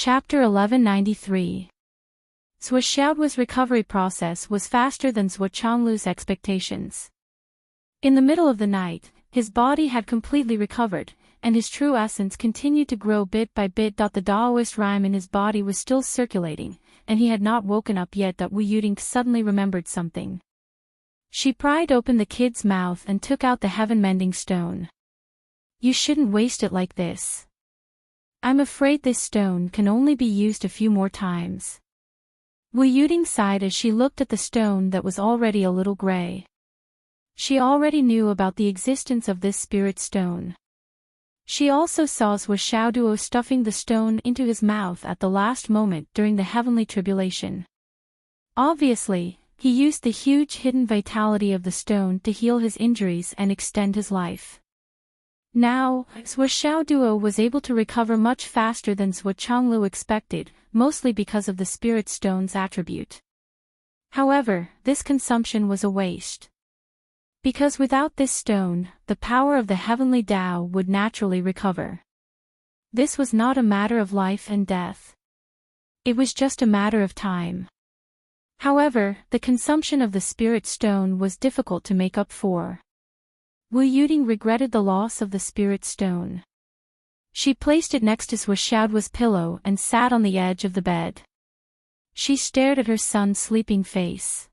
Chapter 1193. Zhuo Xiaoduo's recovery process was faster than Zhuo Changlu's expectations. In the middle of the night, his body had completely recovered, and his true essence continued to grow bit by bit. The Daoist rhyme in his body was still circulating, and he had not woken up yet. Wu Yuding suddenly remembered something. She pried open the kid's mouth and took out the heaven-mending stone. "You shouldn't waste it like this. I'm afraid this stone can only be used a few more times." Wu Yuding sighed as she looked at the stone that was already a little gray. She already knew about the existence of this spirit stone. She also saw Zhuo Xiaoduo stuffing the stone into his mouth at the last moment during the heavenly tribulation. Obviously, he used the huge hidden vitality of the stone to heal his injuries and extend his life. Now, Zhuo Xiaoduo was able to recover much faster than Zhuo Changlu expected, mostly because of the spirit stone's attribute. However, this consumption was a waste. Because without this stone, the power of the heavenly Tao would naturally recover. This was not a matter of life and death. It was just a matter of time. However, the consumption of the spirit stone was difficult to make up for. Wu Yuding regretted the loss of the spirit stone. She placed it next to Zhuo Xiaoduo's pillow and sat on the edge of the bed. She stared at her son's sleeping face.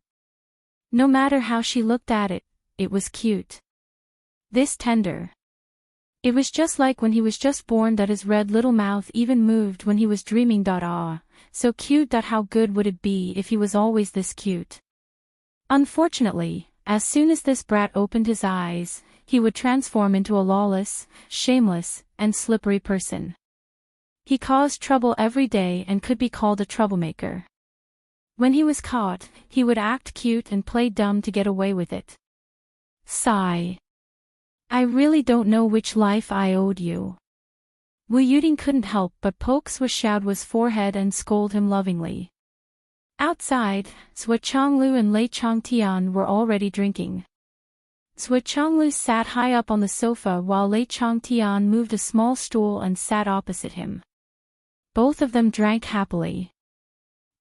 No matter how she looked at it, it was cute. This tender. It was just like when he was just born. His red little mouth even moved when he was dreaming. Ah, so cute. How good would it be if he was always this cute? Unfortunately, as soon as this brat opened his eyes, he would transform into a lawless, shameless, and slippery person. He caused trouble every day and could be called a troublemaker. When he was caught, he would act cute and play dumb to get away with it. Sigh. I really don't know which life I owed you. Wu Yuding couldn't help but poke Zhuo Xiaoduo's forehead and scold him lovingly. Outside, Zhuo Changlu and Lei Changtian were already drinking. Zhuo Changlu sat high up on the sofa while Lei Changtian moved a small stool and sat opposite him. Both of them drank happily.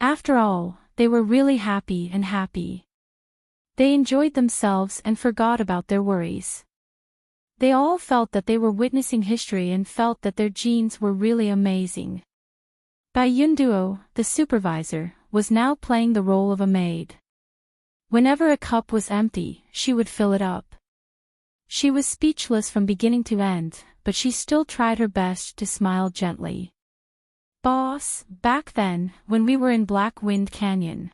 After all, they were really happy and happy. They enjoyed themselves and forgot about their worries. They all felt that they were witnessing history and felt that their genes were really amazing. Bai Yunduo, the supervisor, was now playing the role of a maid. Whenever a cup was empty, she would fill it up. She was speechless from beginning to end, but she still tried her best to smile gently. "Boss, back then, when we were in Black Wind Canyon."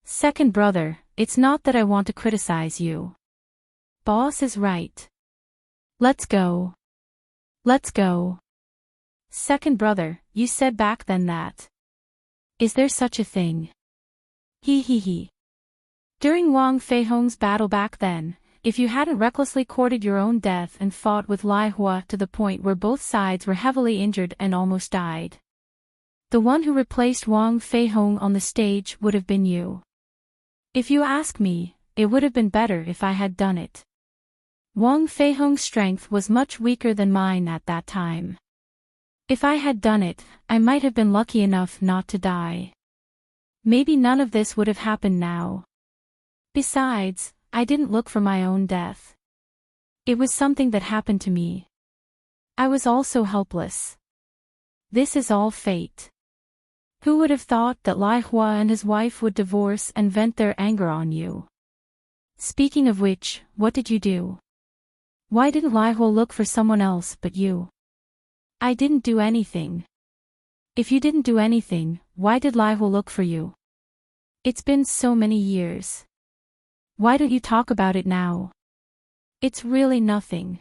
"Second brother, it's not that I want to criticize you. Boss is right. Let's go. Let's go." "Second brother, you said back then that. Is there such a thing? He he he. During Wang Feihong's battle back then, if you hadn't recklessly courted your own death and fought with Lai Hua to the point where both sides were heavily injured and almost died, the one who replaced Wang Feihong on the stage would have been you. If you ask me, it would have been better if I had done it. Wang Feihong's strength was much weaker than mine at that time. If I had done it, I might have been lucky enough not to die. Maybe none of this would have happened now. Besides, I didn't look for my own death. It was something that happened to me. I was also helpless. This is all fate. Who would have thought that Lai Hua and his wife would divorce and vent their anger on you? Speaking of which, what did you do? Why didn't Lai Hua look for someone else but you?" "I didn't do anything." "If you didn't do anything, why did Lai Hua look for you? It's been so many years. Why don't you talk about it now? It's really nothing.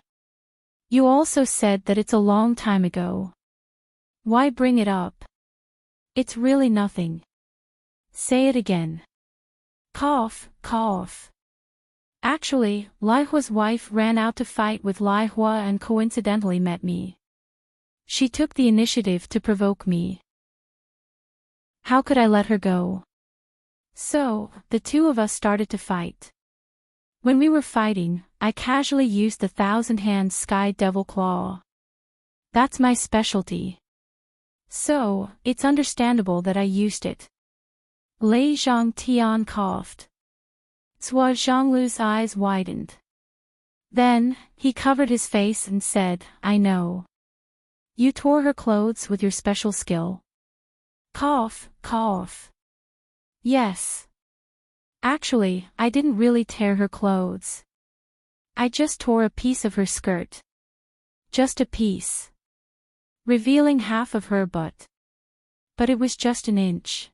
You also said that it's a long time ago. Why bring it up? It's really nothing. Say it again." Cough, cough. Actually, Lai Hua's wife ran out to fight with Lai Hua and coincidentally met me. She took the initiative to provoke me. How could I let her go? So, the two of us started to fight. When we were fighting, I casually used the 1,000-hand Sky Devil Claw. That's my specialty. So, it's understandable that I used it. Lei Zhangtian coughed. Zhua Zhanglu's eyes widened. Then, he covered his face and said, I know. You tore her clothes with your special skill. Cough, cough. Yes. Actually, I didn't really tear her clothes. I just tore a piece of her skirt. Just a piece. Revealing half of her butt. But it was just an inch.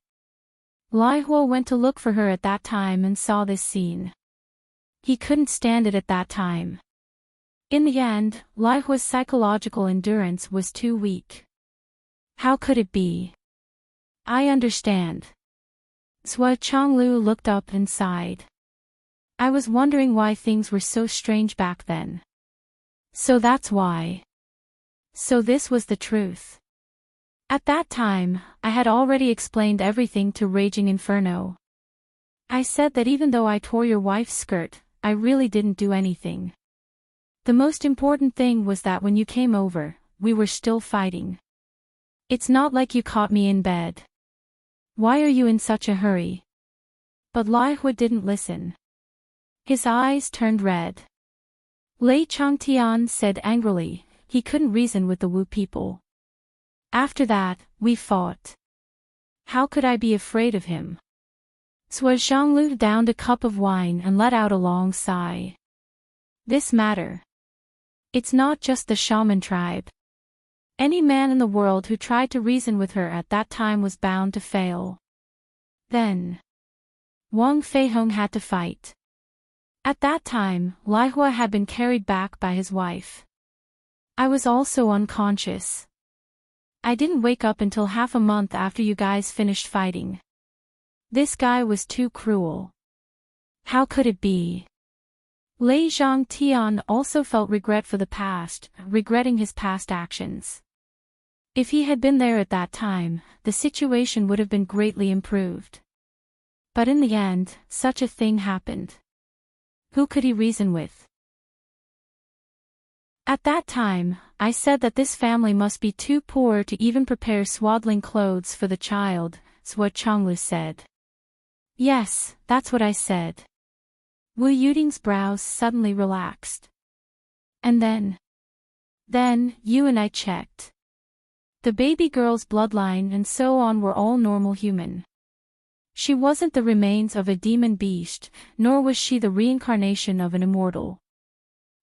Lai Hua went to look for her at that time and saw this scene. He couldn't stand it at that time. In the end, Lai Hua's psychological endurance was too weak. How could it be? I understand. Zhua Chonglu looked up and sighed. I was wondering why things were so strange back then. So that's why. So this was the truth. At that time, I had already explained everything to Raging Inferno. I said that even though I tore your wife's skirt, I really didn't do anything. The most important thing was that when you came over, we were still fighting. It's not like you caught me in bed. Why are you in such a hurry? But Lai Hua didn't listen. His eyes turned red. Lei Changtian said angrily, he couldn't reason with the Wu people. After that, we fought. How could I be afraid of him? Zhua Zhanglu downed a cup of wine and let out a long sigh. This matter. It's not just the shaman tribe. Any man in the world who tried to reason with her at that time was bound to fail. Then, Wang Feihong had to fight. At that time, Lai Hua had been carried back by his wife. I was also unconscious. I didn't wake up until half a month after you guys finished fighting. This guy was too cruel. How could it be? Lei Zhangtian also felt regret for the past, regretting his past actions. If he had been there at that time, the situation would have been greatly improved. But in the end, such a thing happened. Who could he reason with? At that time, I said that this family must be too poor to even prepare swaddling clothes for the child, Zhua Chonglu said. Yes, that's what I said. Wu Yuding's brows suddenly relaxed. And then, you and I checked. The baby girl's bloodline and so on were all normal human. She wasn't the remains of a demon beast, nor was she the reincarnation of an immortal.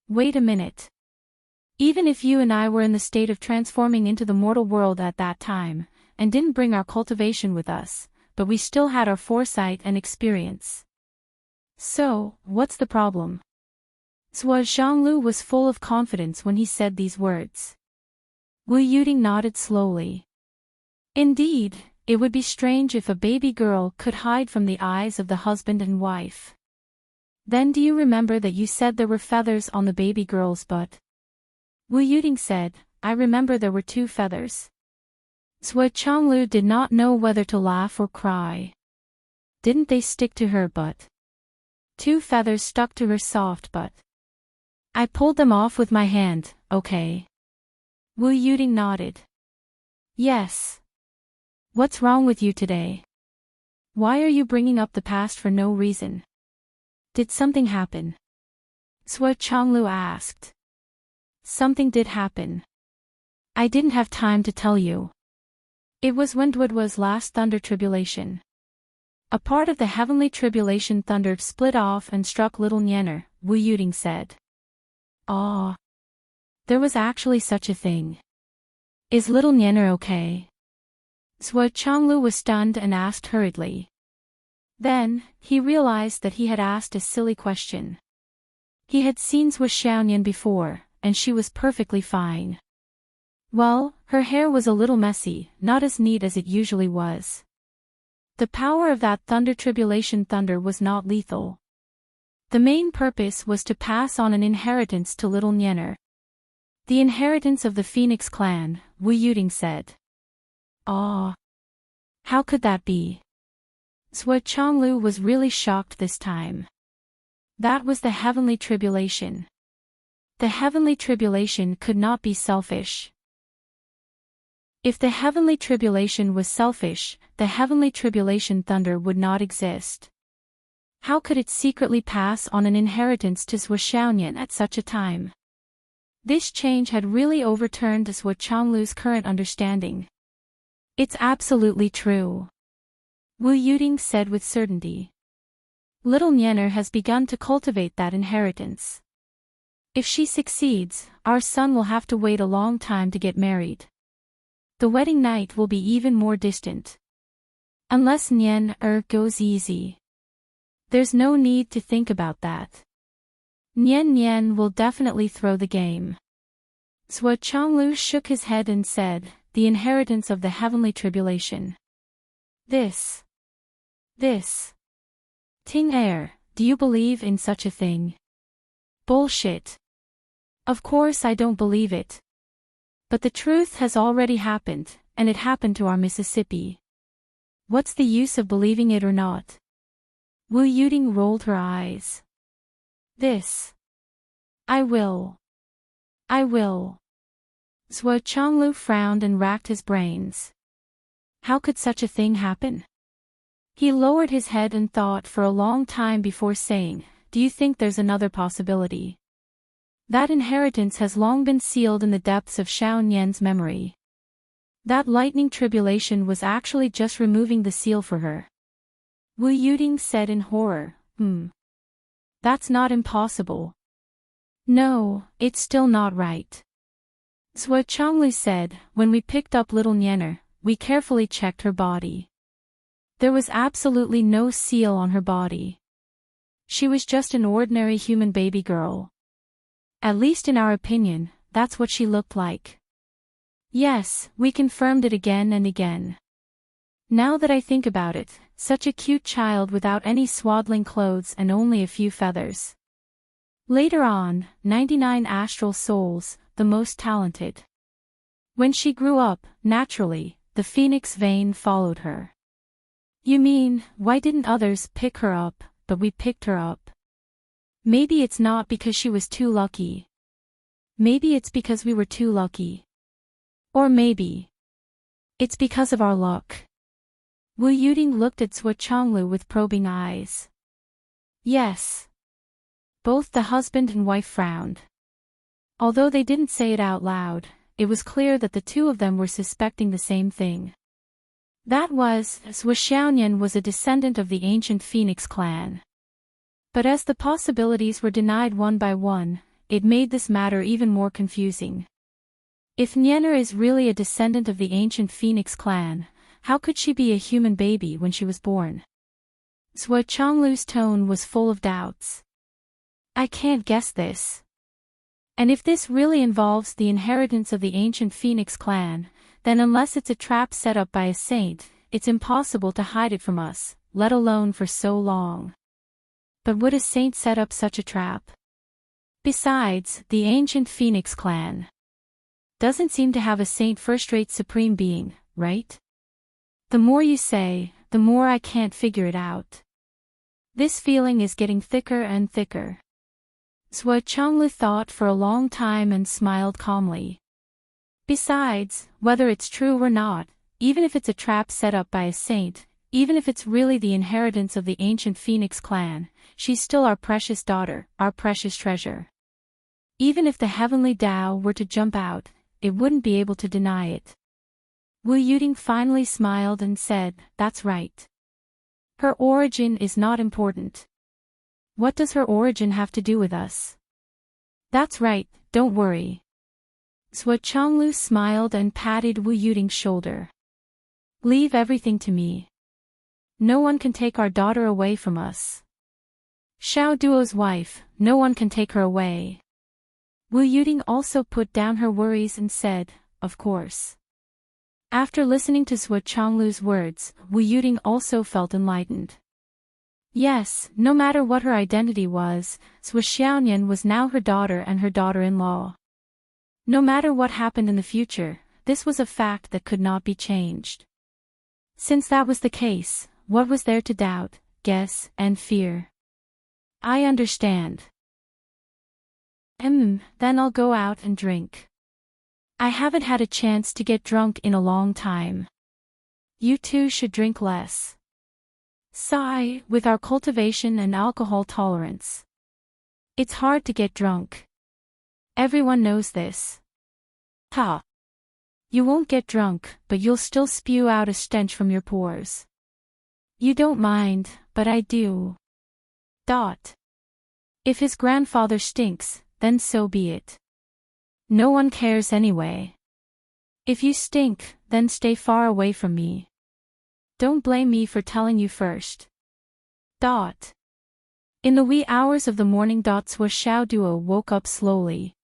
Wait a minute. Even if you and I were in the state of transforming into the mortal world at that time, and didn't bring our cultivation with us, but we still had our foresight and experience. So, what's the problem? Zhua Zhanglu was full of confidence when he said these words. Wu Yuding nodded slowly. Indeed, it would be strange if a baby girl could hide from the eyes of the husband and wife. Then do you remember that you said there were feathers on the baby girl's butt? Wu Yuding said, I remember there were 2 feathers. Zhua Chonglu did not know whether to laugh or cry. Didn't they stick to her butt? 2 feathers stuck to her soft butt. I pulled them off with my hand, okay? Wu Yuding nodded. Yes. What's wrong with you today? Why are you bringing up the past for no reason? Did something happen? Zhua Chonglu asked. Something did happen. I didn't have time to tell you. It was when Dwudwa's last thunder tribulation. A part of the heavenly tribulation thunder split off and struck little Nyener, Wu Yuding said. Ah. There was actually such a thing. Is little Nyener okay? Zhua Chonglu was stunned and asked hurriedly. Then, he realized that he had asked a silly question. He had seen Zhua Xiaonian before, and she was perfectly fine. Well, her hair was a little messy, not as neat as it usually was. The power of that thunder tribulation thunder was not lethal. The main purpose was to pass on an inheritance to little Nyener. The inheritance of the Phoenix clan, Wu Yuding said. Ah. How could that be? Zhua Chonglu was really shocked this time. That was the heavenly tribulation. The heavenly tribulation could not be selfish. If the heavenly tribulation was selfish, the heavenly tribulation thunder would not exist. How could it secretly pass on an inheritance to Zhuo Xiaoyan at such a time? This change had really overturned Zhuo Changlu's current understanding. It's absolutely true, Wu Yuding said with certainty. Little Nianer has begun to cultivate that inheritance. If she succeeds, our son will have to wait a long time to get married. The wedding night will be even more distant. Unless Nian goes easy. There's no need to think about that. Nian will definitely throw the game. Zhuo Changlu shook his head and said, the inheritance of the heavenly tribulation. This. Ting Er, do you believe in such a thing? Bullshit. Of course I don't believe it. But the truth has already happened, and it happened to our Mississippi. What's the use of believing it or not? Wu Yuding rolled her eyes. I will. Zhuo Changlu frowned and racked his brains. How could such a thing happen? He lowered his head and thought for a long time before saying, do you think there's another possibility? That inheritance has long been sealed in the depths of Xiaoyan's memory. That lightning tribulation was actually just removing the seal for her. Wu Yuding said in horror, That's not impossible. No, it's still not right. Zhuo Changlu said, when we picked up little Nianer, we carefully checked her body. There was absolutely no seal on her body. She was just an ordinary human baby girl. At least in our opinion, that's what she looked like. Yes, we confirmed it again and again. Now that I think about it, such a cute child without any swaddling clothes and only a few feathers. Later on, 99 astral souls, the most talented. When she grew up, naturally, the phoenix vein followed her. You mean, why didn't others pick her up, but we picked her up? Maybe it's not because she was too lucky. Maybe it's because we were too lucky. Or maybe it's because of our luck. Wu Yuding looked at Zhuo Changlu with probing eyes. Yes. Both the husband and wife frowned. Although they didn't say it out loud, it was clear that the two of them were suspecting the same thing. That was, Zhuo Xiaoyan was a descendant of the ancient Phoenix clan. But as the possibilities were denied one by one, it made this matter even more confusing. If Nianer is really a descendant of the ancient Phoenix clan, how could she be a human baby when she was born? Zhuo Changlu's tone was full of doubts. I can't guess this. And if this really involves the inheritance of the ancient Phoenix clan, then unless it's a trap set up by a saint, it's impossible to hide it from us, let alone for so long. But would a saint set up such a trap? Besides, the ancient Phoenix clan doesn't seem to have a saint first-rate supreme being, right? The more you say, the more I can't figure it out. This feeling is getting thicker and thicker. Zhuo Changlu thought for a long time and smiled calmly. Besides, whether it's true or not, even if it's a trap set up by a saint, even if it's really the inheritance of the ancient Phoenix clan, she's still our precious daughter, our precious treasure. Even if the heavenly Tao were to jump out, it wouldn't be able to deny it. Wu Yuding finally smiled and said, that's right. Her origin is not important. What does her origin have to do with us? That's right, don't worry. Zhuo Changlu smiled and patted Wu Yuding's shoulder. Leave everything to me. No one can take our daughter away from us. Xiao Duo's wife, no one can take her away. Wu Yuding also put down her worries and said, of course. After listening to Zhuo Changlu's words, Wu Yuding also felt enlightened. Yes, no matter what her identity was, Zhuo Xiaoyan was now her daughter and her daughter-in-law. No matter what happened in the future, this was a fact that could not be changed. Since that was the case, what was there to doubt, guess, and fear? I understand. Then I'll go out and drink. I haven't had a chance to get drunk in a long time. You too should drink less. Sigh, with our cultivation and alcohol tolerance. It's hard to get drunk. Everyone knows this. Ha. You won't get drunk, but you'll still spew out a stench from your pores. You don't mind, but I do. If his grandfather stinks, then so be it. No one cares anyway. If you stink, then stay far away from me. Don't blame me for telling you first. In the wee hours of the morning, Xiao Duo woke up slowly.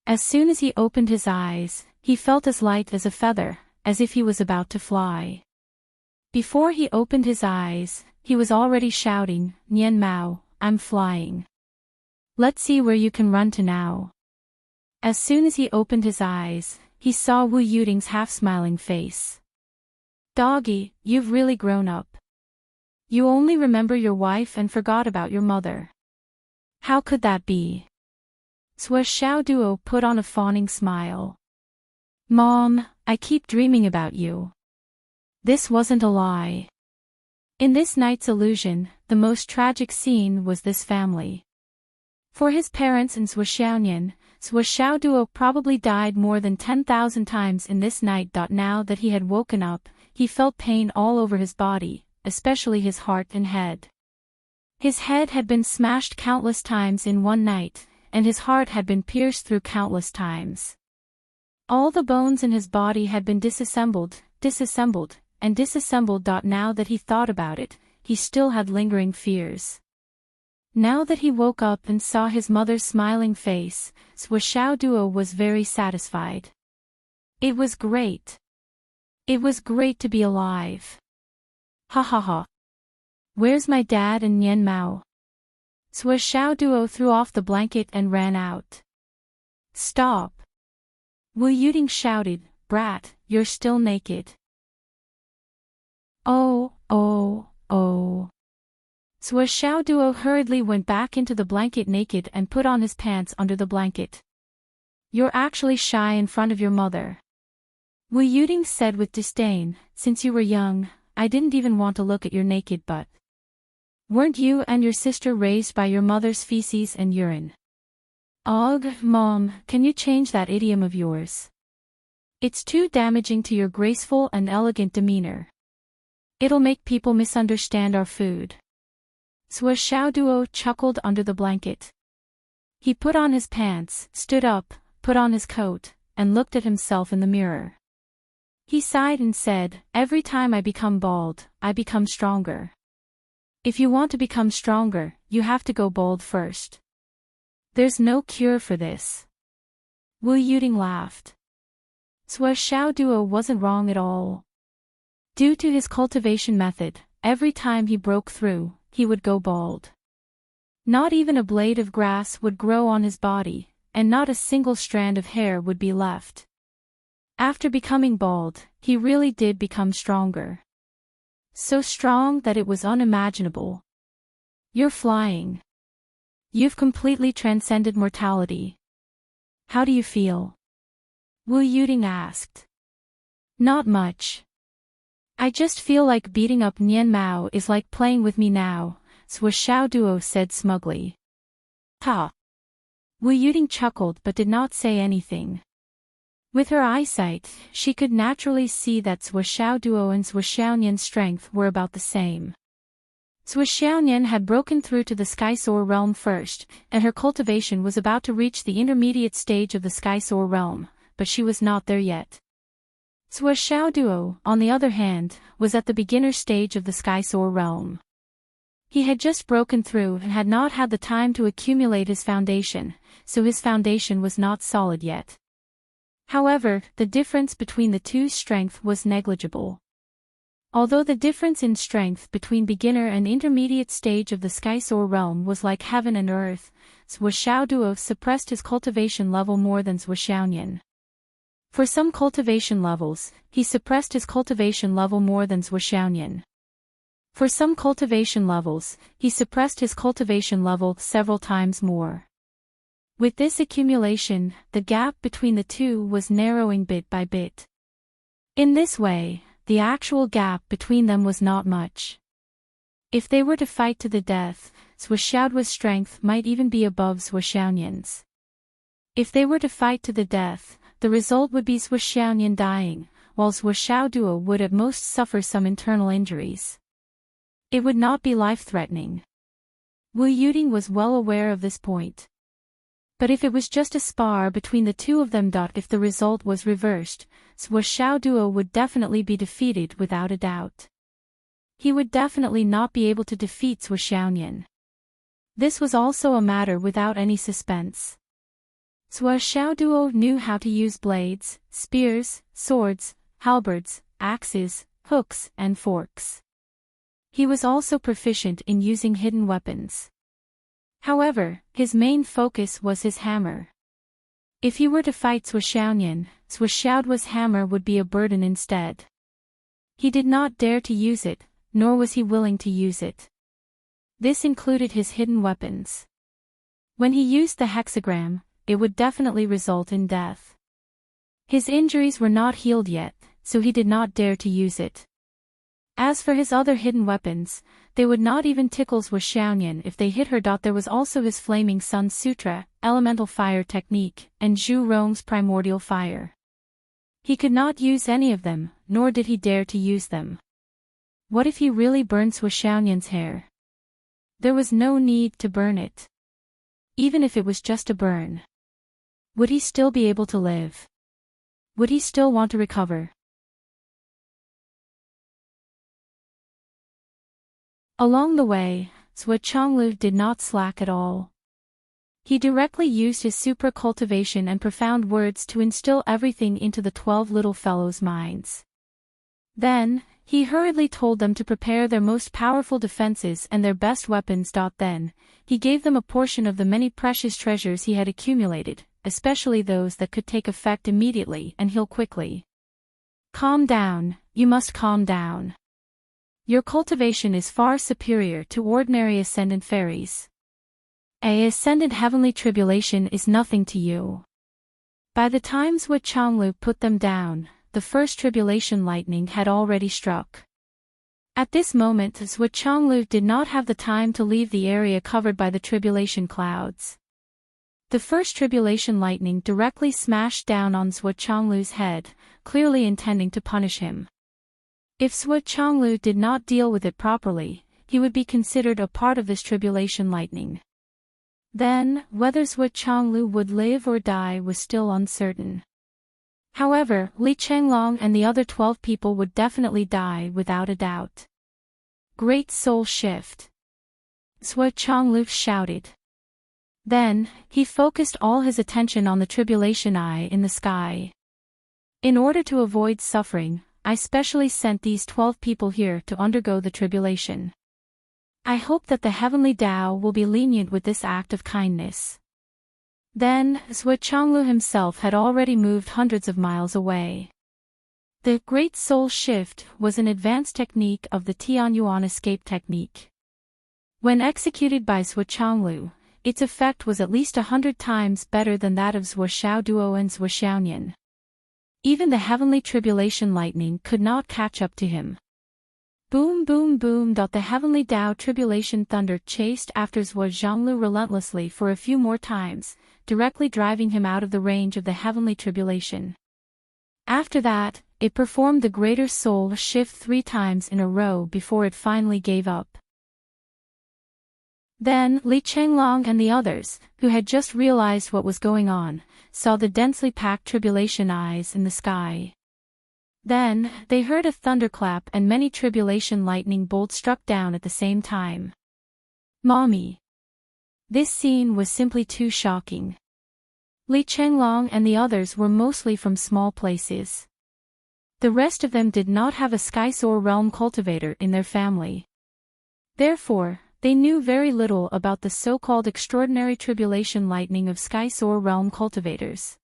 As soon as he opened his eyes, he felt as light as a feather, as if he was about to fly. Before he opened his eyes, he was already shouting, "Nian Mao, I'm flying. Let's see where you can run to now." As soon as he opened his eyes, he saw Wu Yuding's half-smiling face. "Doggy, you've really grown up. You only remember your wife and forgot about your mother. How could that be?" Xiao Duo put on a fawning smile. "Mom, I keep dreaming about you." This wasn't a lie. In this night's illusion, the most tragic scene was this family. For his parents and Xiao Duo probably died more than 10,000 times in this night. Now that he had woken up, he felt pain all over his body, especially his heart and head. His head had been smashed countless times in one night, and his heart had been pierced through countless times. All the bones in his body had been disassembled, and disassembled. Now that he thought about it, he still had lingering fears. Now that he woke up and saw his mother's smiling face, Xiao Duo was very satisfied. It was great. It was great to be alive. Ha ha ha. Where's my dad and Nian Mao? Xiao Duo threw off the blanket and ran out. Stop. Wu Yuding shouted, "Brat, you're still naked." Oh. Xiao Duo hurriedly went back into the blanket naked and put on his pants under the blanket. "You're actually shy in front of your mother." Wu Yuding said with disdain, "Since you were young, I didn't even want to look at your naked butt. Weren't you and your sister raised by your mother's feces and urine?" "Ugh, Mom, can you change that idiom of yours? It's too damaging to your graceful and elegant demeanor. It'll make people misunderstand our food." Xiao Duo chuckled under the blanket. He put on his pants, stood up, put on his coat, and looked at himself in the mirror. He sighed and said, "Every time I become bald, I become stronger. If you want to become stronger, you have to go bald first. There's no cure for this." Wu Yuding laughed. Xiao Duo wasn't wrong at all. Due to his cultivation method, every time he broke through, he would go bald. Not even a blade of grass would grow on his body, and not a single strand of hair would be left. After becoming bald, he really did become stronger. So strong that it was unimaginable. "You're flying. You've completely transcended mortality. How do you feel?" Wu Yuding asked. "Not much. I just feel like beating up Nian Mao is like playing with me now," Xiao Duo said smugly. Ha! Wu Yuding chuckled but did not say anything. With her eyesight, she could naturally see that Xiao Duo and Xiaonian's strength were about the same. Xiaonian had broken through to the Skysoar realm first, and her cultivation was about to reach the intermediate stage of the Skysoar realm, but she was not there yet. Xiao Duo, on the other hand, was at the beginner stage of the Skysoar realm. He had just broken through and had not had the time to accumulate his foundation, so his foundation was not solid yet. However, the difference between the two strength was negligible. Although the difference in strength between beginner and intermediate stage of the Skysoar realm was like heaven and earth, Xiao Duo suppressed his cultivation level more than Xiaonian. For some cultivation levels, he suppressed his cultivation level more than Xiaonian. For some cultivation levels, he suppressed his cultivation level several times more. With this accumulation, the gap between the two was narrowing bit by bit. In this way, the actual gap between them was not much. If they were to fight to the death, Swaxiaoduo's strength might even be above Swaxiaoyan's. If they were to fight to the death, the result would be Swaxiaoyan dying, while Swaxiaoduo would at most suffer some internal injuries. It would not be life-threatening. Wu Yuding was well aware of this point. But if it was just a spar between the two of them. If the result was reversed, Swaxiaoduo would definitely be defeated without a doubt. He would definitely not be able to defeat Swaxiaoyan. This was also a matter without any suspense. Swaxiaoduo knew how to use blades, spears, swords, halberds, axes, hooks, and forks. He was also proficient in using hidden weapons. However, his main focus was his hammer. If he were to fight Swaxiaoyan, Swaxiaoduo's hammer would be a burden instead. He did not dare to use it, nor was he willing to use it. This included his hidden weapons. When he used the hexagram, it would definitely result in death. His injuries were not healed yet, so he did not dare to use it. As for his other hidden weapons, they would not even tickle Swaxiaoyan if they hit her. There was also his Flaming Sun Sutra, Elemental Fire Technique, and Zhu Rong's Primordial Fire. He could not use any of them, nor did he dare to use them. What if he really burned Swaxiaoyan's hair? There was no need to burn it. Even if it was just a burn. Would he still be able to live? Would he still want to recover? Along the way, Zhuo Chonglu did not slack at all. He directly used his supra-cultivation and profound words to instill everything into the 12 little fellows' minds. Then, he hurriedly told them to prepare their most powerful defenses and their best weapons. Then, he gave them a portion of the many precious treasures he had accumulated, especially those that could take effect immediately and heal quickly. Calm down, you must calm down. Your cultivation is far superior to ordinary ascendant fairies. A ascendant heavenly tribulation is nothing to you. By the time Zhuo Chonglu put them down, the first tribulation lightning had already struck. At this moment Zhuo Chonglu did not have the time to leave the area covered by the tribulation clouds. The first tribulation lightning directly smashed down on Zhuo Chonglu's head, clearly intending to punish him. If Zhuo Chonglu did not deal with it properly, he would be considered a part of this tribulation lightning. Then, whether Zhuo Chonglu would live or die was still uncertain. However, Li Chenglong and the other 12 people would definitely die without a doubt. Great soul shift! Zhuo Chonglu shouted. Then, he focused all his attention on the tribulation eye in the sky. In order to avoid suffering, I specially sent these 12 people here to undergo the tribulation. I hope that the heavenly Tao will be lenient with this act of kindness. Then, Zhuo Chonglu himself had already moved hundreds of miles away. The Great Soul Shift was an advanced technique of the Tianyuan escape technique. When executed by Zhuo Chonglu, its effect was at least 100 times better than that of Swaxiaoduo and Swaxiaoyan. Even the heavenly tribulation lightning could not catch up to him. Boom boom boom. The heavenly Tao tribulation thunder chased after Zhuo Zhonglu relentlessly for a few more times, directly driving him out of the range of the heavenly tribulation. After that, it performed the greater soul shift 3 times in a row before it finally gave up. Then Li Chenglong and the others, who had just realized what was going on, saw the densely packed tribulation eyes in the sky. Then, they heard a thunderclap and many tribulation lightning bolts struck down at the same time. Mommy! This scene was simply too shocking. Li Chenglong and the others were mostly from small places. The rest of them did not have a Skysoar realm cultivator in their family. Therefore, they knew very little about the so-called extraordinary tribulation lightning of Skysoar realm cultivators.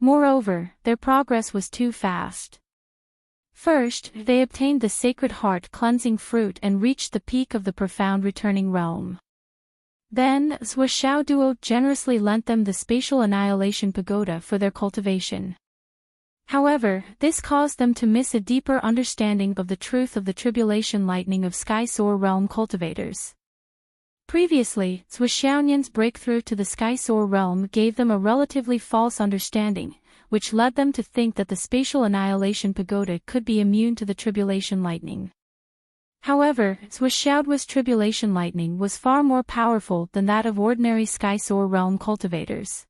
Moreover, their progress was too fast. First, they obtained the sacred heart cleansing fruit and reached the peak of the profound returning realm. Then, Zhuo Duo generously lent them the Spatial Annihilation Pagoda for their cultivation. However, this caused them to miss a deeper understanding of the truth of the tribulation lightning of Sky Soar Realm cultivators. Previously, Zhuo breakthrough to the Sky Soar Realm gave them a relatively false understanding, which led them to think that the Spatial Annihilation Pagoda could be immune to the tribulation lightning. However, Zhuo's tribulation lightning was far more powerful than that of ordinary Sky Soar Realm cultivators.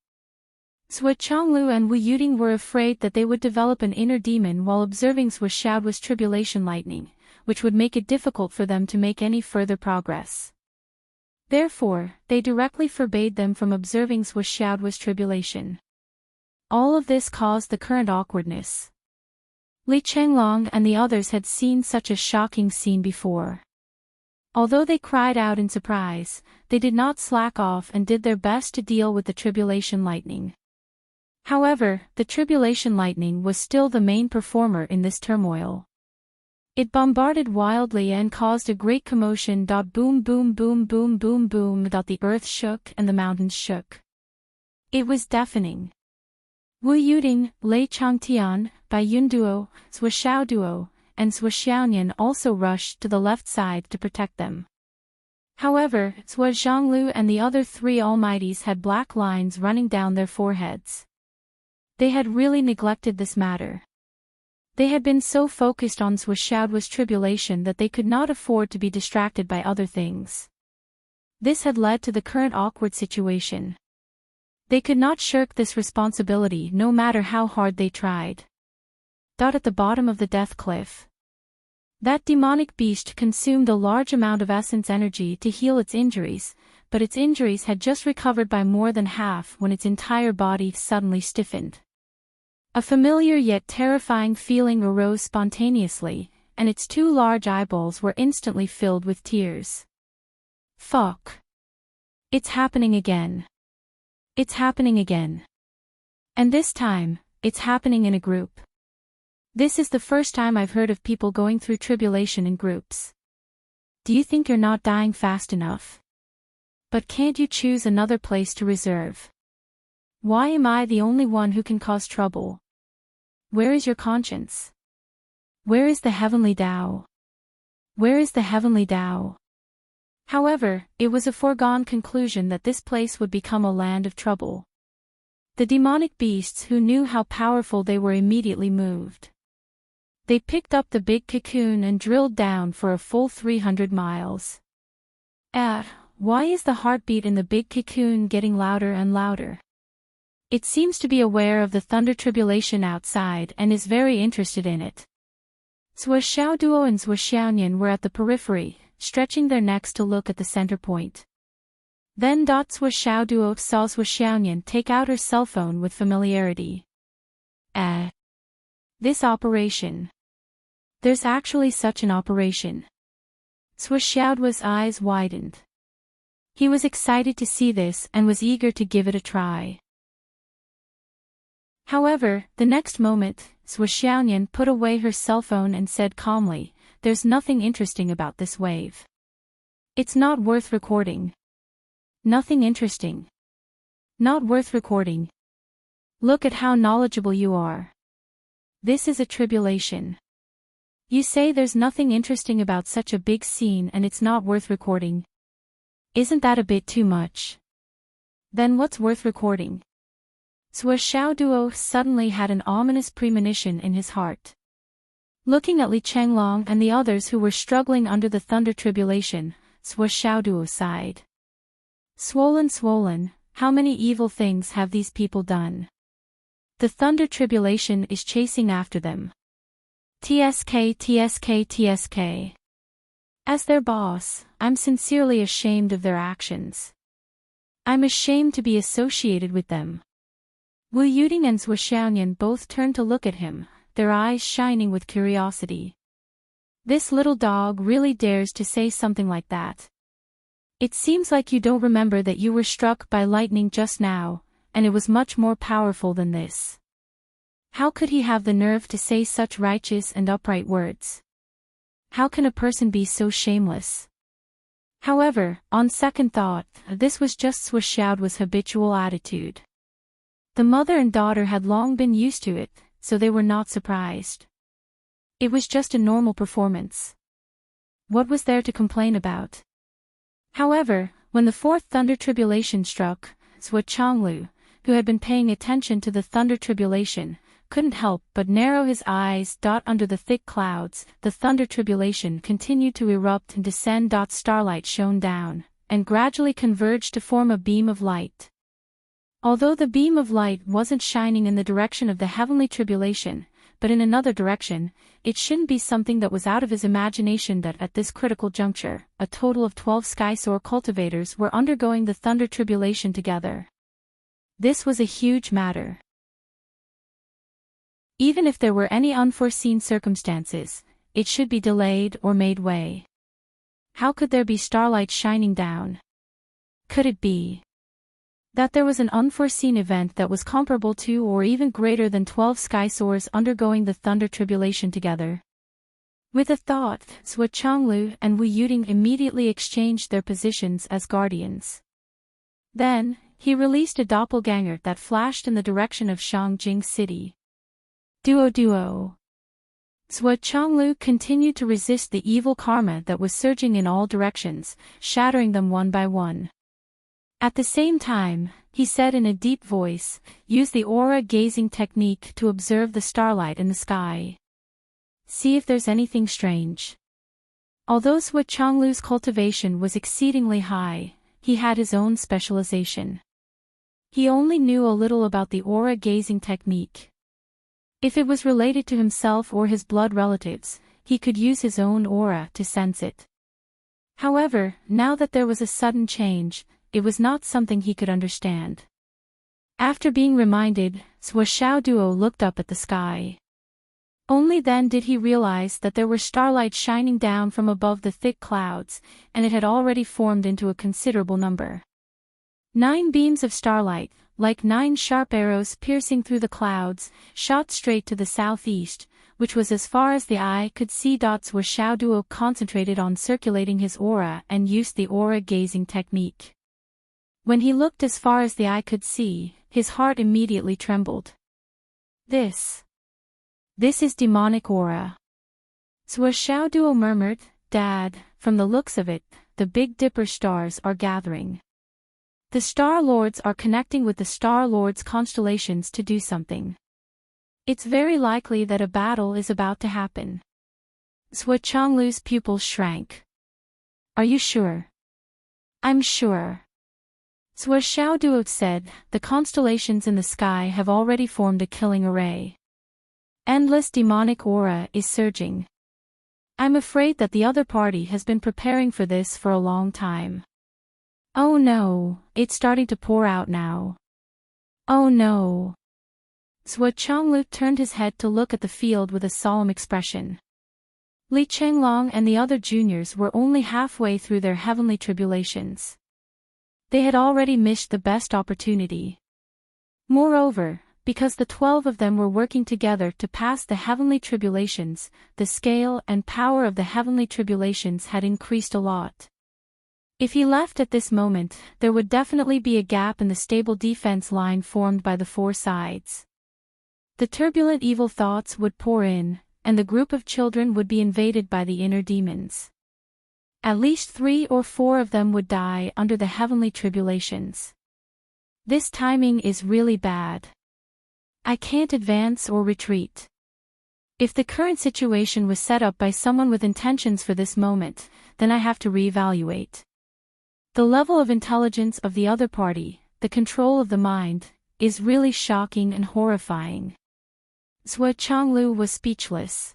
Zhuo Chonglu and Wu Yuting were afraid that they would develop an inner demon while observing Zhuo's tribulation lightning, which would make it difficult for them to make any further progress. Therefore, they directly forbade them from observing Zhuo's tribulation. All of this caused the current awkwardness. Li Chenglong and the others had seen such a shocking scene before. Although they cried out in surprise, they did not slack off and did their best to deal with the tribulation lightning. However, the tribulation lightning was still the main performer in this turmoil. It bombarded wildly and caused a great commotion. Boom boom boom boom boom boom. The earth shook and the mountains shook. It was deafening. Wu Yuting, Lei Changtian, Bai Yun Duo, Zhuo Duo, and Zhuo Xiaoyan also rushed to the left side to protect them. However, Zhuo Zhonglu and the other three almighties had black lines running down their foreheads. They had really neglected this matter. They had been so focused on Zhuo's tribulation that they could not afford to be distracted by other things. This had led to the current awkward situation. They could not shirk this responsibility no matter how hard they tried. At the bottom of the death cliff. That demonic beast consumed a large amount of essence energy to heal its injuries, but its injuries had just recovered by more than half when its entire body suddenly stiffened. A familiar yet terrifying feeling arose spontaneously, and its two large eyeballs were instantly filled with tears. Fuck. It's happening again. It's happening again. And this time, it's happening in a group. This is the first time I've heard of people going through tribulation in groups. Do you think you're not dying fast enough? But can't you choose another place to reserve? Why am I the only one who can cause trouble? Where is your conscience? Where is the heavenly Tao? Where is the heavenly Tao? However, it was a foregone conclusion that this place would become a land of trouble. The demonic beasts who knew how powerful they were immediately moved. They picked up the big cocoon and drilled down for a full 300 miles. Why is the heartbeat in the big cocoon getting louder and louder? It seems to be aware of the thunder tribulation outside and is very interested in it. Zhuo Duo and Zhuo Xiaoyan were at the periphery, stretching their necks to look at the center point. Then Zhuo Duo saw Zhuo Xiaoyan take out her cell phone with familiarity. This operation. There's actually such an operation. Zhuo Duo's eyes widened. He was excited to see this and was eager to give it a try. However, the next moment, Zhuo Xiaoyan put away her cell phone and said calmly, "There's nothing interesting about this wave. It's not worth recording. Nothing interesting. Not worth recording. Look at how knowledgeable you are. This is a tribulation. You say there's nothing interesting about such a big scene and it's not worth recording. Isn't that a bit too much? Then what's worth recording?" Zhuo Duo suddenly had an ominous premonition in his heart. Looking at Li Chenglong and the others who were struggling under the thunder tribulation, Zhuo Duo sighed. Swollen, how many evil things have these people done? The thunder tribulation is chasing after them. TSK. As their boss, I'm sincerely ashamed of their actions. I'm ashamed to be associated with them. Wu Yuting and Zhuo Xiaoyan both turned to look at him, their eyes shining with curiosity. This little dog really dares to say something like that. It seems like you don't remember that you were struck by lightning just now, and it was much more powerful than this. How could he have the nerve to say such righteous and upright words? How can a person be so shameless? However, on second thought, this was just Xiaoduo's habitual attitude. The mother and daughter had long been used to it, so they were not surprised. It was just a normal performance. What was there to complain about? However, when the fourth thunder tribulation struck, Zhuo Changlu, who had been paying attention to the thunder tribulation, couldn't help but narrow his eyes. Under the thick clouds, the thunder tribulation continued to erupt and descend. Starlight shone down, and gradually converged to form a beam of light. Although the beam of light wasn't shining in the direction of the heavenly tribulation, but in another direction, it shouldn't be something that was out of his imagination that at this critical juncture, a total of 12 Skysoar cultivators were undergoing the thunder tribulation together. This was a huge matter. Even if there were any unforeseen circumstances, it should be delayed or made way. How could there be starlight shining down? Could it be that there was an unforeseen event that was comparable to or even greater than 12 Skysoars undergoing the thunder tribulation together? With a thought, Zhuo Changlu and Wu Yuding immediately exchanged their positions as guardians. Then, he released a doppelganger that flashed in the direction of Shangjing City. Duo. Zhuo Changlu continued to resist the evil karma that was surging in all directions, shattering them one by one. At the same time, he said in a deep voice, "Use the aura gazing technique to observe the starlight in the sky. See if there's anything strange." Although Zhuo Changlu's cultivation was exceedingly high, he had his own specialization. He only knew a little about the aura gazing technique. If it was related to himself or his blood relatives, he could use his own aura to sense it. However, now that there was a sudden change, it was not something he could understand. After being reminded, Zhuo Xiaoduo looked up at the sky. Only then did he realize that there were starlight shining down from above the thick clouds, and it had already formed into a considerable number. 9 beams of starlight, like 9 sharp arrows piercing through the clouds, shot straight to the southeast, which was as far as the eye could see. Zhuo Xiaoduo concentrated on circulating his aura and used the aura gazing technique. When he looked as far as the eye could see, his heart immediately trembled. This is demonic aura. Zhuo Xiaoduo murmured, "Dad, from the looks of it, the Big Dipper stars are gathering. The Star Lords are connecting with the Star Lords' constellations to do something. It's very likely that a battle is about to happen." Zhuo Changlu's pupils shrank. "Are you sure?" "I'm sure." Zhuo Xiaoduo said, "The constellations in the sky have already formed a killing array. Endless demonic aura is surging. I'm afraid that the other party has been preparing for this for a long time. Oh no, it's starting to pour out now. Oh no." Zhuo Changlu turned his head to look at the field with a solemn expression. Li Chenglong and the other juniors were only halfway through their heavenly tribulations. They had already missed the best opportunity. Moreover, because the 12 of them were working together to pass the heavenly tribulations, the scale and power of the heavenly tribulations had increased a lot. If he left at this moment, there would definitely be a gap in the stable defense line formed by the 4 sides. The turbulent evil thoughts would pour in, and the group of children would be invaded by the inner demons. At least 3 or 4 of them would die under the heavenly tribulations. This timing is really bad. I can't advance or retreat. If the current situation was set up by someone with intentions for this moment, then I have to reevaluate. The level of intelligence of the other party, the control of the mind, is really shocking and horrifying." Zhuo Changlu was speechless.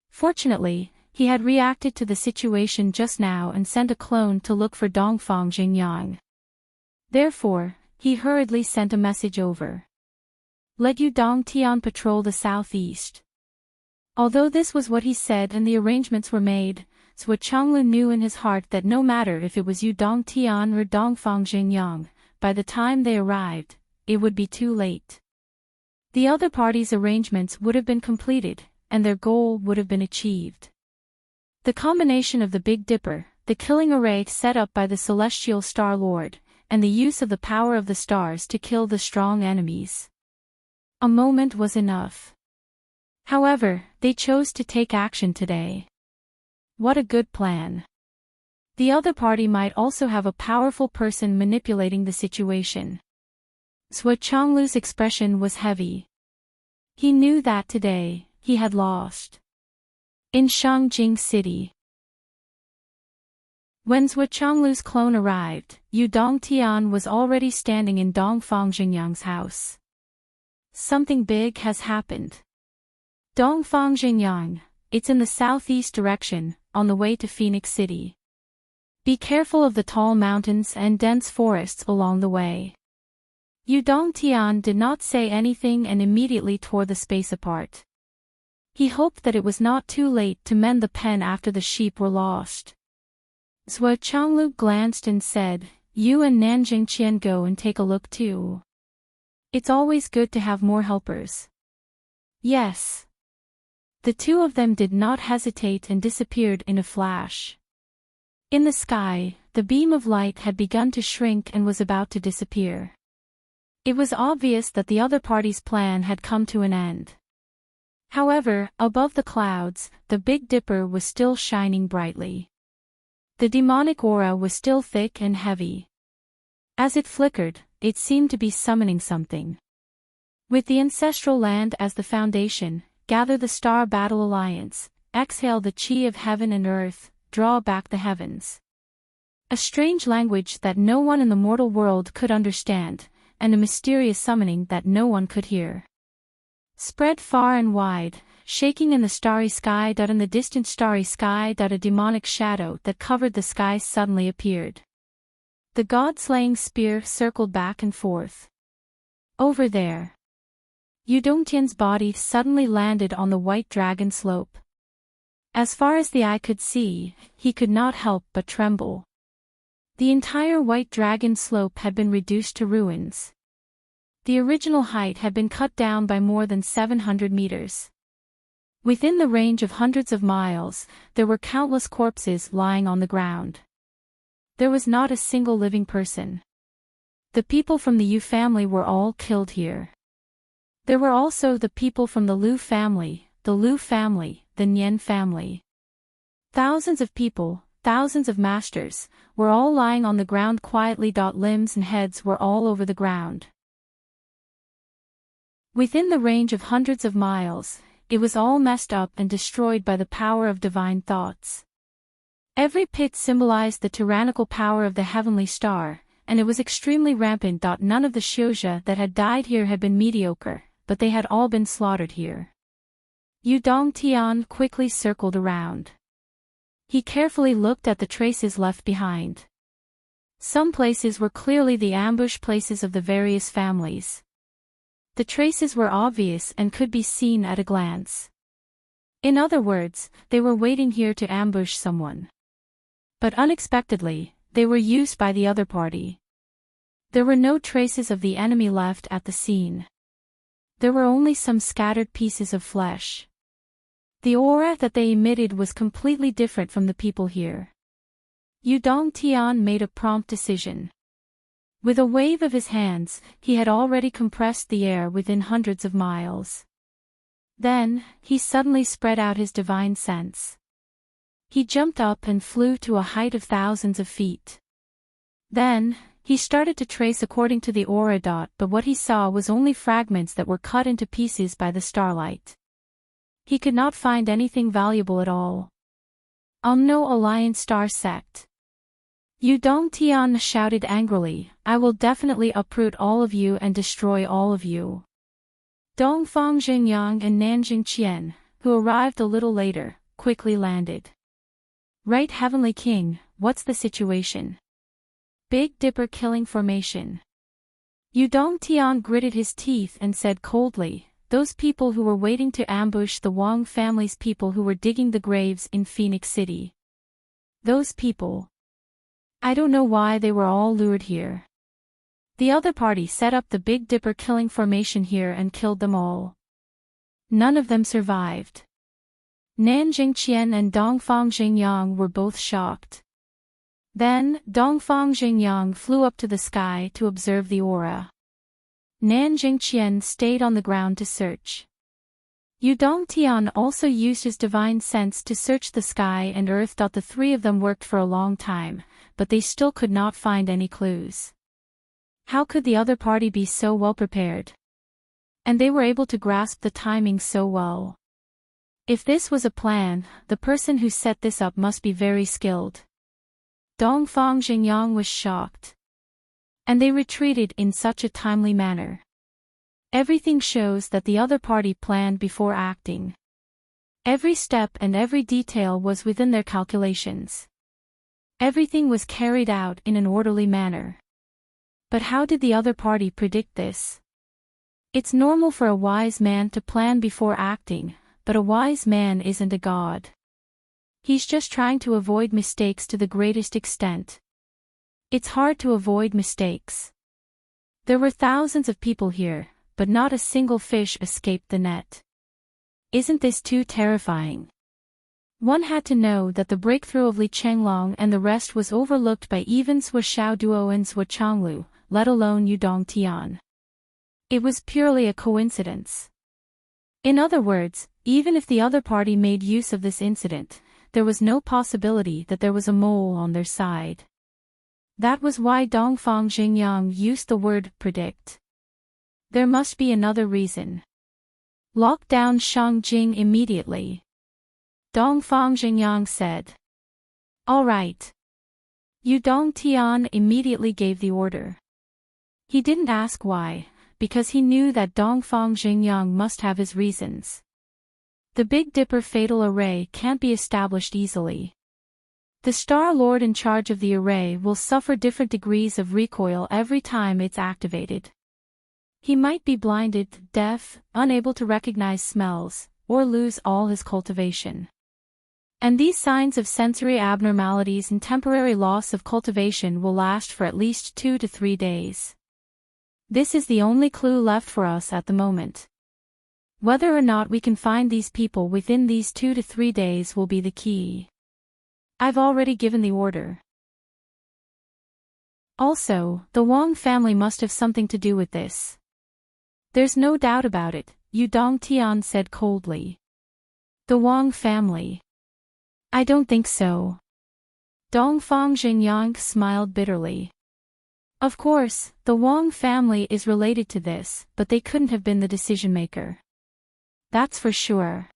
Fortunately, he had reacted to the situation just now and sent a clone to look for Dongfang Jingyang. Therefore, he hurriedly sent a message over. "Let Yu Dongtian patrol the southeast." Although this was what he said and the arrangements were made, Zhuo Changlu knew in his heart that no matter if it was Yu Dongtian or Dongfang Jingyang, by the time they arrived, it would be too late. The other party's arrangements would have been completed, and their goal would have been achieved. The combination of the Big Dipper, the killing array set up by the celestial Star Lord, and the use of the power of the stars to kill the strong enemies. A moment was enough. However, they chose to take action today. What a good plan. The other party might also have a powerful person manipulating the situation. Zhuo Chonglu's expression was heavy. He knew that today, he had lost. In Shangjing City. When Zhuo Chonglu's clone arrived, Yu Dongtian was already standing in Dongfang Xingyang's house. Something big has happened. Dongfang Xingyang, it's in the southeast direction, on the way to Phoenix City. Be careful of the tall mountains and dense forests along the way. Yu Dongtian did not say anything and immediately tore the space apart. He hoped that it was not too late to mend the pen after the sheep were lost. Zhuo Chonglu glanced and said, "You and Nanjing Qian go and take a look too. It's always good to have more helpers." Yes. The two of them did not hesitate and disappeared in a flash. In the sky, the beam of light had begun to shrink and was about to disappear. It was obvious that the other party's plan had come to an end. However, above the clouds, the Big Dipper was still shining brightly. The demonic aura was still thick and heavy. As it flickered, it seemed to be summoning something. With the ancestral land as the foundation, gather the Star Battle Alliance, exhale the chi of heaven and earth, draw back the heavens. A strange language that no one in the mortal world could understand, and a mysterious summoning that no one could hear. Spread far and wide, shaking in the starry sky. In the distant starry sky. A demonic shadow that covered the sky suddenly appeared. The god-slaying spear circled back and forth. Over there. Yu Dongtian's body suddenly landed on the white dragon slope. As far as the eye could see, he could not help but tremble. The entire white dragon slope had been reduced to ruins. The original height had been cut down by more than 700 meters. Within the range of hundreds of miles, there were countless corpses lying on the ground. There was not a single living person. The people from the Yu family were all killed here. There were also the people from the Liu family, the Nian family. Thousands of people, thousands of masters, were all lying on the ground quietly. Limbs and heads were all over the ground. Within the range of hundreds of miles, it was all messed up and destroyed by the power of divine thoughts. Every pit symbolized the tyrannical power of the heavenly star, and it was extremely rampant. None of the Xiuzhe that had died here had been mediocre, but they had all been slaughtered here. Yu Dongtian quickly circled around. He carefully looked at the traces left behind. Some places were clearly the ambush places of the various families. The traces were obvious and could be seen at a glance. In other words, they were waiting here to ambush someone. But unexpectedly, they were used by the other party. There were no traces of the enemy left at the scene. There were only some scattered pieces of flesh. The aura that they emitted was completely different from the people here. Yu Dongtian made a prompt decision. With a wave of his hands, he had already compressed the air within hundreds of miles. Then, he suddenly spread out his divine sense. He jumped up and flew to a height of thousands of feet. Then, he started to trace according to the aura. But what he saw was only fragments that were cut into pieces by the starlight. He could not find anything valuable at all. No Alliance Star Sect. Yu Dongtian shouted angrily, "I will definitely uproot all of you and destroy all of you." Dongfang Xingyang and Nanjing Qian, who arrived a little later, quickly landed. "Right, Heavenly King, what's the situation?" "Big Dipper killing formation." Yu Dongtian gritted his teeth and said coldly, "Those people who were waiting to ambush the Wang family's people who were digging the graves in Phoenix City. Those people. I don't know why they were all lured here. The other party set up the Big Dipper killing formation here and killed them all. None of them survived." Nanjing Qian and Dongfang Xingyang were both shocked. Then, Dongfang Xingyang flew up to the sky to observe the aura. Nan Jingqian stayed on the ground to search. Yu Dongtian also used his divine sense to search the sky and earth. The three of them worked for a long time, but they still could not find any clues. How could the other party be so well prepared? And they were able to grasp the timing so well. If this was a plan, the person who set this up must be very skilled. Dongfang Xingyang was shocked. And they retreated in such a timely manner. Everything shows that the other party planned before acting. Every step and every detail was within their calculations. Everything was carried out in an orderly manner. But how did the other party predict this? It's normal for a wise man to plan before acting, but a wise man isn't a god. He's just trying to avoid mistakes to the greatest extent. It's hard to avoid mistakes. There were thousands of people here, but not a single fish escaped the net. Isn't this too terrifying? One had to know that the breakthrough of Li Chenglong and the rest was overlooked by even Sua Xiaoduo and Sua Changlu, let alone Yu Dongtian. It was purely a coincidence. In other words, even if the other party made use of this incident, there was no possibility that there was a mole on their side. That was why Dongfang Xingyang used the word predict. There must be another reason. Lock down Shangjing immediately. Dongfang Xingyang said. All right. Yu Dongtian immediately gave the order. He didn't ask why, because he knew that Dongfang Xingyang must have his reasons. The Big Dipper fatal array can't be established easily. The Star Lord in charge of the array will suffer different degrees of recoil every time it's activated. He might be blinded, deaf, unable to recognize smells, or lose all his cultivation. And these signs of sensory abnormalities and temporary loss of cultivation will last for at least 2 to 3 days. This is the only clue left for us at the moment. Whether or not we can find these people within these 2 to 3 days will be the key. I've already given the order. Also, the Wang family must have something to do with this. There's no doubt about it, Yu Dongtian said coldly. The Wang family. I don't think so. Dongfang Xingyang smiled bitterly. Of course, the Wang family is related to this, but they couldn't have been the decision-maker. That's for sure.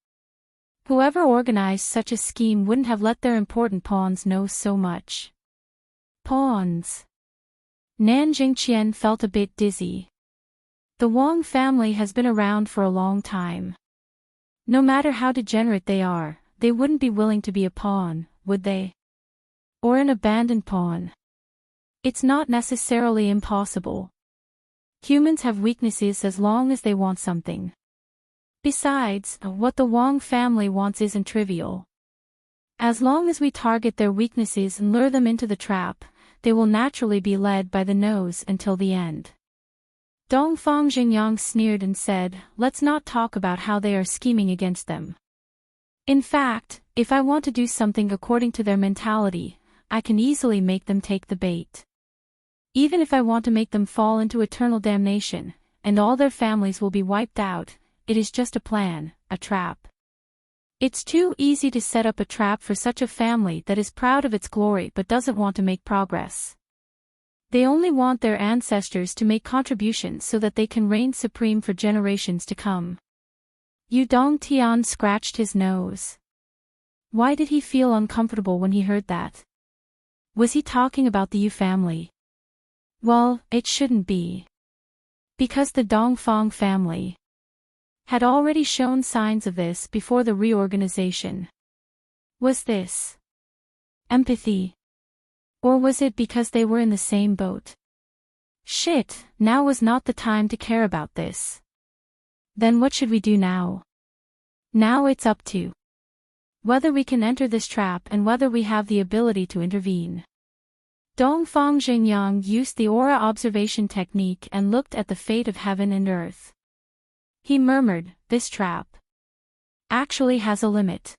Whoever organized such a scheme wouldn't have let their important pawns know so much. Pawns. Nan Jingqian felt a bit dizzy. The Wang family has been around for a long time. No matter how degenerate they are, they wouldn't be willing to be a pawn, would they? Or an abandoned pawn. It's not necessarily impossible. Humans have weaknesses as long as they want something. Besides, what the Wang family wants isn't trivial. As long as we target their weaknesses and lure them into the trap, they will naturally be led by the nose until the end. Dongfang Xingyang sneered and said, let's not talk about how they are scheming against them. In fact, if I want to do something according to their mentality, I can easily make them take the bait. Even if I want to make them fall into eternal damnation, and all their families will be wiped out, it is just a plan, a trap. It's too easy to set up a trap for such a family that is proud of its glory but doesn't want to make progress. They only want their ancestors to make contributions so that they can reign supreme for generations to come. Yu Dongtian scratched his nose. Why did he feel uncomfortable when he heard that? Was he talking about the Yu family? Well, it shouldn't be. Because the Dongfang family had already shown signs of this before the reorganization. Was this empathy? Or was it because they were in the same boat? Shit, now was not the time to care about this. Then what should we do now? Now it's up to whether we can enter this trap and whether we have the ability to intervene. Dongfang Xingyang used the aura observation technique and looked at the fate of heaven and earth. He murmured, this trap actually has a limit.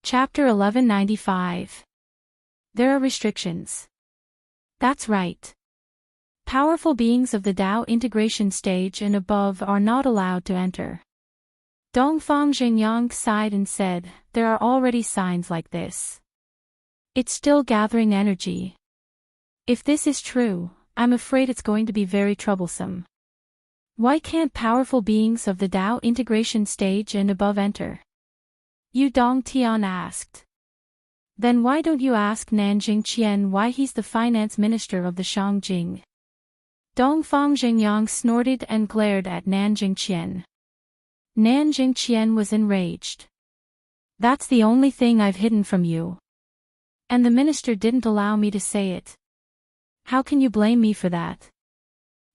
Chapter 1195. There are restrictions. That's right. Powerful beings of the Tao integration stage and above are not allowed to enter. Dongfang Xingyang sighed and said, there are already signs like this. It's still gathering energy. If this is true, I'm afraid it's going to be very troublesome. Why can't powerful beings of the Tao integration stage and above enter? Yu Dongtian asked. Then why don't you ask Nanjing Qian why he's the finance minister of the Shangjing? Dongfang Xingyang snorted and glared at Nanjing Qian. Nanjing Qian was enraged. That's the only thing I've hidden from you. And the minister didn't allow me to say it. How can you blame me for that?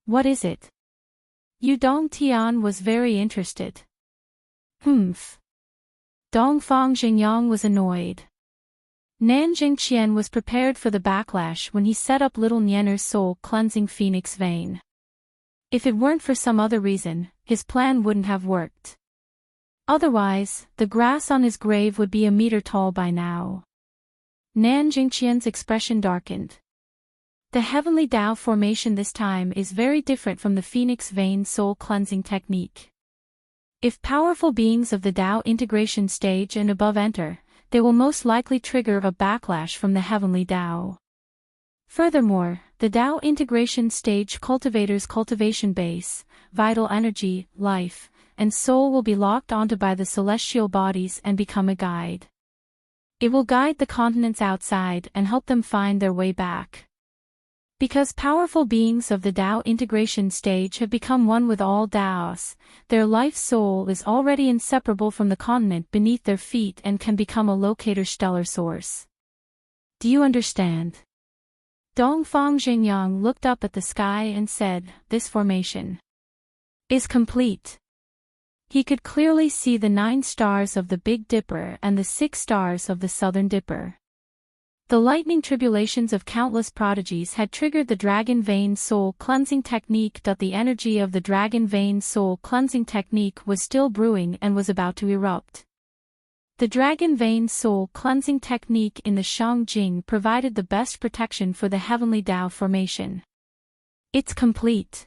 What is it? Yu Dongtian was very interested. Humph. Dongfang Xingyang was annoyed. Nanjing Qian was prepared for the backlash when he set up little Nianer's soul-cleansing phoenix vein. If it weren't for some other reason, his plan wouldn't have worked. Otherwise, the grass on his grave would be a meter tall by now. Nanjing Qian's expression darkened. The heavenly Tao formation this time is very different from the phoenix vein soul-cleansing technique. If powerful beings of the Tao integration stage and above enter, they will most likely trigger a backlash from the heavenly Tao. Furthermore, the Tao integration stage cultivator's cultivation base, vital energy, life, and soul will be locked onto by the celestial bodies and become a guide. It will guide the continents outside and help them find their way back. Because powerful beings of the Tao integration stage have become one with all Taos, their life soul is already inseparable from the continent beneath their feet and can become a locator stellar source. Do you understand? Dongfang Xingyang looked up at the sky and said, this formation is complete. He could clearly see the 9 stars of the Big Dipper and the 6 stars of the Southern Dipper. The lightning tribulations of countless prodigies had triggered the Dragon Vein Soul Cleansing Technique. The energy of the Dragon Vein Soul Cleansing Technique was still brewing and was about to erupt. The Dragon Vein Soul Cleansing Technique in the Shangjing provided the best protection for the Heavenly Tao formation. It's complete.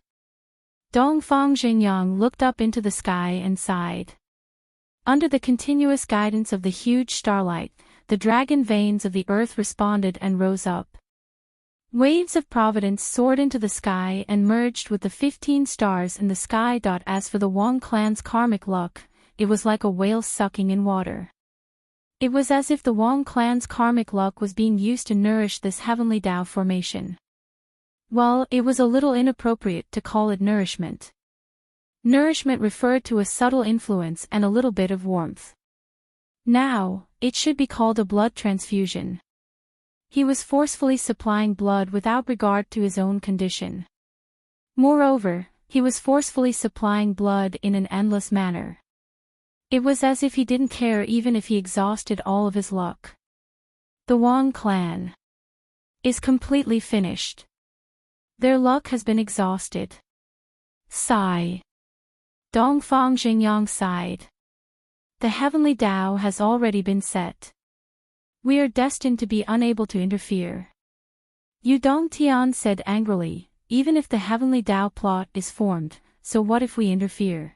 Dongfang Xingyang looked up into the sky and sighed. Under the continuous guidance of the huge starlight, the dragon veins of the earth responded and rose up. Waves of providence soared into the sky and merged with the 15 stars in the sky. As for the Wang clan's karmic luck, it was like a whale sucking in water. It was as if the Wang clan's karmic luck was being used to nourish this heavenly Tao formation. Well, it was a little inappropriate to call it nourishment. Nourishment referred to a subtle influence and a little bit of warmth. Now, it should be called a blood transfusion. He was forcefully supplying blood without regard to his own condition. Moreover, he was forcefully supplying blood in an endless manner. It was as if he didn't care even if he exhausted all of his luck. The Wang clan is completely finished. Their luck has been exhausted. Sigh. Dongfang Xingyang sighed. The heavenly Tao has already been set. We are destined to be unable to interfere. Yu Dongtian said angrily, even if the heavenly Tao plot is formed, so what if we interfere?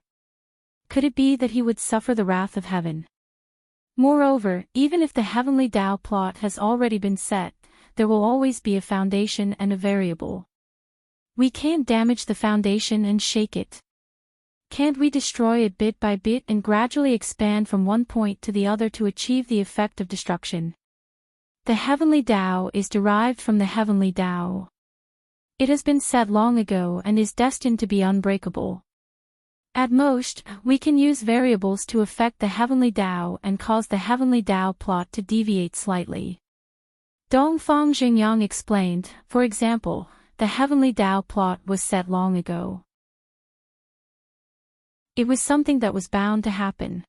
Could it be that he would suffer the wrath of heaven? Moreover, even if the heavenly Tao plot has already been set, there will always be a foundation and a variable. We can't damage the foundation and shake it. Can't we destroy it bit by bit and gradually expand from one point to the other to achieve the effect of destruction? The heavenly Tao is derived from the heavenly Tao. It has been set long ago and is destined to be unbreakable. At most, we can use variables to affect the heavenly Tao and cause the heavenly Tao plot to deviate slightly. Dongfang Xingyang explained, for example, the heavenly Tao plot was set long ago. It was something that was bound to happen.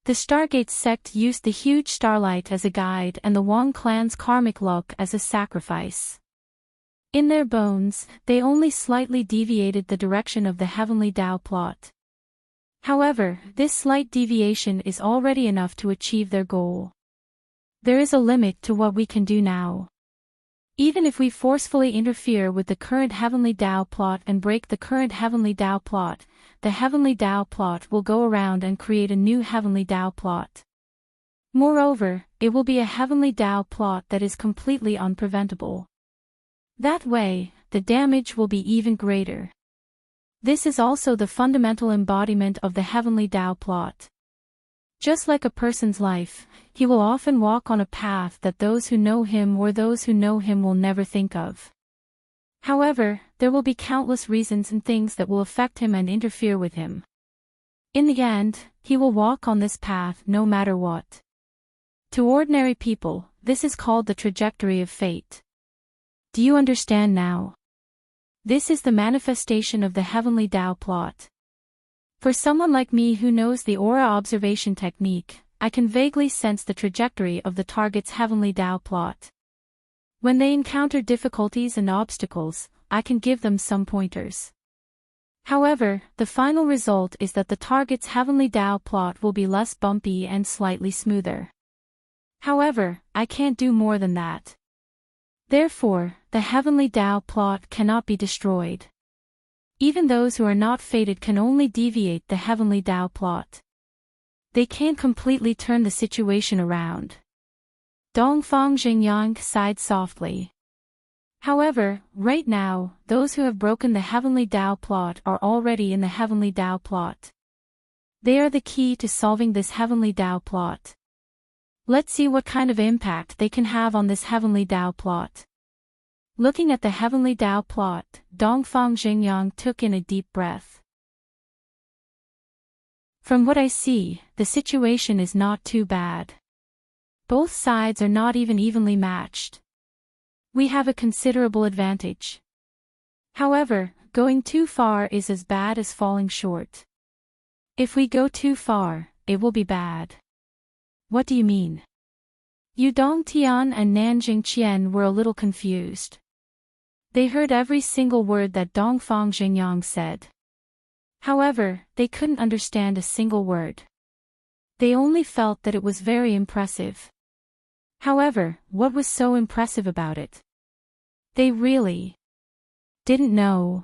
The Stargate sect used the huge starlight as a guide and the Wang clan's karmic luck as a sacrifice. In their bones, they only slightly deviated the direction of the heavenly Tao plot. However, this slight deviation is already enough to achieve their goal. There is a limit to what we can do now. Even if we forcefully interfere with the current heavenly Tao plot and break the current heavenly Tao plot, the heavenly Tao plot will go around and create a new heavenly Tao plot. Moreover, it will be a heavenly Tao plot that is completely unpreventable. That way, the damage will be even greater. This is also the fundamental embodiment of the heavenly Tao plot. Just like a person's life, he will often walk on a path that those who know him or those who know him will never think of. However, there will be countless reasons and things that will affect him and interfere with him. In the end, he will walk on this path no matter what. To ordinary people, this is called the trajectory of fate. Do you understand now? This is the manifestation of the heavenly Tao plot. For someone like me who knows the aura observation technique, I can vaguely sense the trajectory of the target's heavenly Tao plot. When they encounter difficulties and obstacles, I can give them some pointers. However, the final result is that the target's heavenly Tao plot will be less bumpy and slightly smoother. However, I can't do more than that. Therefore, the heavenly Tao plot cannot be destroyed. Even those who are not fated can only deviate the heavenly Tao plot. They can't completely turn the situation around. Dongfang Xingyang sighed softly. However, right now, those who have broken the heavenly Tao plot are already in the heavenly Tao plot. They are the key to solving this heavenly Tao plot. Let's see what kind of impact they can have on this heavenly Tao plot. Looking at the heavenly Tao plot, Dongfang Xingyang took in a deep breath. From what I see, the situation is not too bad. Both sides are not even evenly matched. We have a considerable advantage. However, going too far is as bad as falling short. If we go too far, it will be bad. What do you mean? Yu Dongtian and Nanjing Qian were a little confused. They heard every single word that Dongfang Xingyang said. However, they couldn't understand a single word. They only felt that it was very impressive. However, what was so impressive about it? They really didn't know.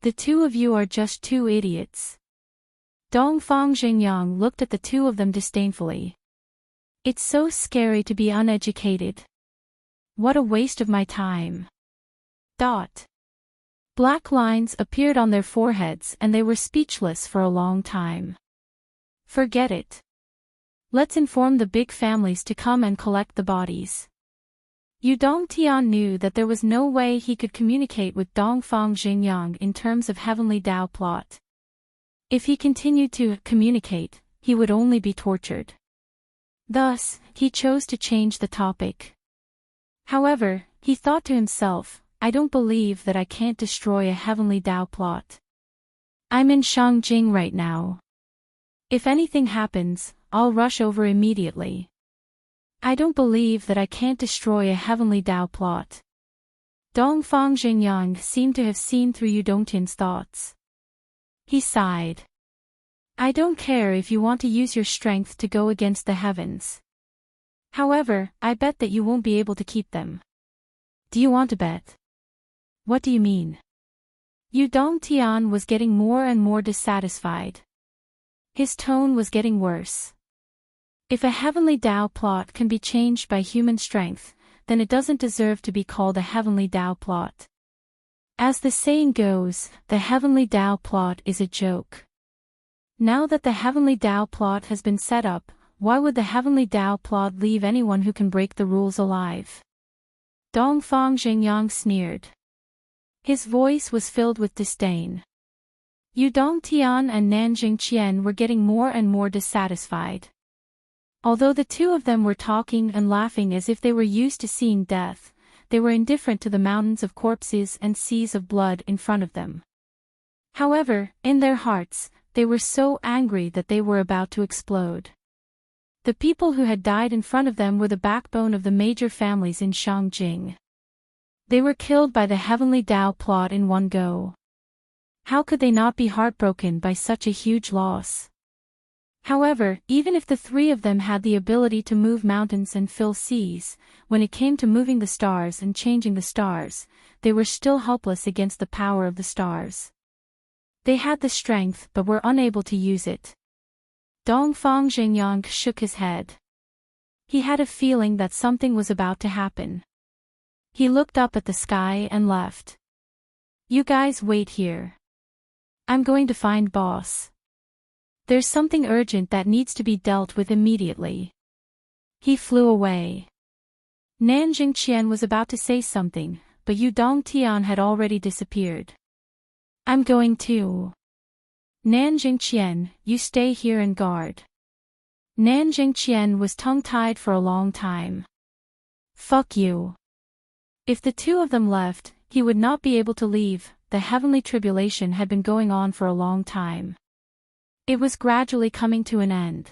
The two of you are just two idiots. Dongfang Xingyang looked at the two of them disdainfully. It's so scary to be uneducated. What a waste of my time. Black lines appeared on their foreheads and they were speechless for a long time. Forget it. Let's inform the big families to come and collect the bodies. Yu Dongtian knew that there was no way he could communicate with Dongfang Xingyang in terms of heavenly Tao plot. If he continued to communicate, he would only be tortured. Thus, he chose to change the topic. However, he thought to himself, I don't believe that I can't destroy a heavenly Tao plot. I'm in Shangjing right now. If anything happens, I'll rush over immediately. I don't believe that I can't destroy a heavenly Tao plot. Dongfang Xingyang seemed to have seen through Yu Dongtian's thoughts. He sighed. I don't care if you want to use your strength to go against the heavens. However, I bet that you won't be able to keep them. Do you want to bet? What do you mean? Yu Dongtian was getting more and more dissatisfied. His tone was getting worse. If a heavenly Tao plot can be changed by human strength, then it doesn't deserve to be called a heavenly Tao plot. As the saying goes, the heavenly Tao plot is a joke. Now that the heavenly Tao plot has been set up, why would the heavenly Tao plot leave anyone who can break the rules alive? Dongfang Xingyang sneered. His voice was filled with disdain. Yu Dongtian and Nanjing Qian were getting more and more dissatisfied. Although the two of them were talking and laughing as if they were used to seeing death, they were indifferent to the mountains of corpses and seas of blood in front of them. However, in their hearts, they were so angry that they were about to explode. The people who had died in front of them were the backbone of the major families in Shangjing. They were killed by the heavenly Tao plot in one go. How could they not be heartbroken by such a huge loss? However, even if the three of them had the ability to move mountains and fill seas, when it came to moving the stars and changing the stars, they were still helpless against the power of the stars. They had the strength but were unable to use it. Dongfang Jingyang shook his head. He had a feeling that something was about to happen. He looked up at the sky and left. You guys wait here. I'm going to find boss. There's something urgent that needs to be dealt with immediately. He flew away. Nanjing Qian was about to say something, but Yu Dongtian had already disappeared. I'm going too. Nanjing Qian, you stay here and guard. Nanjing Qian was tongue-tied for a long time. Fuck you. If the two of them left, he would not be able to leave. The heavenly tribulation had been going on for a long time. It was gradually coming to an end.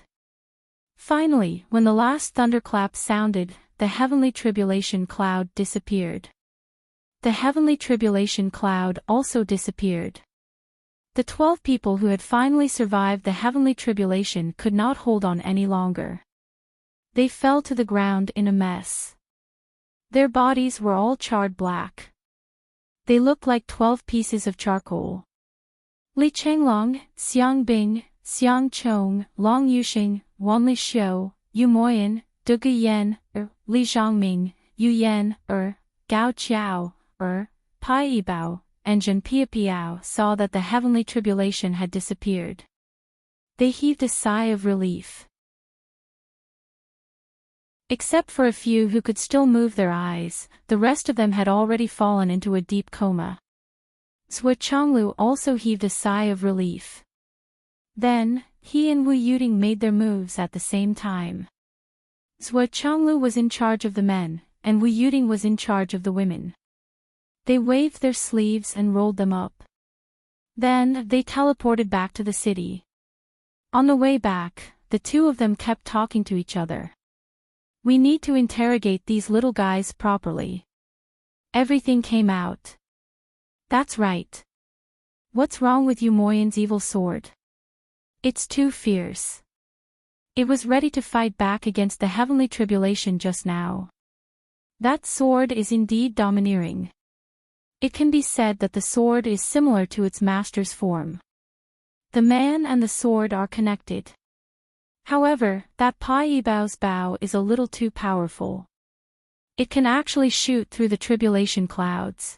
Finally, when the last thunderclap sounded, the heavenly tribulation cloud disappeared. The heavenly tribulation cloud also disappeared. The 12 people who had finally survived the heavenly tribulation could not hold on any longer. They fell to the ground in a mess. Their bodies were all charred black. They looked like 12 pieces of charcoal. Li Chenglong, Xiang Bing, Xiang Chong, Long Yuxing, Wan Li Xiu, Yu Moyan, Du Guyan, Li Zhangming, Yu Yan, Gao Qiao, Pai Yibao, and Zhen Piapiao saw that the heavenly tribulation had disappeared. They heaved a sigh of relief. Except for a few who could still move their eyes, the rest of them had already fallen into a deep coma. Zhou Chonglu also heaved a sigh of relief. Then, he and Wu Yuding made their moves at the same time. Zhou Chonglu was in charge of the men, and Wu Yuding was in charge of the women. They waved their sleeves and rolled them up. Then, they teleported back to the city. On the way back, the two of them kept talking to each other. We need to interrogate these little guys properly. Everything came out. That's right. What's wrong with Yu Moyan's evil sword? It's too fierce. It was ready to fight back against the heavenly tribulation just now. That sword is indeed domineering. It can be said that the sword is similar to its master's form. The man and the sword are connected. However, that Pai Yibao's bow is a little too powerful. It can actually shoot through the tribulation clouds.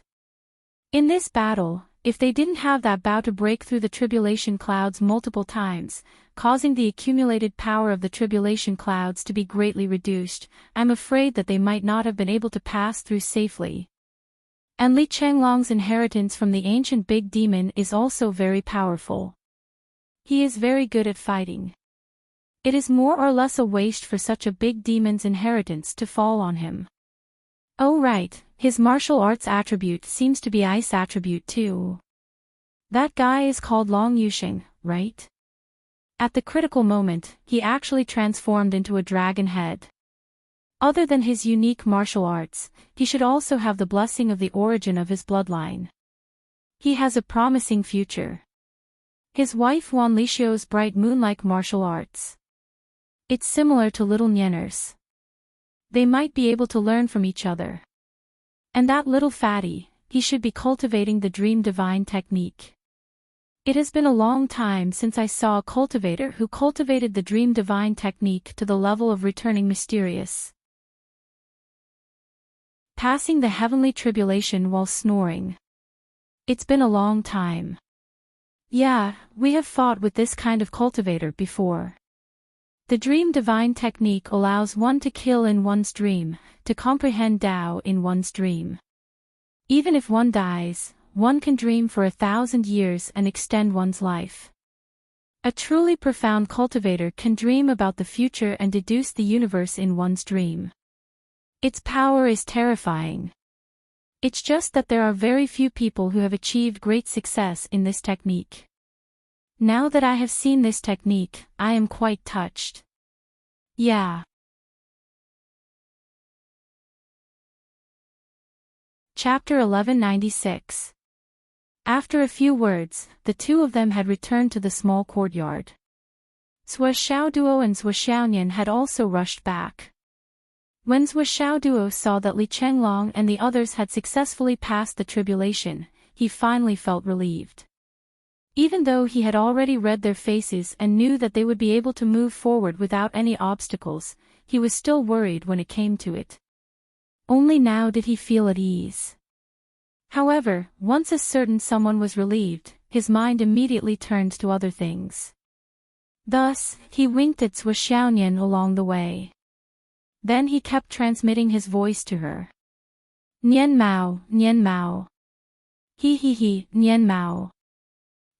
In this battle, if they didn't have that bow to break through the tribulation clouds multiple times, causing the accumulated power of the tribulation clouds to be greatly reduced, I'm afraid that they might not have been able to pass through safely. And Li Chenglong's inheritance from the ancient big demon is also very powerful. He is very good at fighting. It is more or less a waste for such a big demon's inheritance to fall on him. Oh right, his martial arts attribute seems to be ice attribute too. That guy is called Long Yuxing, right? At the critical moment, he actually transformed into a dragon head. Other than his unique martial arts, he should also have the blessing of the origin of his bloodline. He has a promising future. His wife Wan Lixiu's bright moon-like martial arts. It's similar to little Nieners. They might be able to learn from each other. And that little fatty, he should be cultivating the Dream Divine technique. It has been a long time since I saw a cultivator who cultivated the Dream Divine technique to the level of returning mysterious. Passing the heavenly tribulation while snoring. It's been a long time. Yeah, we have fought with this kind of cultivator before. The Dream Divine technique allows one to kill in one's dream, to comprehend Tao in one's dream. Even if one dies, one can dream for 1,000 years and extend one's life. A truly profound cultivator can dream about the future and deduce the universe in one's dream. Its power is terrifying. It's just that there are very few people who have achieved great success in this technique. Now that I have seen this technique, I am quite touched. Yeah. Chapter 1196. After a few words, the two of them had returned to the small courtyard. Zhuo Xiaoduo and Zhuo Xiaonian had also rushed back. When Zhuo Xiaoduo saw that Li Chenglong and the others had successfully passed the tribulation, he finally felt relieved. Even though he had already read their faces and knew that they would be able to move forward without any obstacles, he was still worried when it came to it. Only now did he feel at ease. However, once a certain someone was relieved, his mind immediately turned to other things. Thus, he winked at Zhuo Xiaonian along the way. Then he kept transmitting his voice to her. Nian Mao, Nian Mao. He, Nian Mao.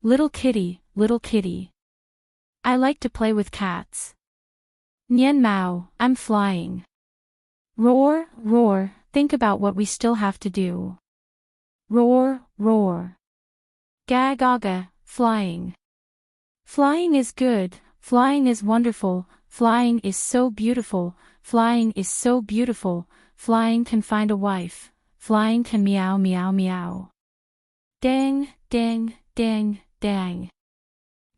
Little kitty, little kitty. I like to play with cats. Nian Mao, I'm flying. Roar, roar, think about what we still have to do. Roar, roar. Ga ga ga, flying. Flying is good, flying is wonderful, flying is so beautiful, flying is so beautiful, flying can find a wife, flying can meow meow meow. Dang, dang, dang, dang.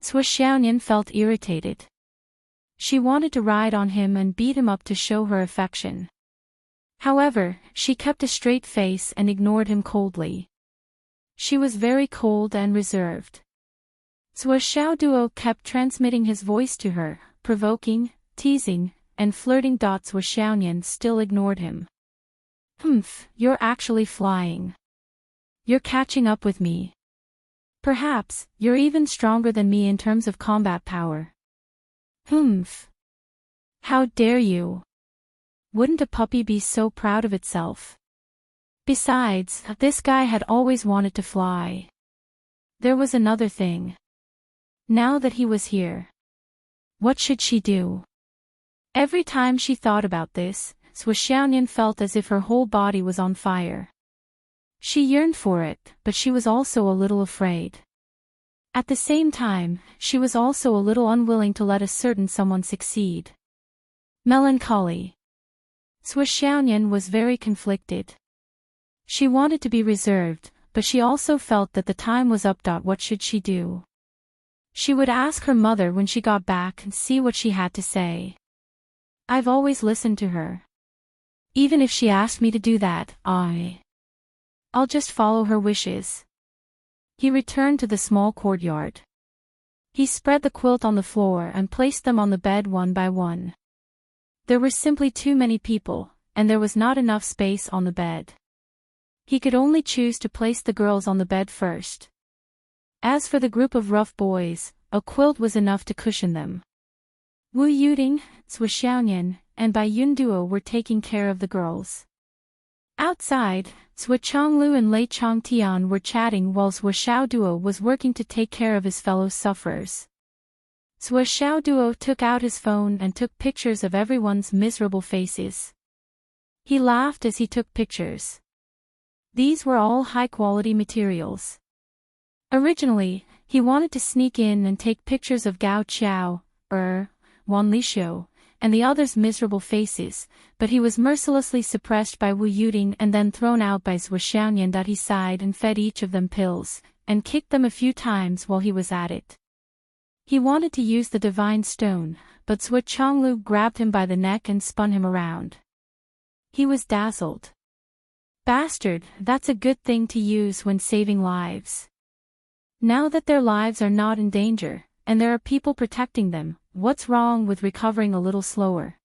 Zhuo Xiaonian felt irritated. She wanted to ride on him and beat him up to show her affection. However, she kept a straight face and ignored him coldly. She was very cold and reserved. Zhuo Xiaoduo kept transmitting his voice to her, provoking, teasing, and flirting. Zhuo Xiaonian still ignored him. Humph, you're actually flying. You're catching up with me. Perhaps, you're even stronger than me in terms of combat power. Humph. How dare you? Wouldn't a puppy be so proud of itself? Besides, this guy had always wanted to fly. There was another thing. Now that he was here, what should she do? Every time she thought about this, Zhuo Xiaonian felt as if her whole body was on fire. She yearned for it, but she was also a little afraid. At the same time, she was also a little unwilling to let a certain someone succeed. Melancholy. Zhuo Xiaonian was very conflicted. She wanted to be reserved, but she also felt that the time was up. What should she do? She would ask her mother when she got back and see what she had to say. I've always listened to her. Even if she asked me to do that, I'll just follow her wishes. He returned to the small courtyard. He spread the quilt on the floor and placed them on the bed one by one. There were simply too many people, and there was not enough space on the bed. He could only choose to place the girls on the bed first. As for the group of rough boys, a quilt was enough to cushion them. Wu Yuding, Zhuo Xiaonian, and Bai Yunduo were taking care of the girls. Outside, Zhuo Chonglu and Lei Chongtian were chatting while Zhuo Xiaoduo was working to take care of his fellow sufferers. Zhuo Xiaoduo took out his phone and took pictures of everyone's miserable faces. He laughed as he took pictures. These were all high-quality materials. Originally, he wanted to sneak in and take pictures of Gao Qiao, Wan Lishou, and the others' miserable faces, but he was mercilessly suppressed by Wu Yuding and then thrown out by Zhuo Xiaonian. He sighed and fed each of them pills, and kicked them a few times while he was at it. He wanted to use the divine stone, but Zhuo Chonglu grabbed him by the neck and spun him around. He was dazzled. Bastard, that's a good thing to use when saving lives. Now that their lives are not in danger, and there are people protecting them, what's wrong with recovering a little slower?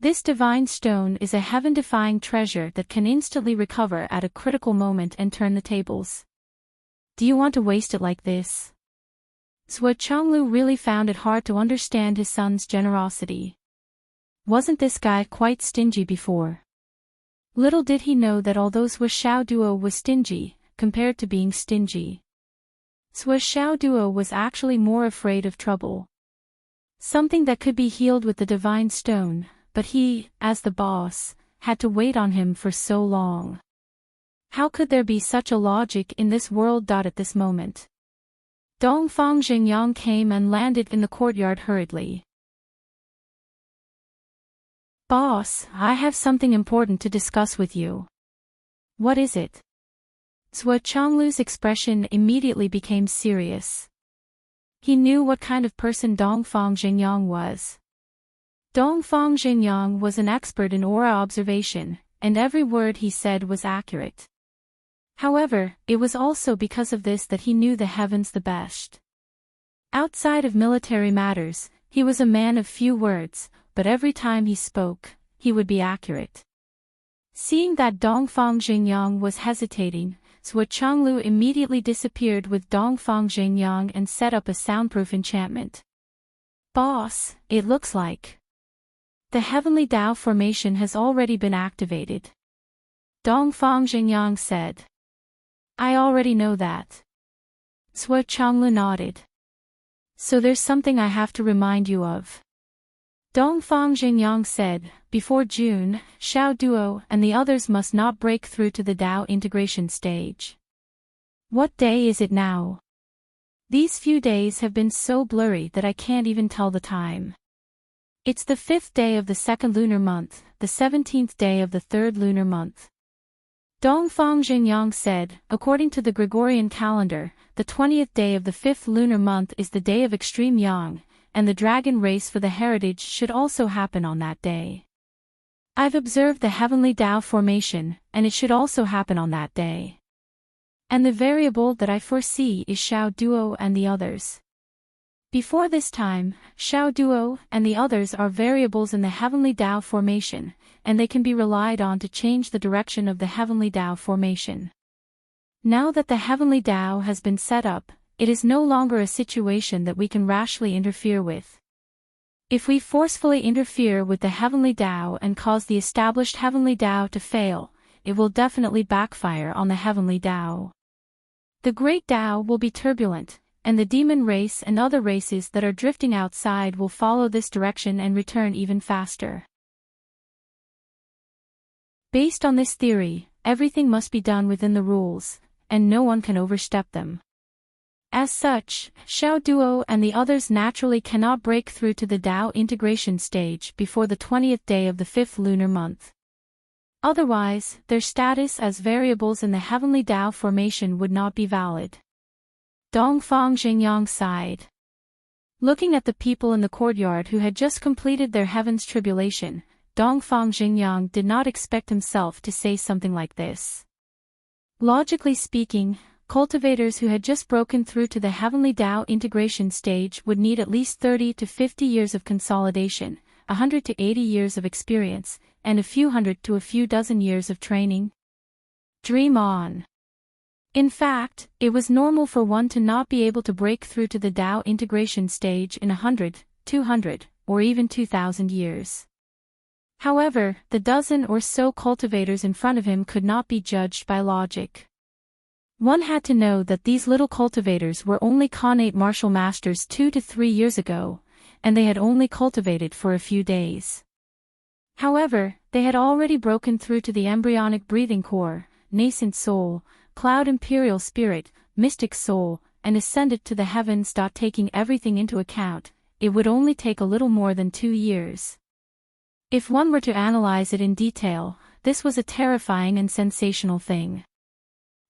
This divine stone is a heaven-defying treasure that can instantly recover at a critical moment and turn the tables. Do you want to waste it like this? Zhuo Chonglu really found it hard to understand his son's generosity. Wasn't this guy quite stingy before? Little did he know that although Zhuo Xiaoduo was stingy, compared to being stingy, Zhuo Xiaoduo was actually more afraid of trouble. Something that could be healed with the divine stone, but he, as the boss, had to wait on him for so long. How could there be such a logic in this world? At this moment, Dongfang Xingyang came and landed in the courtyard hurriedly. Boss, I have something important to discuss with you. What is it? Zhuo Chonglu's expression immediately became serious. He knew what kind of person Dongfang Jingyang was. Dongfang Jingyang was an expert in aura observation, and every word he said was accurate. However, it was also because of this that he knew the heavens the best. Outside of military matters, he was a man of few words, but every time he spoke, he would be accurate. Seeing that Dongfang Jingyang was hesitating, Zhuo Changlu immediately disappeared with Dongfang Jingyang and set up a soundproof enchantment. "Boss, it looks like the Heavenly Tao formation has already been activated," Dongfang Jingyang said. "I already know that." Zhuo Changlu nodded. "So there's something I have to remind you of," Dongfang Jingyang said. "Before June, Xiao Duo and the others must not break through to the Tao integration stage." "What day is it now?" "These few days have been so blurry that I can't even tell the time." "It's the 5th day of the 2nd lunar month, the 17th day of the 3rd lunar month," Dongfang Jingyang said. "According to the Gregorian calendar, the 20th day of the 5th lunar month is the day of extreme yang, and the dragon race for the heritage should also happen on that day. I've observed the Heavenly Tao formation, and it should also happen on that day. And the variable that I foresee is Xiao Duo and the others. Before this time, Xiao Duo and the others are variables in the Heavenly Tao formation, and they can be relied on to change the direction of the Heavenly Tao formation. Now that the Heavenly Tao has been set up, it is no longer a situation that we can rashly interfere with. If we forcefully interfere with the Heavenly Tao and cause the established Heavenly Tao to fail, it will definitely backfire on the Heavenly Tao. The Great Tao will be turbulent, and the demon race and other races that are drifting outside will follow this direction and return even faster. Based on this theory, everything must be done within the rules, and no one can overstep them. As such, Xiao Duo and the others naturally cannot break through to the Tao integration stage before the 20th day of the 5th lunar month. Otherwise, their status as variables in the Heavenly Tao formation would not be valid. Dongfang Jingyang sighed. Looking at the people in the courtyard who had just completed their heaven's tribulation, Dongfang Jingyang did not expect himself to say something like this. Logically speaking, cultivators who had just broken through to the Heavenly Tao integration stage would need at least 30 to 50 years of consolidation, 100 to 80 years of experience, and a few hundred to a few dozen years of training. Dream on. In fact, it was normal for one to not be able to break through to the Tao integration stage in 100, 200, or even 2,000 years. However, the dozen or so cultivators in front of him could not be judged by logic. One had to know that these little cultivators were only Khanate martial masters 2 to 3 years ago, and they had only cultivated for a few days. However, they had already broken through to the embryonic breathing core, nascent soul, cloud imperial spirit, mystic soul, and ascended to the heavens. Taking everything into account, it would only take a little more than 2 years. If one were to analyze it in detail, this was a terrifying and sensational thing.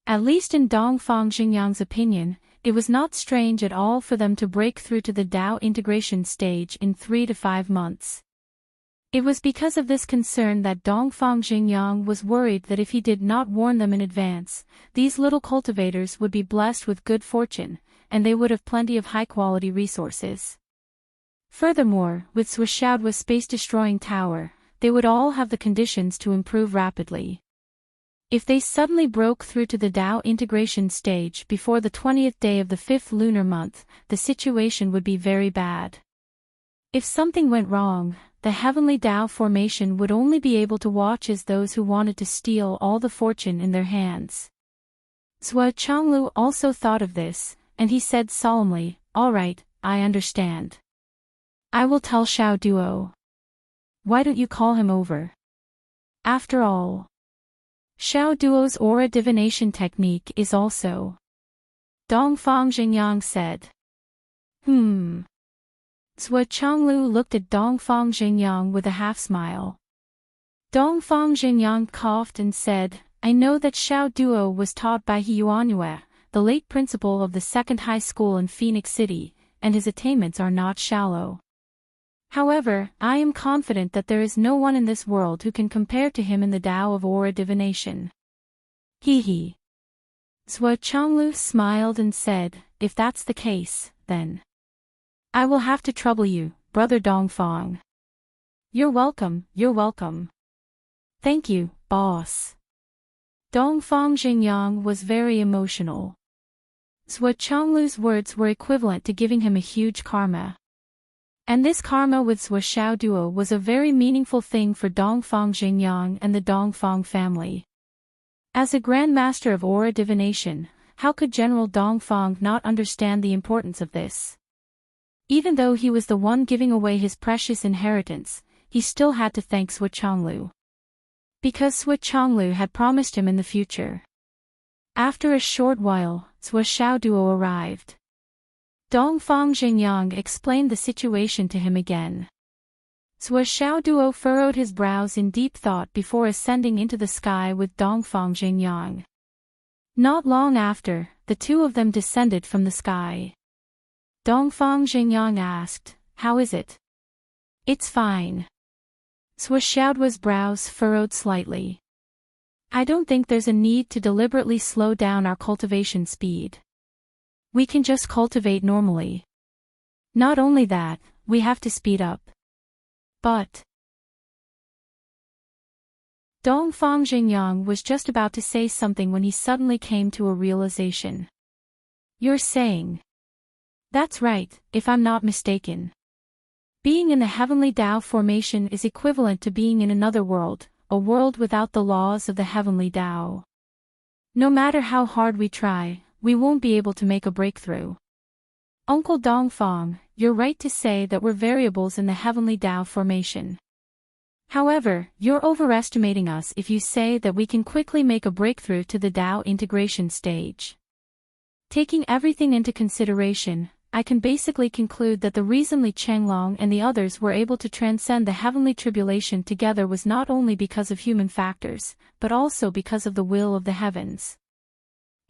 At least in Dongfang Jingyang's opinion, it was not strange at all for them to break through to the Tao integration stage in 3 to 5 months. It was because of this concern that Dongfang Jingyang was worried that if he did not warn them in advance, these little cultivators would be blessed with good fortune, and they would have plenty of high-quality resources. Furthermore, with Suishaodua's space-destroying tower, they would all have the conditions to improve rapidly. If they suddenly broke through to the Tao integration stage before the 20th day of the 5th lunar month, the situation would be very bad. If something went wrong, the Heavenly Tao formation would only be able to watch as those who wanted to steal all the fortune in their hands. Zhuo Changlu also thought of this, and he said solemnly, "All right, I understand. I will tell Xiao Duo. Why don't you call him over? After all, Xiao Duo's aura divination technique is also." Dongfang Jingyang said. Zhuo Changlu looked at Dongfang Jingyang with a half-smile. Dongfang Jingyang coughed and said, "I know that Xiao Duo was taught by He Yuanyue, the late principal of the second high school in Phoenix City, and his attainments are not shallow. However, I am confident that there is no one in this world who can compare to him in the Tao of aura divination. He he. Zhuo Changlu smiled and said, if that's the case, then I will have to trouble you, Brother Dongfang. You're welcome, you're welcome. Thank you, boss. Dongfang Xingyang was very emotional. Zhuo Changlu's words were equivalent to giving him a huge karma. And this karma with Zhuo Xiao Duo was a very meaningful thing for Dongfang Xingyang and the Dongfang family. As a Grand Master of Aura Divination, how could General Dongfang not understand the importance of this? Even though he was the one giving away his precious inheritance, he still had to thank Zhuo Changlu. Because Zhuo Changlu had promised him in the future. After a short while, Zhuo Xiao Duo arrived. Dongfang Xingyang explained the situation to him again. Zhuo Xiao Duo furrowed his brows in deep thought before ascending into the sky with Dongfang Xingyang. Not long after, the two of them descended from the sky. Dongfang Xingyang asked, how is it? It's fine. Zhuo Xiaoduo's brows furrowed slightly. I don't think there's a need to deliberately slow down our cultivation speed. We can just cultivate normally. Not only that, we have to speed up. But Dongfang Xingyang was just about to say something when he suddenly came to a realization. You're saying? That's right, if I'm not mistaken. Being in the heavenly Tao formation is equivalent to being in another world, a world without the laws of the heavenly Tao. No matter how hard we try, we won't be able to make a breakthrough. Uncle Dongfang, you're right to say that we're variables in the heavenly Tao formation. However, you're overestimating us if you say that we can quickly make a breakthrough to the Tao integration stage. Taking everything into consideration, I can basically conclude that the reason Li Chenglong and the others were able to transcend the heavenly tribulation together was not only because of human factors, but also because of the will of the heavens.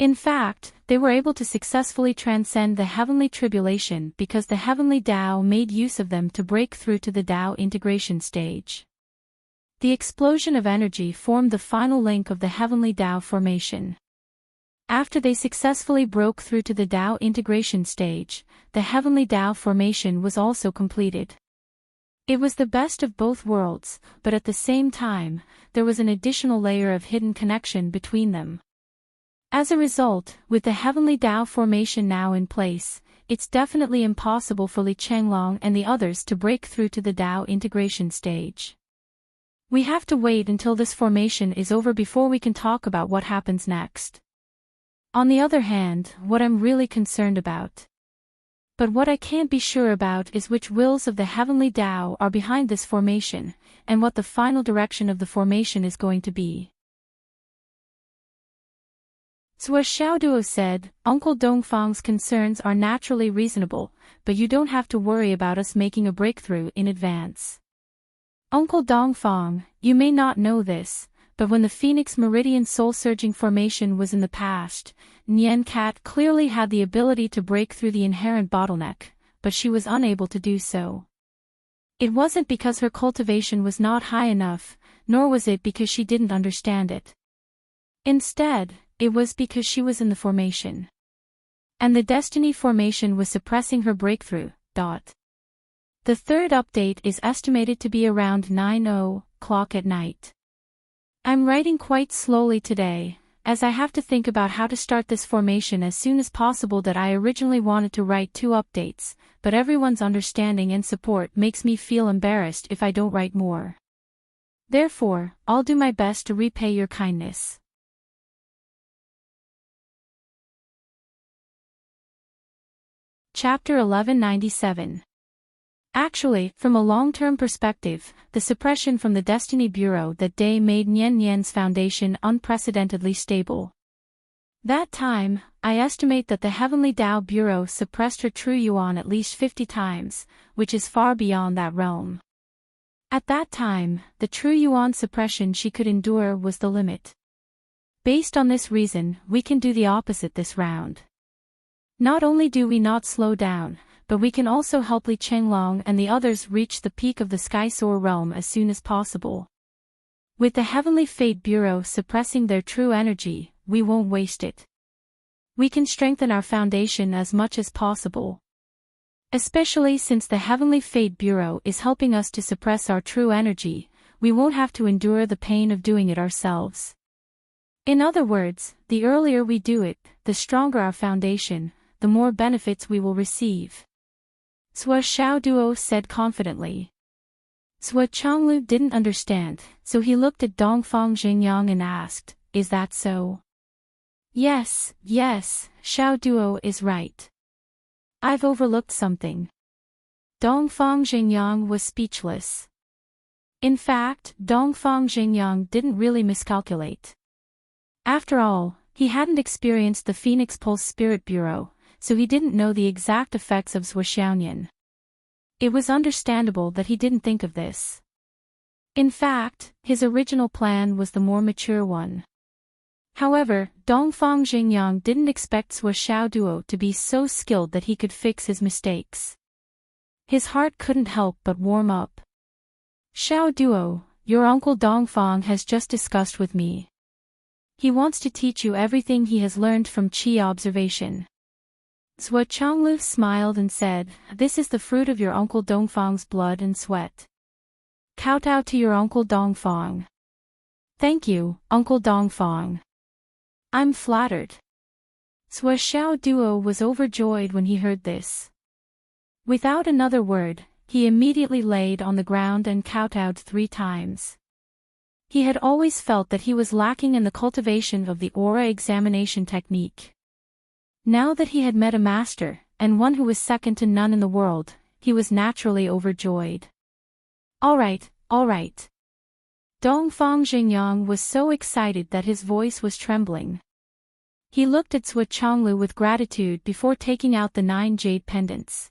In fact, they were able to successfully transcend the heavenly tribulation because the heavenly Tao made use of them to break through to the Tao integration stage. The explosion of energy formed the final link of the heavenly Tao formation. After they successfully broke through to the Tao integration stage, the heavenly Tao formation was also completed. It was the best of both worlds, but at the same time, there was an additional layer of hidden connection between them. As a result, with the heavenly Tao formation now in place, it's definitely impossible for Li Chenglong and the others to break through to the Tao integration stage. We have to wait until this formation is over before we can talk about what happens next. On the other hand, what I'm really concerned about. But what I can't be sure about is which wills of the heavenly Tao are behind this formation, and what the final direction of the formation is going to be. Zhuo Xiaoduo said, Uncle Dongfang's concerns are naturally reasonable, but you don't have to worry about us making a breakthrough in advance. Uncle Dongfang, you may not know this, but when the Phoenix Meridian soul-surging formation was in the past, Nian Cat clearly had the ability to break through the inherent bottleneck, but she was unable to do so. It wasn't because her cultivation was not high enough, nor was it because she didn't understand it. Instead, it was because she was in the formation. And the destiny formation was suppressing her breakthrough. The third update is estimated to be around 9:00 at night. I'm writing quite slowly today, as I have to think about how to start this formation as soon as possible. That I originally wanted to write 2 updates, but everyone's understanding and support makes me feel embarrassed if I don't write more. Therefore, I'll do my best to repay your kindness. Chapter 1197. Actually, from a long-term perspective, the suppression from the Destiny Bureau that day made Nian Nian's foundation unprecedentedly stable. That time, I estimate that the Heavenly Tao Bureau suppressed her true yuan at least 50 times, which is far beyond that realm. At that time, the true yuan suppression she could endure was the limit. Based on this reason, we can do the opposite this round. Not only do we not slow down, but we can also help Li Chenglong and the others reach the peak of the Sky Soar realm as soon as possible. With the Heavenly Fate Bureau suppressing their true energy, we won't waste it. We can strengthen our foundation as much as possible. Especially since the Heavenly Fate Bureau is helping us to suppress our true energy, we won't have to endure the pain of doing it ourselves. In other words, the earlier we do it, the stronger our foundation, the more benefits we will receive. Sua Xiaoduo said confidently. Sua Changlu didn't understand, so he looked at Dongfang Xingyang and asked, "Is that so?" Yes, Xiaoduo is right. I've overlooked something." Dongfang Xingyang was speechless. In fact, Dongfang Xingyang didn't really miscalculate. After all, he hadn't experienced the Phoenix Pulse Spirit Bureau, so he didn't know the exact effects of Zhuoxiaonian. It was understandable that he didn't think of this. In fact, his original plan was the more mature one. However, Dongfang Xingyang didn't expect Sua Xiaoduo to be so skilled that he could fix his mistakes. His heart couldn't help but warm up. "Xiaoduo, your uncle Dongfang has just discussed with me. He wants to teach you everything he has learned from qi observation." Sua Changlu smiled and said, "This is the fruit of your uncle Dongfang's blood and sweat. Kowtow to your uncle Dongfang." "Thank you, Uncle Dongfang. I'm flattered." Sua Xiaoduo was overjoyed when he heard this. Without another word, he immediately laid on the ground and kowtowed 3 times. He had always felt that he was lacking in the cultivation of the aura examination technique. Now that he had met a master, and one who was second to none in the world, he was naturally overjoyed. All right. Dongfang Xingyang was so excited that his voice was trembling. He looked at Sua Changlu with gratitude before taking out the 9 jade pendants.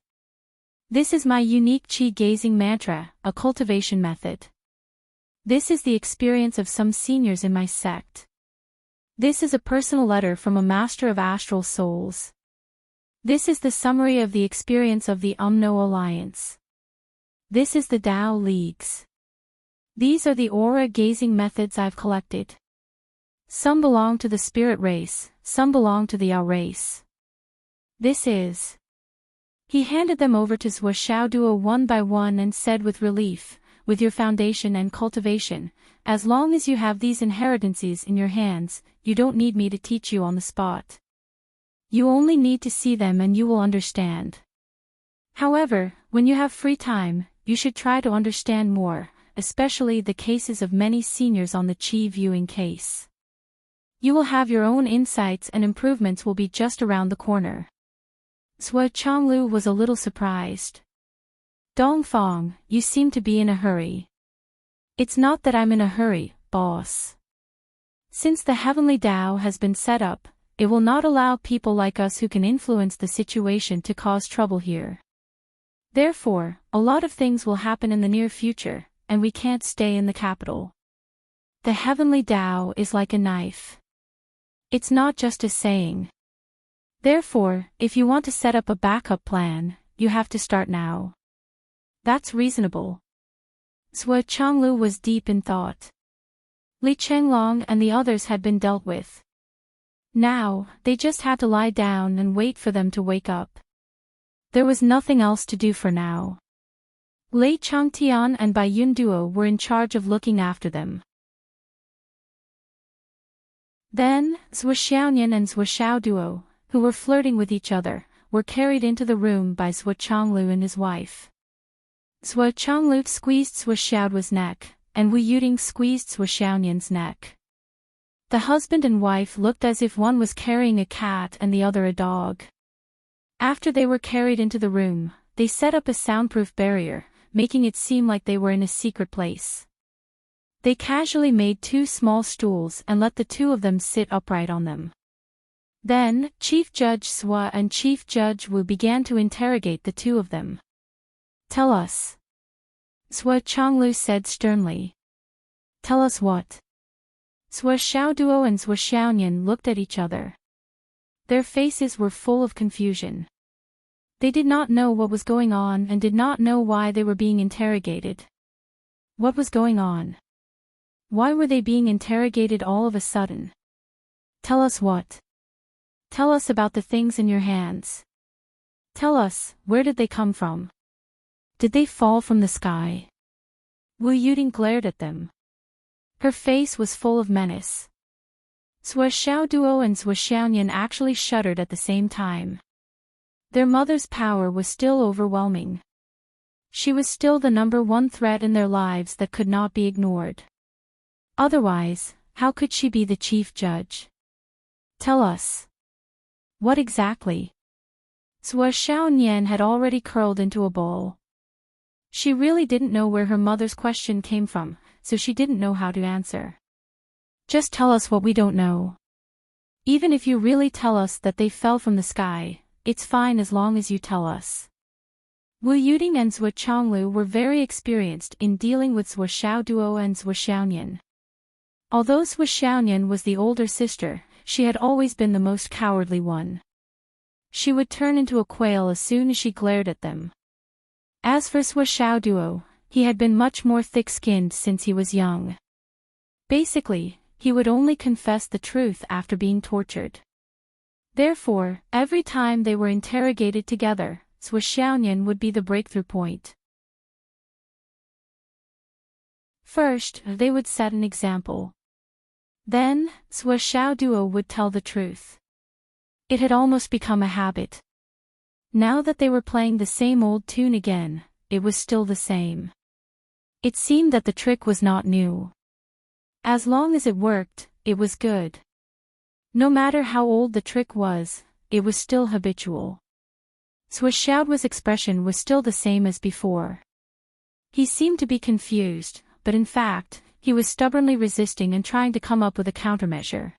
"This is my unique qi gazing mantra, a cultivation method. This is the experience of some seniors in my sect. This is a personal letter from a master of astral souls. This is the summary of the experience of the Umno Alliance. This is the Tao Leagues. These are the aura-gazing methods I've collected. Some belong to the spirit race, some belong to the Ao race. This is..." He handed them over to Sua Xiaoduo one by one and said with relief, "With your foundation and cultivation, as long as you have these inheritances in your hands, you don't need me to teach you on the spot. You only need to see them and you will understand. However, when you have free time, you should try to understand more, especially the cases of many seniors on the Qi viewing case. You will have your own insights and improvements will be just around the corner." Sua Changlu was a little surprised. "Dongfang, you seem to be in a hurry." "It's not that I'm in a hurry, boss. Since the Heavenly Tao has been set up, it will not allow people like us who can influence the situation to cause trouble here. Therefore, a lot of things will happen in the near future, and we can't stay in the capital. The Heavenly Tao is like a knife. It's not just a saying. Therefore, if you want to set up a backup plan, you have to start now." "That's reasonable." Sua Changlu was deep in thought. Li Chenglong and the others had been dealt with. Now, they just had to lie down and wait for them to wake up. There was nothing else to do for now. Lei Changtian and Bai Yunduo were in charge of looking after them. Then, Zhuoxiaonian and Sua Xiaoduo, who were flirting with each other, were carried into the room by Sua Changlu and his wife. Sua Changlu squeezed Sua Xiaoduo's neck, and Wu Yuting squeezed Zhuoxiaonian's neck. The husband and wife looked as if one was carrying a cat and the other a dog. After they were carried into the room, they set up a soundproof barrier, making it seem like they were in a secret place. They casually made 2 small stools and let the 2 of them sit upright on them. Then, Chief Judge Sua and Chief Judge Wu began to interrogate the 2 of them. "Tell us." Sua Changlu said sternly. "Tell us what?" Sua Xiaoduo and Zhuoxiaonian looked at each other. Their faces were full of confusion. They did not know what was going on and did not know why they were being interrogated. What was going on? Why were they being interrogated all of a sudden? Tell us what? Tell us about the things in your hands. Tell us, where did they come from? Did they fall from the sky? Wu Yuding glared at them. Her face was full of menace. Sui Xiaoduo and Sui Xiaoyan actually shuddered at the same time. Their mother's power was still overwhelming. She was still the number one threat in their lives that could not be ignored. Otherwise, how could she be the chief judge? Tell us. What exactly? Sui Xiaoyan had already curled into a ball. She really didn't know where her mother's question came from, so she didn't know how to answer. Just tell us what we don't know. Even if you really tell us that they fell from the sky, it's fine as long as you tell us. Wu Yuding and Zhuo Chonglu were very experienced in dealing with Zhuo Xiaoduo and Zhuo Xiaoyan. Although Zhuo Xiaoyan was the older sister, she had always been the most cowardly one. She would turn into a quail as soon as she glared at them. As for Zhuo Xiaoduo, he had been much more thick-skinned since he was young. Basically, he would only confess the truth after being tortured. Therefore, every time they were interrogated together, Zhuo Xiaoyan would be the breakthrough point. First, they would set an example. Then, Zhuo Xiaoduo would tell the truth. It had almost become a habit. Now that they were playing the same old tune again, it was still the same. It seemed that the trick was not new. As long as it worked, it was good. No matter how old the trick was, it was still habitual. Zhuo Xiaoduo's expression was still the same as before. He seemed to be confused, but in fact, he was stubbornly resisting and trying to come up with a countermeasure.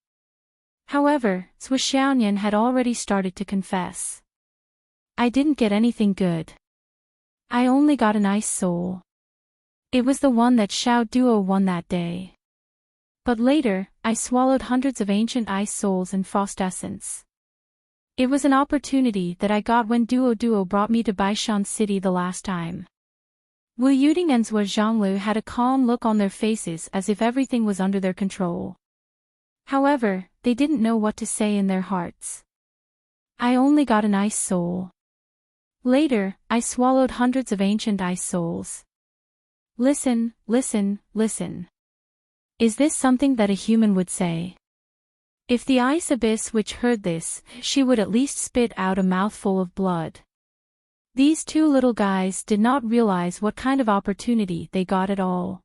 However, Zhuo Xiaoyan had already started to confess. I didn't get anything good. I only got an ice soul. It was the one that Xiao Duo won that day. But later, I swallowed hundreds of ancient ice souls and frost essence. It was an opportunity that I got when Duo brought me to Baishan City the last time. Wu Yuding and Zhuo Zhonglu had a calm look on their faces as if everything was under their control. However, they didn't know what to say in their hearts. I only got an ice soul. Later, I swallowed hundreds of ancient ice souls. Listen, listen, listen. Is this something that a human would say? If the ice abyss witch heard this, she would at least spit out a mouthful of blood. These two little guys did not realize what kind of opportunity they got at all.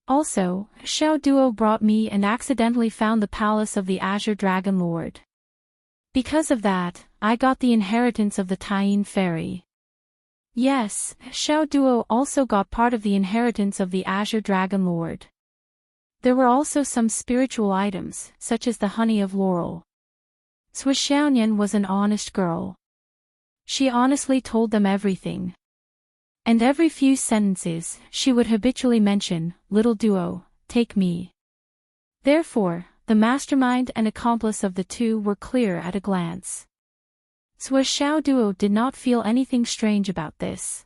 Also, Xiao Duo brought me and accidentally found the palace of the Azure Dragon Lord. Because of that, I got the inheritance of the Taiyin Fairy. Yes, Xiao Duo also got part of the inheritance of the Azure Dragon Lord. There were also some spiritual items, such as the honey of laurel. Zhuo Xiaoyan was an honest girl. She honestly told them everything. And every few sentences, she would habitually mention, "Little Duo, take me." Therefore, the mastermind and accomplice of the two were clear at a glance. Zhuo Xiaoduo did not feel anything strange about this.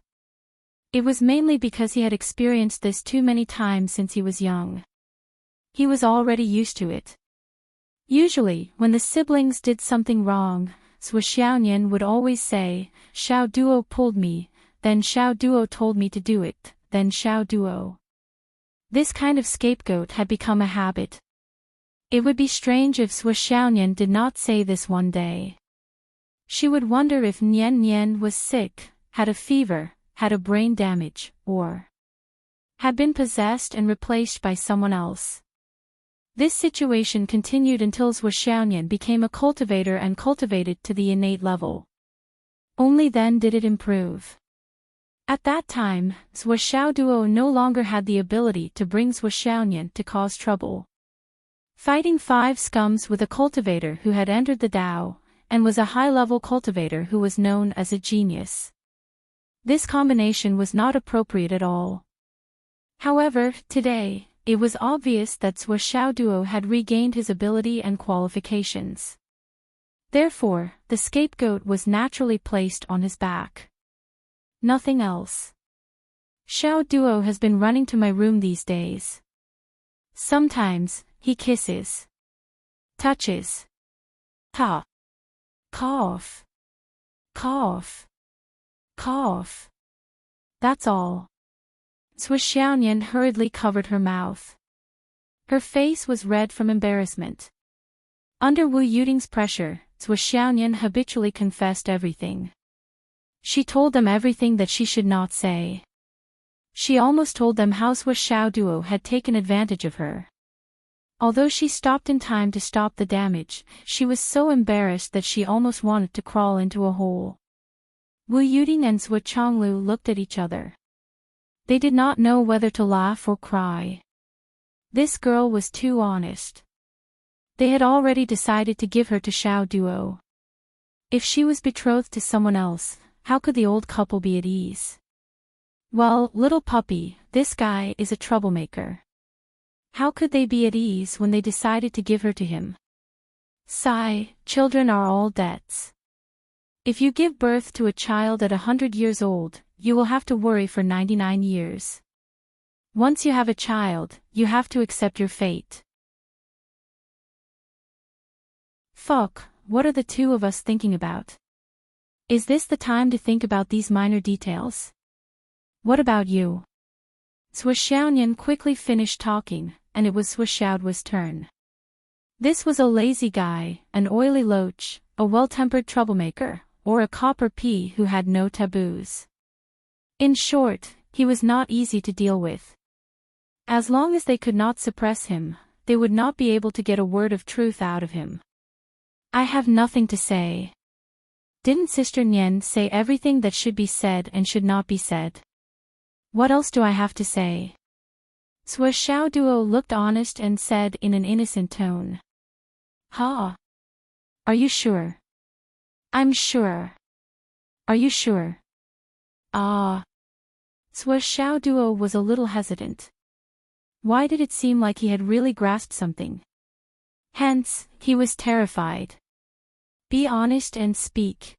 It was mainly because he had experienced this too many times since he was young. He was already used to it. Usually, when the siblings did something wrong, Zhuo Xiaoyan would always say, "Xiao Duo pulled me, then Xiao Duo told me to do it, then Xiao Duo." This kind of scapegoat had become a habit. It would be strange if Zhuo Xiaoyan did not say this one day. She would wonder if Nian Nian was sick, had a fever, had a brain damage, or had been possessed and replaced by someone else. This situation continued until Zhuo Xiaoyan became a cultivator and cultivated to the innate level. Only then did it improve. At that time, Zhuo Xiaoduo no longer had the ability to bring Zhuo Xiaoyan to cause trouble. Fighting 5 scums with a cultivator who had entered the Dao, and was a high-level cultivator who was known as a genius. This combination was not appropriate at all. However, today, it was obvious that Zhuo Xiaoduo had regained his ability and qualifications. Therefore, the scapegoat was naturally placed on his back. Nothing else. Xiao Duo has been running to my room these days. Sometimes, he kisses. Touches. Ha. Cough. Cough. Cough. That's all. Cui Xiaonian hurriedly covered her mouth. Her face was red from embarrassment. Under Wu Yuting's pressure, Cui Xiaonian habitually confessed everything. She told them everything that she should not say. She almost told them how Cui Xiaoduo had taken advantage of her. Although she stopped in time to stop the damage, she was so embarrassed that she almost wanted to crawl into a hole. Wu Yuting and Cui Chonglu looked at each other. They did not know whether to laugh or cry. This girl was too honest. They had already decided to give her to Xiao Duo. If she was betrothed to someone else, how could the old couple be at ease? Well, little puppy, this guy is a troublemaker. How could they be at ease when they decided to give her to him? Sigh, children are all debts. If you give birth to a child at 100 years old, you will have to worry for 99 years. Once you have a child, you have to accept your fate. Fuck, what are the two of us thinking about? Is this the time to think about these minor details? What about you? Cui Xiaonian quickly finished talking, and it was Cui Xiaoduo's turn. This was a lazy guy, an oily loach, a well-tempered troublemaker, or a copper pea who had no taboos. In short, he was not easy to deal with. As long as they could not suppress him, they would not be able to get a word of truth out of him. I have nothing to say. Didn't Sister Nian say everything that should be said and should not be said? What else do I have to say? Cui Xiaoduo looked honest and said in an innocent tone. Ha. Are you sure? I'm sure. Are you sure? Ah. Cui Xiaoduo was a little hesitant. Why did it seem like he had really grasped something? Hence, he was terrified. Be honest and speak.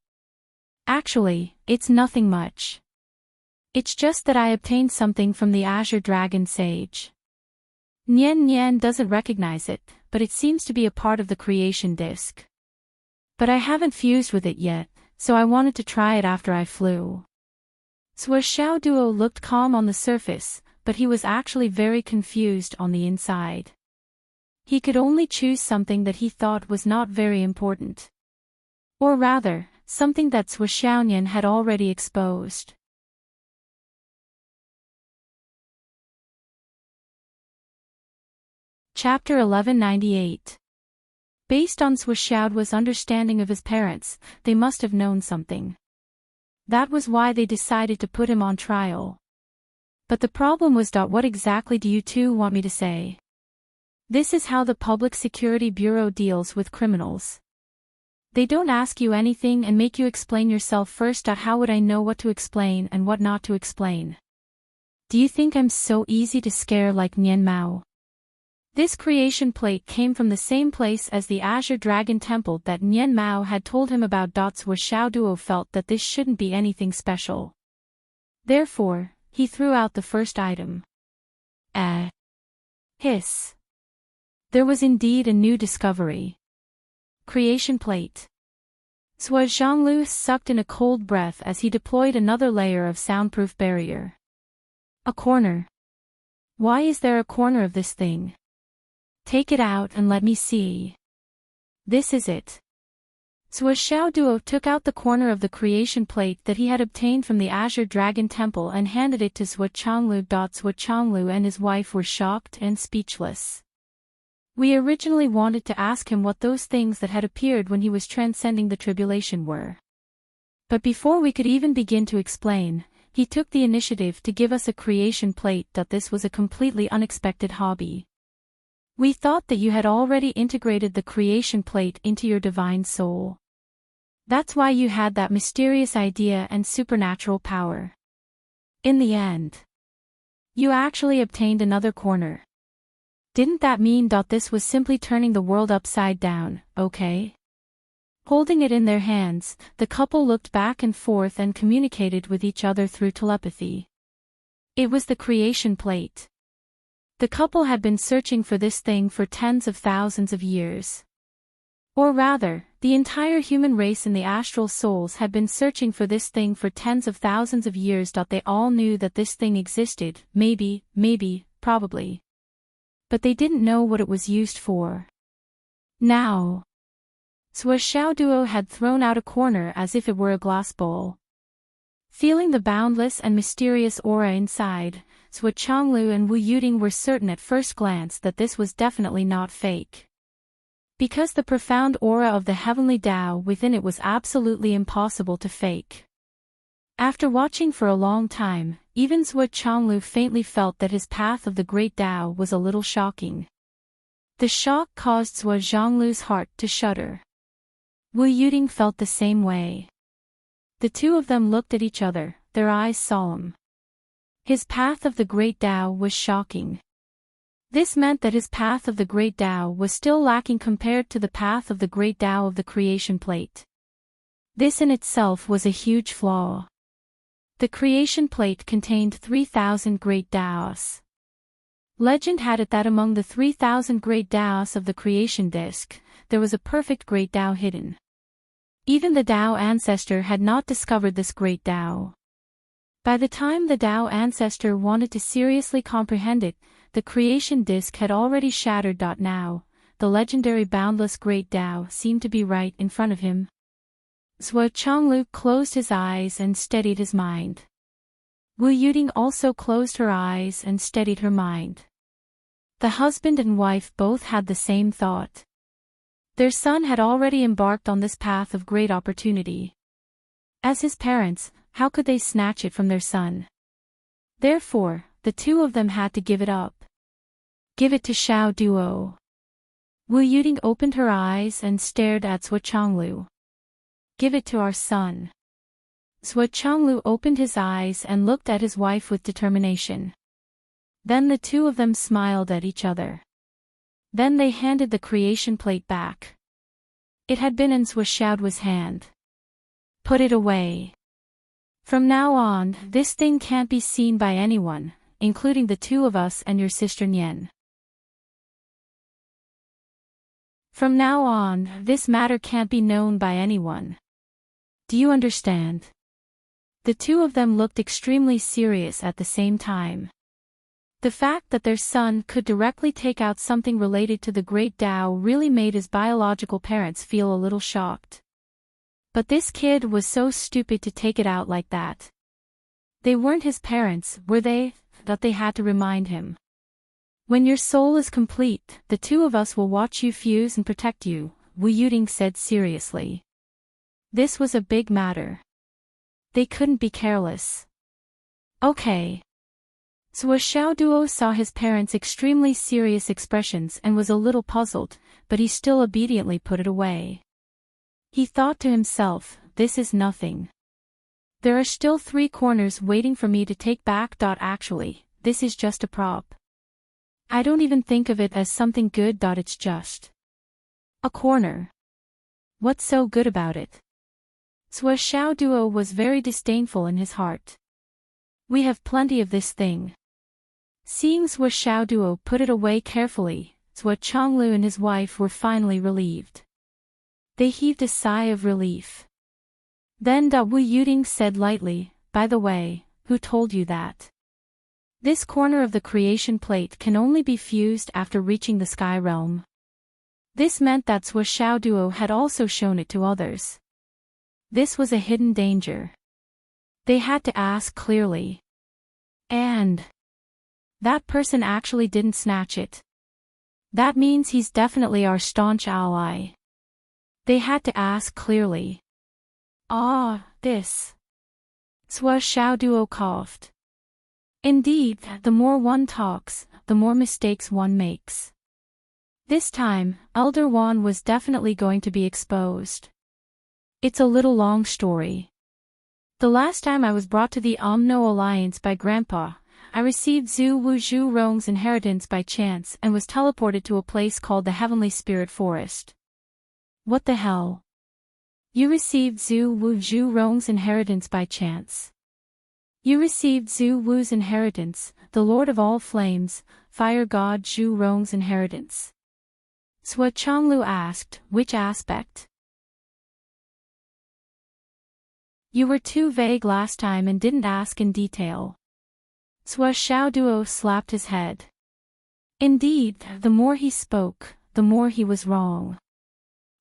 Actually, it's nothing much. It's just that I obtained something from the Azure Dragon Sage. Nian Nian doesn't recognize it, but it seems to be a part of the creation disk. But I haven't fused with it yet, so I wanted to try it after I flew. Cui Xiaoduo looked calm on the surface, but he was actually very confused on the inside. He could only choose something that he thought was not very important. Or rather, something that Cui Xiaonian had already exposed. Chapter 1198. Based on Cui Xiaoduo's understanding of his parents, they must have known something. That was why they decided to put him on trial. But the problem was, what exactly do you two want me to say? This is how the Public Security Bureau deals with criminals. They don't ask you anything and make you explain yourself first. How would I know what to explain and what not to explain? Do you think I'm so easy to scare like Nian Mao? This creation plate came from the same place as the Azure Dragon Temple that Nian Mao had told him about. Cui Xiaoduo felt that this shouldn't be anything special. Therefore, he threw out the first item. Hiss. There was indeed a new discovery. Creation plate. Cui Zhonglu sucked in a cold breath as he deployed another layer of soundproof barrier. A corner. Why is there a corner of this thing? Take it out and let me see. This is it. Cui Xiaoduo took out the corner of the creation plate that he had obtained from the Azure Dragon Temple and handed it to Cui Chonglu. Cui Chonglu and his wife were shocked and speechless. We originally wanted to ask him what those things that had appeared when he was transcending the tribulation were. But before we could even begin to explain, he took the initiative to give us a creation plate. This was a completely unexpected hobby. We thought that you had already integrated the creation plate into your divine soul. That's why you had that mysterious idea and supernatural power. In the end, you actually obtained another corner. Didn't that mean this was simply turning the world upside down, okay? Holding it in their hands, the couple looked back and forth and communicated with each other through telepathy. It was the creation plate. The couple had been searching for this thing for tens of thousands of years. Or rather, the entire human race in the astral souls had been searching for this thing for tens of thousands of years. They all knew that this thing existed, maybe, probably. But they didn't know what it was used for. Now, Sua Xiaoduo had thrown out a corner as if it were a glass bowl. Feeling the boundless and mysterious aura inside, Sua Changlu and Wu Yuding were certain at first glance that this was definitely not fake. Because the profound aura of the heavenly Tao within it was absolutely impossible to fake. After watching for a long time, even Sua Changlu faintly felt that his path of the great Tao was a little shocking. The shock caused Sua Zhonglu's heart to shudder. Wu Yuding felt the same way. The two of them looked at each other, their eyes solemn. His path of the great Tao was shocking. This meant that his path of the great Tao was still lacking compared to the path of the great Tao of the creation plate. This in itself was a huge flaw. The creation plate contained 3,000 great Taos. Legend had it that among the 3,000 great Taos of the creation disk, there was a perfect great Tao hidden. Even the Tao ancestor had not discovered this great Tao. By the time the Tao ancestor wanted to seriously comprehend it, the creation disk had already shattered. Now, the legendary boundless great Tao seemed to be right in front of him. Sua Changlu closed his eyes and steadied his mind. Wu Yuding also closed her eyes and steadied her mind. The husband and wife both had the same thought. Their son had already embarked on this path of great opportunity. As his parents, how could they snatch it from their son? Therefore, the two of them had to give it up. Give it to Xiao Duo. Wu Yuding opened her eyes and stared at Sua Changlu. Give it to our son. Sua Changlu opened his eyes and looked at his wife with determination. Then the two of them smiled at each other. Then they handed the creation plate back. It had been in Sua Xiaoduo's hand. Put it away. From now on, this thing can't be seen by anyone, including the two of us and your sister Nian. From now on, this matter can't be known by anyone. Do you understand? The two of them looked extremely serious at the same time. The fact that their son could directly take out something related to the Great Tao really made his biological parents feel a little shocked. But this kid was so stupid to take it out like that. They weren't his parents, were they? That they had to remind him. When your soul is complete, the two of us will watch you fuse and protect you, Wu Yuding said seriously. This was a big matter. They couldn't be careless. Okay. Sua Xiaoduo saw his parents' extremely serious expressions and was a little puzzled, but he still obediently put it away. He thought to himself, this is nothing. There are still 3 corners waiting for me to take back. Actually, this is just a prop. I don't even think of it as something good. It's just a corner. What's so good about it? Sua Xiaoduo was very disdainful in his heart. We have plenty of this thing. Seeing Sua Xiaoduo put it away carefully, Sua Changlu and his wife were finally relieved. They heaved a sigh of relief. Then Wu Yuding said lightly, by the way, who told you that? This corner of the creation plate can only be fused after reaching the sky realm. This meant that Sua Xiaoduo had also shown it to others. This was a hidden danger. They had to ask clearly. And that person actually didn't snatch it. That means he's definitely our staunch ally. They had to ask clearly. This. Sua Xiaoduo coughed. Indeed, the more one talks, the more mistakes one makes. This time, Elder Wan was definitely going to be exposed. It's a little long story. The last time I was brought to the Omno Alliance by Grandpa, I received Zhu Wu Zhu Rong's inheritance by chance and was teleported to a place called the Heavenly Spirit Forest. What the hell? You received Zhu Wu Zhu Rong's inheritance by chance. You received Zhu Wu's inheritance, the Lord of all Flames, Fire God Zhu Rong's inheritance. Sua Chonglu asked, which aspect? You were too vague last time and didn't ask in detail. Sua Xiaoduo slapped his head. Indeed, the more he spoke, the more he was wrong.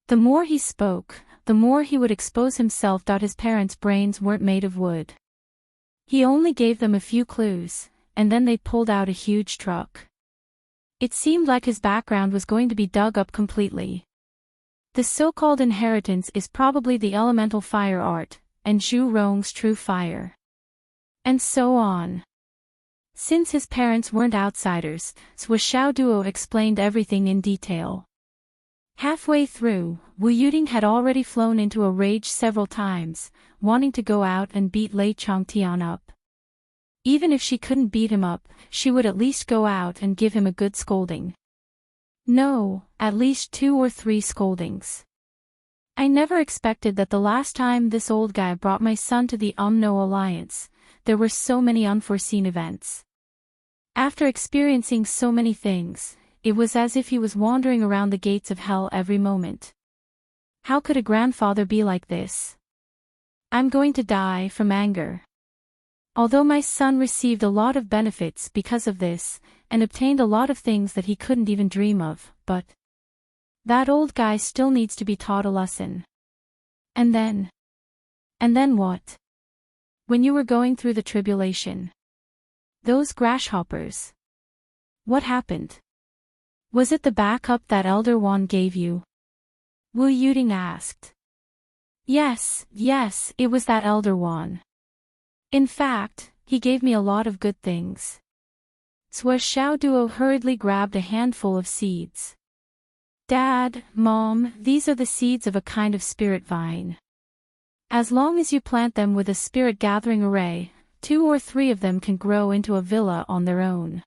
The more he spoke, the more he would expose himself. His parents' brains weren't made of wood. He only gave them a few clues, and then they pulled out a huge truck. It seemed like his background was going to be dug up completely. The so-called inheritance is probably the elemental fire art, and Zhu Rong's true fire. And so on. Since his parents weren't outsiders, Sua Xiaoduo explained everything in detail. Halfway through, Wu Yuding had already flown into a rage several times, wanting to go out and beat Lei Chongtian up. Even if she couldn't beat him up, she would at least go out and give him a good scolding. No, at least 2 or 3 scoldings. I never expected that the last time this old guy brought my son to the Umno Alliance, there were so many unforeseen events. After experiencing so many things, it was as if he was wandering around the gates of hell every moment. How could a grandfather be like this? I'm going to die from anger. Although my son received a lot of benefits because of this, and obtained a lot of things that he couldn't even dream of, but that old guy still needs to be taught a lesson. And then what? When you were going through the tribulation. Those grasshoppers. What happened? Was it the backup that Elder Wan gave you? Wu Yuding asked. Yes, it was that Elder Wan. In fact, he gave me a lot of good things. Sua Xiaoduo hurriedly grabbed a handful of seeds. Dad, Mom, these are the seeds of a kind of spirit vine. As long as you plant them with a spirit gathering array, 2 or 3 of them can grow into a villa on their own.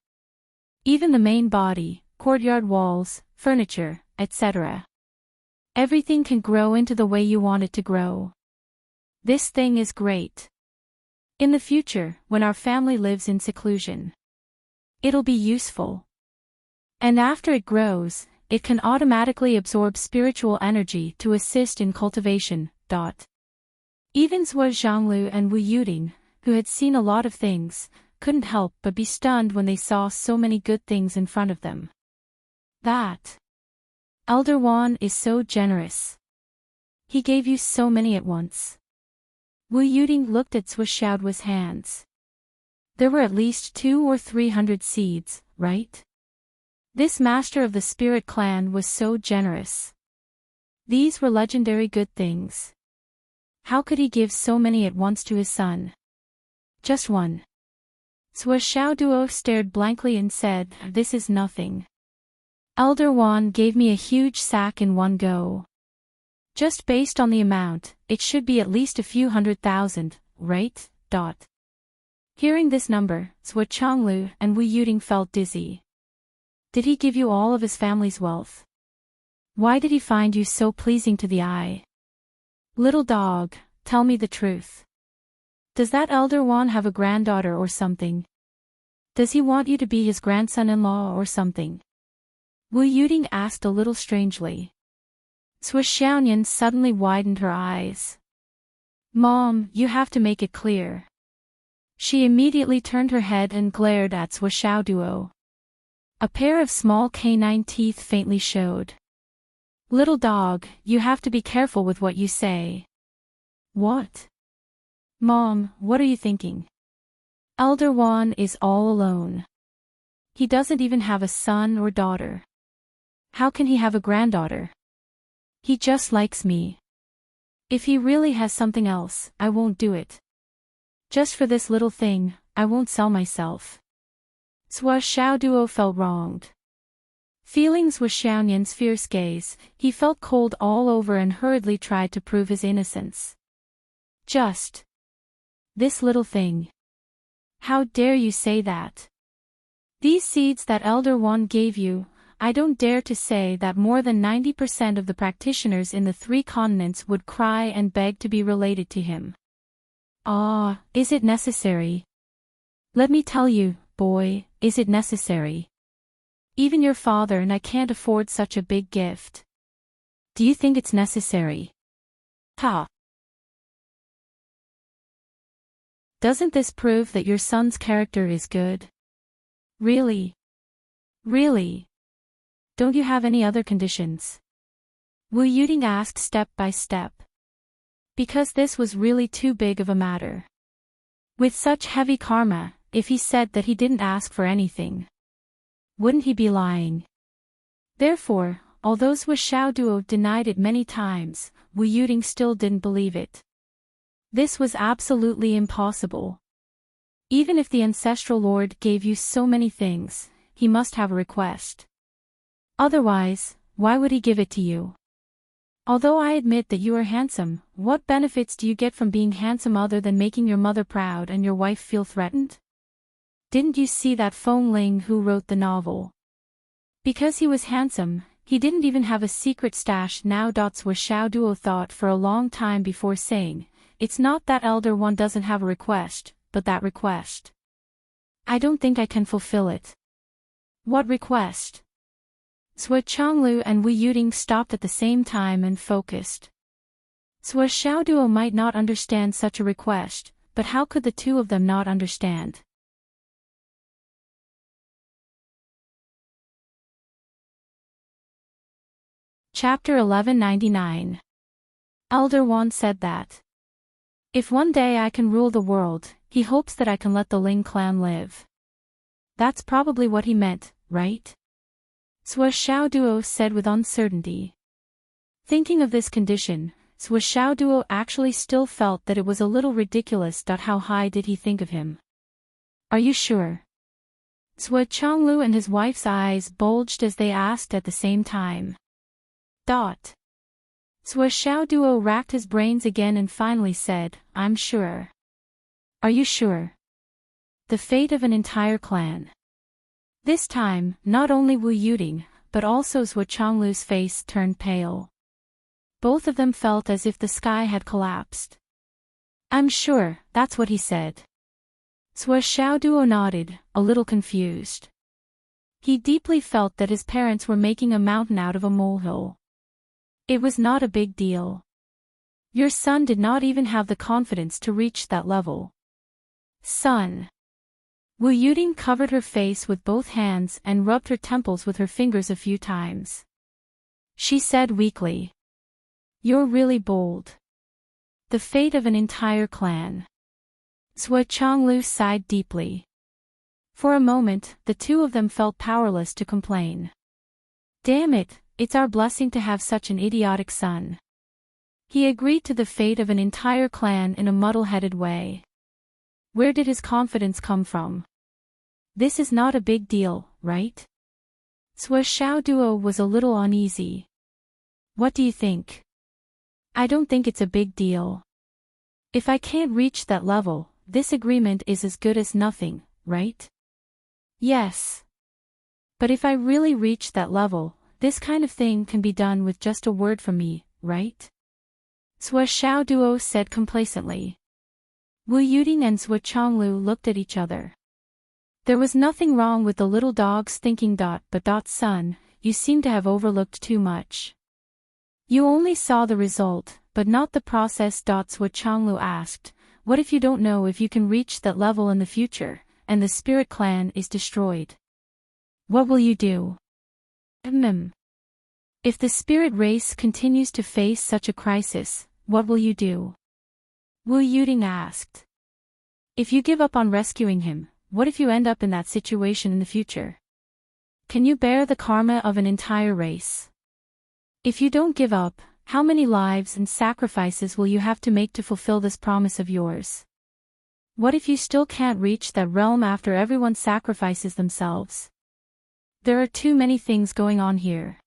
Even the main body, courtyard walls, furniture, etc. Everything can grow into the way you want it to grow. This thing is great. In the future, when our family lives in seclusion, it'll be useful. And after it grows, it can automatically absorb spiritual energy to assist in cultivation. Even Sua Zhanglu and Wu Yuding, who had seen a lot of things, couldn't help but be stunned when they saw so many good things in front of them. That Elder Wan is so generous. He gave you so many at once. Wu Yuding looked at Sua Xiaoduo's hands. There were at least 200 or 300 seeds, right? This master of the spirit clan was so generous. These were legendary good things. How could he give so many at once to his son? Just one. Sua Xiaoduo stared blankly and said, this is nothing. Elder Wan gave me a huge sack in one go. Just based on the amount, it should be at least a few 100,000, right? Hearing this number, Sua Chonglu and Wu Yuding felt dizzy. Did he give you all of his family's wealth? Why did he find you so pleasing to the eye? Little dog, tell me the truth. Does that Elder Wan have a granddaughter or something? Does he want you to be his grandson-in-law or something? Wu Yuding asked a little strangely. Sua Xiaoyan suddenly widened her eyes. Mom, you have to make it clear. She immediately turned her head and glared at Sua Xiaoduo. A pair of small canine teeth faintly showed. Little dog, you have to be careful with what you say. What? Mom, what are you thinking? Elder Wan is all alone. He doesn't even have a son or daughter. How can he have a granddaughter? He just likes me. If he really has something else, I won't do it. Just for this little thing, I won't sell myself. Sua Xiaoduo felt wronged. Feelings with Xiaoyan's fierce gaze, he felt cold all over and hurriedly tried to prove his innocence. Just this little thing. How dare you say that? These seeds that Elder Wan gave you, I don't dare to say that more than 90% of the practitioners in the 3 continents would cry and beg to be related to him. Ah, is it necessary? Let me tell you, boy, is it necessary? Even your father and I can't afford such a big gift. Do you think it's necessary? Ha! Doesn't this prove that your son's character is good? Really? Really? Don't you have any other conditions? Wu Yuding asked step by step. Because this was really too big of a matter. With such heavy karma, if he said that he didn't ask for anything, wouldn't he be lying? Therefore, although Sui Xiaoduo denied it many times, Wu Yuding still didn't believe it. This was absolutely impossible. Even if the ancestral lord gave you so many things, he must have a request. Otherwise, why would he give it to you? Although I admit that you are handsome, what benefits do you get from being handsome other than making your mother proud and your wife feel threatened? Didn't you see that Feng Ling who wrote the novel? Because he was handsome, he didn't even have a secret stash now. Sui Xiaoduo thought for a long time before saying, it's not that Elder One doesn't have a request, but that request. I don't think I can fulfill it. What request? Sui Changlu and Wu Yuding stopped at the same time and focused. Sui Xiaoduo might not understand such a request, but how could the two of them not understand? Chapter 1199. Elder Wan said that if one day I can rule the world, he hopes that I can let the Ling clan live. That's probably what he meant, right? Sui Xiaoduo said with uncertainty. Thinking of this condition, Sui Xiaoduo actually still felt that it was a little ridiculous. How high did he think of him? Are you sure? Sui Changlu and his wife's eyes bulged as they asked at the same time. Sui Xiaoduo racked his brains again and finally said, I'm sure. Are you sure? The fate of an entire clan. This time, not only Wu Yuding, but also Sui Changlu's face turned pale. Both of them felt as if the sky had collapsed. I'm sure, that's what he said. Sui Xiaoduo nodded, a little confused. He deeply felt that his parents were making a mountain out of a molehill. It was not a big deal. Your son did not even have the confidence to reach that level. Son. Wu Yuding covered her face with both hands and rubbed her temples with her fingers a few times. She said weakly. You're really bold. The fate of an entire clan. Sui Changlu sighed deeply. For a moment, the two of them felt powerless to complain. Damn it, it's our blessing to have such an idiotic son. He agreed to the fate of an entire clan in a muddle-headed way. Where did his confidence come from? This is not a big deal, right? Sui Xiaoduo was a little uneasy. What do you think? I don't think it's a big deal. If I can't reach that level, this agreement is as good as nothing, right? Yes. But if I really reach that level, this kind of thing can be done with just a word from me, right? Sui Xiaoduo said complacently. Wu Yuding and Sui Changlu looked at each other. There was nothing wrong with the little dog's thinking. But son, you seem to have overlooked too much. You only saw the result, but not the process. Sui Changlu asked, what if you don't know if you can reach that level in the future, and the spirit clan is destroyed? What will you do? If the spirit race continues to face such a crisis, what will you do? Wu Yuding asked. If you give up on rescuing him, what if you end up in that situation in the future? Can you bear the karma of an entire race? If you don't give up, how many lives and sacrifices will you have to make to fulfill this promise of yours? What if you still can't reach that realm after everyone sacrifices themselves? There are too many things going on here.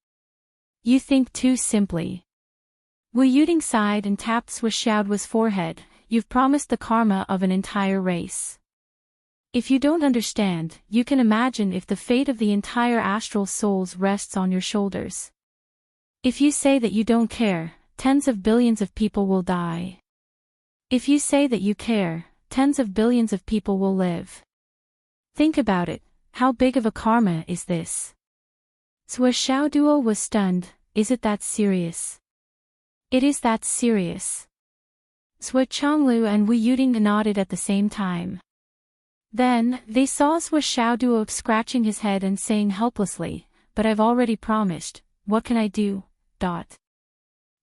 You think too simply. Wu Yuding sighed and tapped Sui Xiaoduo's forehead. You've promised the karma of an entire race. If you don't understand, you can imagine if the fate of the entire astral souls rests on your shoulders. If you say that you don't care, tens of billions of people will die. If you say that you care, tens of billions of people will live. Think about it, how big of a karma is this? Sua Xiao Duo was stunned. Is it that serious? It is that serious. Sua Chonglu and Wu Yuding nodded at the same time. Then, they saw Sua Xiao Duo scratching his head and saying helplessly, "But I've already promised, what can I do?"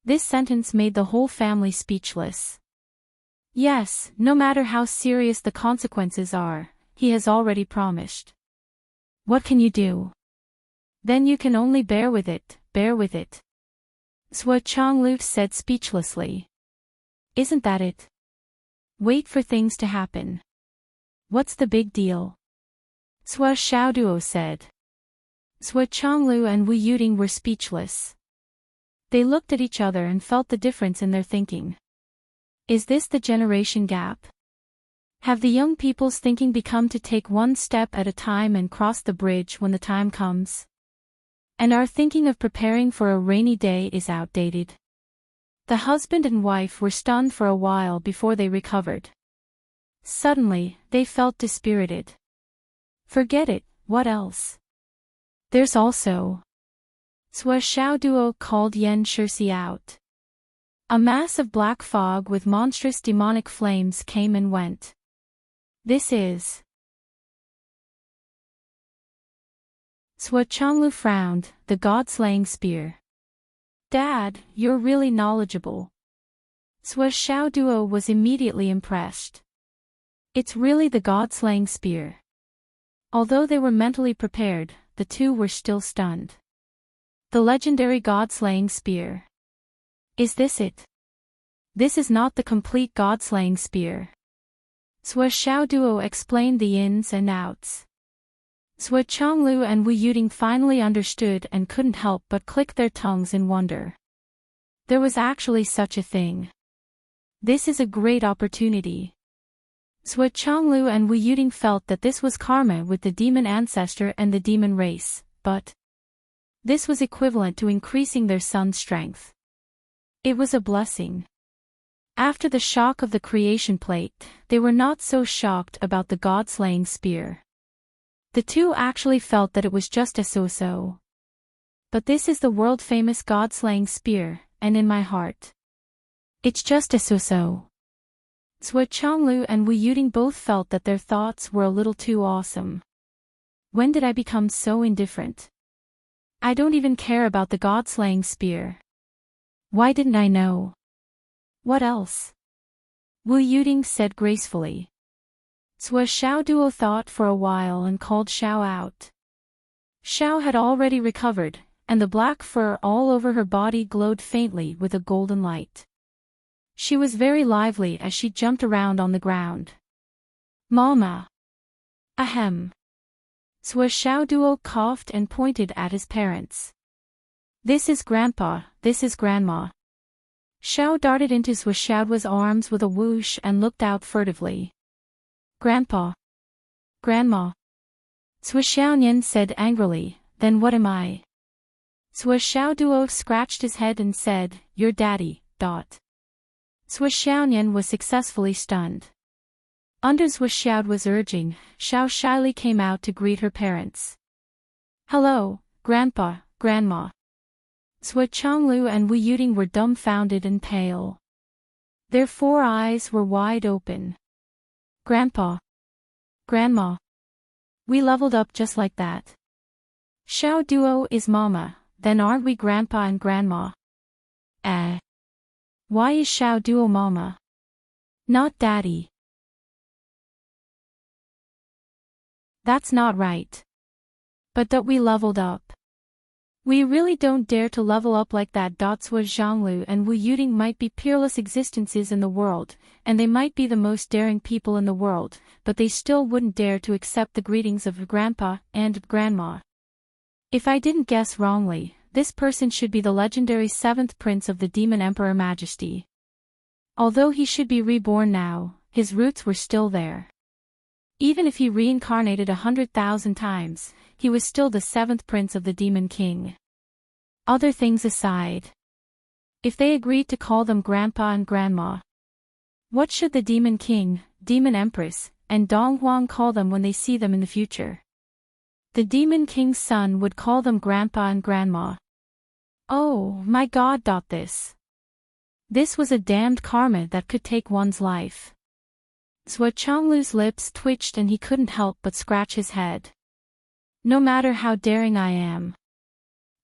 This sentence made the whole family speechless. Yes, no matter how serious the consequences are, he has already promised. What can you do? Then you can only bear with it, bear with it. Sua Chonglu said speechlessly. Isn't that it? Wait for things to happen. What's the big deal? Sua Xiaoduo said. Sua Chonglu and Wu Yuding were speechless. They looked at each other and felt the difference in their thinking. Is this the generation gap? Have the young people's thinking become to take one step at a time and cross the bridge when the time comes? And our thinking of preparing for a rainy day is outdated. The husband and wife were stunned for a while before they recovered. Suddenly, they felt dispirited. Forget it, what else? There's also. Sua Xiaoduo called Yan Shirsi out. A mass of black fog with monstrous demonic flames came and went. This is. Sua Chonglu frowned, the god-slaying spear. Dad, you're really knowledgeable. Sua Xiaoduo was immediately impressed. It's really the god-slaying spear. Although they were mentally prepared, the two were still stunned. The legendary god-slaying spear. Is this it? This is not the complete god-slaying spear. Sua Xiaoduo explained the ins and outs. Sua Chonglu and Wu Yuding finally understood and couldn't help but click their tongues in wonder. There was actually such a thing. This is a great opportunity. Sua Chonglu and Wu Yuding felt that this was karma with the demon ancestor and the demon race, but this was equivalent to increasing their son's strength. It was a blessing. After the shock of the creation plate, they were not so shocked about the god-slaying spear. The two actually felt that it was just a so-so. But this is the world-famous god-slaying spear, and in my heart, it's just a so-so. Sua Chonglu and Wu Yuding both felt that their thoughts were a little too awesome. When did I become so indifferent? I don't even care about the god-slaying spear. Why didn't I know? What else? Wu Yuding said gracefully. Sua Xiaoduo thought for a while and called Xiao out. Xiao had already recovered, and the black fur all over her body glowed faintly with a golden light. She was very lively as she jumped around on the ground. Mama. Ahem. Sua Xiaoduo coughed and pointed at his parents. This is Grandpa, this is Grandma. Xiao darted into Sua Xiaoduo's arms with a whoosh and looked out furtively. Grandpa. Grandma. Sua Xiaonian said angrily, then what am I? Sua Xiaoduo scratched his head and said, your daddy. Sua Xiaonian was successfully stunned. Under Sua Xiaoduo's urging, Xiao shyly came out to greet her parents. Hello, Grandpa, Grandma. Sua Chonglu and Wu Yuding were dumbfounded and pale. Their 4 eyes were wide open. Grandpa. Grandma. We leveled up just like that. Xiao Duo is Mama, then aren't we Grandpa and Grandma? Why is Xiao Duo Mama? Not Daddy. That's not right. But that we leveled up. We really don't dare to level up like that. Sua Zhonglu and Wu Yuding might be peerless existences in the world, and they might be the most daring people in the world, but they still wouldn't dare to accept the greetings of Grandpa and Grandma. If I didn't guess wrongly, this person should be the legendary 7th Prince of the Demon Emperor Majesty. Although he should be reborn now, his roots were still there. Even if he reincarnated 100,000 times, he was still the seventh prince of the Demon King. Other things aside, if they agreed to call them Grandpa and Grandma, what should the Demon King, Demon Empress, and Dong Huang call them when they see them in the future? The Demon King's son would call them Grandpa and Grandma. Oh my God! This was a damned karma that could take one's life. Zhuo Chonglu's lips twitched and he couldn't help but scratch his head. No matter how daring I am,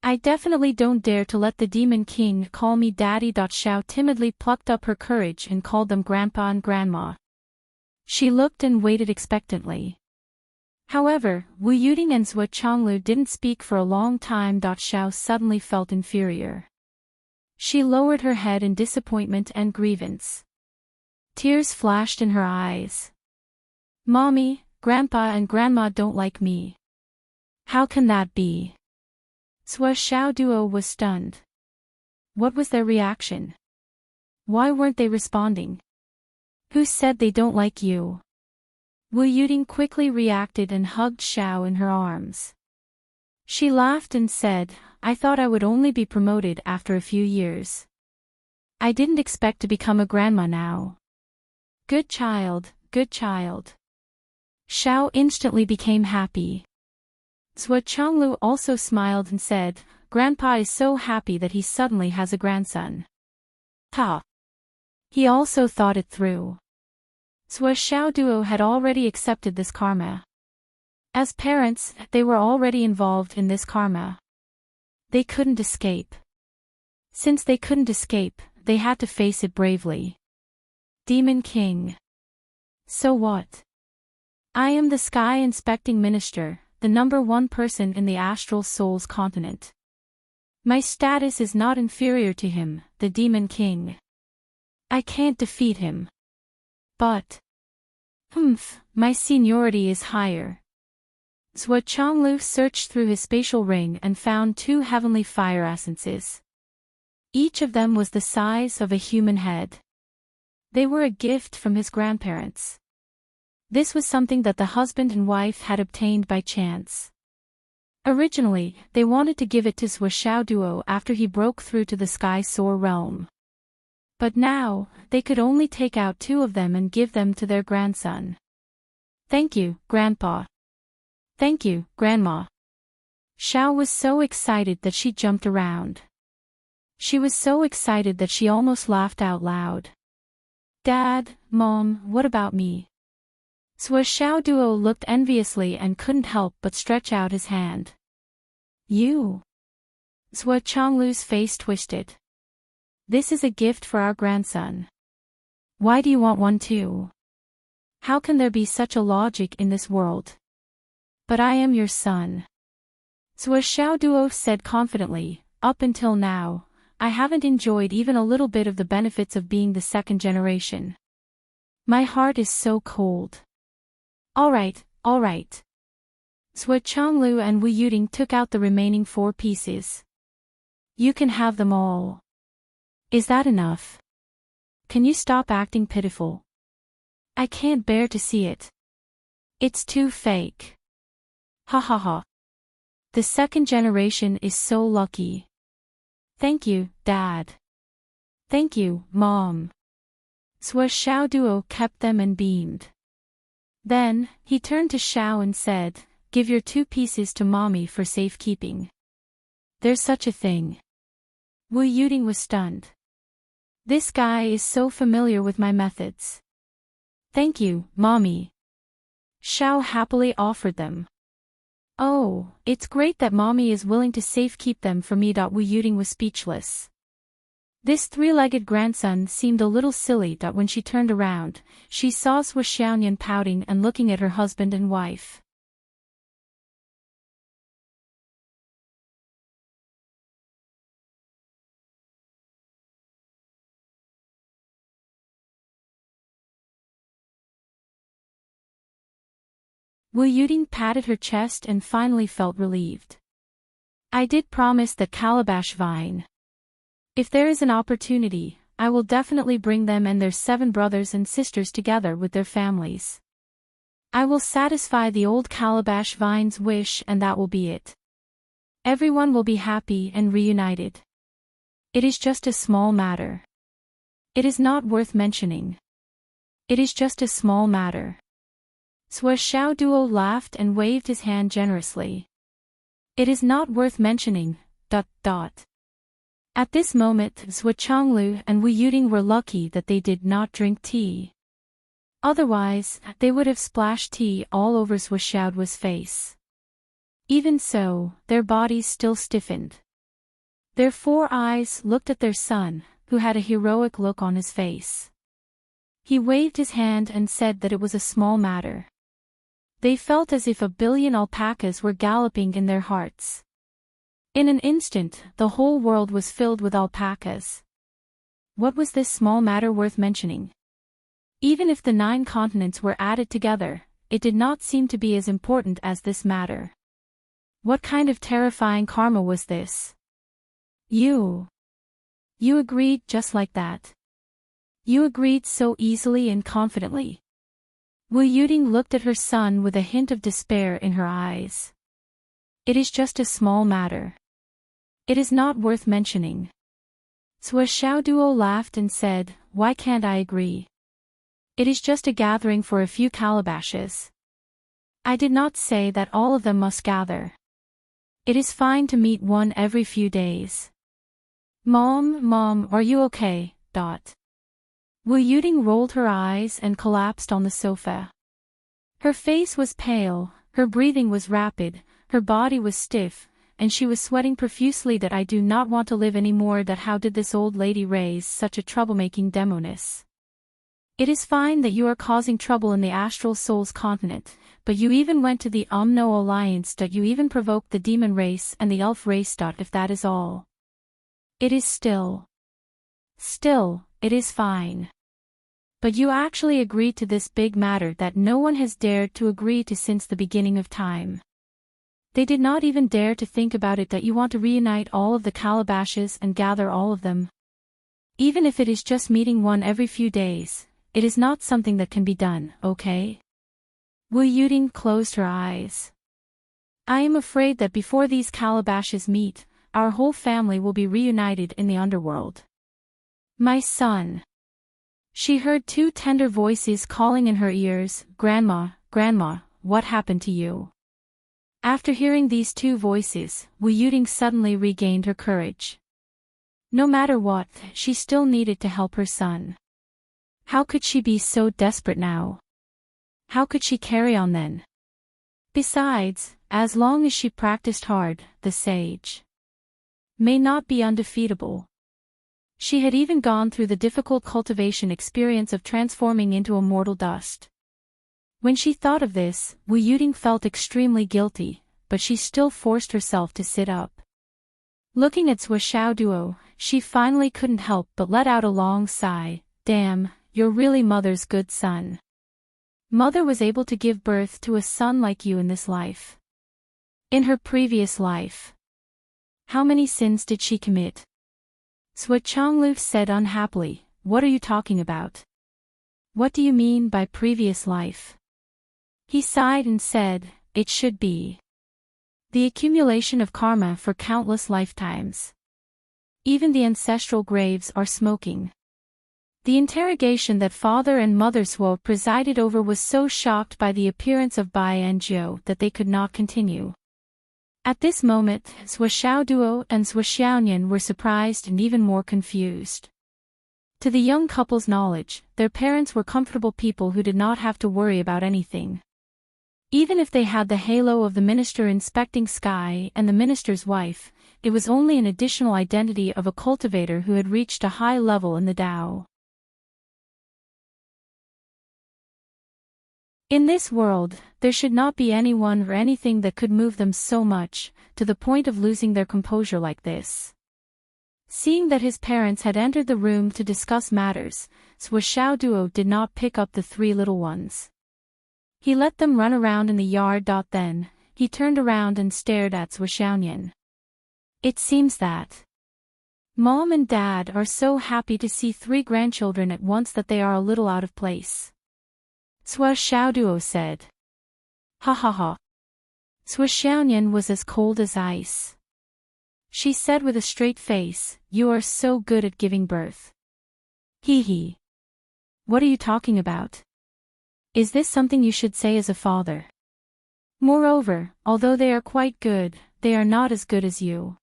I definitely don't dare to let the Demon King call me Daddy. Xiao timidly plucked up her courage and called them Grandpa and Grandma. She looked and waited expectantly. However, Wu Yuding and Zhuo Chonglu didn't speak for a long time. Xiao suddenly felt inferior. She lowered her head in disappointment and grievance. Tears flashed in her eyes. Mommy, Grandpa and Grandma don't like me. How can that be? Zhuo Xiaoduo was stunned. What was their reaction? Why weren't they responding? Who said they don't like you? Wu Yuding quickly reacted and hugged Xiao in her arms. She laughed and said, I thought I would only be promoted after a few years. I didn't expect to become a grandma now. Good child, good child. Xiao instantly became happy. Zhuo Chonglu also smiled and said, Grandpa is so happy that he suddenly has a grandson. Ha! He also thought it through. Zhuo Xiaoduo had already accepted this karma. As parents, they were already involved in this karma. They couldn't escape. Since they couldn't escape, they had to face it bravely. Demon King. So what? I am the Sky Inspecting Minister, the #1 person in the Astral Souls continent. My status is not inferior to him, the Demon King. I can't defeat him. But my seniority is higher. Zhuo Chonglu searched through his spatial ring and found 2 heavenly fire essences. Each of them was the size of a human head. They were a gift from his grandparents. This was something that the husband and wife had obtained by chance. Originally, they wanted to give it to Zhuo Xiaoduo after he broke through to the Sky Soar realm. But now, they could only take out 2 of them and give them to their grandson. Thank you, Grandpa. Thank you, Grandma. Xiao was so excited that she jumped around. She was so excited that she almost laughed out loud. Dad, Mom, what about me? Zhuo Xiaoduo looked enviously and couldn't help but stretch out his hand. You? Zhuo Chonglu's face twisted. This is a gift for our grandson. Why do you want one too? How can there be such a logic in this world? But I am your son. Zhuo Xiaoduo said confidently, up until now, I haven't enjoyed even a little bit of the benefits of being the second generation. My heart is so cold. All right. Zhuo Chonglu and Wu Yuding took out the remaining 4 pieces. You can have them all. Is that enough? Can you stop acting pitiful? I can't bear to see it. It's too fake. Ha ha ha. The second generation is so lucky. Thank you, Dad. Thank you, Mom. Zhuo Xiaoduo kept them and beamed. Then, he turned to Xiao and said, give your 2 pieces to Mommy for safekeeping. There's such a thing. Wu Yuding was stunned. This guy is so familiar with my methods. Thank you, Mommy. Xiao happily offered them. Oh, it's great that Mommy is willing to safekeep them for me. Wu Yuding was speechless. This 3-legged grandson seemed a little silly. When she turned around, she saw Zhuo Xiaoyan pouting and looking at her husband and wife. Wu Yuding patted her chest and finally felt relieved. I did promise that calabash vine. If there is an opportunity, I will definitely bring them and their 7 brothers and sisters together with their families. I will satisfy the old calabash vine's wish and that will be it. Everyone will be happy and reunited. It is just a small matter. It is not worth mentioning. It is just a small matter. Xiaoduo laughed and waved his hand generously. It is not worth mentioning, ... At this moment Zhuo Changlu and Wu Yuding were lucky that they did not drink tea. Otherwise, they would have splashed tea all over Zhuo Xiaoduo's face. Even so, their bodies still stiffened. Their 4 eyes looked at their son, who had a heroic look on his face. He waved his hand and said that it was a small matter. They felt as if 1 billion alpacas were galloping in their hearts. In an instant, the whole world was filled with alpacas. What was this small matter worth mentioning? Even if the 9 continents were added together, it did not seem to be as important as this matter. What kind of terrifying karma was this? You agreed just like that. You agreed so easily and confidently. Wu Yuding looked at her son with a hint of despair in her eyes. It is just a small matter. It is not worth mentioning. Zhuo Xiaoduo laughed and said, why can't I agree? It is just a gathering for a few calabashes. I did not say that all of them must gather. It is fine to meet one every few days. Mom, are you okay? Wu Yuding rolled her eyes and collapsed on the sofa. Her face was pale, her breathing was rapid, her body was stiff, and she was sweating profusely. That I do not want to live anymore. That how did this old lady raise such a troublemaking demoness? It is fine that you are causing trouble in the Astral Souls continent, but you even went to the Umno Alliance. You even provoked the demon race and the elf race. If that is all. It is still, it is fine. But you actually agreed to this big matter that no one has dared to agree to since the beginning of time. They did not even dare to think about it that you want to reunite all of the calabashes and gather all of them. Even if it is just meeting one every few days, it is not something that can be done, okay? Wu Yuding closed her eyes. I am afraid that before these calabashes meet, our whole family will be reunited in the underworld. My son. She heard 2 tender voices calling in her ears, Grandma, what happened to you? After hearing these 2 voices, Wu Yuding suddenly regained her courage. No matter what, she still needed to help her son. How could she be so desperate now? How could she carry on then? Besides, as long as she practiced hard, the sage may not be undefeatable. She had even gone through the difficult cultivation experience of transforming into a mortal dust. When she thought of this, Wu Yuding felt extremely guilty, but she still forced herself to sit up. Looking at Zhuo Xiaoduo, she finally couldn't help but let out a long sigh. Damn, you're really Mother's good son. Mother was able to give birth to a son like you in this life. In her previous life. How many sins did she commit? Zhuo Changlu said unhappily, what are you talking about? What do you mean by previous life? He sighed and said, it should be the accumulation of karma for countless lifetimes. Even the ancestral graves are smoking. The interrogation that father and mother Zhuo presided over was so shocked by the appearance of Bai and Zhou that they could not continue. At this moment, Zhuo Xiaoduo and Zhuo Xiaonian were surprised and even more confused. To the young couple's knowledge, their parents were comfortable people who did not have to worry about anything. Even if they had the halo of the minister inspecting sky and the minister's wife, it was only an additional identity of a cultivator who had reached a high level in the Tao. In this world, there should not be anyone or anything that could move them so much, to the point of losing their composure like this. Seeing that his parents had entered the room to discuss matters, Zhuo Xiaoduo did not pick up the 3 little ones. He let them run around in the yard. Then, he turned around and stared at Zhuo Xiaonian. It seems that Mom and Dad are so happy to see 3 grandchildren at once that they are a little out of place. Zhuo Xiaoduo said. Ha ha ha. Sui Xiaoyan was as cold as ice. She said with a straight face, "You are so good at giving birth." Hee hee. What are you talking about? Is this something you should say as a father? Moreover, although they are quite good, they are not as good as you.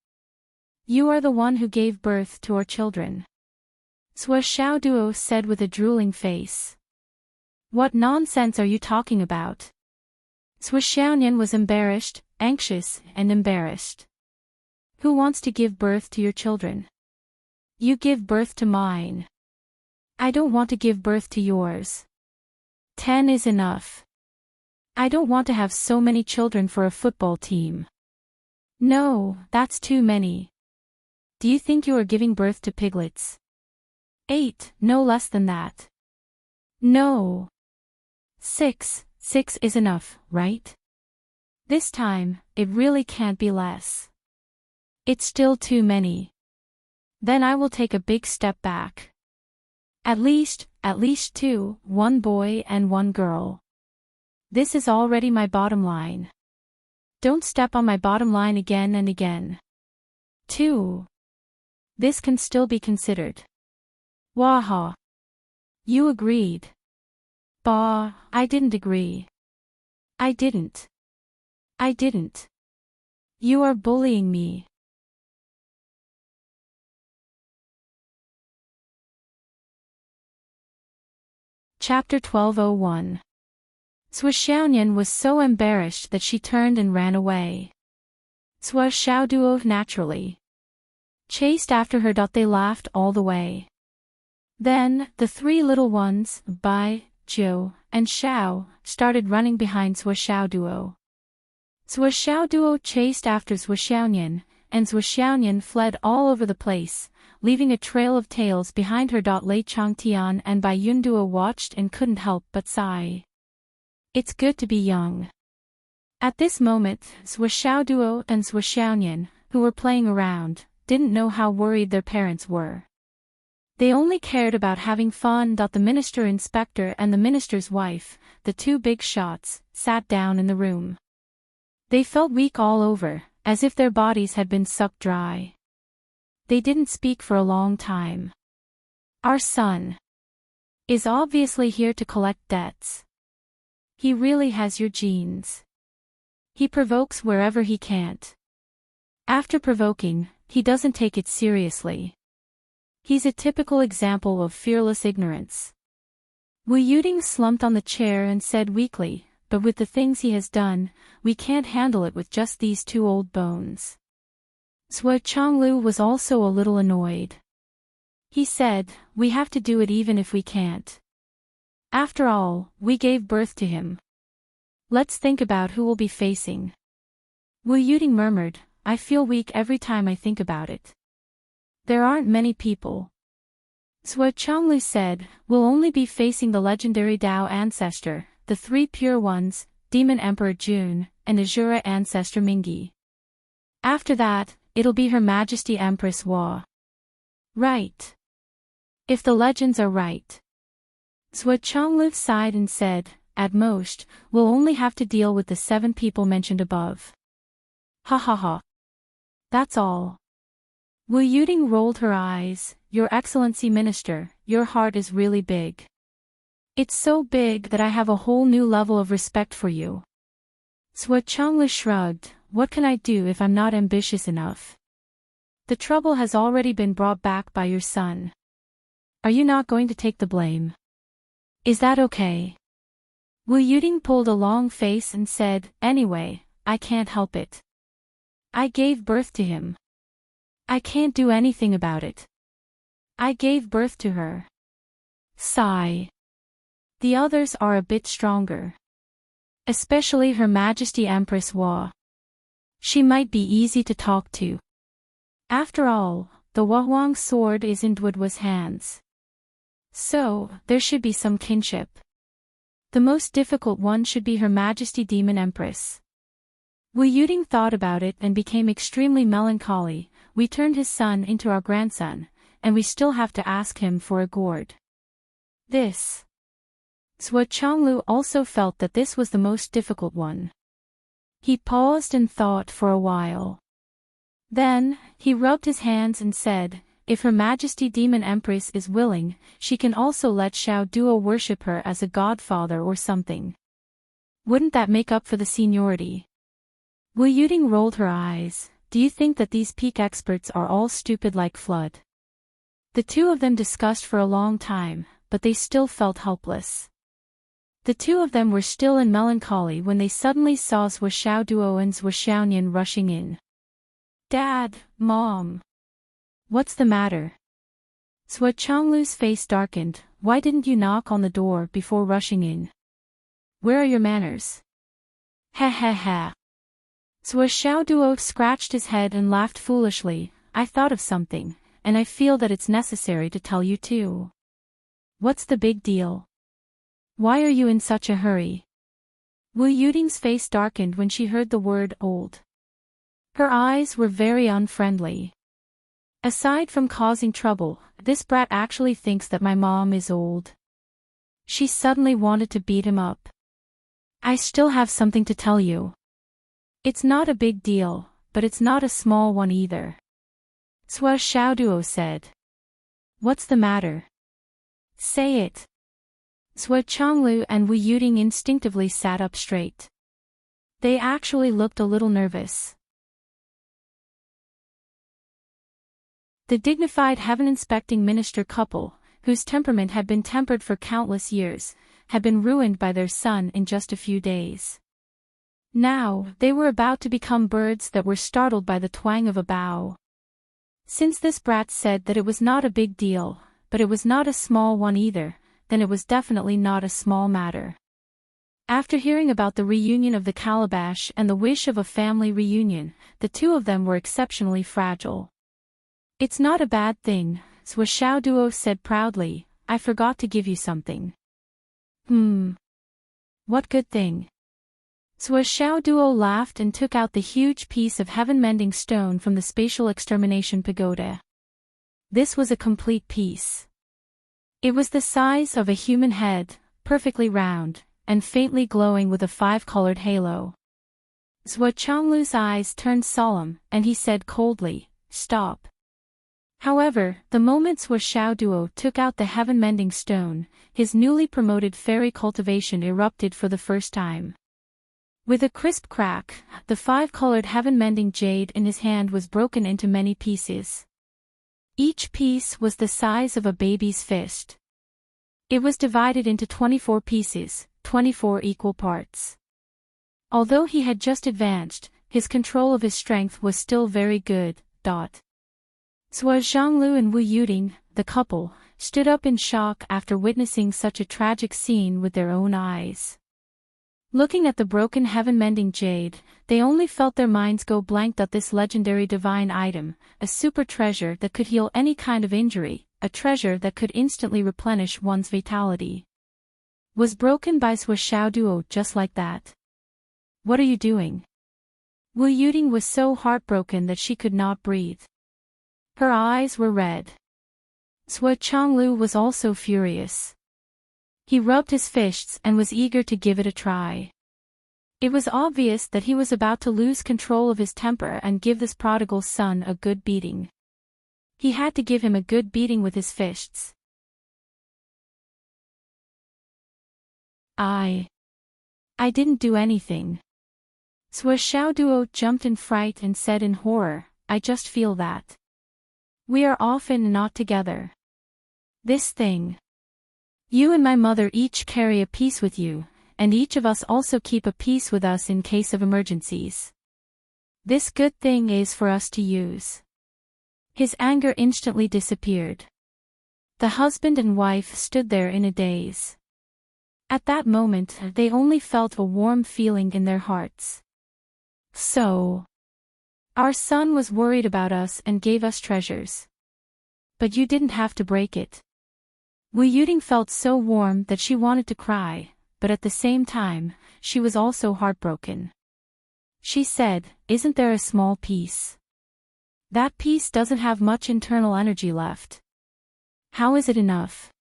You are the one who gave birth to our children. Sui Xiaoduo said with a drooling face. What nonsense are you talking about? Sui Xiaoyan was embarrassed, anxious, and embarrassed. Who wants to give birth to your children? You give birth to mine. I don't want to give birth to yours. 10 is enough. I don't want to have so many children for a football team. No, that's too many. Do you think you are giving birth to piglets? 8, no less than that. No. 6 is enough, right? This time, it really can't be less. It's still too many. Then I will take a big step back. At least 2, 1 boy and 1 girl. This is already my bottom line. Don't step on my bottom line again and again. 2. This can still be considered. Waha. You agreed. Bah, I didn't agree. I didn't. You are bullying me. Chapter 12:01. Sui Xiaoyan was so embarrassed that she turned and ran away. Sui Xiaoduo naturally chased after her. They laughed all the way. Then, the 3 little ones, Bai, Jiu, and Xiao, started running behind Sui Xiaoduo. Sui Xiaoduo chased after Sui Xiaoyan, and Sui Xiaoyan fled all over the place, leaving a trail of tails behind her. Lei Changtian and Bai Yunduo watched and couldn't help but sigh. It's good to be young. At this moment, Sui Xiaoduo and Sui Xiaoyan, who were playing around, didn't know how worried their parents were. They only cared about having fun. The minister inspector and the minister's wife, the 2 big shots, sat down in the room. They felt weak all over, as if their bodies had been sucked dry. They didn't speak for a long time. Our son is obviously here to collect debts. He really has your genes. He provokes wherever he can't. After provoking, he doesn't take it seriously. He's a typical example of fearless ignorance. Wu Yuding slumped on the chair and said weakly, but with the things he has done, we can't handle it with just these 2 old bones. Sui Changlu was also a little annoyed. He said, we have to do it even if we can't. After all, we gave birth to him. Let's think about who we'll be facing. Wu Yuding murmured, I feel weak every time I think about it. There aren't many people. Sui Changlu said, we'll only be facing the legendary Dao ancestor, the 3 pure ones, Demon Emperor Jun, and Azura ancestor Mingi. After that, it'll be Her Majesty Empress Hua. Right. If the legends are right. Sui Changlu sighed and said, at most, we'll only have to deal with the 7 people mentioned above. Ha ha ha. That's all. Wu Yuding rolled her eyes, Your Excellency Minister, your heart is really big. It's so big that I have a whole new level of respect for you. Sui Changlu shrugged, what can I do if I'm not ambitious enough? The trouble has already been brought back by your son. Are you not going to take the blame? Is that okay? Wu Yuding pulled a long face and said, anyway, I can't help it. I gave birth to him. I can't do anything about it. I gave birth to her. Sigh. The others are a bit stronger. Especially Her Majesty Empress Hua. She might be easy to talk to. After all, the Huang sword is in Duoduo's hands. So, there should be some kinship. The most difficult one should be Her Majesty Demon Empress. Wu Yuding thought about it and became extremely melancholy. We turned his son into our grandson, and we still have to ask him for a gourd. This Sua Changlu also felt that this was the most difficult one. He paused and thought for a while. Then, he rubbed his hands and said, "If Her Majesty Demon Empress is willing, she can also let Xiao Duo worship her as a godfather or something. Wouldn't that make up for the seniority?" Wu Yuding rolled her eyes. "Do you think that these peak experts are all stupid like Flood?" The two of them discussed for a long time, but they still felt helpless. The two of them were still in melancholy when they suddenly saw Sua Xiaoduo and Sua Xiaonian rushing in. "Dad, Mom. What's the matter?" Sua Changlu's face darkened. "Why didn't you knock on the door before rushing in? Where are your manners?" "Ha ha ha." Sua Xiaoduo scratched his head and laughed foolishly. "I thought of something, and I feel that it's necessary to tell you too." "What's the big deal? Why are you in such a hurry?" Wu Yuding's face darkened when she heard the word old. Her eyes were very unfriendly. "Aside from causing trouble, this brat actually thinks that my mom is old." She suddenly wanted to beat him up. "I still have something to tell you. It's not a big deal, but it's not a small one either," Sua Xiaoduo said. "What's the matter? Say it." Sua Changlu and Wu Yuding instinctively sat up straight. They actually looked a little nervous. The dignified heaven-inspecting minister couple, whose temperament had been tempered for countless years, had been ruined by their son in just a few days. Now, they were about to become birds that were startled by the twang of a bow. Since this brat said that it was not a big deal, but it was not a small one either, then it was definitely not a small matter. After hearing about the reunion of the calabash and the wish of a family reunion, the two of them were exceptionally fragile. "It's not a bad thing," Sua Xiaoduo said proudly. "I forgot to give you something." What good thing?" Sua Xiaoduo laughed and took out the huge piece of heaven-mending stone from the spatial extermination pagoda. This was a complete piece. It was the size of a human head, perfectly round, and faintly glowing with a 5-colored halo. Sua Changlu's eyes turned solemn, and he said coldly, "Stop." However, the moment Sua Xiaoduo took out the heaven-mending stone, his newly promoted fairy cultivation erupted for the first time. With a crisp crack, the 5-colored heaven-mending jade in his hand was broken into many pieces. Each piece was the size of a baby's fist. It was divided into 24 pieces, 24 equal parts. Although he had just advanced, his control of his strength was still very good. Sua Zhanglu and Wu Yuding, the couple, stood up in shock after witnessing such a tragic scene with their own eyes. Looking at the broken heaven-mending jade, they only felt their minds go blank that this legendary divine item, a super treasure that could heal any kind of injury, a treasure that could instantly replenish one's vitality, was broken by Sua Xiaoduo just like that. "What are you doing?" Wu Yuding was so heartbroken that she could not breathe. Her eyes were red. Sua Changlu was also furious. He rubbed his fists and was eager to give it a try. It was obvious that he was about to lose control of his temper and give this prodigal son a good beating. He had to give him a good beating with his fists. I didn't do anything." Sua Xiaoduo jumped in fright and said in horror, "I just feel that. We are often not together. This thing. You and my mother each carry a piece with you, and each of us also keep a piece with us in case of emergencies. This good thing is for us to use." His anger instantly disappeared. The husband and wife stood there in a daze. At that moment, they only felt a warm feeling in their hearts. "So, our son was worried about us and gave us treasures. But you didn't have to break it." Wu Yuding felt so warm that she wanted to cry, but at the same time, she was also heartbroken. She said, "Isn't there a small piece? That piece doesn't have much internal energy left. How is it enough?"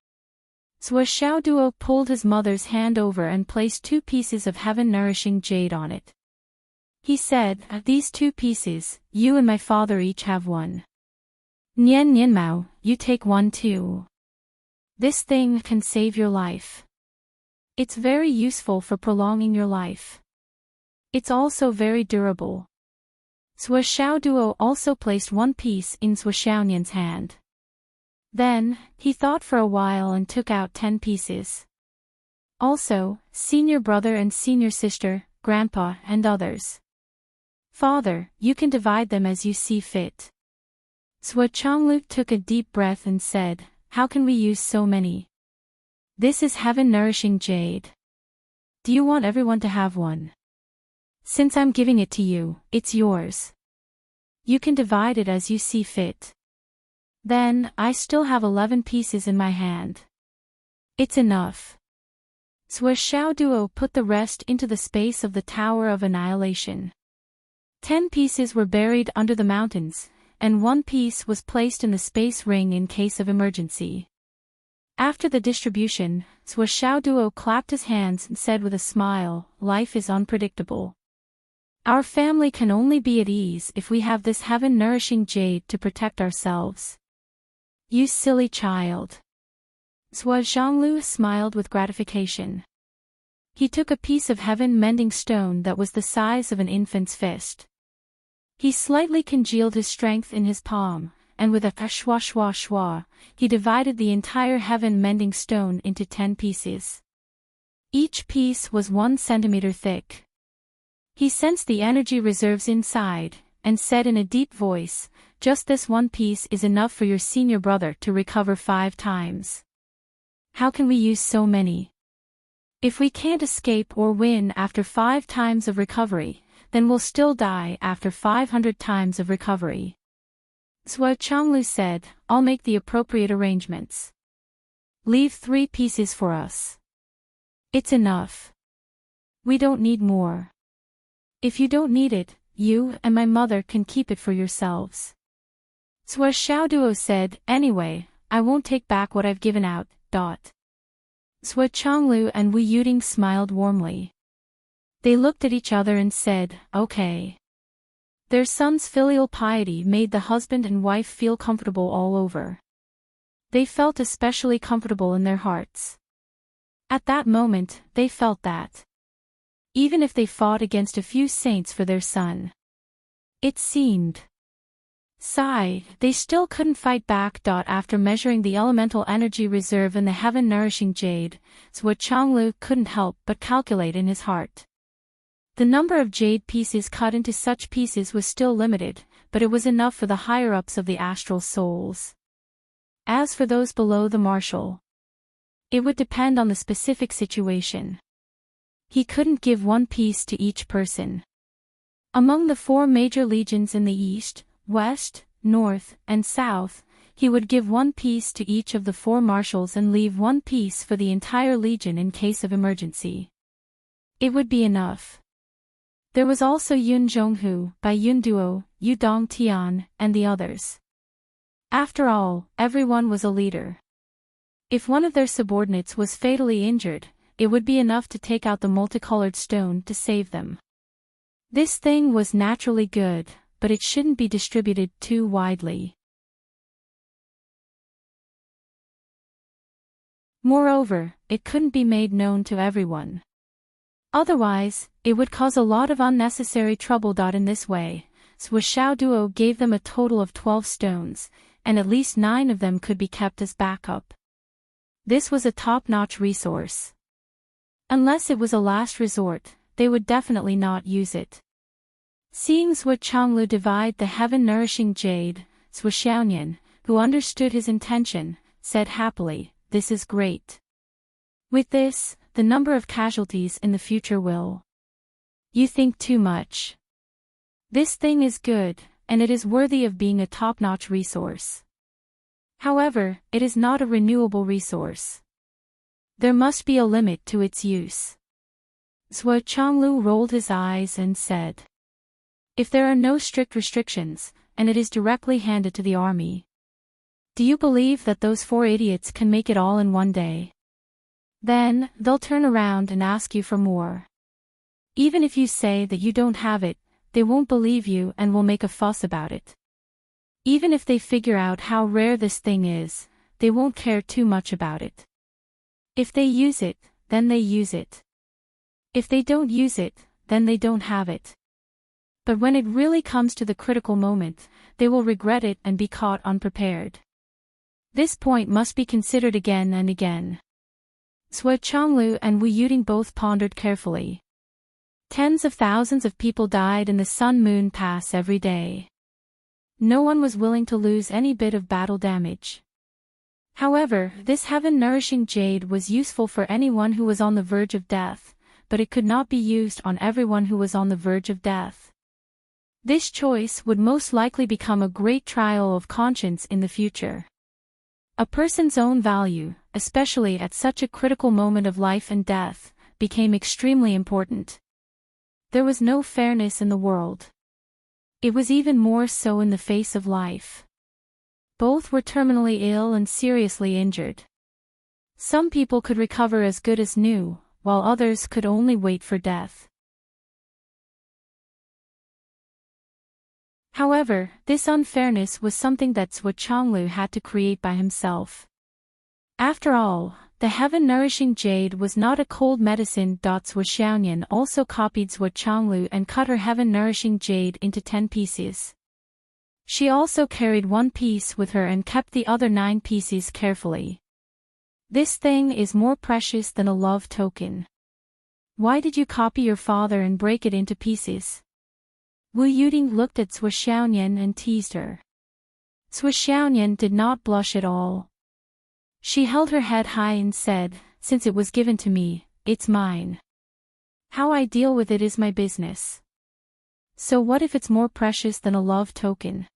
Xiaoduo pulled his mother's hand over and placed 2 pieces of heaven-nourishing jade on it. He said, "These 2 pieces, you and my father each have one. Nian Nianmao, you take one too. This thing can save your life. It's very useful for prolonging your life. It's also very durable." Xiaoduo also placed 1 piece in Xiaonian's hand. Then, he thought for a while and took out 10 pieces. Also, senior brother and senior sister, grandpa and others. "Father, you can divide them as you see fit." Changlu took a deep breath and said, "How can we use so many? This is heaven-nourishing jade. Do you want everyone to have one? Since I'm giving it to you, it's yours. You can divide it as you see fit. Then, I still have 11 pieces in my hand. It's enough." Xiaoduo put the rest into the space of the Tower of Annihilation. 10 pieces were buried under the mountains, and 1 piece was placed in the space ring in case of emergency. After the distribution, Xiaoduo clapped his hands and said with a smile, "Life is unpredictable. Our family can only be at ease if we have this heaven-nourishing jade to protect ourselves." "You silly child." Zhuanglu smiled with gratification. He took a piece of heaven-mending stone that was the size of an infant's fist. He slightly congealed his strength in his palm, and with a shwa shwa shwa, he divided the entire heaven-mending stone into 10 pieces. Each piece was 1 centimeter thick. He sensed the energy reserves inside, and said in a deep voice, "Just this 1 piece is enough for your senior brother to recover 5 times. How can we use so many? If we can't escape or win after 5 times of recovery, then we'll still die after 500 times of recovery." Changlu said, "I'll make the appropriate arrangements. Leave 3 pieces for us. It's enough. We don't need more. If you don't need it, you and my mother can keep it for yourselves." Xiaoduo said, "Anyway, I won't take back what I've given out." Changlu and Wu Yuding smiled warmly. They looked at each other and said, "Okay." Their son's filial piety made the husband and wife feel comfortable all over. They felt especially comfortable in their hearts. At that moment, they felt that even if they fought against a few saints for their son, it seemed they still couldn't fight back. After measuring the elemental energy reserve in the heaven-nourishing jade, Changlu couldn't help but calculate in his heart. The number of jade pieces cut into such pieces was still limited, but it was enough for the higher-ups of the astral souls. As for those below the marshal, it would depend on the specific situation. He couldn't give 1 piece to each person. Among the 4 major legions in the east, west, north, and south, he would give 1 piece to each of the 4 marshals and leave 1 piece for the entire legion in case of emergency. It would be enough. There was also Yun Zhonghu, Bai Yun Duo, Yu Dong Tian, and the others. After all, everyone was a leader. If one of their subordinates was fatally injured, it would be enough to take out the multicolored stone to save them. This thing was naturally good, but it shouldn't be distributed too widely. Moreover, it couldn't be made known to everyone. Otherwise, it would cause a lot of unnecessary trouble. In this way, Xiaoduo gave them a total of 12 stones, and at least 9 of them could be kept as backup. This was a top-notch resource. Unless it was a last resort, they would definitely not use it. Seeing Changlu divide the heaven-nourishing jade, Xiaonian, who understood his intention, said happily, "This is great. With this, the number of casualties in the future will." "You think too much. This thing is good, and it is worthy of being a top-notch resource. However, it is not a renewable resource. There must be a limit to its use." Changlu rolled his eyes and said, "If there are no strict restrictions, and it is directly handed to the army, do you believe that those 4 idiots can make it all in one day?" Then, they'll turn around and ask you for more. Even if you say that you don't have it, they won't believe you and will make a fuss about it. Even if they figure out how rare this thing is, they won't care too much about it. If they use it, then they use it. If they don't use it, then they don't have it. But when it really comes to the critical moment, they will regret it and be caught unprepared. This point must be considered again and again. Sui Chonglu and Wu Yuting both pondered carefully. Tens of thousands of people died in the sun-moon pass every day. No one was willing to lose any bit of battle damage. However, this heaven-nourishing jade was useful for anyone who was on the verge of death, but it could not be used on everyone who was on the verge of death. This choice would most likely become a great trial of conscience in the future. A person's own value, especially at such a critical moment of life and death, became extremely important. There was no fairness in the world. It was even more so in the face of life. Both were terminally ill and seriously injured. Some people could recover as good as new, while others could only wait for death. However, this unfairness was something that Sui Chonglu had to create by himself. After all, the heaven-nourishing jade was not a cold medicine. Sui Xiaoyan also copied Sui Chonglu and cut her heaven-nourishing jade into 10 pieces. She also carried 1 piece with her and kept the other 9 pieces carefully. This thing is more precious than a love token. Why did you copy your father and break it into pieces? Wu Yuting looked at Sui Xiaoyan and teased her. Sui Xiaoyan did not blush at all. She held her head high and said, "Since it was given to me, it's mine. How I deal with it is my business. So what if it's more precious than a love token?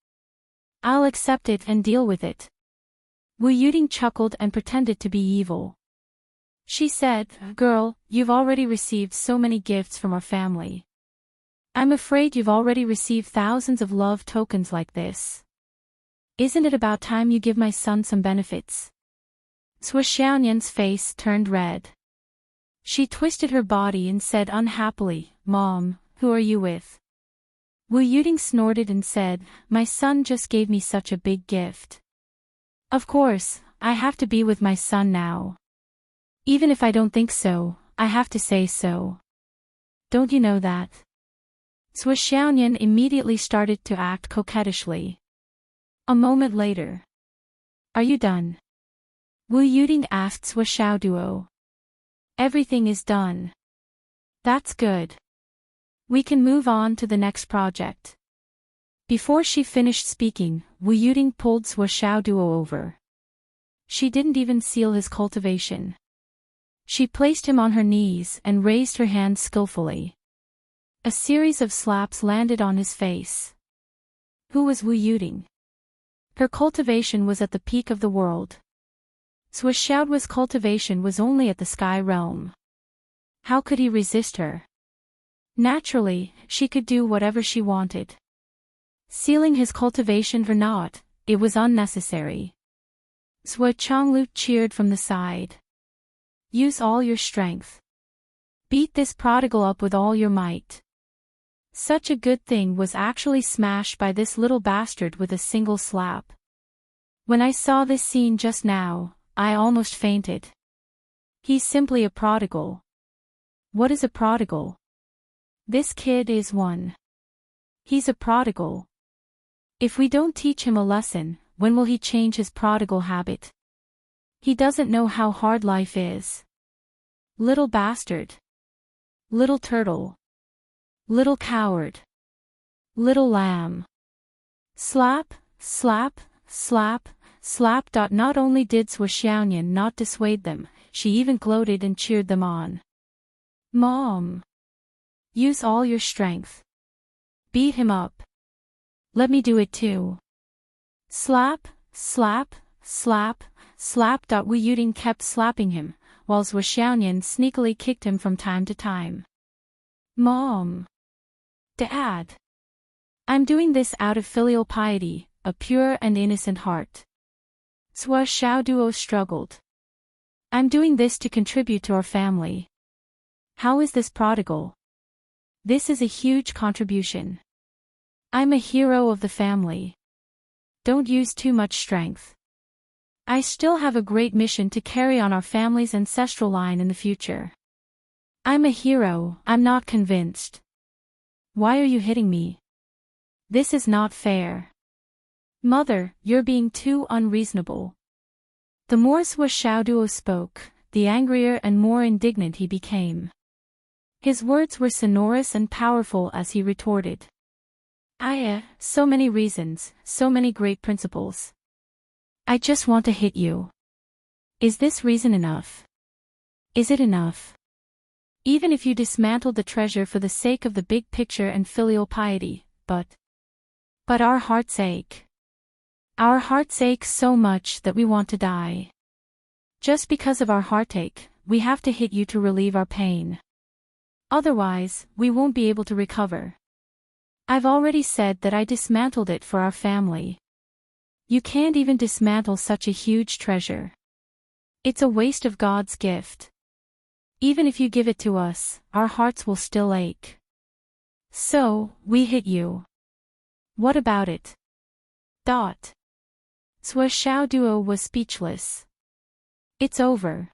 I'll accept it and deal with it." Wu Yuting chuckled and pretended to be evil. She said, "Girl, you've already received so many gifts from our family. I'm afraid you've already received thousands of love tokens like this. Isn't it about time you give my son some benefits?" Sui Xiaoyan's face turned red. She twisted her body and said unhappily, "Mom, who are you with?" Wu Yuting snorted and said, "My son just gave me such a big gift. Of course, I have to be with my son now. Even if I don't think so, I have to say so. Don't you know that?" Sui Xiaoyan immediately started to act coquettishly. A moment later. "Are you done?" Wu Yuting asked Sui Xiaoduo. "Everything is done." "That's good. We can move on to the next project." Before she finished speaking, Wu Yuting pulled Sui Xiaoduo over. She didn't even seal his cultivation. She placed him on her knees and raised her hand skillfully. A series of slaps landed on his face. Who was Wu Yuting? Her cultivation was at the peak of the world. Sui Xiaoduo's cultivation was only at the sky realm. How could he resist her? Naturally, she could do whatever she wanted. Sealing his cultivation or not, it was unnecessary. Sui Chonglu cheered from the side. "Use all your strength. Beat this prodigal up with all your might." Such a good thing was actually smashed by this little bastard with a single slap. When I saw this scene just now, I almost fainted. He's simply a prodigal. What is a prodigal? This kid is one. He's a prodigal. If we don't teach him a lesson, when will he change his prodigal habit? He doesn't know how hard life is. Little bastard. Little turtle. Little coward. Little lamb. Slap, slap, slap, slap. Not only did Sui Xiaoyan not dissuade them, she even gloated and cheered them on. "Mom! Use all your strength. Beat him up. Let me do it too." Slap, slap, slap, slap. Wu Yuting kept slapping him, while Sui Xiaoyan sneakily kicked him from time to time. "Mom! Dad! I'm doing this out of filial piety, a pure and innocent heart." Sui Xiaoduo struggled. I'm doing this to contribute to our family. How is this prodigal? This is a huge contribution. I'm a hero of the family. Don't use too much strength. I still have a great mission to carry on our family's ancestral line in the future. I'm a hero, I'm not convinced. Why are you hitting me? This is not fair. Mother, you're being too unreasonable. The more Xiaoduo spoke, the angrier and more indignant he became. His words were sonorous and powerful as he retorted. So many reasons, so many great principles. I just want to hit you. Is this reason enough? Is it enough? Even if you dismantled the treasure for the sake of the big picture and filial piety, but our hearts ache. Our hearts ache so much that we want to die. Just because of our heartache, we have to hit you to relieve our pain. Otherwise, we won't be able to recover. I've already said that I dismantled it for our family. You can't even dismantle such a huge treasure. It's a waste of God's gift. Even if you give it to us, our hearts will still ache. So, we hit you. What about it? Xiaoduo was speechless. It's over.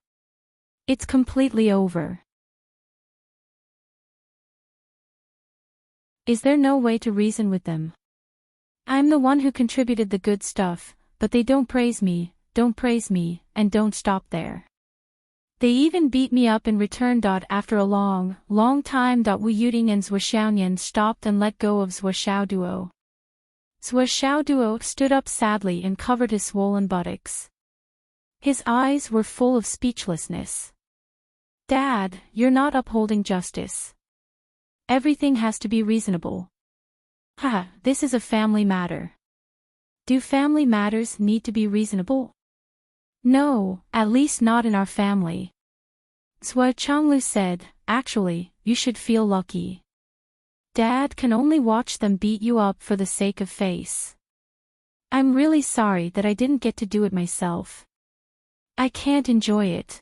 It's completely over. Is there no way to reason with them? I'm the one who contributed the good stuff, but they don't praise me, and don't stop there. They even beat me up in return. After a long time. Wu Yuding and Xiaoyan stopped and let go of Xiaoduo. Xiaoduo stood up sadly and covered his swollen buttocks. His eyes were full of speechlessness. Dad, you're not upholding justice. Everything has to be reasonable. This is a family matter. Do family matters need to be reasonable? No, at least not in our family. Changlu said, actually, you should feel lucky. Dad can only watch them beat you up for the sake of face. I'm really sorry that I didn't get to do it myself. I can't enjoy it.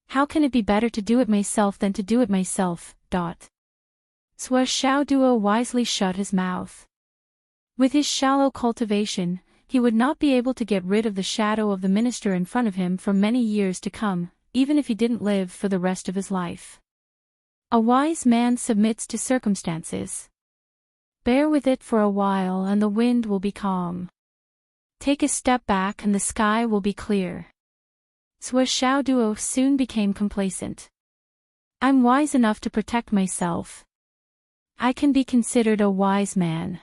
How can it be better to do it myself than to do it myself? Xiaoduo wisely shut his mouth. With his shallow cultivation, he would not be able to get rid of the shadow of the minister in front of him for many years to come, even if he didn't live for the rest of his life. A wise man submits to circumstances. Bear with it for a while and the wind will be calm. Take a step back and the sky will be clear. Xiaoduo soon became complacent. I'm wise enough to protect myself. I can be considered a wise man.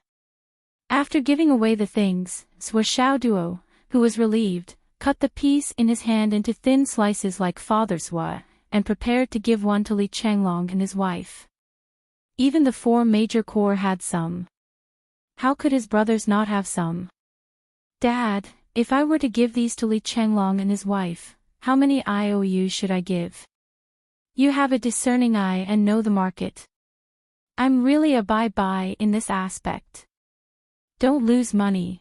After giving away the things, Xiaoduo, who was relieved, cut the piece in his hand into thin slices like Father Xue, and prepared to give one to Li Changlong and his wife. Even the 4 major corps had some. How could his brothers not have some? Dad, if I were to give these to Li Changlong and his wife, how many IOUs should I give? You have a discerning eye and know the market. I'm really a bye-bye in this aspect. Don't lose money.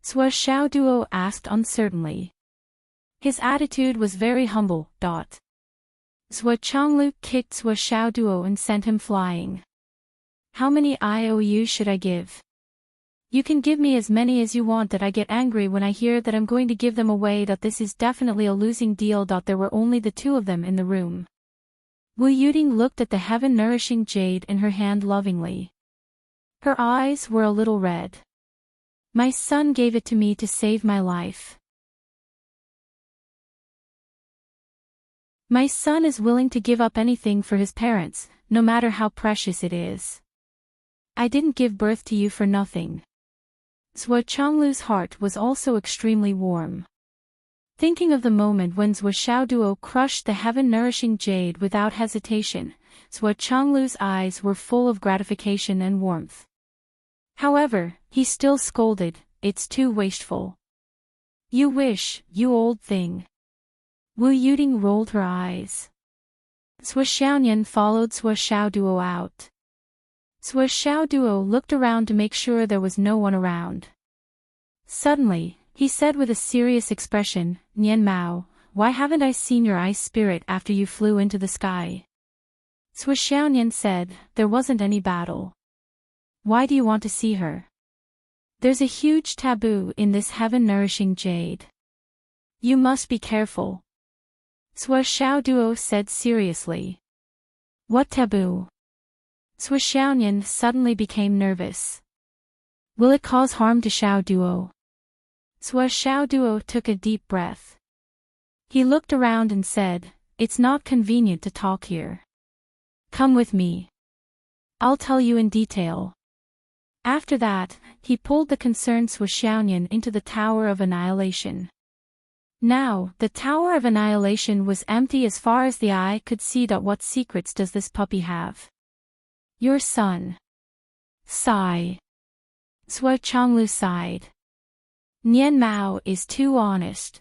Xiaoduo asked uncertainly. His attitude was very humble. Changlu kicked Xiaoduo and sent him flying. How many IOUs should I give? You can give me as many as you want. That I get angry when I hear that I'm going to give them away. This is definitely a losing deal. There were only the 2 of them in the room. Wu Yuding looked at the heaven-nourishing jade in her hand lovingly. Her eyes were a little red. My son gave it to me to save my life. My son is willing to give up anything for his parents, no matter how precious it is. I didn't give birth to you for nothing. Changlu's heart was also extremely warm. Thinking of the moment when Xiaoduo crushed the heaven-nourishing jade without hesitation, Changlu's eyes were full of gratification and warmth. However, he still scolded, it's too wasteful. You wish, you old thing. Wu Yuding rolled her eyes. Xiaoyan followed Xiaoduo out. Xiaoduo looked around to make sure there was no one around. Suddenly, he said with a serious expression, Nian Mao, why haven't I seen your ice spirit after you flew into the sky? Sui Xiaoyan said, there wasn't any battle. Why do you want to see her? There's a huge taboo in this heaven-nourishing jade. You must be careful. Sui Xiaoduo said seriously. What taboo? Sui Xiaoyan suddenly became nervous. Will it cause harm to Xiaoduo? Sui Xiaoduo took a deep breath. He looked around and said, it's not convenient to talk here. Come with me. I'll tell you in detail. After that, he pulled the concerned Sui Xiaoyan into the Tower of Annihilation. Now, the Tower of Annihilation was empty as far as the eye could see. What secrets does this puppy have? Your son. Sigh. Sui Chonglu sighed. Nian Mao is too honest.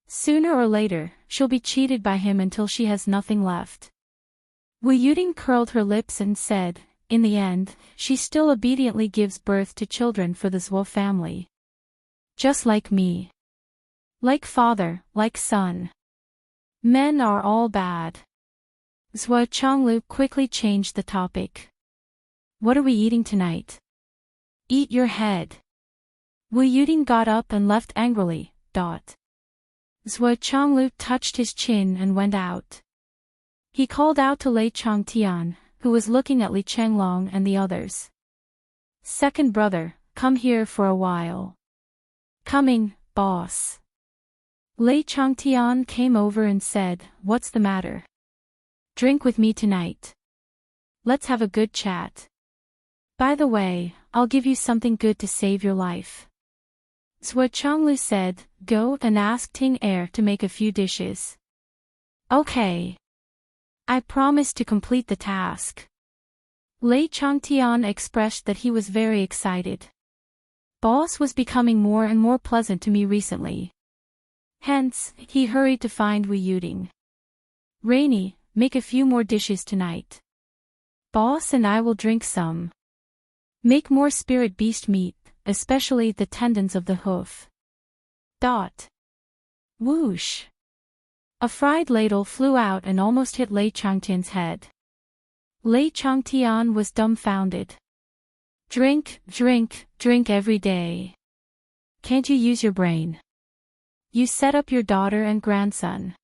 Sooner or later, she'll be cheated by him until she has nothing left. Wu Yuding curled her lips and said, in the end, she still obediently gives birth to children for the Zhuo family. Just like me. Like father, like son. Men are all bad. Zhuo Chonglu quickly changed the topic. What are we eating tonight? Eat your head. Wu Yuding got up and left angrily. Zhuo Chonglu touched his chin and went out. He called out to Lei Changtian, who was looking at Li Chenglong and the others. Second brother, come here for a while. Coming, boss. Lei Changtian came over and said, what's the matter? Drink with me tonight. Let's have a good chat. By the way, I'll give you something good to save your life. Zhuo Chonglu said, go and ask Ting Er to make a few dishes. Okay. I promise to complete the task. Lei Changtian expressed that he was very excited. Boss was becoming more and more pleasant to me recently. Hence, he hurried to find Wu Yuding. Rainy, make a few more dishes tonight. Boss and I will drink some. Make more spirit beast meat, especially the tendons of the hoof. Whoosh. A fried ladle flew out and almost hit Lei Changtian's head. Lei Changtian was dumbfounded. Drink, drink, drink every day. Can't you use your brain? You set up your daughter and grandson.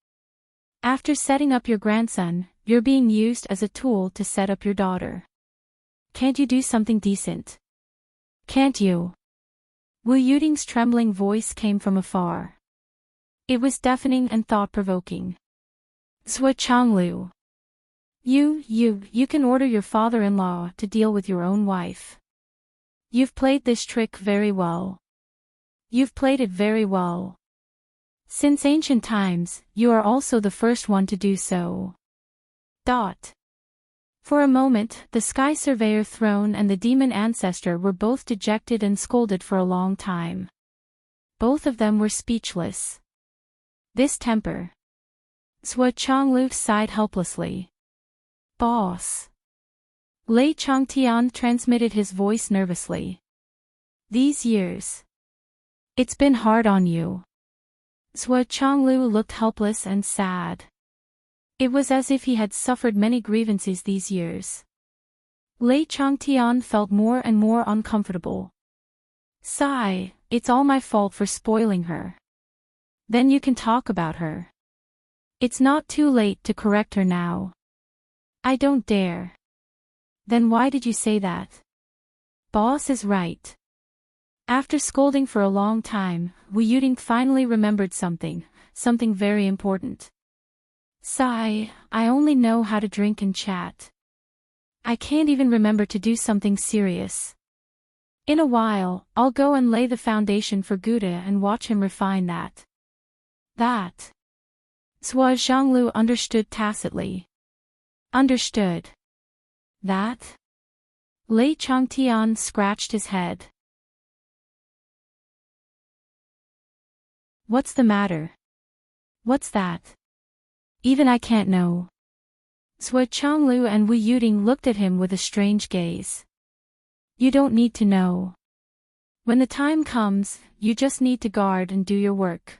After setting up your grandson, you're being used as a tool to set up your daughter. Can't you do something decent? Can't you? Wu Yuding's trembling voice came from afar. It was deafening and thought-provoking. Zhuo Chonglu. You can order your father-in-law to deal with your own wife. You've played this trick very well. You've played it very well. Since ancient times, you are also the first one to do so. For a moment, the Sky Surveyor throne and the demon ancestor were both dejected and scolded for a long time. Both of them were speechless. This temper. Zhuo Chonglu sighed helplessly. Boss. Lei Changtian transmitted his voice nervously. These years. It's been hard on you. Zhuo Chonglu looked helpless and sad. It was as if he had suffered many grievances these years. Lei Changtian felt more and more uncomfortable. Sigh, it's all my fault for spoiling her. Then you can talk about her. It's not too late to correct her now. I don't dare. Then why did you say that? Boss is right. After scolding for a long time, Wu Yuding finally remembered something very important. Sigh, I only know how to drink and chat. I can't even remember to do something serious. In a while, I'll go and lay the foundation for Gouda and watch him refine that. Zhuo Zhonglu understood tacitly. Understood. That? Lei Changtian scratched his head. What's the matter? What's that? Even I can't know. Zhuo Chonglu and Wu Yuding looked at him with a strange gaze. You don't need to know. When the time comes, you just need to guard and do your work.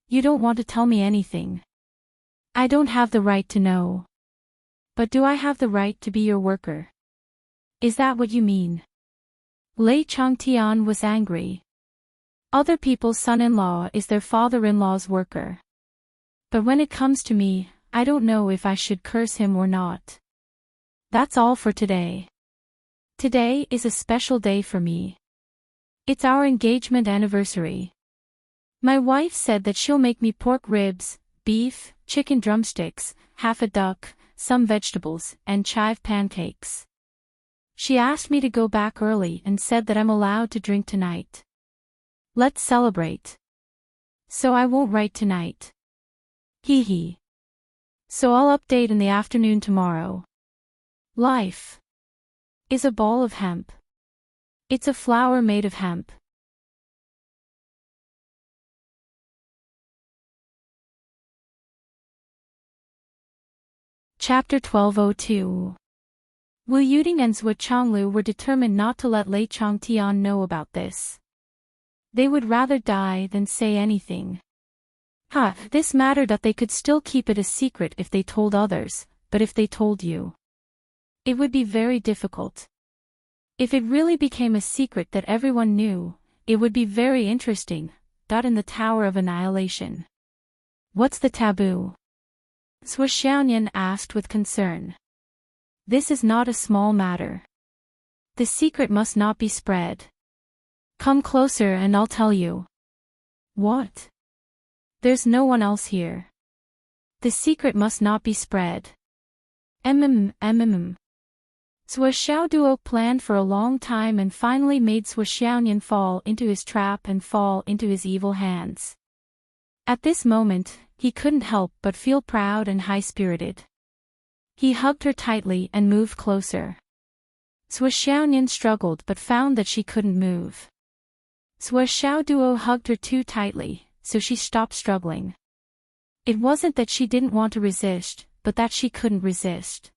You don't want to tell me anything. I don't have the right to know. But do I have the right to be your worker? Is that what you mean? Lei Changtian was angry. Other people's son-in-law is their father-in-law's worker. But when it comes to me, I don't know if I should curse him or not. That's all for today. Today is a special day for me. It's our engagement anniversary. My wife said that she'll make me pork ribs, beef, chicken drumsticks, half a duck, some vegetables, and chive pancakes. She asked me to go back early and said that I'm allowed to drink tonight. Let's celebrate. So I won't write tonight. Hee hee. So I'll update in the afternoon tomorrow. Life is a ball of hemp. It's a flower made of hemp. Chapter 1202. Wu Yuding and Zhou Changlu were determined not to let Lei Changtian know about this. They would rather die than say anything. This mattered that they could still keep it a secret if they told others, but if they told you, it would be very difficult. If it really became a secret that everyone knew, it would be very interesting. In the Tower of Annihilation. What's the taboo? Zhou Xiaoyan asked with concern. This is not a small matter. The secret must not be spread. Come closer and I'll tell you. What? There's no one else here. The secret must not be spread. Zhou Xiaoduo planned for a long time and finally made Zhou Xiaoyan fall into his trap and fall into his evil hands. At this moment, he couldn't help but feel proud and high-spirited. He hugged her tightly and moved closer. Zhou Xiaoyan struggled but found that she couldn't move. Zhou Xiaoduo hugged her too tightly, so she stopped struggling. It wasn't that she didn't want to resist, but that she couldn't resist.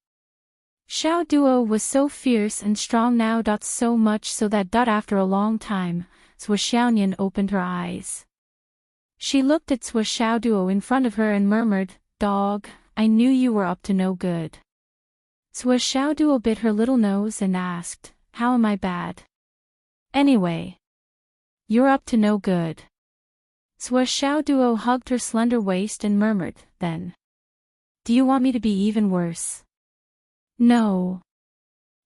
Xiaoduo was so fierce and strong now. So much so that after a long time, Zhou Xiaoyan opened her eyes. She looked at Zhou Xiaoduo in front of her and murmured, "Dog, I knew you were up to no good." Zhou Xiaoduo bit her little nose and asked, "How am I bad?" "Anyway, you're up to no good." Zhou Xiaoduo hugged her slender waist and murmured, "Then, do you want me to be even worse?" "No.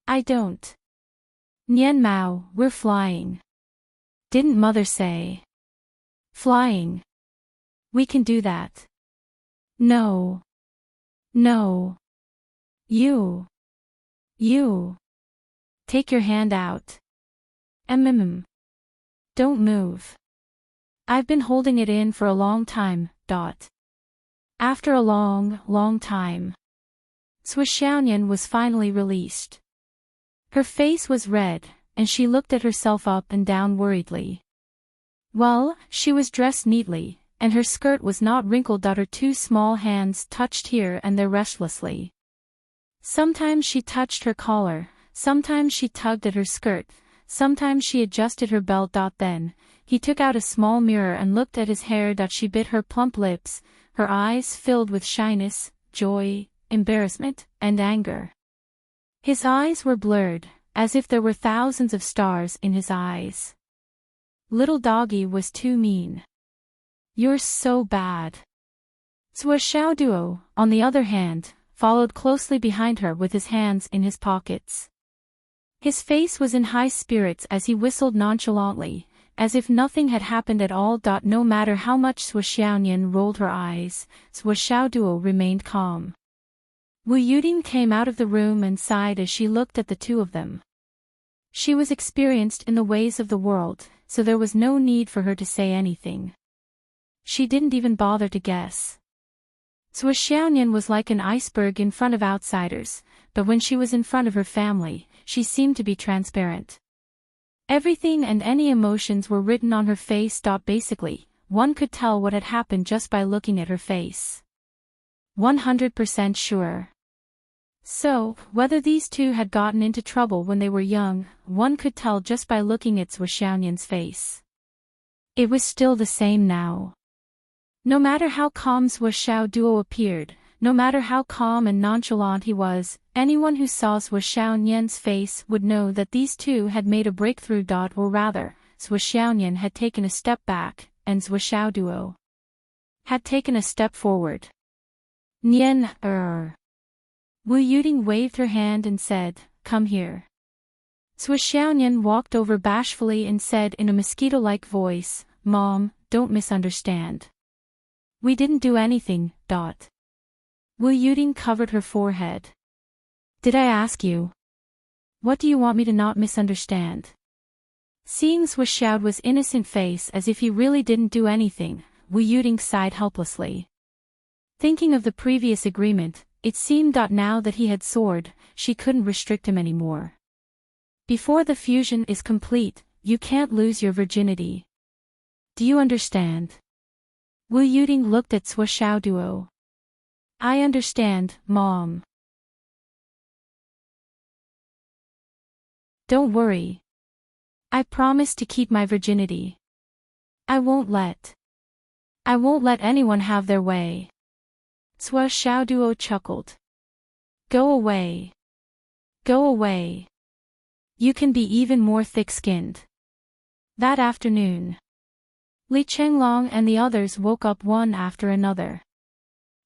I don't. Nian Mao, we're flying. Didn't Mother say? Flying. We can do that." "No. No. You. Take your hand out. Don't move. I've been holding it in for a long time. After a long time, Zhou Xiaoyan was finally released. Her face was red, and she looked at herself up and down worriedly. Well, she was dressed neatly, and her skirt was not wrinkled. Her two small hands touched here and there restlessly. Sometimes she touched her collar, sometimes she tugged at her skirt, sometimes she adjusted her belt. Then, he took out a small mirror and looked at his hair. She bit her plump lips, her eyes filled with shyness, joy, embarrassment, and anger. His eyes were blurred, as if there were thousands of stars in his eyes. Little doggy was too mean. You're so bad. Zhou Xiaoduo, on the other hand, followed closely behind her with his hands in his pockets. His face was in high spirits as he whistled nonchalantly, as if nothing had happened at all. No matter how much Zhou Xiaoyan rolled her eyes, Zhou Xiaoduo remained calm. Wu Yuding came out of the room and sighed as she looked at the two of them. She was experienced in the ways of the world, so there was no need for her to say anything. She didn't even bother to guess. Zhou Xiaoyan was like an iceberg in front of outsiders, but when she was in front of her family, she seemed to be transparent. Everything and any emotions were written on her face. Basically, one could tell what had happened just by looking at her face. 100% sure. So, whether these two had gotten into trouble when they were young, one could tell just by looking at Zhou Xiaoyan's face. It was still the same now. No matter how calm Sua Xiao Duo appeared, no matter how calm and nonchalant he was, anyone who saw Sua Xiao Nian's face would know that these two had made a breakthrough. Or rather, Sua Xiao Nian had taken a step back, and Sua Xiao Duo had taken a step forward. Nian, Wu Yuding waved her hand and said, "Come here." Sua Xiaonian walked over bashfully and said in a mosquito-like voice, "Mom, don't misunderstand. We didn't do anything." Wu Yuding covered her forehead. "Did I ask you? What do you want me to not misunderstand?" Seeing Sua Xiaoduo's innocent face as if he really didn't do anything, Wu Yuding sighed helplessly. Thinking of the previous agreement, it seemed that now that he had soared, she couldn't restrict him anymore. Before the fusion is complete, you can't lose your virginity. Do you understand? Wu Yuding looked at Sua Xiaoduo. "I understand, Mom." "Don't worry. I promise to keep my virginity. I won't let anyone have their way." Sua Xiaoduo chuckled. "Go away. Go away. You can be even more thick-skinned." That afternoon, Li Chenglong and the others woke up one after another.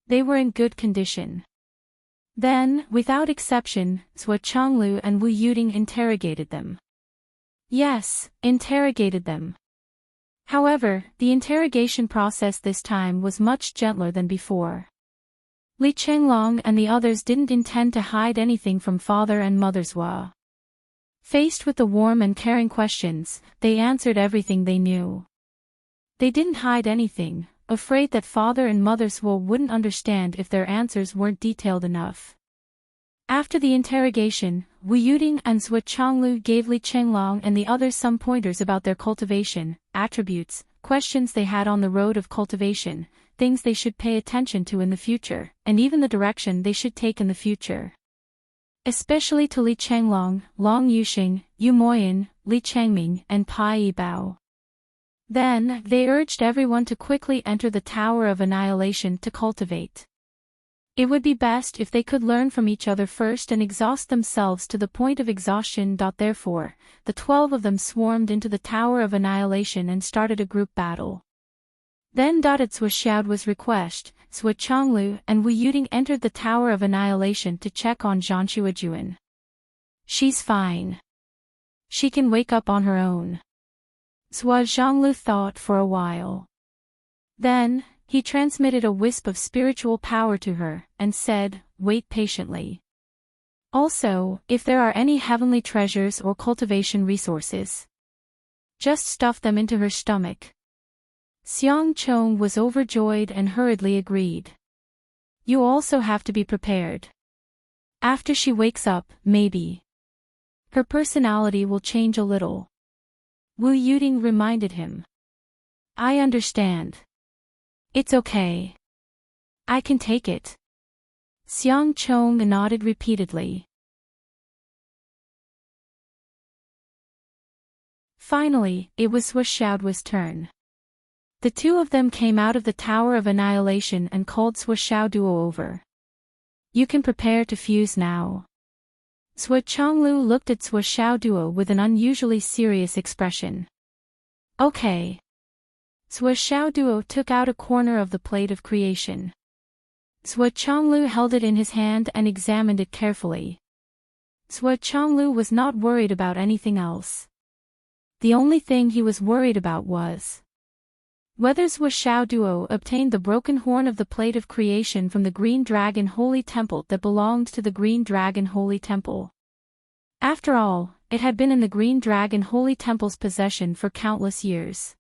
They were in good condition. Then, without exception, Sua Chonglu and Wu Yuding interrogated them. Yes, interrogated them. However, the interrogation process this time was much gentler than before. Li Chenglong and the others didn't intend to hide anything from father and mother Sua. Faced with the warm and caring questions, they answered everything they knew. They didn't hide anything, afraid that father and mother Sua wouldn't understand if their answers weren't detailed enough. After the interrogation, Wu Yuding and Sua Chonglu gave Li Chenglong and the others some pointers about their cultivation, attributes, questions they had on the road of cultivation, things they should pay attention to in the future, and even the direction they should take in the future. Especially to Li Chenglong, Long Yuxing, Yu Moyan, Li Chengming, and Pai Yibao. Then, they urged everyone to quickly enter the Tower of Annihilation to cultivate. It would be best if they could learn from each other first and exhaust themselves to the point of exhaustion. Therefore, the 12 of them swarmed into the Tower of Annihilation and started a group battle. Then at Sua Xiaoduo's request, Sua Chonglu and Wu Yuding entered the Tower of Annihilation to check on Zhang Shuajuan. "She's fine. She can wake up on her own." Sua Zhonglu thought for a while. Then, he transmitted a wisp of spiritual power to her, and said, "Wait patiently. Also, if there are any heavenly treasures or cultivation resources, just stuff them into her stomach." Xiang Chong was overjoyed and hurriedly agreed. "You also have to be prepared. After she wakes up, maybe her personality will change a little." Wu Yuding reminded him. "I understand. It's okay. I can take it." Xiang Chong nodded repeatedly. Finally, it was Sua Xiaoduo's turn. The two of them came out of the Tower of Annihilation and called Sua Xiaoduo over. "You can prepare to fuse now." Sua Chonglu looked at Sua Xiaoduo with an unusually serious expression. "Okay." Sua Xiaoduo took out a corner of the plate of creation. Sua Chonglu held it in his hand and examined it carefully. Sua Chonglu was not worried about anything else. The only thing he was worried about was whether Sua Xiaoduo obtained the broken horn of the plate of creation from the Green Dragon Holy Temple that belonged to the Green Dragon Holy Temple. After all, it had been in the Green Dragon Holy Temple's possession for countless years.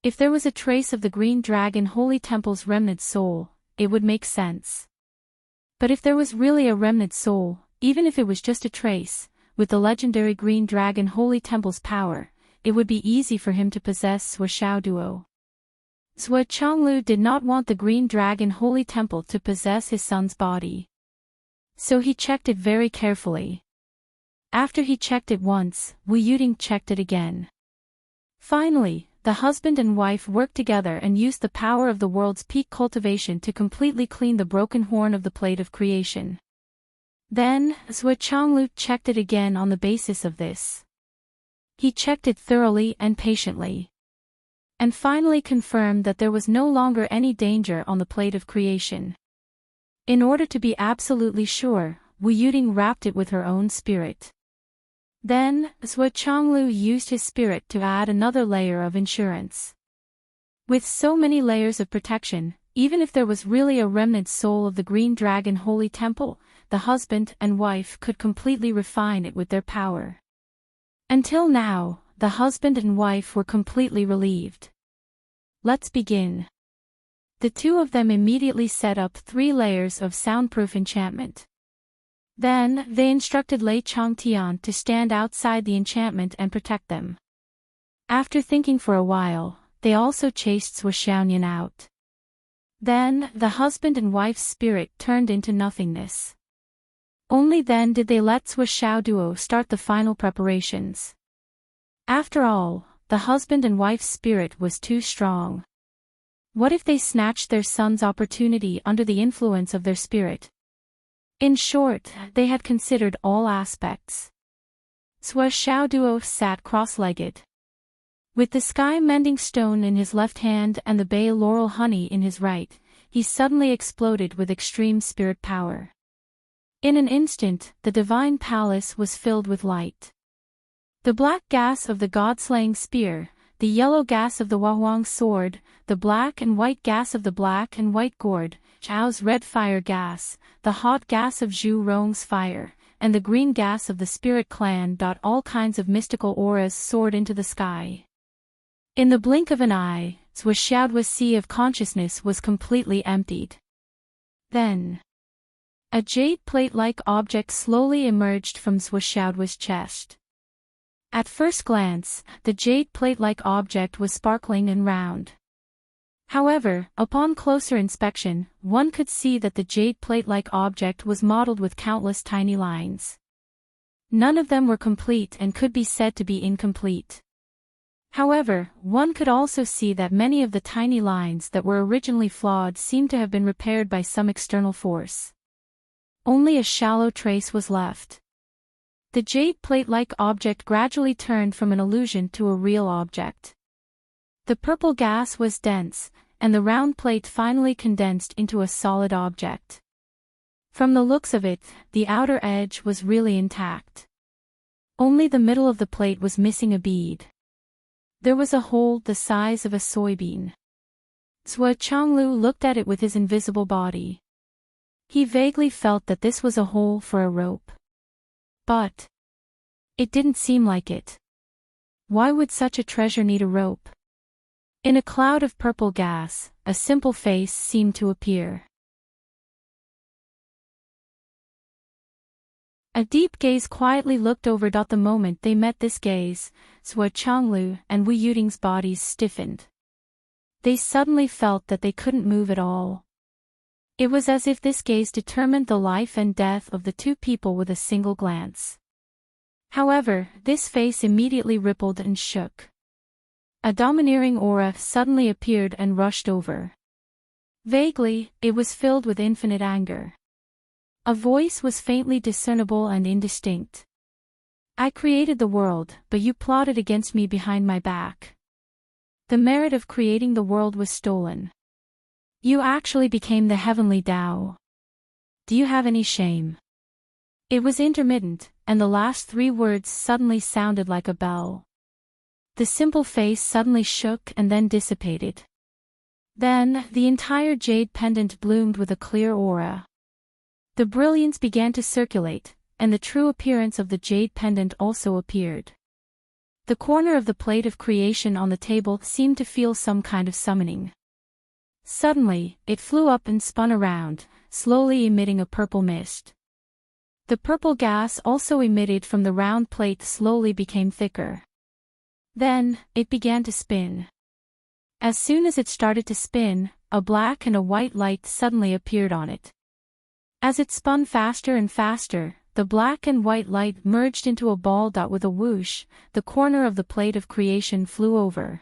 If there was a trace of the Green Dragon Holy Temple's remnant soul, it would make sense. But if there was really a remnant soul, even if it was just a trace, with the legendary Green Dragon Holy Temple's power, it would be easy for him to possess Sua Xiaoduo. Sua Chonglu did not want the Green Dragon Holy Temple to possess his son's body. So he checked it very carefully. After he checked it once, Wu Yuding checked it again. Finally, the husband and wife worked together and used the power of the world's peak cultivation to completely clean the broken horn of the plate of creation. Then, Zhuo Changlu checked it again on the basis of this. He checked it thoroughly and patiently, and finally confirmed that there was no longer any danger on the plate of creation. In order to be absolutely sure, Wu Yuting wrapped it with her own spirit. Then, Zhuo Changlu used his spirit to add another layer of insurance. With so many layers of protection, even if there was really a remnant soul of the Green Dragon Holy Temple, the husband and wife could completely refine it with their power. Until now, the husband and wife were completely relieved. Let's begin. The two of them immediately set up 3 layers of soundproof enchantment. Then, they instructed Lei Changtian to stand outside the enchantment and protect them. After thinking for a while, they also chased Zhuo Xiaoyan out. Then, the husband and wife's spirit turned into nothingness. Only then did they let Zhuo Xiaoduo start the final preparations. After all, the husband and wife's spirit was too strong. What if they snatched their son's opportunity under the influence of their spirit? In short, they had considered all aspects. Zhuo Xiaoduo sat cross-legged. With the sky-mending stone in his left hand and the bay laurel honey in his right, he suddenly exploded with extreme spirit power. In an instant, the divine palace was filled with light. The black gas of the god-slaying spear, the yellow gas of the Huahuang sword, the black and white gas of the black and white gourd, Zhao's red fire gas, the hot gas of Zhu Rong's fire, and the green gas of the spirit clan. All kinds of mystical auras soared into the sky. In the blink of an eye, Zhuo Xiaoduo's sea of consciousness was completely emptied. Then, a jade plate-like object slowly emerged from Zhuo Xiaoduo's chest. At first glance, the jade plate-like object was sparkling and round. However, upon closer inspection, one could see that the jade plate-like object was modeled with countless tiny lines. None of them were complete and could be said to be incomplete. However, one could also see that many of the tiny lines that were originally flawed seemed to have been repaired by some external force. Only a shallow trace was left. The jade plate-like object gradually turned from an illusion to a real object. The purple gas was dense, and the round plate finally condensed into a solid object. From the looks of it, the outer edge was really intact. Only the middle of the plate was missing a bead. There was a hole the size of a soybean. Zhuo Changlu looked at it with his invisible body. He vaguely felt that this was a hole for a rope. But it didn't seem like it. Why would such a treasure need a rope? In a cloud of purple gas, a simple face seemed to appear. A deep gaze quietly looked over. The moment they met this gaze, Zhuo Changlu and Wu Yuting's bodies stiffened. They suddenly felt that they couldn't move at all. It was as if this gaze determined the life and death of the two people with a single glance. However, this face immediately rippled and shook. A domineering aura suddenly appeared and rushed over. Vaguely, it was filled with infinite anger. A voice was faintly discernible and indistinct. I created the world, but you plotted against me behind my back. The merit of creating the world was stolen. You actually became the heavenly Tao. Do you have any shame? It was intermittent, and the last 3 words suddenly sounded like a bell. The simple face suddenly shook and then dissipated. Then, the entire jade pendant bloomed with a clear aura. The brilliance began to circulate, and the true appearance of the jade pendant also appeared. The corner of the plate of creation on the table seemed to feel some kind of summoning. Suddenly, it flew up and spun around, slowly emitting a purple mist. The purple gas also emitted from the round plate slowly became thicker. Then, it began to spin. As soon as it started to spin, a black and a white light suddenly appeared on it. As it spun faster and faster, the black and white light merged into a ball. With a whoosh, the corner of the plate of creation flew over.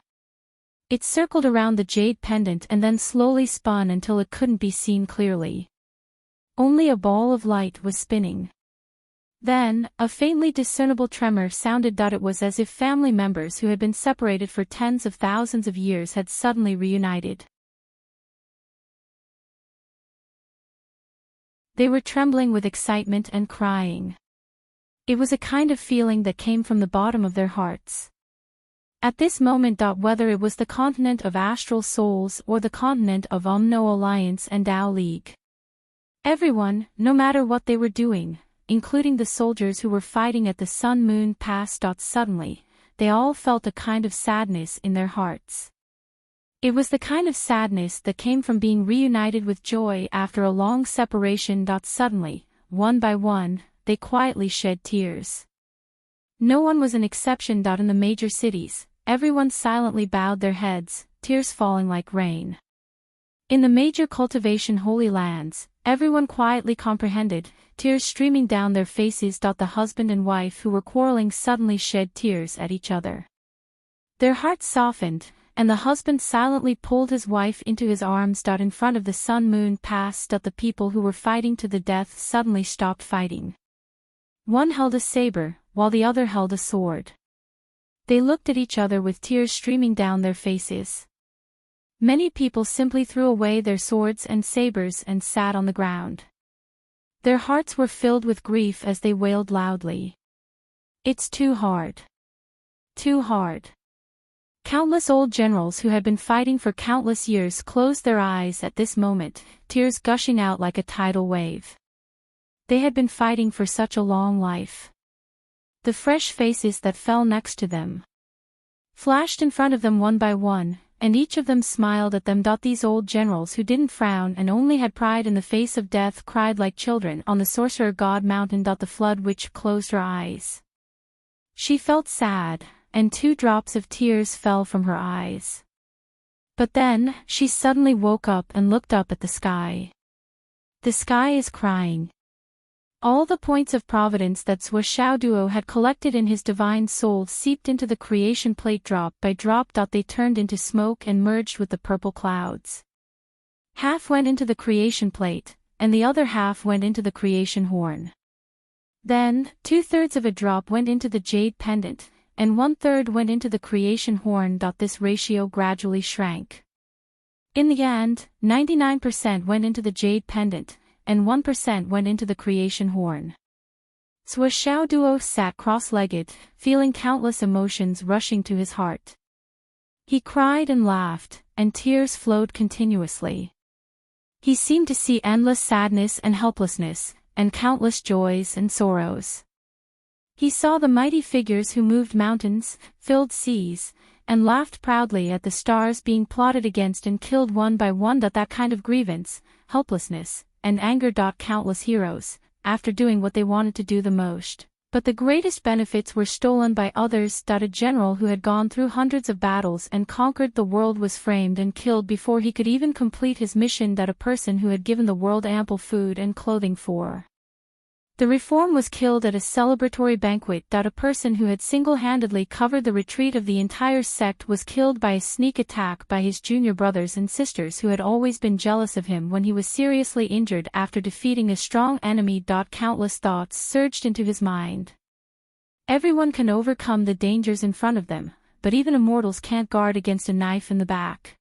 It circled around the jade pendant and then slowly spun until it couldn't be seen clearly. Only a ball of light was spinning. Then, a faintly discernible tremor sounded. It was as if family members who had been separated for tens of thousands of years had suddenly reunited. They were trembling with excitement and crying. It was a kind of feeling that came from the bottom of their hearts. At this moment, whether it was the continent of astral souls or the continent of Umno Alliance and Tao League, everyone, no matter what they were doing, including the soldiers who were fighting at the Sun-Moon Pass. Suddenly, they all felt a kind of sadness in their hearts. It was the kind of sadness that came from being reunited with joy after a long separation. Suddenly, one by one, they quietly shed tears. No one was an exception. In the major cities, everyone silently bowed their heads, tears falling like rain. In the major cultivation holy lands, everyone quietly comprehended, tears streaming down their faces. The husband and wife who were quarreling suddenly shed tears at each other. Their hearts softened, and the husband silently pulled his wife into his arms. In front of the Sun-Moon Pass. The people who were fighting to the death suddenly stopped fighting. One held a saber, while the other held a sword. They looked at each other with tears streaming down their faces. Many people simply threw away their swords and sabers and sat on the ground. Their hearts were filled with grief as they wailed loudly. "It's too hard. Too hard." Countless old generals who had been fighting for countless years closed their eyes at this moment, tears gushing out like a tidal wave. They had been fighting for such a long life. The fresh faces that fell next to them flashed in front of them one by one, and each of them smiled at them. These old generals who didn't frown and only had pride in the face of death cried like children on the Sorcerer God Mountain. The Flood Witch closed her eyes. She felt sad, and 2 drops of tears fell from her eyes. But then, she suddenly woke up and looked up at the sky. The sky is crying. All the points of providence that Suashao had collected in his divine soul seeped into the creation plate drop by drop. They turned into smoke and merged with the purple clouds. Half went into the creation plate, and the other half went into the creation horn. Then, 2/3 of a drop went into the jade pendant, and 1/3 went into the creation horn. This ratio gradually shrank. In the end, 99% went into the jade pendant, and 1% went into the creation horn. Suashao sat cross-legged, feeling countless emotions rushing to his heart. He cried and laughed, and tears flowed continuously. He seemed to see endless sadness and helplessness, and countless joys and sorrows. He saw the mighty figures who moved mountains, filled seas, and laughed proudly at the stars being plotted against and killed one by one. That kind of grievance, helplessness, and anger. Countless heroes, after doing what they wanted to do the most, but the greatest benefits were stolen by others. A general who had gone through hundreds of battles and conquered the world was framed and killed before he could even complete his mission. A person who had given the world ample food and clothing for the reform was killed at a celebratory banquet. A person who had single-handedly covered the retreat of the entire sect was killed by a sneak attack by his junior brothers and sisters who had always been jealous of him when he was seriously injured after defeating a strong enemy. Countless thoughts surged into his mind. Everyone can overcome the dangers in front of them, but even immortals can't guard against a knife in the back.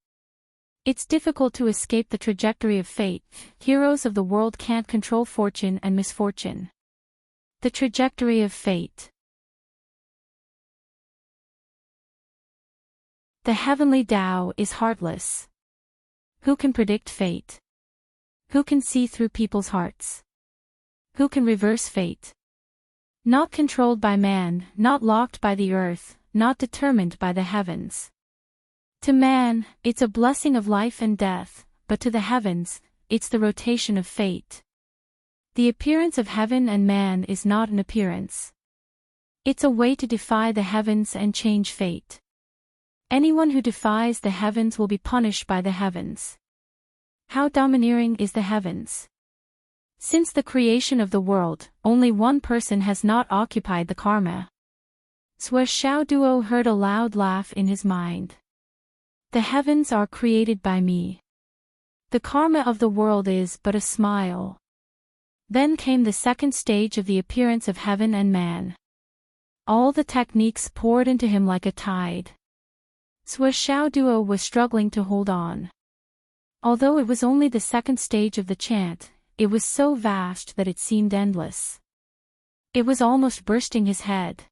It's difficult to escape the trajectory of fate. Heroes of the world can't control fortune and misfortune. The trajectory of fate. The heavenly Tao is heartless. Who can predict fate? Who can see through people's hearts? Who can reverse fate? Not controlled by man, not locked by the earth, not determined by the heavens. To man, it's a blessing of life and death, but to the heavens, it's the rotation of fate. The appearance of heaven and man is not an appearance. It's a way to defy the heavens and change fate. Anyone who defies the heavens will be punished by the heavens. How domineering is the heavens? Since the creation of the world, only one person has not occupied the karma. Suashao heard a loud laugh in his mind. The heavens are created by me. The karma of the world is but a smile. Then came the second stage of the appearance of heaven and man. All the techniques poured into him like a tide. Duo was struggling to hold on. Although it was only the second stage of the chant, it was so vast that it seemed endless. It was almost bursting his head.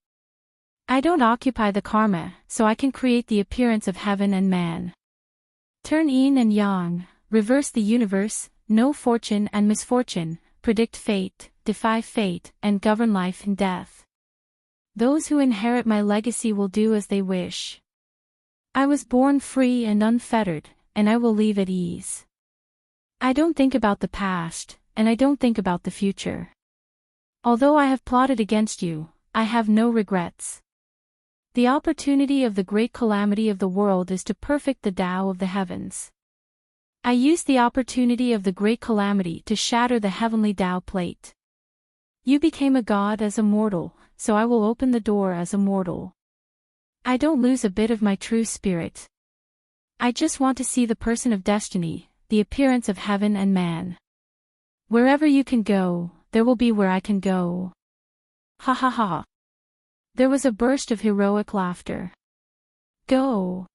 I don't occupy the karma, so I can create the appearance of heaven and man. Turn yin and yang, reverse the universe, know fortune and misfortune, predict fate, defy fate, and govern life and death. Those who inherit my legacy will do as they wish. I was born free and unfettered, and I will leave at ease. I don't think about the past, and I don't think about the future. Although I have plotted against you, I have no regrets. The opportunity of the great calamity of the world is to perfect the Tao of the heavens. I use the opportunity of the great calamity to shatter the heavenly Tao plate. You became a god as a mortal, so I will open the door as a mortal. I don't lose a bit of my true spirit. I just want to see the person of destiny, the appearance of heaven and man. Wherever you can go, there will be where I can go. Ha ha ha. There was a burst of heroic laughter. Go.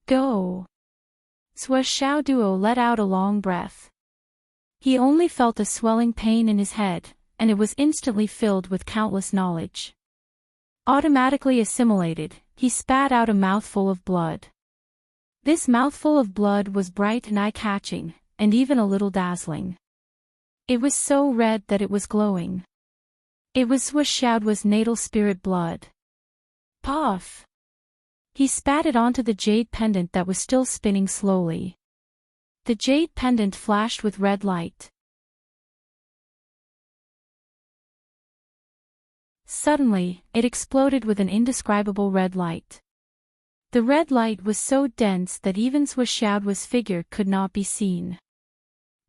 Go. Duo let out a long breath. He only felt a swelling pain in his head, and it was instantly filled with countless knowledge. Automatically assimilated, he spat out a mouthful of blood. This mouthful of blood was bright and eye-catching, and even a little dazzling. It was so red that it was glowing. It was Duo's natal spirit blood. Puff! He spat it onto the jade pendant that was still spinning slowly. The jade pendant flashed with red light. Suddenly, it exploded with an indescribable red light. The red light was so dense that even Duo's figure could not be seen.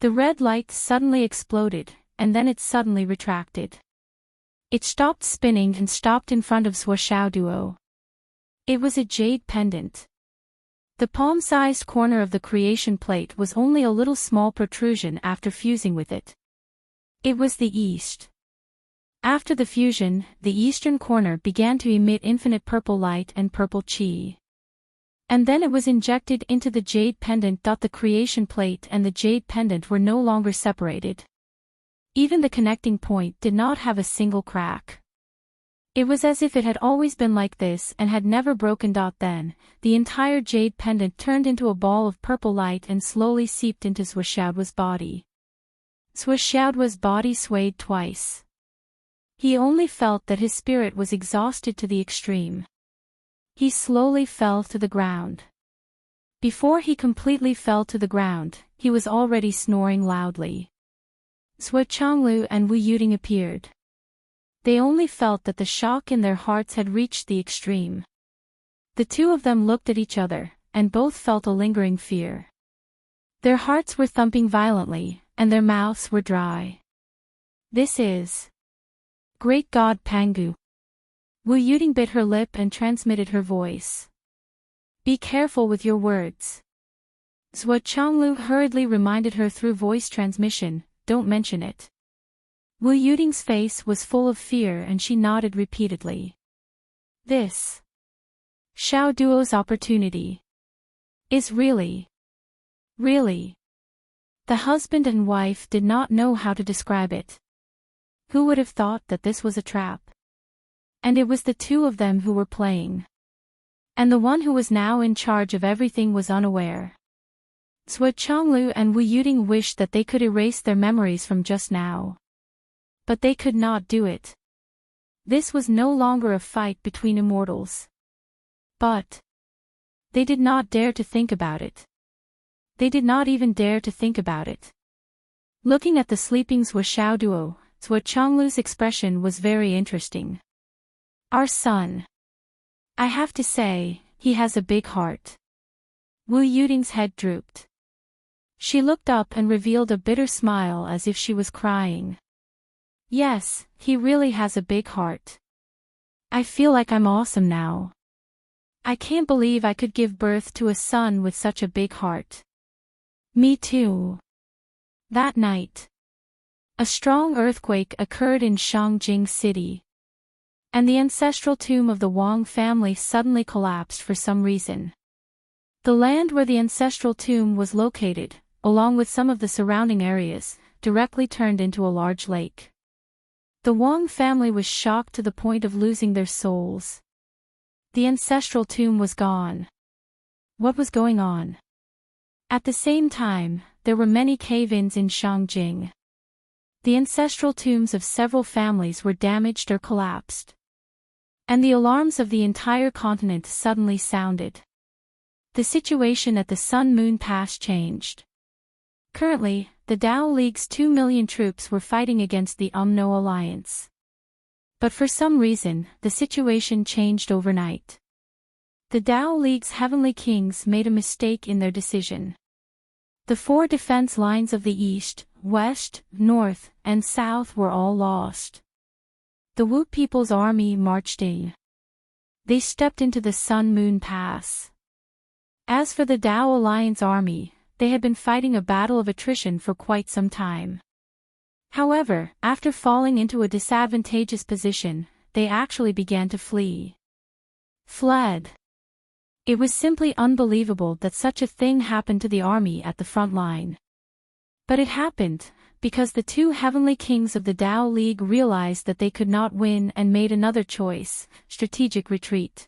The red light suddenly exploded, and then it suddenly retracted. It stopped spinning and stopped in front of Duo. It was a jade pendant. The palm-sized corner of the creation plate was only a little small protrusion after fusing with it. It was the east. After the fusion, the eastern corner began to emit infinite purple light and purple chi. And then it was injected into the jade pendant. The creation plate and the jade pendant were no longer separated. Even the connecting point did not have a single crack. It was as if it had always been like this and had never broken. Then, the entire jade pendant turned into a ball of purple light and slowly seeped into Duo's body. Duo's body swayed twice. He only felt that his spirit was exhausted to the extreme. He slowly fell to the ground. Before he completely fell to the ground, he was already snoring loudly. Changlu and Wu Yuding appeared. They only felt that the shock in their hearts had reached the extreme. The two of them looked at each other, and both felt a lingering fear. Their hearts were thumping violently, and their mouths were dry. This is Great God Pangu. Wu Yuding bit her lip and transmitted her voice. Be careful with your words. Changlu hurriedly reminded her through voice transmission, don't mention it. Wu Yuding's face was full of fear and she nodded repeatedly. This Duo's opportunity is really. The husband and wife did not know how to describe it. Who would have thought that this was a trap? And it was the two of them who were playing. And the one who was now in charge of everything was unaware. Changlu and Wu Yuding wished that they could erase their memories from just now. But they could not do it. This was no longer a fight between immortals. But they did not dare to think about it. They did not even dare to think about it. Looking at the sleeping Duo, Changlu's expression was very interesting. Our son. I have to say, he has a big heart. Wu Yuding's head drooped. She looked up and revealed a bitter smile as if she was crying. Yes, he really has a big heart. I feel like I'm awesome now. I can't believe I could give birth to a son with such a big heart. Me too. That night, a strong earthquake occurred in Shangjing City, and the ancestral tomb of the Wang family suddenly collapsed for some reason. The land where the ancestral tomb was located, along with some of the surrounding areas, directly turned into a large lake. The Wang family was shocked to the point of losing their souls. The ancestral tomb was gone. What was going on? At the same time, there were many cave-ins in Shangjing. The ancestral tombs of several families were damaged or collapsed, and the alarms of the entire continent suddenly sounded. The situation at the Sun Moon Pass changed. Currently, the Dao League's 2 million troops were fighting against the UMNO alliance. But for some reason, the situation changed overnight. The Dao League's heavenly kings made a mistake in their decision. The 4 defense lines of the east, west, north, and south were all lost. The Wu People's Army marched in. They stepped into the Sun Moon Pass. As for the Dao Alliance army, they had been fighting a battle of attrition for quite some time. However, after falling into a disadvantageous position, they actually began to flee. Fled. It was simply unbelievable that such a thing happened to the army at the front line. But it happened, because the 2 heavenly kings of the Dao League realized that they could not win and made another choice: strategic retreat.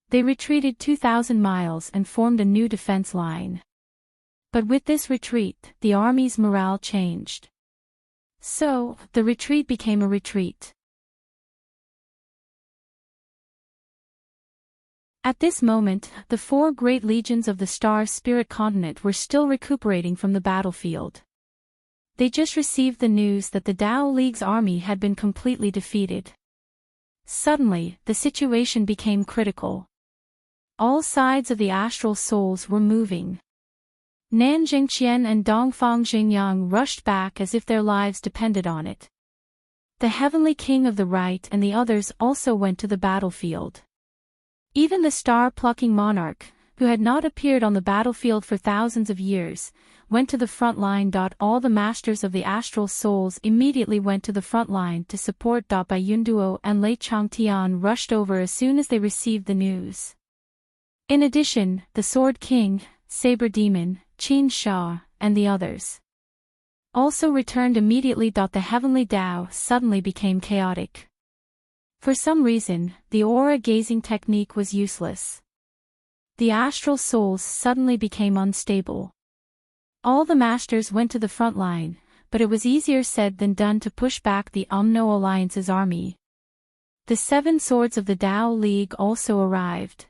They retreated 2,000 miles and formed a new defense line. But with this retreat, the army's morale changed. So, the retreat became a retreat. At this moment, the 4 great legions of the Star Spirit continent were still recuperating from the battlefield. They just received the news that the Dao League's army had been completely defeated. Suddenly, the situation became critical. All sides of the astral souls were moving. Nanjingqian and Dongfang Xingyang rushed back as if their lives depended on it. The heavenly king of the right and the others also went to the battlefield. Even the star-plucking monarch, who had not appeared on the battlefield for thousands of years, went to the front line. All the masters of the astral souls immediately went to the front line to support. Bai Yunduo and Lei Changtian rushed over as soon as they received the news. In addition, the Sword King, Saber Demon, Qin Sha, and the others also returned immediately. The heavenly Dao suddenly became chaotic. For some reason, the aura-gazing technique was useless. The astral souls suddenly became unstable. All the masters went to the front line, but it was easier said than done to push back the UMNO Alliance's army. The 7 swords of the Dao League also arrived.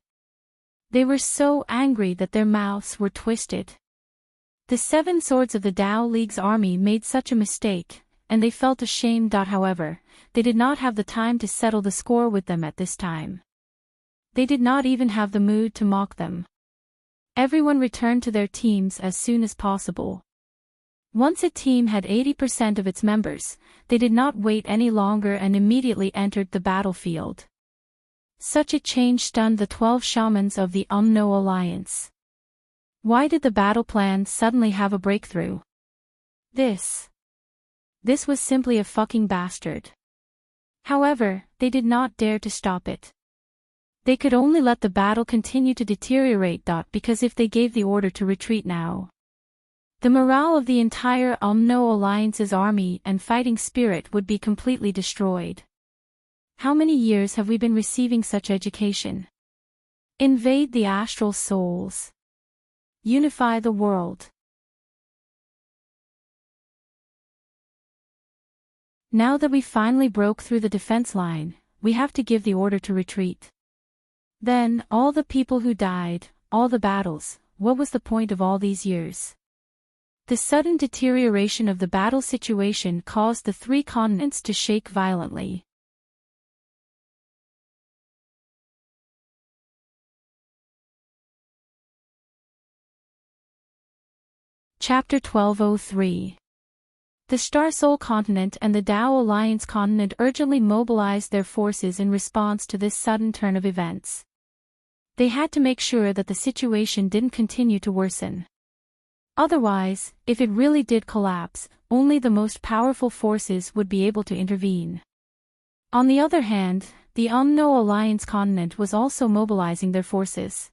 They were so angry that their mouths were twisted. The 7 swords of the Dao League's army made such a mistake, and they felt ashamed. However, they did not have the time to settle the score with them at this time. They did not even have the mood to mock them. Everyone returned to their teams as soon as possible. Once a team had 80% of its members, they did not wait any longer and immediately entered the battlefield. Such a change stunned the 12 shamans of the UMNO Alliance. Why did the battle plan suddenly have a breakthrough? This was simply a fucking bastard. However, they did not dare to stop it. They could only let the battle continue to deteriorate. Because if they gave the order to retreat now, the morale of the entire UMNO Alliance's army and fighting spirit would be completely destroyed. How many years have we been receiving such education? Invade the astral souls. Unify the world. Now that we finally broke through the defense line, we have to give the order to retreat. Then, all the people who died, all the battles, what was the point of all these years? The sudden deterioration of the battle situation caused the 3 continents to shake violently. Chapter 1203. The Star Soul continent and the Dao Alliance continent urgently mobilized their forces in response to this sudden turn of events. They had to make sure that the situation didn't continue to worsen. Otherwise, if it really did collapse, only the most powerful forces would be able to intervene. On the other hand, the Umno Alliance continent was also mobilizing their forces.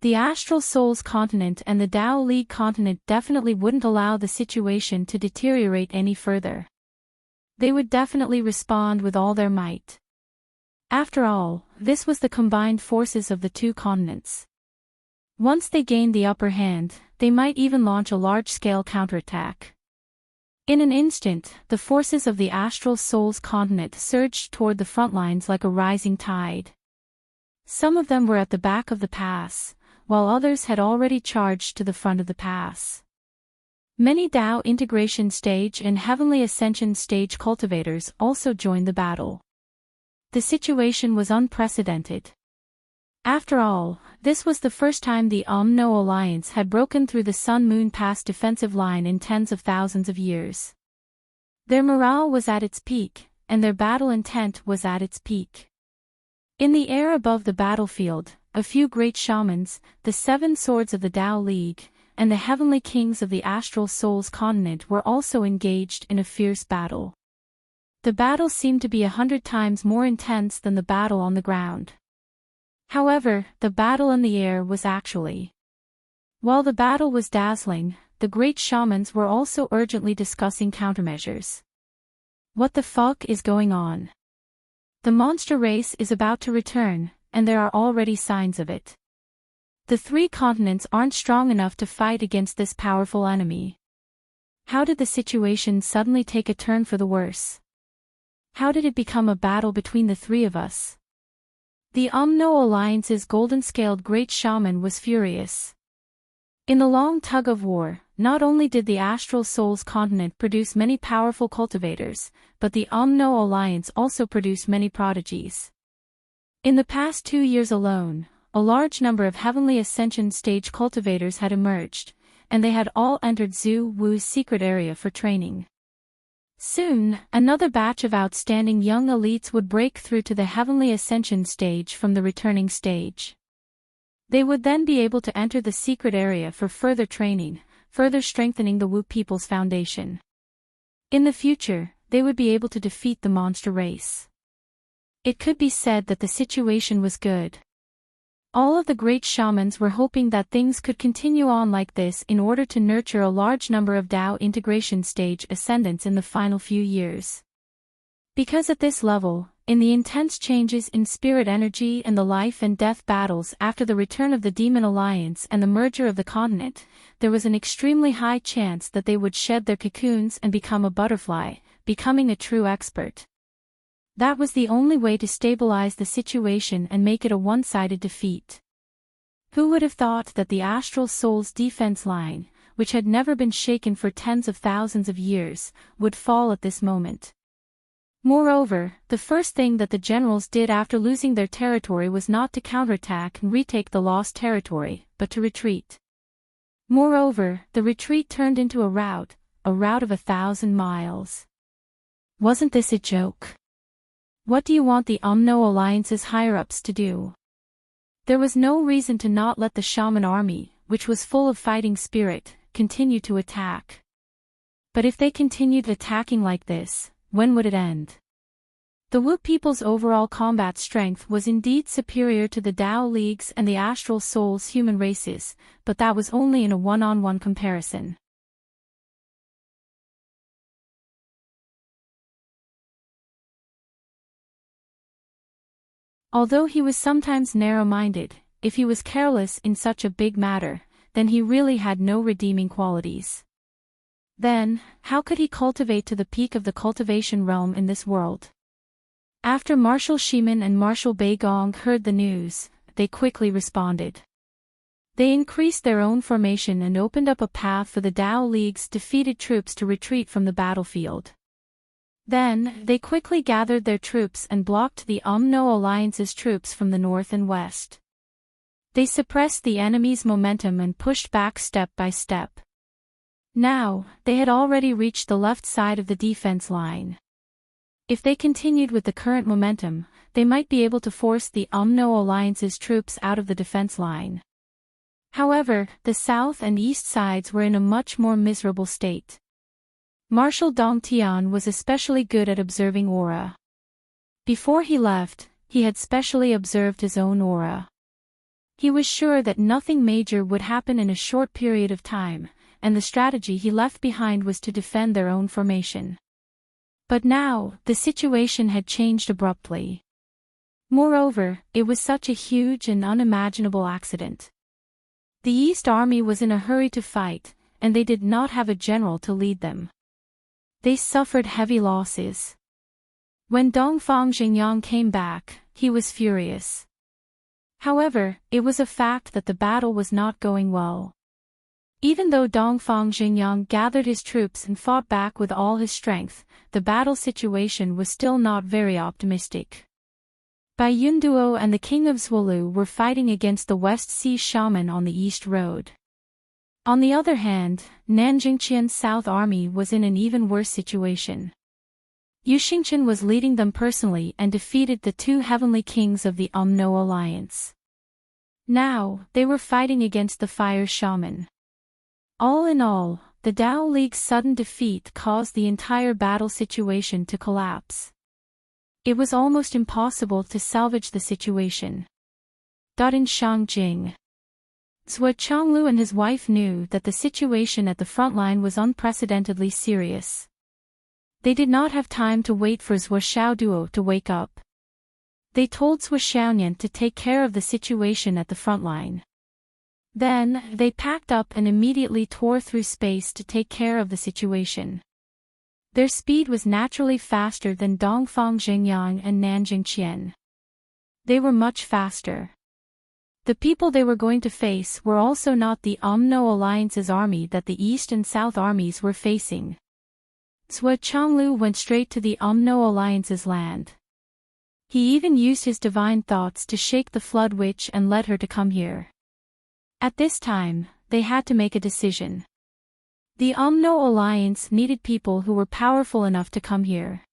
The Astral Souls continent and the Tao League continent definitely wouldn't allow the situation to deteriorate any further. They would definitely respond with all their might. After all, this was the combined forces of the two continents. Once they gained the upper hand, they might even launch a large-scale counterattack. In an instant, the forces of the Astral Souls continent surged toward the front lines like a rising tide. Some of them were at the back of the pass, while others had already charged to the front of the pass. Many Tao Integration Stage and Heavenly Ascension Stage cultivators also joined the battle. The situation was unprecedented. After all, this was the first time the Umno Alliance had broken through the Sun-Moon Pass defensive line in tens of thousands of years. Their morale was at its peak, and their battle intent was at its peak. In the air above the battlefield, a few great shamans, the 7 swords of the Tao League, and the heavenly kings of the Astral Souls continent were also engaged in a fierce battle. The battle seemed to be 100 times more intense than the battle on the ground. However, the battle in the air was actually. While the battle was dazzling, the great shamans were also urgently discussing countermeasures. What the fuck is going on? The monster race is about to return, and there are already signs of it. The 3 continents aren't strong enough to fight against this powerful enemy. How did the situation suddenly take a turn for the worse? How did it become a battle between the 3 of us? The Umno Alliance's golden-scaled great shaman was furious. In the long tug-of-war, not only did the Astral Souls continent produce many powerful cultivators, but the Umno Alliance also produced many prodigies. In the past 2 years alone, a large number of Heavenly Ascension Stage cultivators had emerged, and they had all entered Zhu Wu's secret area for training. Soon, another batch of outstanding young elites would break through to the Heavenly Ascension Stage from the returning stage. They would then be able to enter the secret area for further training, further strengthening the Wu people's foundation. In the future, they would be able to defeat the monster race. It could be said that the situation was good. All of the great shamans were hoping that things could continue on like this in order to nurture a large number of Tao integration stage ascendants in the final few years. Because at this level, in the intense changes in spirit energy and the life and death battles after the return of the Demon Alliance and the merger of the continent, there was an extremely high chance that they would shed their cocoons and become a butterfly, becoming a true expert. That was the only way to stabilize the situation and make it a one-sided defeat. Who would have thought that the Astral Souls defense line, which had never been shaken for tens of thousands of years, would fall at this moment? Moreover, the first thing that the generals did after losing their territory was not to counterattack and retake the lost territory, but to retreat. Moreover, the retreat turned into a rout of 1,000 miles. Wasn't this a joke? What do you want the Umno Alliance's higher-ups to do? There was no reason to not let the shaman army, which was full of fighting spirit, continue to attack. But if they continued attacking like this, when would it end? The Wu people's overall combat strength was indeed superior to the Tao League's and the Astral Souls human races, but that was only in a one-on-one comparison. Although he was sometimes narrow-minded, if he was careless in such a big matter, then he really had no redeeming qualities. Then, how could he cultivate to the peak of the cultivation realm in this world? After Marshal Shiman and Marshal Beigong heard the news, they quickly responded. They increased their own formation and opened up a path for the Tao League's defeated troops to retreat from the battlefield. Then, they quickly gathered their troops and blocked the Umno Alliance's troops from the north and west. They suppressed the enemy's momentum and pushed back step by step. Now, they had already reached the left side of the defense line. If they continued with the current momentum, they might be able to force the UMNO alliance's troops out of the defense line. However, the south and east sides were in a much more miserable state. Marshal Dong Tian was especially good at observing aura. Before he left, he had specially observed his own aura. He was sure that nothing major would happen in a short period of time, and the strategy he left behind was to defend their own formation. But now, the situation had changed abruptly. Moreover, it was such a huge and unimaginable accident. The East Army was in a hurry to fight, and they did not have a general to lead them. They suffered heavy losses. When Dongfang Xingyang came back, he was furious. However, it was a fact that the battle was not going well. Even though Dongfang Xingyang gathered his troops and fought back with all his strength, the battle situation was still not very optimistic. Bai Yunduo and the king of Zhuolu were fighting against the West Sea shaman on the East Road. On the other hand, Nanjingqian's South Army was in an even worse situation. Yu Xingqian was leading them personally and defeated the two heavenly kings of the UMNO alliance. Now, they were fighting against the fire shaman. All in all, the Dao League's sudden defeat caused the entire battle situation to collapse. It was almost impossible to salvage the situation. In Shangjing, Zhou Chonglu and his wife knew that the situation at the front line was unprecedentedly serious. They did not have time to wait for Zhou Xiaoduo to wake up. They told Zhou Xiaonian to take care of the situation at the front line. Then, they packed up and immediately tore through space to take care of the situation. Their speed was naturally faster than Dongfang Xingyang and Nanjingqian. They were much faster. The people they were going to face were also not the UMNO alliance's army that the East and South armies were facing. Zhou Chonglu went straight to the UMNO alliance's land. He even used his divine thoughts to shake the flood witch and led her to come here. At this time, they had to make a decision. The UMNO alliance needed people who were powerful enough to come here.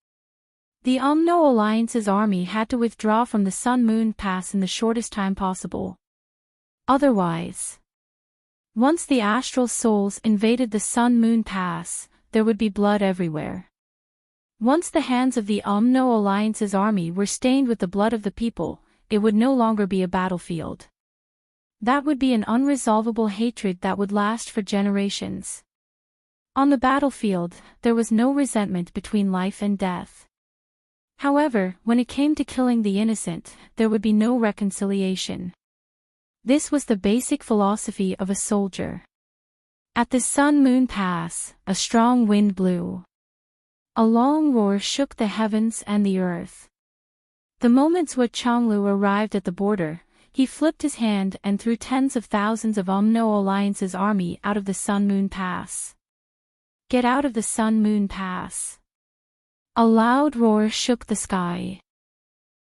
The UMNO alliance's army had to withdraw from the Sun-Moon Pass in the shortest time possible. Otherwise, once the astral souls invaded the Sun-Moon Pass, there would be blood everywhere. Once the hands of the UMNO alliance's army were stained with the blood of the people, it would no longer be a battlefield. That would be an unresolvable hatred that would last for generations. On the battlefield, there was no resentment between life and death. However, when it came to killing the innocent, there would be no reconciliation. This was the basic philosophy of a soldier. At the Sun-Moon Pass, a strong wind blew. A long roar shook the heavens and the earth. The moment Zhou Chonglu arrived at the border, he flipped his hand and threw tens of thousands of UMNO alliance's army out of the Sun-Moon Pass. Get out of the Sun-Moon Pass. A loud roar shook the sky.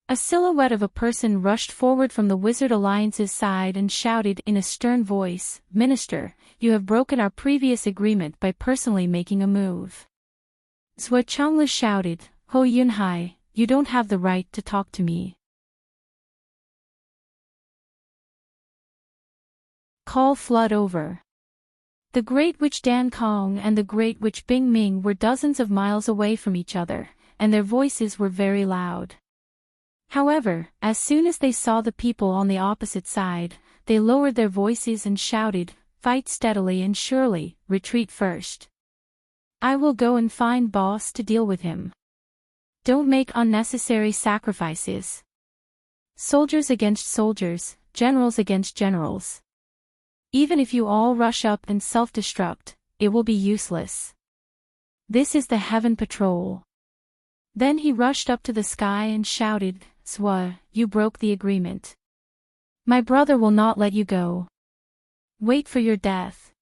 A silhouette of a person rushed forward from the Wizard Alliance's side and shouted in a stern voice, "Minister, you have broken our previous agreement by personally making a move." Zhou Chonglu shouted, "Ho Yunhai, you don't have the right to talk to me." Call flood over. The Great Witch Dan Kong and the Great Witch Bing Ming were dozens of miles away from each other, and their voices were very loud. However, as soon as they saw the people on the opposite side, they lowered their voices and shouted, "Fight steadily and surely, retreat first. I will go and find boss to deal with him. Don't make unnecessary sacrifices. Soldiers against soldiers, generals against generals. Even if you all rush up and self-destruct, it will be useless. This is the Heaven Patrol." Then he rushed up to the sky and shouted, "Zhou, you broke the agreement. My brother will not let you go. Wait for your death."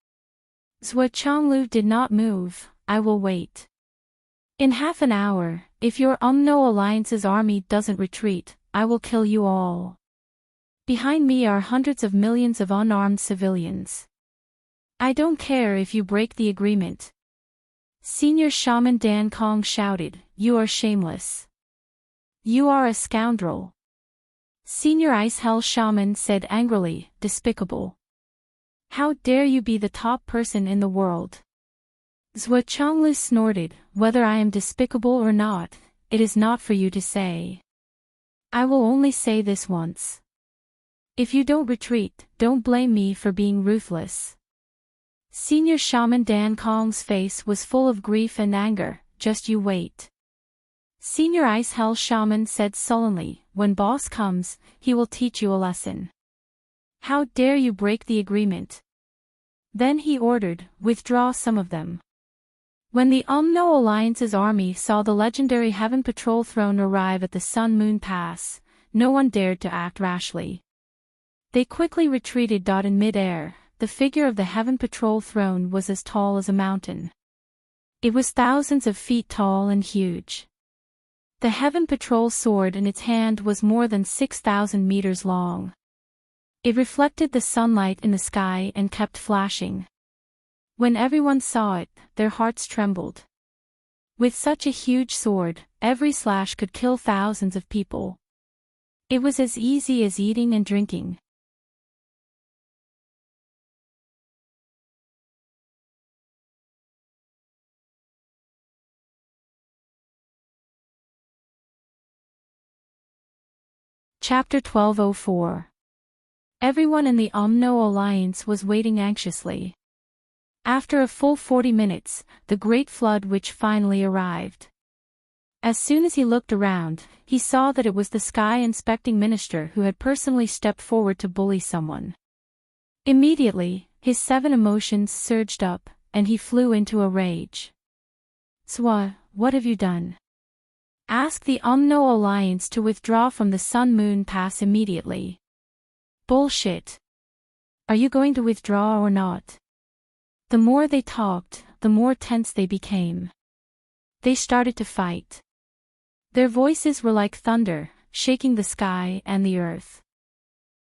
Zhou Chonglu did not move. "I will wait. In half an hour, if your UMNO Alliance's army doesn't retreat, I will kill you all. Behind me are hundreds of millions of unarmed civilians. I don't care if you break the agreement." Senior Shaman Dan Kong shouted, you are shameless. You are a scoundrel. Senior Ice Hell Shaman said angrily, despicable. How dare you be the top person in the world? Zhou Changlu snorted, whether I am despicable or not, it is not for you to say. I will only say this once. If you don't retreat, don't blame me for being ruthless. Senior Shaman Dan Kong's face was full of grief and anger, just you wait. Senior Ice Hell Shaman said sullenly, when boss comes, he will teach you a lesson. How dare you break the agreement? Then he ordered, withdraw some of them. When the Umno Alliance's army saw the legendary Heaven Patrol throne arrive at the Sun Moon Pass, no one dared to act rashly. They quickly retreated. In mid-air, the figure of the Heaven Patrol throne was as tall as a mountain. It was thousands of feet tall and huge. The Heaven Patrol sword in its hand was more than 6,000 meters long. It reflected the sunlight in the sky and kept flashing. When everyone saw it, their hearts trembled. With such a huge sword, every slash could kill thousands of people. It was as easy as eating and drinking. Chapter 1204. Everyone in the Umno Alliance was waiting anxiously. After a full 40 minutes, the Great Flood Witch finally arrived. As soon as he looked around, he saw that it was the Sky Inspecting Minister who had personally stepped forward to bully someone. Immediately, his 7 emotions surged up, and he flew into a rage. Zhou, what have you done? Ask the Umno Alliance to withdraw from the Sun Moon Pass immediately. Bullshit. Are you going to withdraw or not? The more they talked, the more tense they became. They started to fight. Their voices were like thunder, shaking the sky and the earth.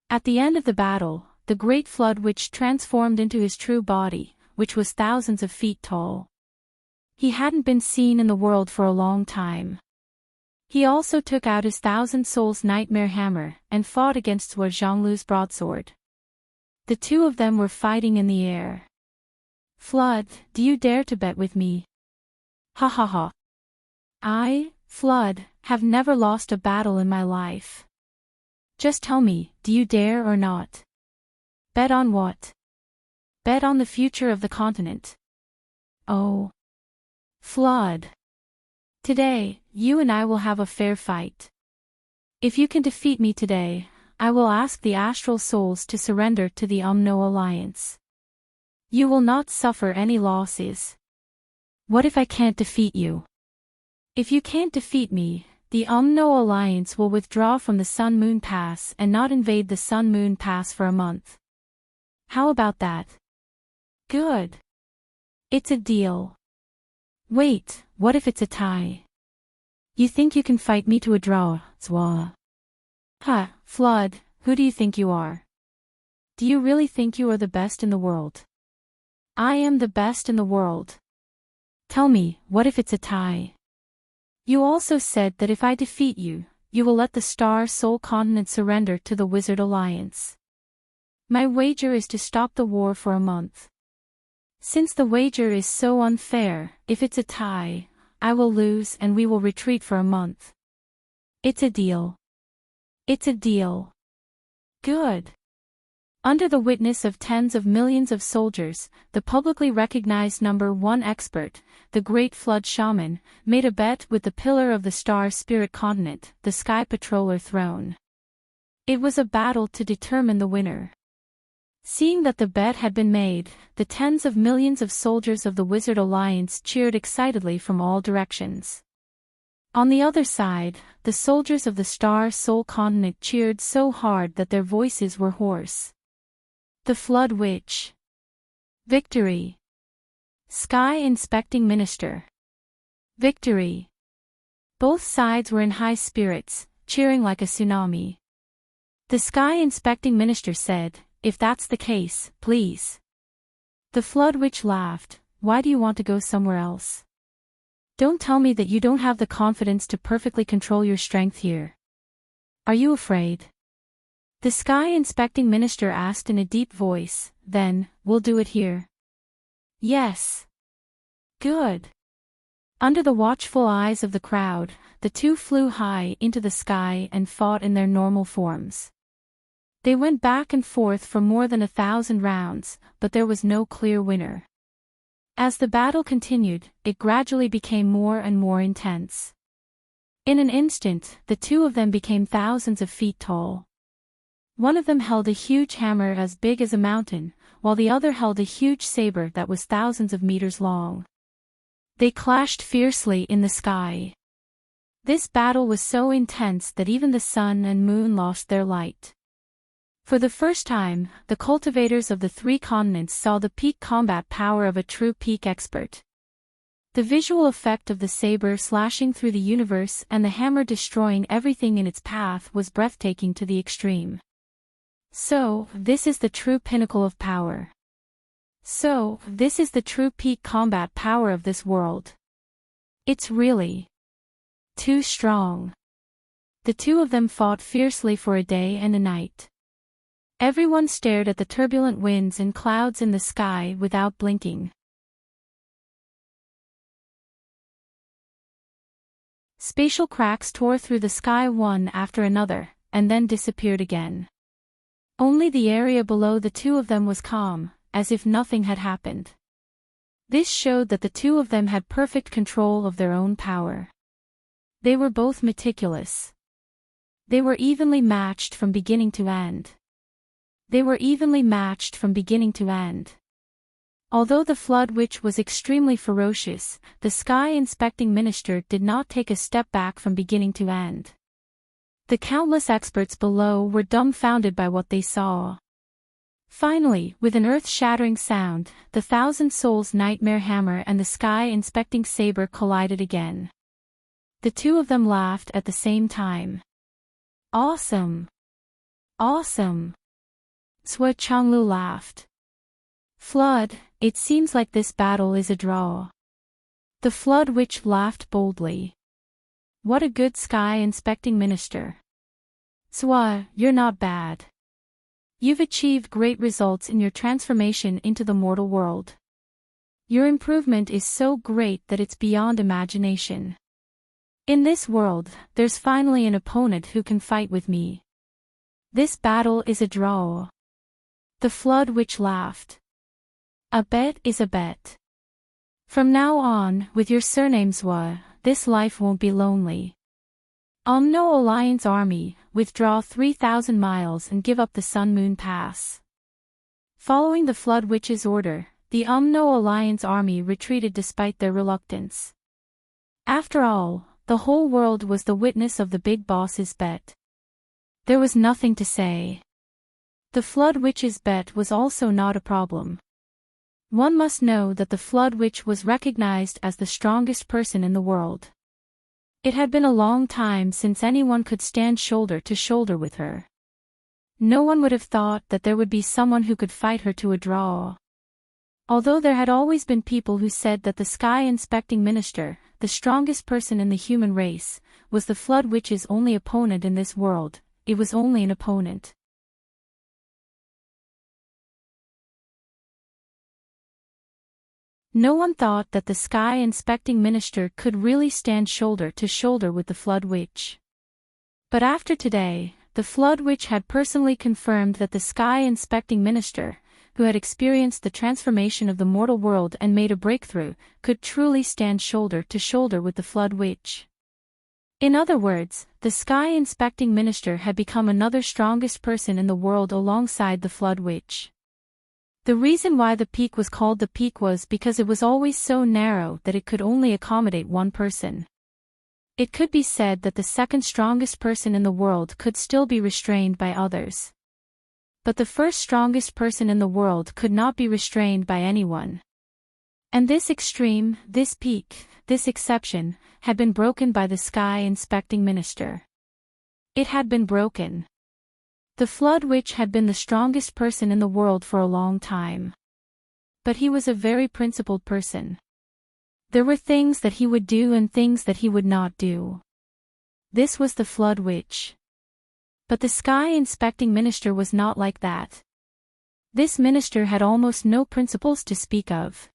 At the end of the battle, the Great Flood Witch transformed into his true body, which was thousands of feet tall. He hadn't been seen in the world for a long time. He also took out his 1,000 Souls Nightmare Hammer and fought against Zhou Zhonglu's broadsword. The two of them were fighting in the air. Flood, do you dare to bet with me? Ha ha ha. I, Flood, have never lost a battle in my life. Just tell me, do you dare or not? Bet on what? Bet on the future of the continent. Oh. Flood. Today, you and I will have a fair fight. If you can defeat me today, I will ask the Astral Souls to surrender to the Umno Alliance. You will not suffer any losses. What if I can't defeat you? If you can't defeat me, the Umno Alliance will withdraw from the Sun Moon Pass and not invade the Sun Moon Pass for a month. How about that? Good. It's a deal. Wait, what if it's a tie? You think you can fight me to a draw, Zhou? Huh, Flood, who do you think you are? Do you really think you are the best in the world? I am the best in the world. Tell me, what if it's a tie? You also said that if I defeat you, you will let the Star Soul Continent surrender to the Wizard Alliance. My wager is to stop the war for a month. Since the wager is so unfair, if it's a tie, I will lose and we will retreat for a month. It's a deal. It's a deal. Good. Under the witness of tens of millions of soldiers, the publicly recognized number 1 expert, the Great Flood Shaman, made a bet with the pillar of the Star Spirit Continent, the Sky Patroller throne. It was a battle to determine the winner. Seeing that the bet had been made, the tens of millions of soldiers of the Wizard Alliance cheered excitedly from all directions. On the other side, the soldiers of the Star Soul Continent cheered so hard that their voices were hoarse. The Flood Witch. Victory. Sky Inspecting Minister. Victory. Both sides were in high spirits, cheering like a tsunami. The Sky Inspecting Minister said, "If that's the case, please." The Flood Witch laughed, "Why do you want to go somewhere else? Don't tell me that you don't have the confidence to perfectly control your strength here. Are you afraid? The sky inspecting minister asked in a deep voice. Then, we'll do it here. Yes. Good. Under the watchful eyes of the crowd, the two flew high into the sky and fought in their normal forms. They went back and forth for more than 1,000 rounds, but there was no clear winner. As the battle continued, it gradually became more and more intense. In an instant, the two of them became thousands of feet tall. One of them held a huge hammer as big as a mountain, while the other held a huge saber that was thousands of meters long. They clashed fiercely in the sky. This battle was so intense that even the sun and moon lost their light. For the first time, the cultivators of the 3 continents saw the peak combat power of a true peak expert. The visual effect of the saber slashing through the universe and the hammer destroying everything in its path was breathtaking to the extreme. So, this is the true pinnacle of power. So, this is the true peak combat power of this world. It's really too strong. The two of them fought fiercely for a day and a night. Everyone stared at the turbulent winds and clouds in the sky without blinking. Spatial cracks tore through the sky one after another, and then disappeared again. Only the area below the two of them was calm, as if nothing had happened. This showed that the two of them had perfect control of their own power. They were both meticulous. They were evenly matched from beginning to end. They were evenly matched from beginning to end. Although the Flood Witch was extremely ferocious, the sky inspecting minister did not take a step back from beginning to end. The countless experts below were dumbfounded by what they saw. Finally, with an earth-shattering sound, the Thousand Souls nightmare hammer and the sky inspecting saber collided again. The two of them laughed at the same time. Awesome! Awesome! Sua Changlu laughed. Flood, it seems like this battle is a draw. The Flood Witch laughed boldly. What a good sky inspecting minister. Sua, you're not bad. You've achieved great results in your transformation into the mortal world. Your improvement is so great that it's beyond imagination. In this world, there's finally an opponent who can fight with me. This battle is a draw. The Flood Witch laughed. A bet is a bet. From now on, with your surname Zwa, this life won't be lonely. No Alliance Army, withdraw 3,000 miles and give up the Sun-Moon Pass. Following the Flood Witch's order, the No Alliance Army retreated despite their reluctance. After all, the whole world was the witness of the big boss's bet. There was nothing to say. The Flood Witch's bet was also not a problem. One must know that the Flood Witch was recognized as the strongest person in the world. It had been a long time since anyone could stand shoulder to shoulder with her. No one would have thought that there would be someone who could fight her to a draw. Although there had always been people who said that the sky inspecting minister, the strongest person in the human race, was the Flood Witch's only opponent in this world, it was only an opponent. No one thought that the sky inspecting minister could really stand shoulder to shoulder with the Flood Witch. But after today, the Flood Witch had personally confirmed that the sky inspecting minister, who had experienced the transformation of the mortal world and made a breakthrough, could truly stand shoulder to shoulder with the Flood Witch. In other words, the sky inspecting minister had become another strongest person in the world alongside the Flood Witch. The reason why the peak was called the peak was because it was always so narrow that it could only accommodate one person. It could be said that the second strongest person in the world could still be restrained by others. But the first strongest person in the world could not be restrained by anyone. And this extreme, this peak, this exception, had been broken by the sky inspecting minister. It had been broken. The Flood Witch had been the strongest person in the world for a long time. But he was a very principled person. There were things that he would do and things that he would not do. This was the Flood Witch. But the Sky Inspecting Minister was not like that. This minister had almost no principles to speak of.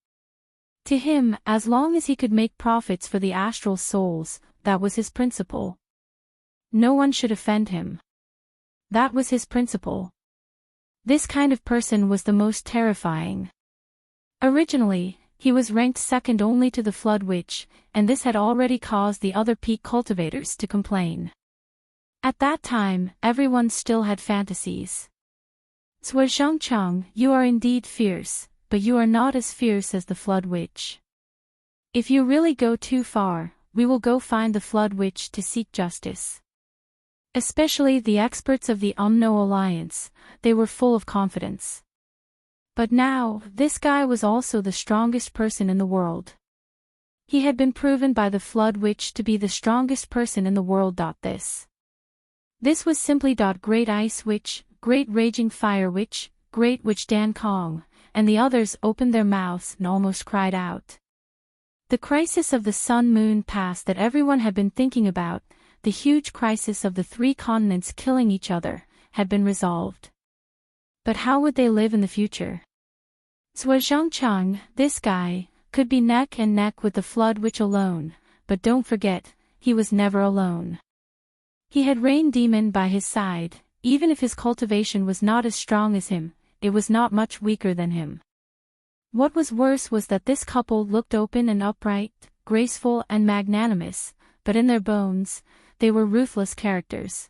To him, as long as he could make profits for the astral souls, that was his principle. No one should offend him. That was his principle. This kind of person was the most terrifying. Originally, he was ranked second only to the Flood Witch, and this had already caused the other peak cultivators to complain. At that time, everyone still had fantasies. Sui Zhangcheng, you are indeed fierce, but you are not as fierce as the Flood Witch. If you really go too far, we will go find the Flood Witch to seek justice. Especially the experts of the Umno Alliance, they were full of confidence. But now, this guy was also the strongest person in the world. He had been proven by the Flood Witch to be the strongest person in the world. This was simply Great Ice Witch, Great Raging Fire Witch, Great Witch Dan Kong, and the others opened their mouths and almost cried out. The crisis of the Sun-Moon Pass that everyone had been thinking about, the huge crisis of the 3 continents killing each other, had been resolved. But how would they live in the future? Sui Zhangcheng, this guy, could be neck and neck with the Flood Witch alone, but don't forget, he was never alone. He had Rain Demon by his side. Even if his cultivation was not as strong as him, it was not much weaker than him. What was worse was that this couple looked open and upright, graceful and magnanimous, but in their bones, they were ruthless characters.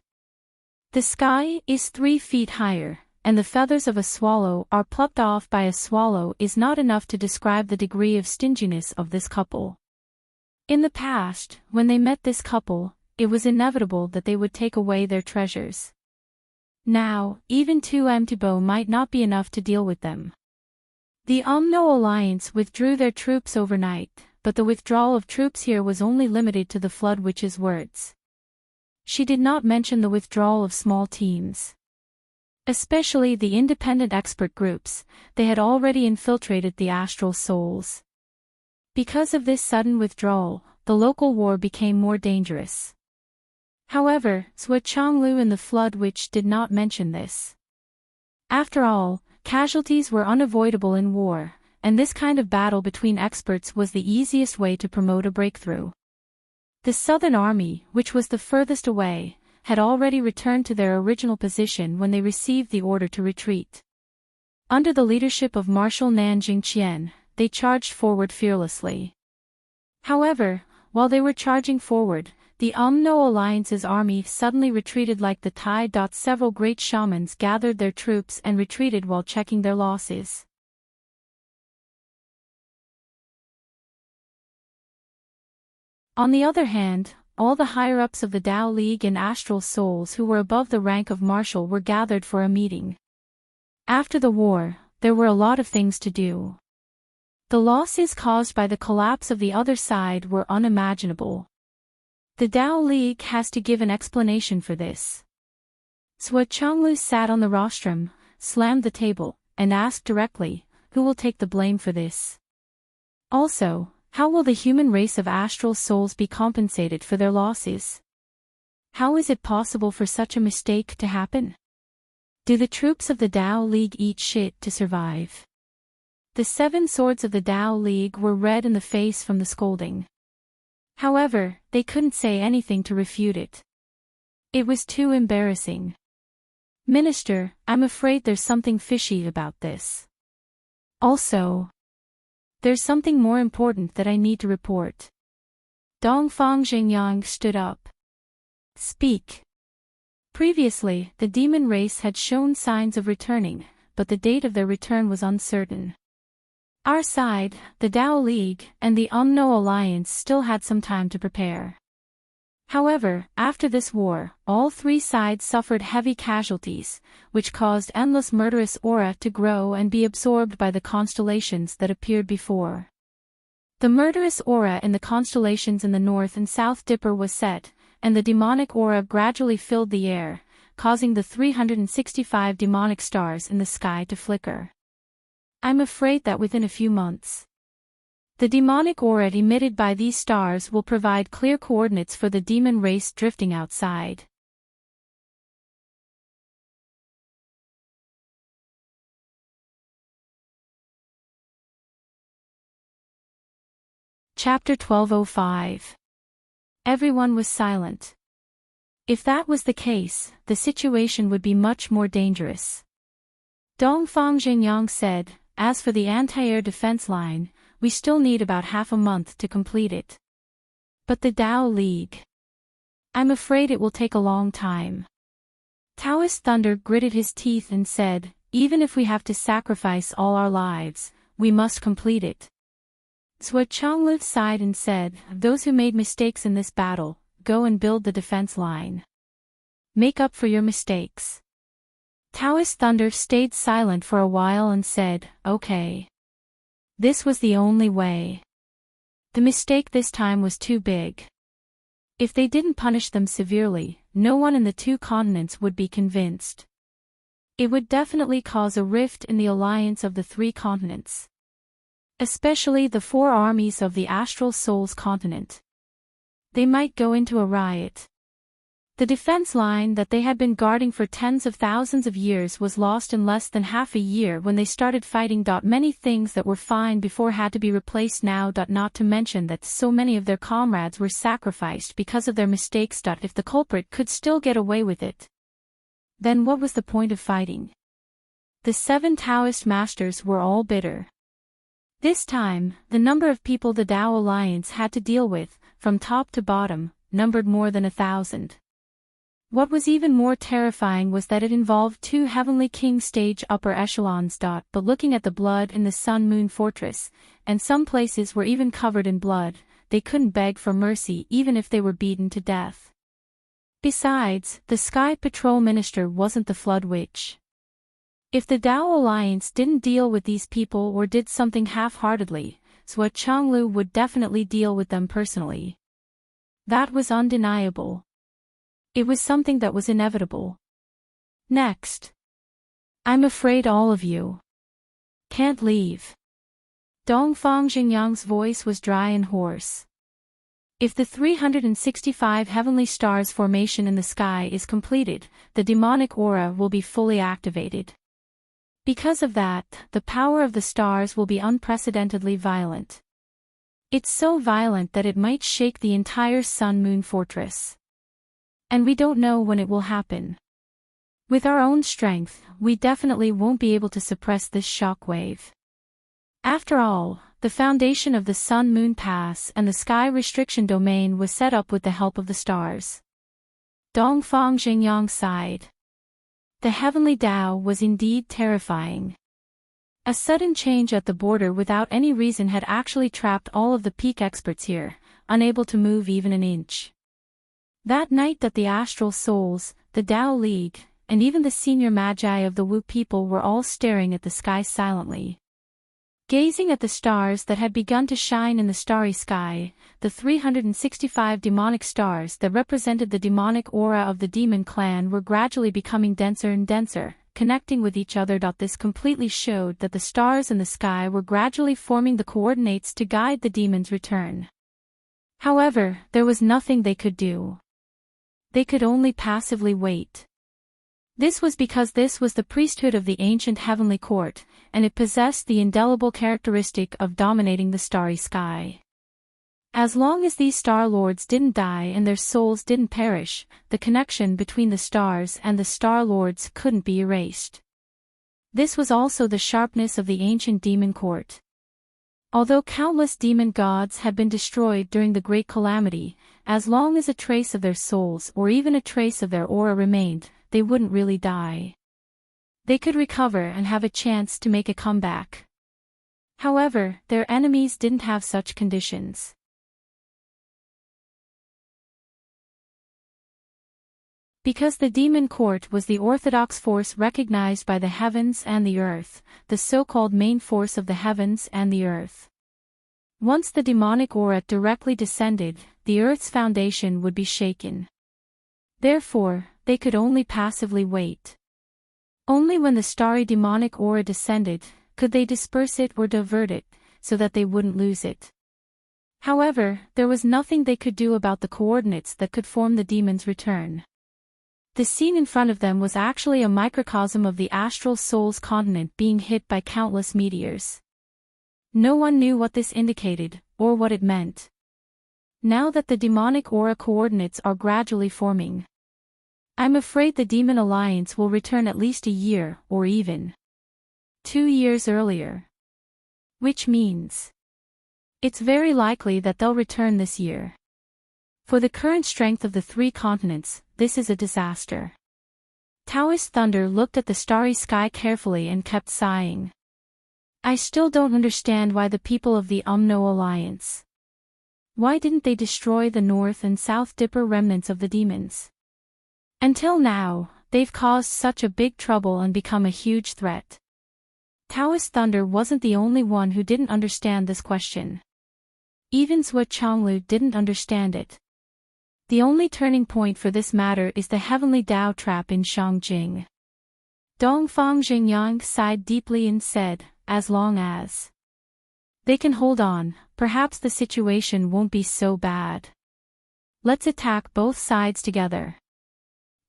The sky is 3 feet higher, and the feathers of a swallow are plucked off by a swallow is not enough to describe the degree of stinginess of this couple. In the past, when they met this couple, it was inevitable that they would take away their treasures. Now, even 2 Mtibo might not be enough to deal with them. The Umno Alliance withdrew their troops overnight, but the withdrawal of troops here was only limited to the Flood Witch's words. She did not mention the withdrawal of small teams. Especially the independent expert groups, they had already infiltrated the astral souls. Because of this sudden withdrawal, the local war became more dangerous. However, Sui Changlu and the Flood Witch did not mention this. After all, casualties were unavoidable in war, and this kind of battle between experts was the easiest way to promote a breakthrough. The Southern Army, which was the furthest away, had already returned to their original position when they received the order to retreat. Under the leadership of Marshal Nanjing Qian, they charged forward fearlessly. However, while they were charging forward, the Umno Alliance's army suddenly retreated like the tide. Several great shamans gathered their troops and retreated while checking their losses. On the other hand, all the higher-ups of the Tao League and Astral Souls who were above the rank of Marshal were gathered for a meeting. After the war, there were a lot of things to do. The losses caused by the collapse of the other side were unimaginable. The Tao League has to give an explanation for this. Sui Changlu sat on the rostrum, slammed the table, and asked directly, who will take the blame for this? Also, how will the human race of astral souls be compensated for their losses? How is it possible for such a mistake to happen? Do the troops of the Tao League eat shit to survive? The 7 swords of the Tao League were red in the face from the scolding. However, they couldn't say anything to refute it. It was too embarrassing. Minister, I'm afraid there's something fishy about this. Also, there's something more important that I need to report. Dongfang Xingyang stood up. Speak. Previously, the demon race had shown signs of returning, but the date of their return was uncertain. Our side, the Tao League, and the Umno Alliance still had some time to prepare. However, after this war, all 3 sides suffered heavy casualties, which caused endless murderous aura to grow and be absorbed by the constellations that appeared before. The murderous aura in the constellations in the North and South Dipper was set, and the demonic aura gradually filled the air, causing the 365 demonic stars in the sky to flicker. I'm afraid that within a few months, The demonic aura emitted by these stars will provide clear coordinates for the demon race drifting outside. Chapter 1205. Everyone was silent. If that was the case, the situation would be much more dangerous. Dongfang Jingyang said, "As for the anti-air defense line, we still need about half a month to complete it. But the Dao League. I'm afraid it will take a long time." Taoist Thunder gritted his teeth and said, "Even if we have to sacrifice all our lives, we must complete it." Zhuo Changlu sighed and said, "Those who made mistakes in this battle, go and build the defense line. Make up for your mistakes." Taoist Thunder stayed silent for a while and said, "Okay." This was the only way. The mistake this time was too big. If they didn't punish them severely, no one in the two continents would be convinced. It would definitely cause a rift in the alliance of the three continents. Especially the four armies of the Astral Souls continent. They might go into a riot. The defense line that they had been guarding for tens of thousands of years was lost in less than half a year when they started fighting. Many things that were fine before had to be replaced now. Not to mention that so many of their comrades were sacrificed because of their mistakes. If the culprit could still get away with it, then what was the point of fighting? The 7 Taoist masters were all bitter. This time, the number of people the Dao Alliance had to deal with, from top to bottom, numbered more than 1,000. What was even more terrifying was that it involved 2 Heavenly King stage upper echelons. But looking at the blood in the Sun Moon Fortress, and some places were even covered in blood, they couldn't beg for mercy even if they were beaten to death. Besides, the Sky Patrol Minister wasn't the Flood Witch. If the Dao Alliance didn't deal with these people or did something half-heartedly, Zhuo Changlu would definitely deal with them personally. That was undeniable. It was something that was inevitable. Next. "I'm afraid all of you can't leave." Dongfang Jingyang's voice was dry and hoarse. If the 365 heavenly stars formation in the sky is completed, the demonic aura will be fully activated. Because of that, the power of the stars will be unprecedentedly violent. It's so violent that it might shake the entire Sun Moon Fortress. And we don't know when it will happen. With our own strength, we definitely won't be able to suppress this shockwave. After all, the foundation of the Sun Moon Pass and the Sky Restriction Domain was set up with the help of the stars. Dongfang Jingyang sighed. The heavenly Tao was indeed terrifying. A sudden change at the border without any reason had actually trapped all of the peak experts here, unable to move even an inch. That night the Astral Souls, the Dao League, and even the senior magi of the Wu people were all staring at the sky silently. Gazing at the stars that had begun to shine in the starry sky, the 365 demonic stars that represented the demonic aura of the demon clan were gradually becoming denser and denser, connecting with each other. This completely showed that the stars in the sky were gradually forming the coordinates to guide the demon's return. However, there was nothing they could do. They could only passively wait. This was because this was the priesthood of the ancient heavenly court, and it possessed the indelible characteristic of dominating the starry sky. As long as these star lords didn't die and their souls didn't perish, the connection between the stars and the star lords couldn't be erased. This was also the sharpness of the ancient demon court. Although countless demon gods had been destroyed during the Great Calamity, as long as a trace of their souls or even a trace of their aura remained, they wouldn't really die. They could recover and have a chance to make a comeback. However, their enemies didn't have such conditions. Because the demon court was the orthodox force recognized by the heavens and the earth, the so-called main force of the heavens and the earth. Once the demonic aura directly descended, the earth's foundation would be shaken. Therefore, they could only passively wait. Only when the starry demonic aura descended, could they disperse it or divert it, so that they wouldn't lose it. However, there was nothing they could do about the coordinates that could form the demon's return. The scene in front of them was actually a microcosm of the astral soul's continent being hit by countless meteors. No one knew what this indicated, or what it meant. Now that the demonic aura coordinates are gradually forming, I'm afraid the Demon Alliance will return at least a year, or even 2 years earlier. Which means it's very likely that they'll return this year. For the current strength of the 3 continents, this is a disaster. Taoist Thunder looked at the starry sky carefully and kept sighing. I still don't understand why the people of the Alliance. Why didn't they destroy the North and South Dipper remnants of the demons? Until now, they've caused such a big trouble and become a huge threat. Taoist Thunder wasn't the only one who didn't understand this question. Even Zhuo Changlu didn't understand it. The only turning point for this matter is the heavenly Tao trap in Shangjing. Dongfang Jingyang sighed deeply and said, as long as they can hold on, perhaps the situation won't be so bad. Let's attack both sides together.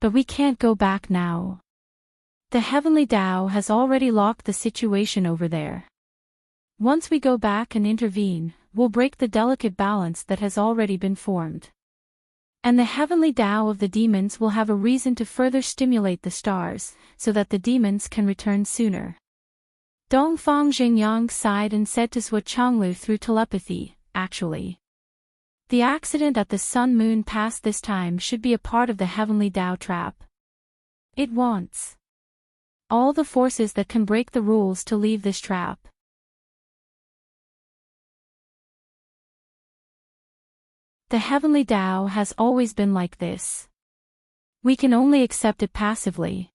But we can't go back now. The heavenly Tao has already locked the situation over there. Once we go back and intervene, we'll break the delicate balance that has already been formed. And the heavenly Tao of the demons will have a reason to further stimulate the stars, so that the demons can return sooner. Dongfang Jingyang sighed and said to Zhuo Changlu through telepathy, actually, the accident at the Sun-Moon Pass this time should be a part of the heavenly Tao trap. It wants all the forces that can break the rules to leave this trap. The heavenly Tao has always been like this. We can only accept it passively.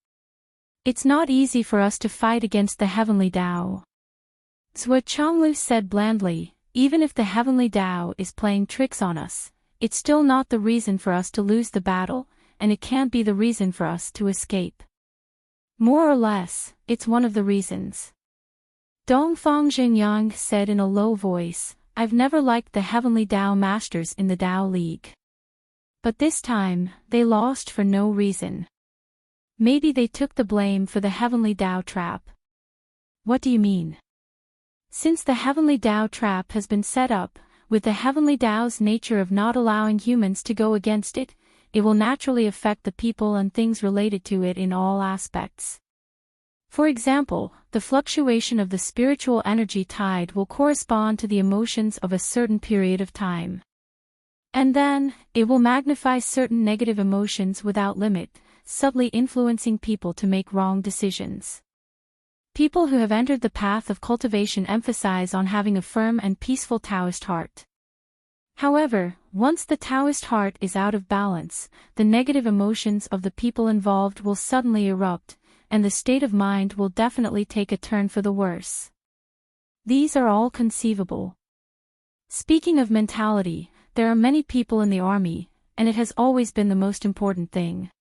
It's not easy for us to fight against the heavenly Tao. Zhuo Changlu said blandly, even if the heavenly Tao is playing tricks on us, it's still not the reason for us to lose the battle, and it can't be the reason for us to escape. More or less, it's one of the reasons. Dongfang Jingyang said in a low voice, I've never liked the heavenly Tao masters in the Tao League. But this time, they lost for no reason. Maybe they took the blame for the heavenly Tao trap. What do you mean? Since the heavenly Tao trap has been set up, with the heavenly Tao's nature of not allowing humans to go against it, it will naturally affect the people and things related to it in all aspects. For example, the fluctuation of the spiritual energy tide will correspond to the emotions of a certain period of time. And then, it will magnify certain negative emotions without limit, subtly influencing people to make wrong decisions. People who have entered the path of cultivation emphasize on having a firm and peaceful Taoist heart. However, once the Taoist heart is out of balance, the negative emotions of the people involved will suddenly erupt, and the state of mind will definitely take a turn for the worse. These are all conceivable. Speaking of mentality, there are many people in the army, and it has always been the most important thing.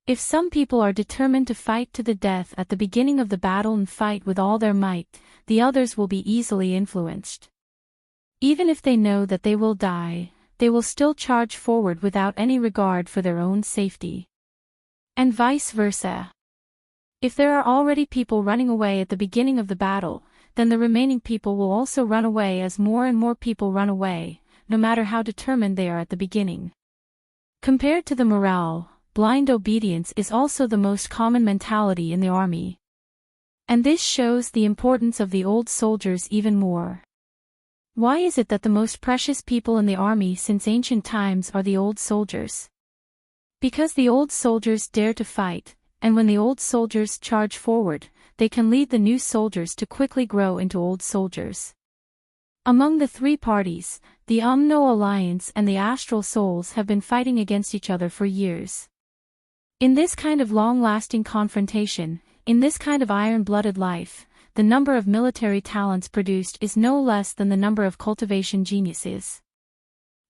If some people are determined to fight to the death at the beginning of the battle and fight with all their might, the others will be easily influenced. Even if they know that they will die, they will still charge forward without any regard for their own safety. And vice versa. If there are already people running away at the beginning of the battle, then the remaining people will also run away as more and more people run away, no matter how determined they are at the beginning. Compared to the morale, blind obedience is also the most common mentality in the army. And this shows the importance of the old soldiers even more. Why is it that the most precious people in the army since ancient times are the old soldiers? Because the old soldiers dare to fight, and when the old soldiers charge forward, they can lead the new soldiers to quickly grow into old soldiers. Among the 3 parties, the Alliance and the Astral Souls have been fighting against each other for years. In this kind of long-lasting confrontation, in this kind of iron-blooded life, the number of military talents produced is no less than the number of cultivation geniuses.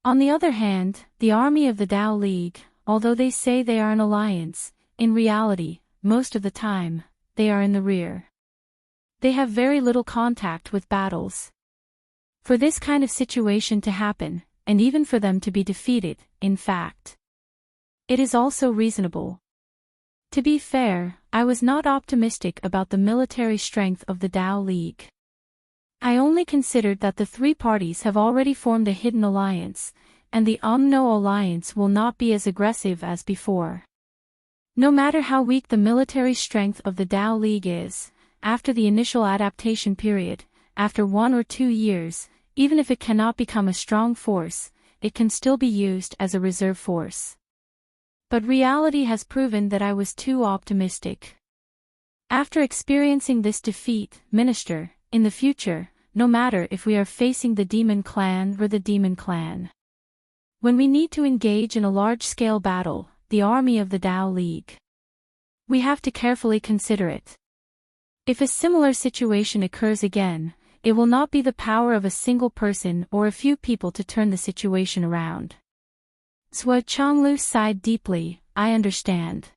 On the other hand, the army of the Tao League, although they say they are an alliance, in reality, most of the time, they are in the rear. They have very little contact with battles. For this kind of situation to happen, and even for them to be defeated, in fact. It is also reasonable. To be fair, I was not optimistic about the military strength of the Tao League. I only considered that the three parties have already formed a hidden alliance, and the UMNO alliance will not be as aggressive as before. No matter how weak the military strength of the Tao League is, after the initial adaptation period, after 1 or 2 years, even if it cannot become a strong force, it can still be used as a reserve force. But reality has proven that I was too optimistic. After experiencing this defeat, Minister, in the future, no matter if we are facing the Demon Clan or the Demon Clan, when we need to engage in a large-scale battle, the army of the Tao League, we have to carefully consider it. If a similar situation occurs again, it will not be the power of a single person or a few people to turn the situation around. Zhuo Changlu sighed deeply. I understand.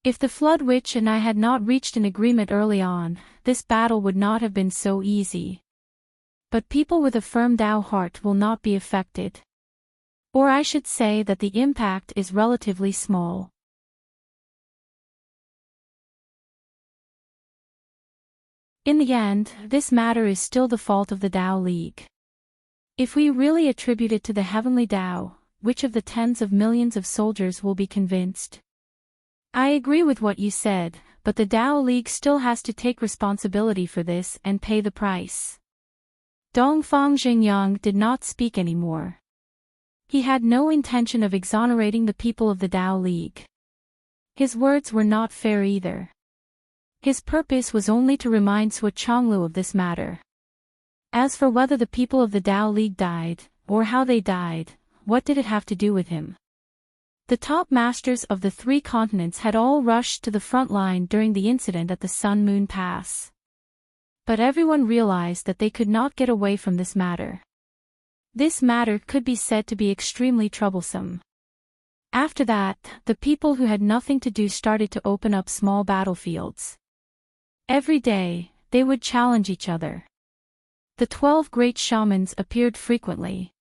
If the Flood Witch and I had not reached an agreement early on, this battle would not have been so easy. But people with a firm Tao heart will not be affected. Or I should say that the impact is relatively small. In the end, this matter is still the fault of the Tao League. If we really attribute it to the heavenly Tao, which of the tens of millions of soldiers will be convinced? I agree with what you said, but the Tao League still has to take responsibility for this and pay the price. Dongfang Xingyang did not speak anymore. He had no intention of exonerating the people of the Tao League. His words were not fair either. His purpose was only to remind Zhuo Changlu of this matter. As for whether the people of the Tao League died, or how they died, what did it have to do with him? The top masters of the 3 continents had all rushed to the front line during the incident at the Sun Moon Pass. But everyone realized that they could not get away from this matter. This matter could be said to be extremely troublesome. After that, the people who had nothing to do started to open up small battlefields. Every day, they would challenge each other. The 12 great shamans appeared frequently.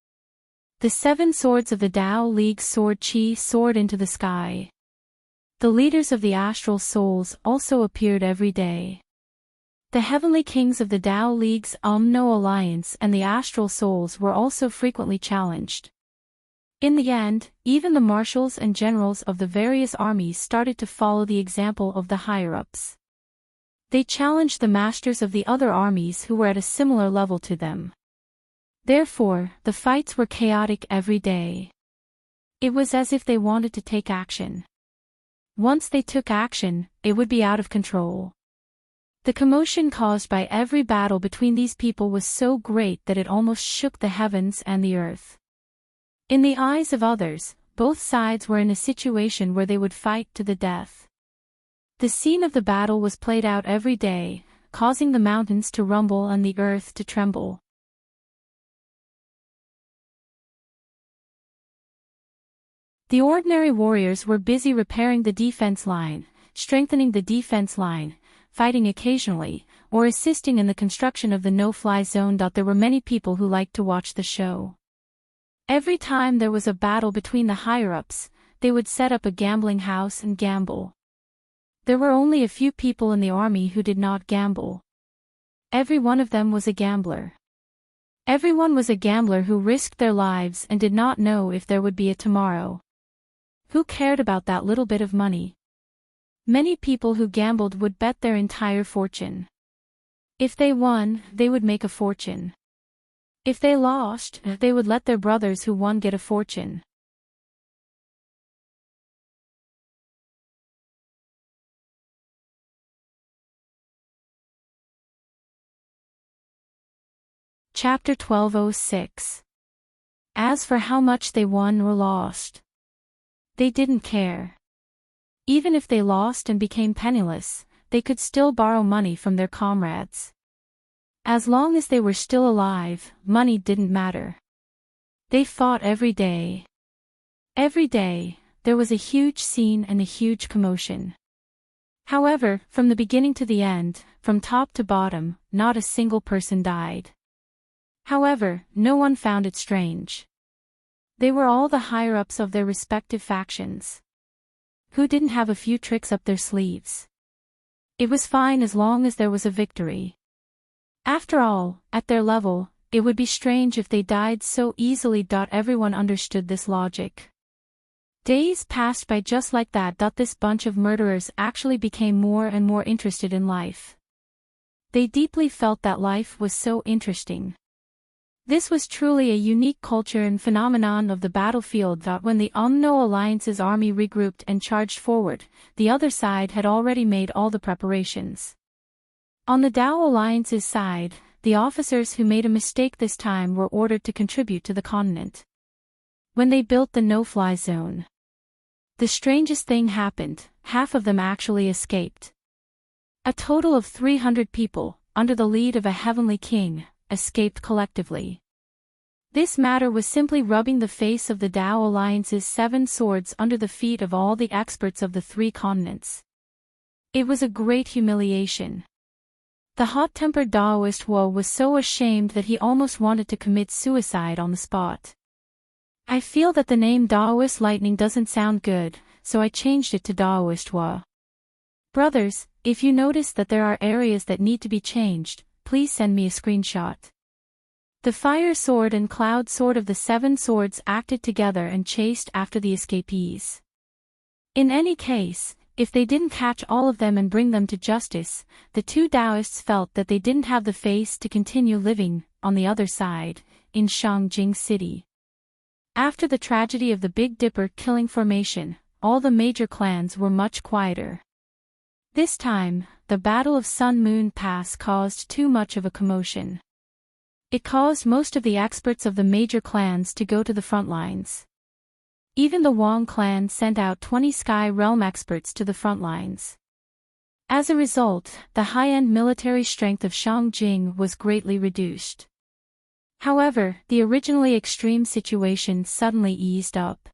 The 7 swords of the Tao League sword Qi soared into the sky. The leaders of the astral souls also appeared every day. The heavenly kings of the Tao League's UMNO alliance and the astral souls were also frequently challenged. In the end, even the marshals and generals of the various armies started to follow the example of the higher-ups. They challenged the masters of the other armies who were at a similar level to them. Therefore, the fights were chaotic every day. It was as if they wanted to take action. Once they took action, it would be out of control. The commotion caused by every battle between these people was so great that it almost shook the heavens and the earth. In the eyes of others, both sides were in a situation where they would fight to the death. The scene of the battle was played out every day, causing the mountains to rumble and the earth to tremble. The ordinary warriors were busy repairing the defense line, strengthening the defense line, fighting occasionally, or assisting in the construction of the no-fly zone. There were many people who liked to watch the show. Every time there was a battle between the higher-ups, they would set up a gambling house and gamble. There were only a few people in the army who did not gamble. Every one of them was a gambler. Everyone was a gambler who risked their lives and did not know if there would be a tomorrow. Who cared about that little bit of money? Many people who gambled would bet their entire fortune. If they won, they would make a fortune. If they lost, they would let their brothers who won get a fortune. Chapter 1206. As for how much they won or lost, they didn't care. Even if they lost and became penniless, they could still borrow money from their comrades. As long as they were still alive, money didn't matter. They fought every day. Every day, there was a huge scene and a huge commotion. However, from the beginning to the end, from top to bottom, not a single person died. However, no one found it strange. They were all the higher-ups of their respective factions. Who didn't have a few tricks up their sleeves? It was fine as long as there was a victory. After all, at their level, it would be strange if they died so easily. Everyone understood this logic. Days passed by just like that. This bunch of murderers actually became more and more interested in life. They deeply felt that life was so interesting. This was truly a unique culture and phenomenon of the battlefield. When the UNO Alliance's army regrouped and charged forward, the other side had already made all the preparations. On the Dao Alliance's side, the officers who made a mistake this time were ordered to contribute to the continent. When they built the no-fly zone, the strangest thing happened: half of them actually escaped. A total of 300 people, under the lead of a heavenly king, escaped collectively. This matter was simply rubbing the face of the Dao Alliance's 7 swords under the feet of all the experts of the 3 continents. It was a great humiliation. The hot-tempered Daoist Wu was so ashamed that he almost wanted to commit suicide on the spot. I feel that the name Daoist Lightning doesn't sound good, so I changed it to Daoist Wu. Brothers, if you notice that there are areas that need to be changed, please send me a screenshot. The fire sword and cloud sword of the 7 swords acted together and chased after the escapees. In any case, if they didn't catch all of them and bring them to justice, the 2 Taoists felt that they didn't have the face to continue living, on the other side, in Shangjing City. After the tragedy of the Big Dipper killing formation, all the major clans were much quieter. This time, the Battle of Sun Moon Pass caused too much of a commotion. It caused most of the experts of the major clans to go to the front lines. Even the Wang clan sent out 20 Sky Realm experts to the front lines. As a result, the high-end military strength of Shangjing was greatly reduced. However, the originally extreme situation suddenly eased up.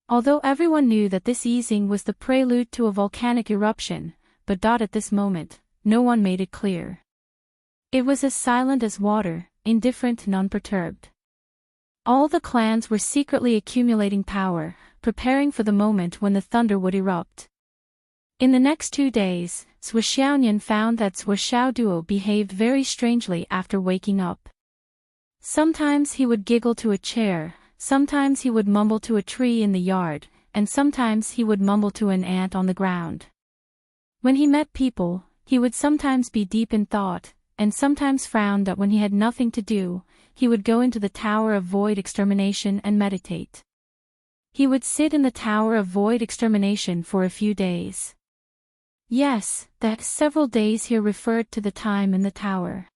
Although everyone knew that this easing was the prelude to a volcanic eruption, but at this moment, no one made it clear. It was as silent as water, indifferent and unperturbed. All the clans were secretly accumulating power, preparing for the moment when the thunder would erupt. In the next 2 days, Sui Xiaoyan found that Sui Xiaoduo behaved very strangely after waking up. Sometimes he would giggle to a chair, sometimes he would mumble to a tree in the yard, and sometimes he would mumble to an ant on the ground. When he met people, he would sometimes be deep in thought, and sometimes frown. When he had nothing to do, he would go into the Tower of Void Extermination and meditate. He would sit in the Tower of Void Extermination for a few days. Yes, that several days here referred to the time in the tower.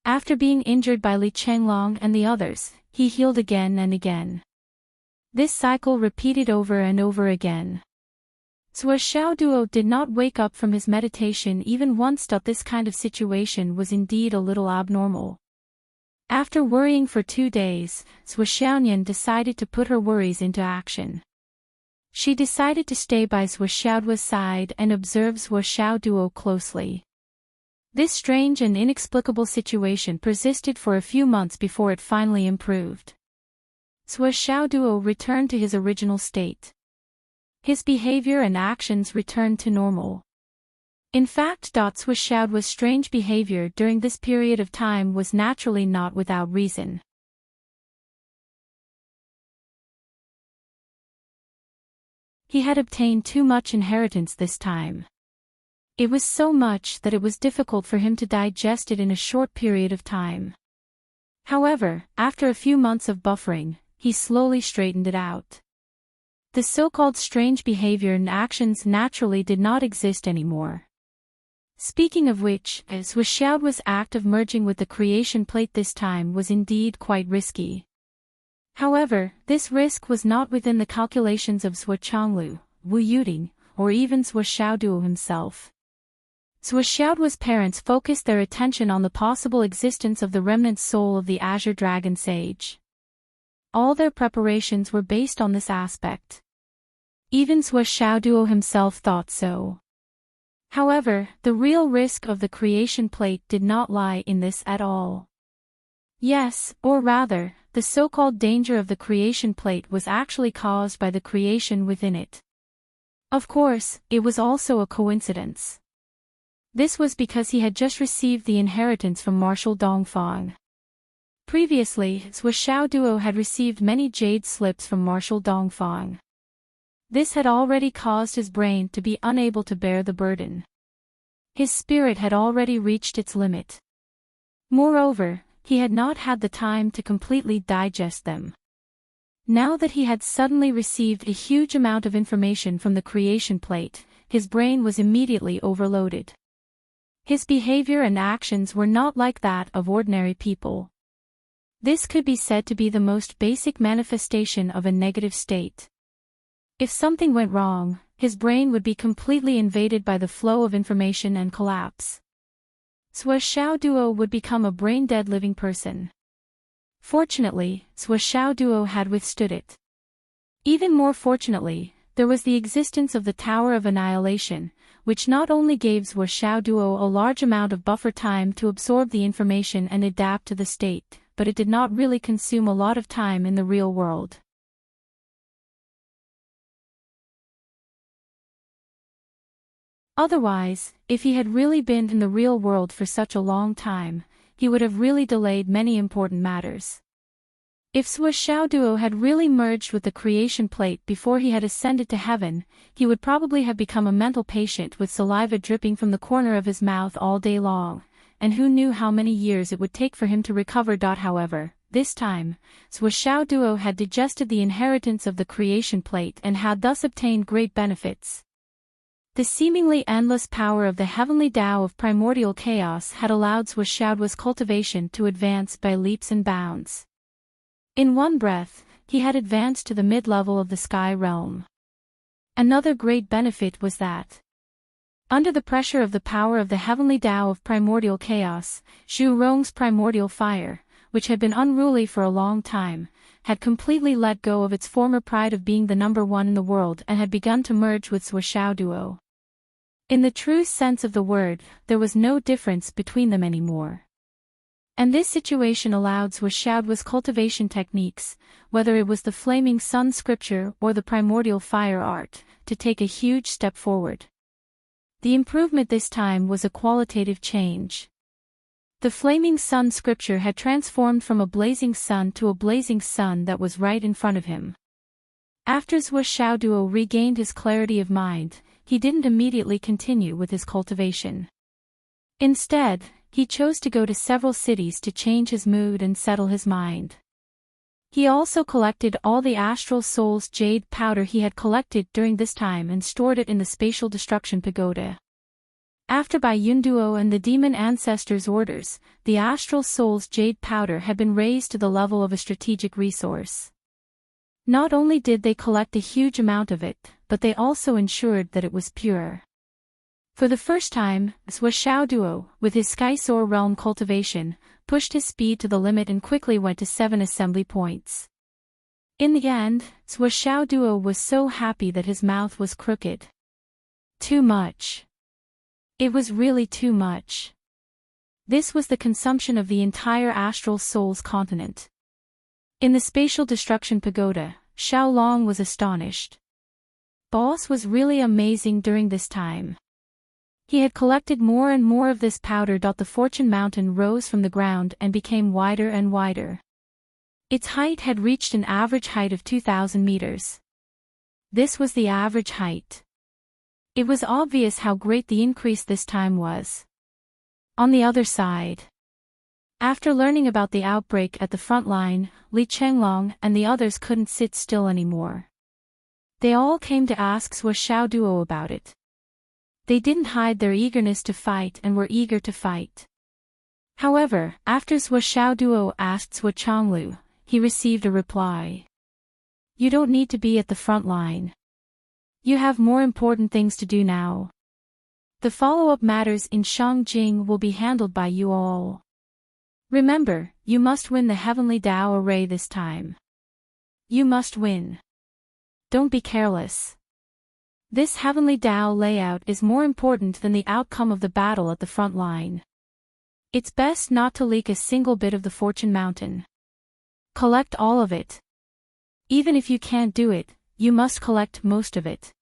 After being injured by Li Chenglong and the others, he healed again and again. This cycle repeated over and over again. Sui Xiaoduo did not wake up from his meditation even once. This kind of situation was indeed a little abnormal. After worrying for 2 days, Sui Xiaoyan decided to put her worries into action. She decided to stay by Sui Xiaoduo's side and observe Sui Xiaoduo closely. This strange and inexplicable situation persisted for a few months before it finally improved. Sui Xiaoduo returned to his original state. His behavior and actions returned to normal. In fact, Sui Xiaoduo's strange behavior during this period of time was naturally not without reason. He had obtained too much inheritance this time. It was so much that it was difficult for him to digest it in a short period of time. However, after a few months of buffering, he slowly straightened it out. The so-called strange behavior and actions naturally did not exist anymore. Speaking of which, Sui Xiaoduo's act of merging with the creation plate this time was indeed quite risky. However, this risk was not within the calculations of Sui Chonglu, Wu Yuding, or even Sui Xiaoduo himself. Sui Xiaoduo's parents focused their attention on the possible existence of the remnant soul of the Azure Dragon Sage. All their preparations were based on this aspect. Even Sui Xiaoduo himself thought so. However, the real risk of the creation plate did not lie in this at all. Yes, or rather, the so-called danger of the creation plate was actually caused by the creation within it. Of course, it was also a coincidence. This was because he had just received the inheritance from Marshal Dongfang. Previously, Zhuo Xiaoduo had received many jade slips from Marshal Dongfang. This had already caused his brain to be unable to bear the burden. His spirit had already reached its limit. Moreover, he had not had the time to completely digest them. Now that he had suddenly received a huge amount of information from the creation plate, his brain was immediately overloaded. His behavior and actions were not like that of ordinary people. This could be said to be the most basic manifestation of a negative state. If something went wrong, his brain would be completely invaded by the flow of information and collapse. Zhuo Xiaoduo would become a brain-dead living person. Fortunately, Zhuo Xiaoduo had withstood it. Even more fortunately, there was the existence of the Tower of Annihilation, which not only gave Zhuo Xiaoduo a large amount of buffer time to absorb the information and adapt to the state, but it did not really consume a lot of time in the real world. Otherwise, if he had really been in the real world for such a long time, he would have really delayed many important matters. If Zhuo Xiaoduo had really merged with the creation plate before he had ascended to heaven, he would probably have become a mental patient with saliva dripping from the corner of his mouth all day long, and who knew how many years it would take for him to recover. However, this time, Zhuo Xiaoduo had digested the inheritance of the creation plate and had thus obtained great benefits. The seemingly endless power of the heavenly Tao of primordial chaos had allowed Zhuo Xiaoduo's cultivation to advance by leaps and bounds. In one breath, he had advanced to the mid-level of the sky realm. Another great benefit was that, under the pressure of the power of the heavenly Tao of primordial chaos, Zhu Rong's primordial fire, which had been unruly for a long time, had completely let go of its former pride of being the number one in the world and had begun to merge with Zhuo Xiaoduo. In the true sense of the word, there was no difference between them anymore. And this situation allowed Zhuo Xiaoduo's cultivation techniques, whether it was the flaming sun scripture or the primordial fire art, to take a huge step forward. The improvement this time was a qualitative change. The flaming sun scripture had transformed from a blazing sun to a blazing sun that was right in front of him. After Zhuo Xiaoduo regained his clarity of mind, he didn't immediately continue with his cultivation. Instead, he chose to go to several cities to change his mood and settle his mind. He also collected all the astral soul's jade powder he had collected during this time and stored it in the spatial destruction pagoda. After Bai Yunduo and the demon ancestors' orders, the astral soul's jade powder had been raised to the level of a strategic resource. Not only did they collect a huge amount of it, but they also ensured that it was pure. For the first time, Zhuo Xiaoduo, with his Sky Soar realm cultivation, pushed his speed to the limit and quickly went to 7 assembly points. In the end, Zhuo Xiaoduo was so happy that his mouth was crooked. Too much. It was really too much. This was the consumption of the entire astral soul's continent. In the spatial destruction pagoda, Xiao Long was astonished. Boss was really amazing during this time. He had collected more and more of this powder. The fortune mountain rose from the ground and became wider and wider. Its height had reached an average height of 2,000 meters. This was the average height. It was obvious how great the increase this time was. On the other side, after learning about the outbreak at the front line, Li Chenglong and the others couldn't sit still anymore. They all came to ask Zhuo Xiaoduo about it. They didn't hide their eagerness to fight and were eager to fight. However, after Zhuo Xiaoduo asked Zhuo Chonglu, he received a reply. You don't need to be at the front line. You have more important things to do now. The follow-up matters in Shangjing will be handled by you all. Remember, you must win the Heavenly Tao Array this time. You must win. Don't be careless. This Heavenly Tao layout is more important than the outcome of the battle at the front line. It's best not to leak a single bit of the fortune mountain. Collect all of it. Even if you can't do it, you must collect most of it.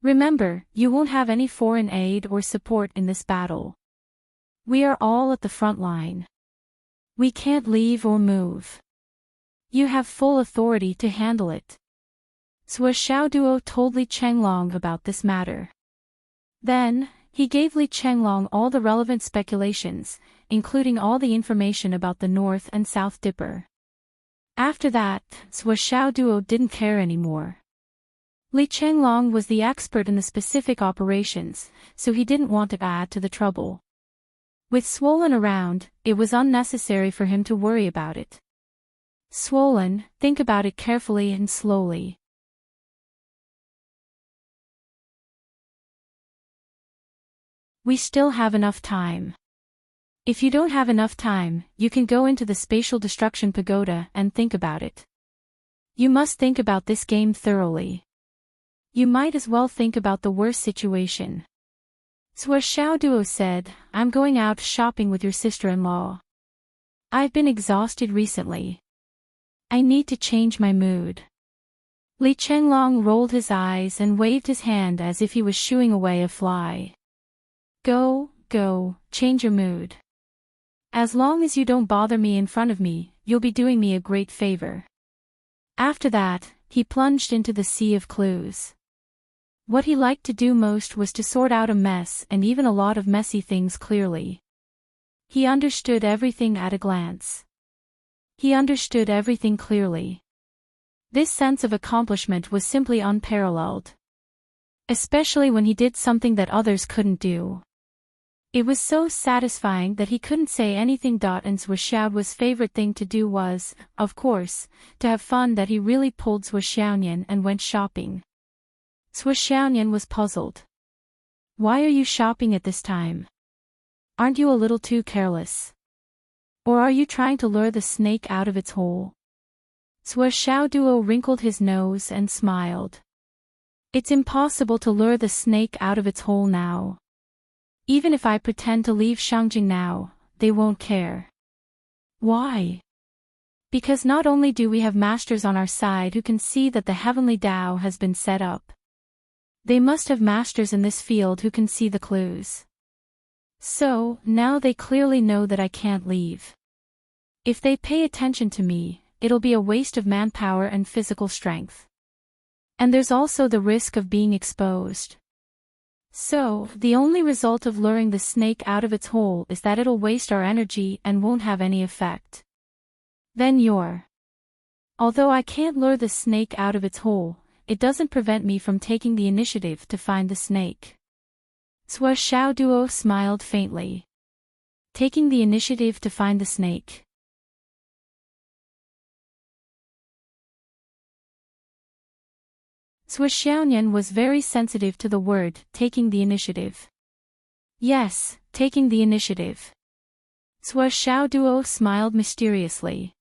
Remember, you won't have any foreign aid or support in this battle. We are all at the front line. We can't leave or move. You have full authority to handle it. Sua Xiaoduo told Li Chenglong about this matter. Then, he gave Li Chenglong all the relevant speculations, including all the information about the North and South Dipper. After that, Sua Xiaoduo didn't care anymore. Li Chenglong was the expert in the specific operations, so he didn't want to add to the trouble. With Swollen around, it was unnecessary for him to worry about it. Swollen, think about it carefully and slowly. We still have enough time. If you don't have enough time, you can go into the Spatial Destruction Pagoda and think about it. You must think about this game thoroughly. You might as well think about the worst situation. Sua Xiaoduo said, I'm going out shopping with your sister-in-law. I've been exhausted recently. I need to change my mood. Li Chenglong rolled his eyes and waved his hand as if he was shooing away a fly. Go, change your mood. As long as you don't bother me in front of me, you'll be doing me a great favor. After that, he plunged into the sea of clues. What he liked to do most was to sort out a mess and even a lot of messy things clearly. He understood everything at a glance. He understood everything clearly. This sense of accomplishment was simply unparalleled. Especially when he did something that others couldn't do. It was so satisfying that he couldn't say anything. And Sua Xiaoduo's favorite thing to do was, of course, to have fun, that he really pulled Sua Xiaonian and went shopping. Sua Xiaonian was puzzled. Why are you shopping at this time? Aren't you a little too careless? Or are you trying to lure the snake out of its hole? Sua Xiaoduo wrinkled his nose and smiled. It's impossible to lure the snake out of its hole now. Even if I pretend to leave Shangjing now, they won't care. Why? Because not only do we have masters on our side who can see that the heavenly Tao has been set up. They must have masters in this field who can see the clues. So, now they clearly know that I can't leave. If they pay attention to me, it'll be a waste of manpower and physical strength. And there's also the risk of being exposed. So, the only result of luring the snake out of its hole is that it'll waste our energy and won't have any effect. Then Although I can't lure the snake out of its hole, it doesn't prevent me from taking the initiative to find the snake. Sua Xiaoduo smiled faintly. Taking the initiative to find the snake. Sua Xiaonian was very sensitive to the word, taking the initiative. Yes, taking the initiative. Sua Xiaoduo smiled mysteriously.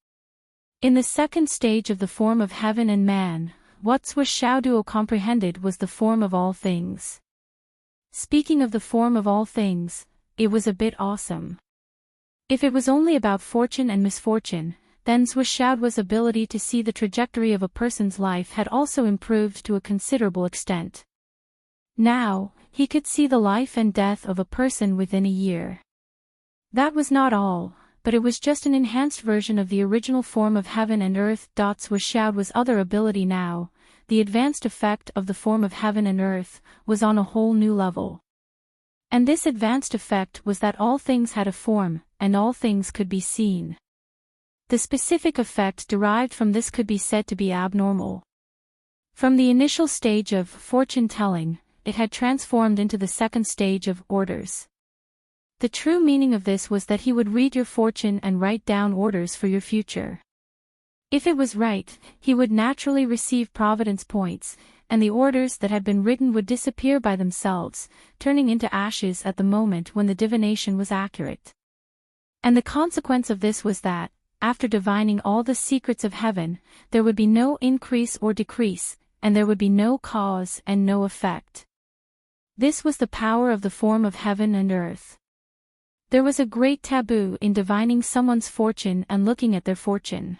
In the second stage of the form of heaven and man, what Sua Xiaoduo comprehended was the form of all things. Speaking of the form of all things, it was a bit awesome. If it was only about fortune and misfortune, then Sua Xiaoduo's ability to see the trajectory of a person's life had also improved to a considerable extent. Now, he could see the life and death of a person within a year. That was not all, but it was just an enhanced version of the original form of heaven and earth. Sua Xiaoduo's other ability now, the advanced effect of the form of heaven and earth, was on a whole new level. And this advanced effect was that all things had a form, and all things could be seen. The specific effect derived from this could be said to be abnormal. From the initial stage of fortune-telling, it had transformed into the second stage of orders. The true meaning of this was that he would read your fortune and write down orders for your future. If it was right, he would naturally receive providence points, and the orders that had been written would disappear by themselves, turning into ashes at the moment when the divination was accurate. And the consequence of this was that, after divining all the secrets of heaven, there would be no increase or decrease, and there would be no cause and no effect. This was the power of the form of heaven and earth. There was a great taboo in divining someone's fortune and looking at their fortune.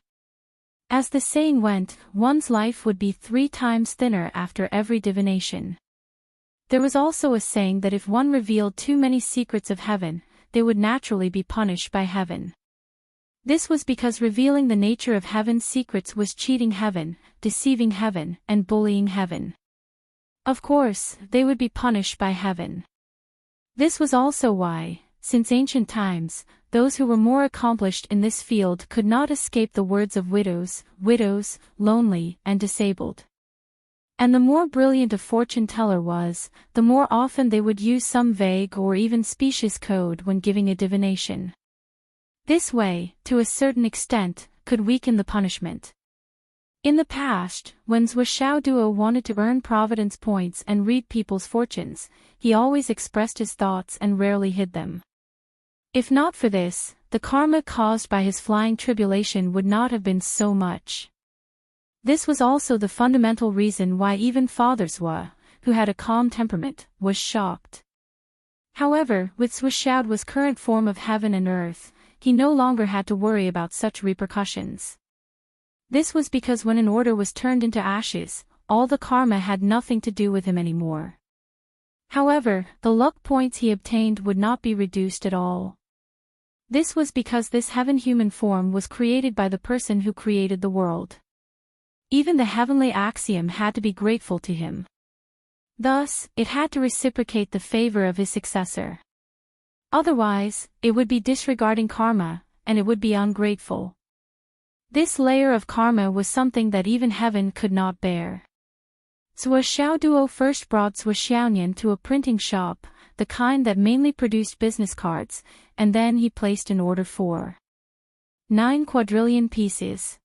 As the saying went, one's life would be 3 times thinner after every divination. There was also a saying that if one revealed too many secrets of heaven, they would naturally be punished by heaven. This was because revealing the nature of heaven's secrets was cheating heaven, deceiving heaven, and bullying heaven. Of course, they would be punished by heaven. This was also why, since ancient times, those who were more accomplished in this field could not escape the words of widows, lonely, and disabled. And the more brilliant a fortune teller was, the more often they would use some vague or even specious code when giving a divination. This way, to a certain extent, could weaken the punishment. In the past, when Duo wanted to earn Providence points and read people's fortunes, he always expressed his thoughts and rarely hid them. If not for this, the karma caused by his flying tribulation would not have been so much. This was also the fundamental reason why even Father Zhua, who had a calm temperament, was shocked. However, with Duo's current form of heaven and earth, he no longer had to worry about such repercussions. This was because when an order was turned into ashes, all the karma had nothing to do with him anymore. However, the luck points he obtained would not be reduced at all. This was because this heaven-human form was created by the person who created the world. Even the heavenly axiom had to be grateful to him. Thus, it had to reciprocate the favor of his successor. Otherwise, it would be disregarding karma, and it would be ungrateful. This layer of karma was something that even heaven could not bear. Duo first brought Xiaonian to a printing shop, the kind that mainly produced business cards, and then he placed an order for 9 quadrillion pieces.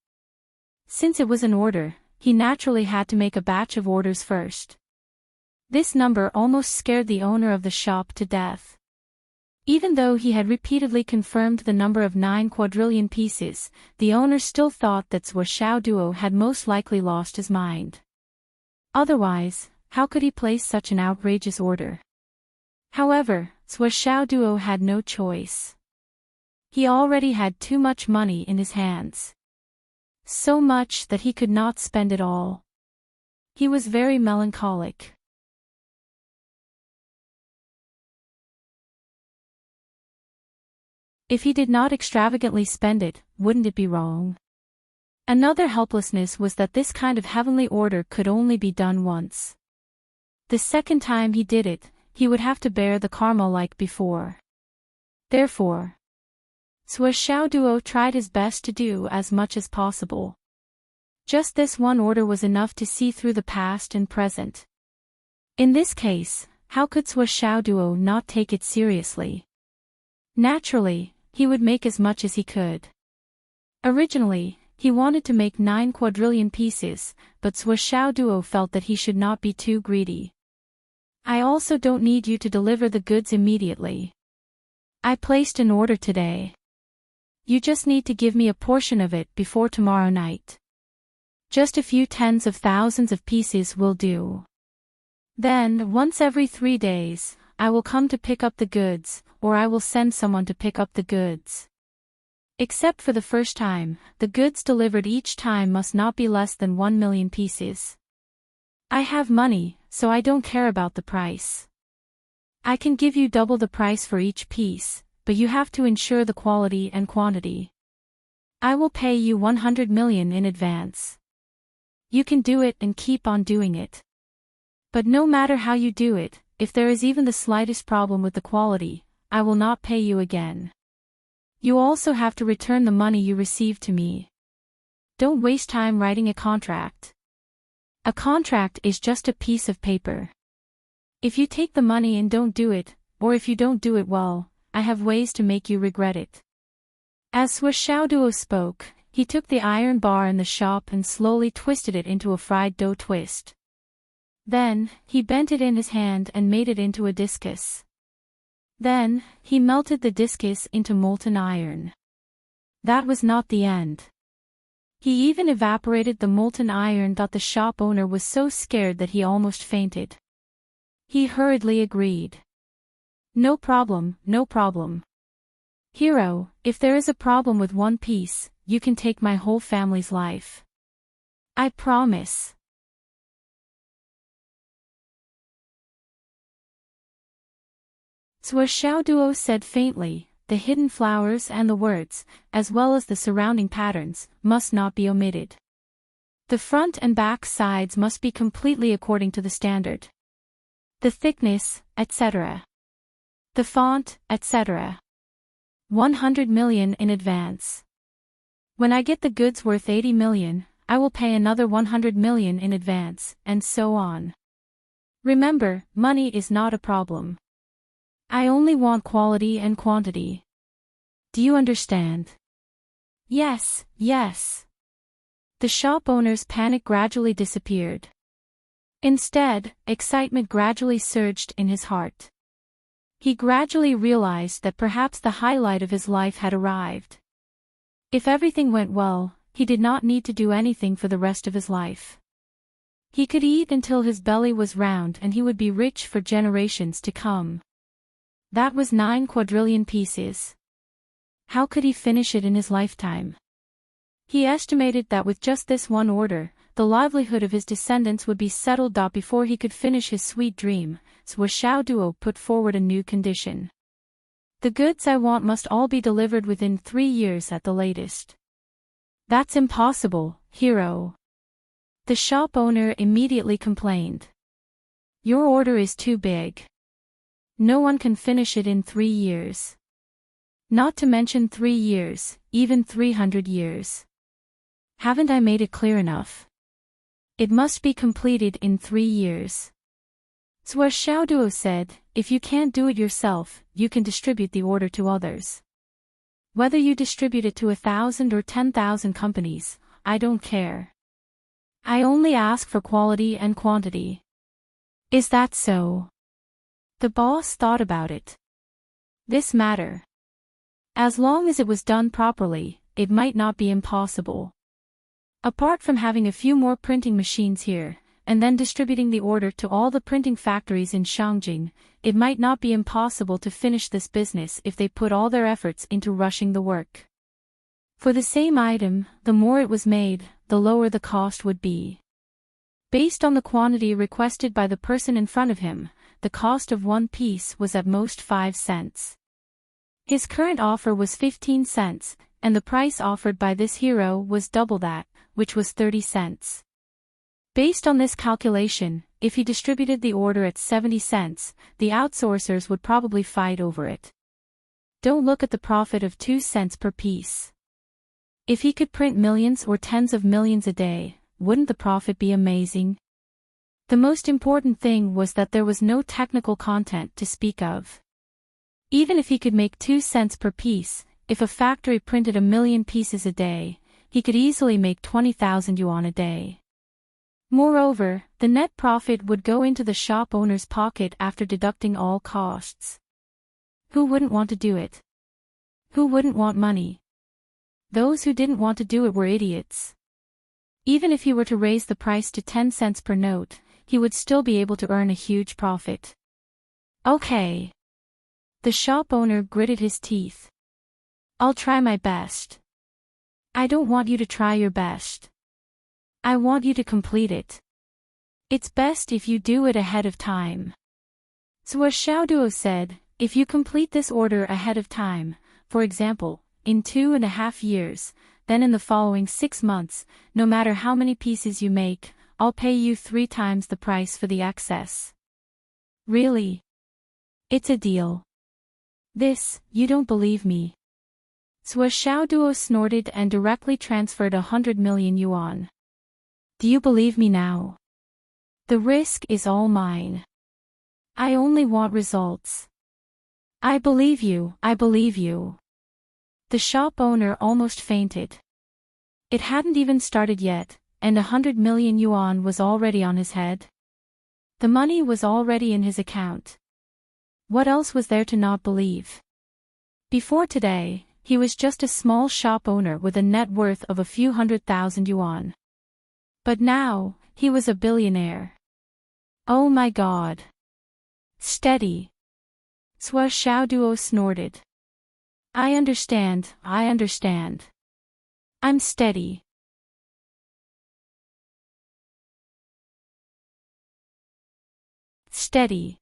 Since it was an order, he naturally had to make a batch of orders first. This number almost scared the owner of the shop to death. Even though he had repeatedly confirmed the number of 9 quadrillion pieces, the owner still thought that Duo had most likely lost his mind. Otherwise, how could he place such an outrageous order? However, Duo had no choice. He already had too much money in his hands. So much that he could not spend it all. He was very melancholic. If he did not extravagantly spend it, wouldn't it be wrong? Another helplessness was that this kind of heavenly order could only be done once. The second time he did it, he would have to bear the karma like before. Therefore, Duo tried his best to do as much as possible. Just this one order was enough to see through the past and present. In this case, how could Duo not take it seriously? Naturally, he would make as much as he could. Originally, he wanted to make 9 quadrillion pieces, but Duo felt that he should not be too greedy. I also don't need you to deliver the goods immediately. I placed an order today. You just need to give me a portion of it before tomorrow night. Just a few tens of thousands of pieces will do. Then, once every 3 days, I will come to pick up the goods, or I will send someone to pick up the goods. Except for the first time, the goods delivered each time must not be less than 1 million pieces. I have money, so I don't care about the price. I can give you double the price for each piece, but you have to ensure the quality and quantity. I will pay you 100 million in advance. You can do it and keep on doing it. But no matter how you do it, if there is even the slightest problem with the quality, I will not pay you again. You also have to return the money you received to me. Don't waste time writing a contract. A contract is just a piece of paper. If you take the money and don't do it, or if you don't do it well, I have ways to make you regret it. As Duo spoke, he took the iron bar in the shop and slowly twisted it into a fried dough twist. Then, he bent it in his hand and made it into a discus. Then, he melted the discus into molten iron. That was not the end. He even evaporated the molten iron. The shop owner was so scared that he almost fainted. He hurriedly agreed. No problem, no problem. Hero, if there is a problem with one piece, you can take my whole family's life. I promise. Xiaoduo said faintly, the hidden flowers and the words, as well as the surrounding patterns, must not be omitted. The front and back sides must be completely according to the standard. The thickness, etc. The font, etc. 100 million in advance. When I get the goods worth 80 million, I will pay another 100 million in advance, and so on. Remember, money is not a problem. I only want quality and quantity. Do you understand? Yes, yes. The shop owner's panic gradually disappeared. Instead, excitement gradually surged in his heart. He gradually realized that perhaps the highlight of his life had arrived. If everything went well, he did not need to do anything for the rest of his life. He could eat until his belly was round and he would be rich for generations to come. That was 9 quadrillion pieces. How could he finish it in his lifetime? He estimated that with just this one order, the livelihood of his descendants would be settled. Before he could finish his sweet dream, Xiaoduo put forward a new condition. The goods I want must all be delivered within 3 years at the latest. That's impossible, hero. The shop owner immediately complained. Your order is too big. No one can finish it in 3 years. Not to mention 3 years, even 300 years. Haven't I made it clear enough? It must be completed in 3 years. Xiaoduo said, if you can't do it yourself, you can distribute the order to others. Whether you distribute it to 1,000 or 10,000 companies, I don't care. I only ask for quality and quantity. Is that so? The boss thought about it. This matter. As long as it was done properly, it might not be impossible. Apart from having a few more printing machines here, and then distributing the order to all the printing factories in Shangjing, it might not be impossible to finish this business if they put all their efforts into rushing the work. For the same item, the more it was made, the lower the cost would be. Based on the quantity requested by the person in front of him, the cost of one piece was at most 5 cents. His current offer was 15 cents, and the price offered by this hero was double that, which was 30 cents. Based on this calculation, if he distributed the order at 70 cents, the outsourcers would probably fight over it. Don't look at the profit of 2 cents per piece. If he could print millions or tens of millions a day, wouldn't the profit be amazing? The most important thing was that there was no technical content to speak of. Even if he could make 2 cents per piece, if a factory printed 1 million pieces a day, he could easily make 20,000 yuan a day. Moreover, the net profit would go into the shop owner's pocket after deducting all costs. Who wouldn't want to do it? Who wouldn't want money? Those who didn't want to do it were idiots. Even if he were to raise the price to 10 cents per note, he would still be able to earn a huge profit. Okay. The shop owner gritted his teeth. I'll try my best. I don't want you to try your best. I want you to complete it. It's best if you do it ahead of time. Xiaoduo said, if you complete this order ahead of time, for example, in 2.5 years, then in the following 6 months, no matter how many pieces you make, I'll pay you 3 times the price for the excess. Really? It's a deal. This, you don't believe me. Xiaoduo snorted and directly transferred 100 million yuan. Do you believe me now? The risk is all mine. I only want results. I believe you, I believe you. The shop owner almost fainted. It hadn't even started yet, and 100 million yuan was already on his head. The money was already in his account. What else was there to not believe? Before today, he was just a small shop owner with a net worth of a few 100,000 yuan. But now, he was a billionaire. Oh my God. Steady. Xiaoduo snorted. I understand, I understand. I'm steady. Steady.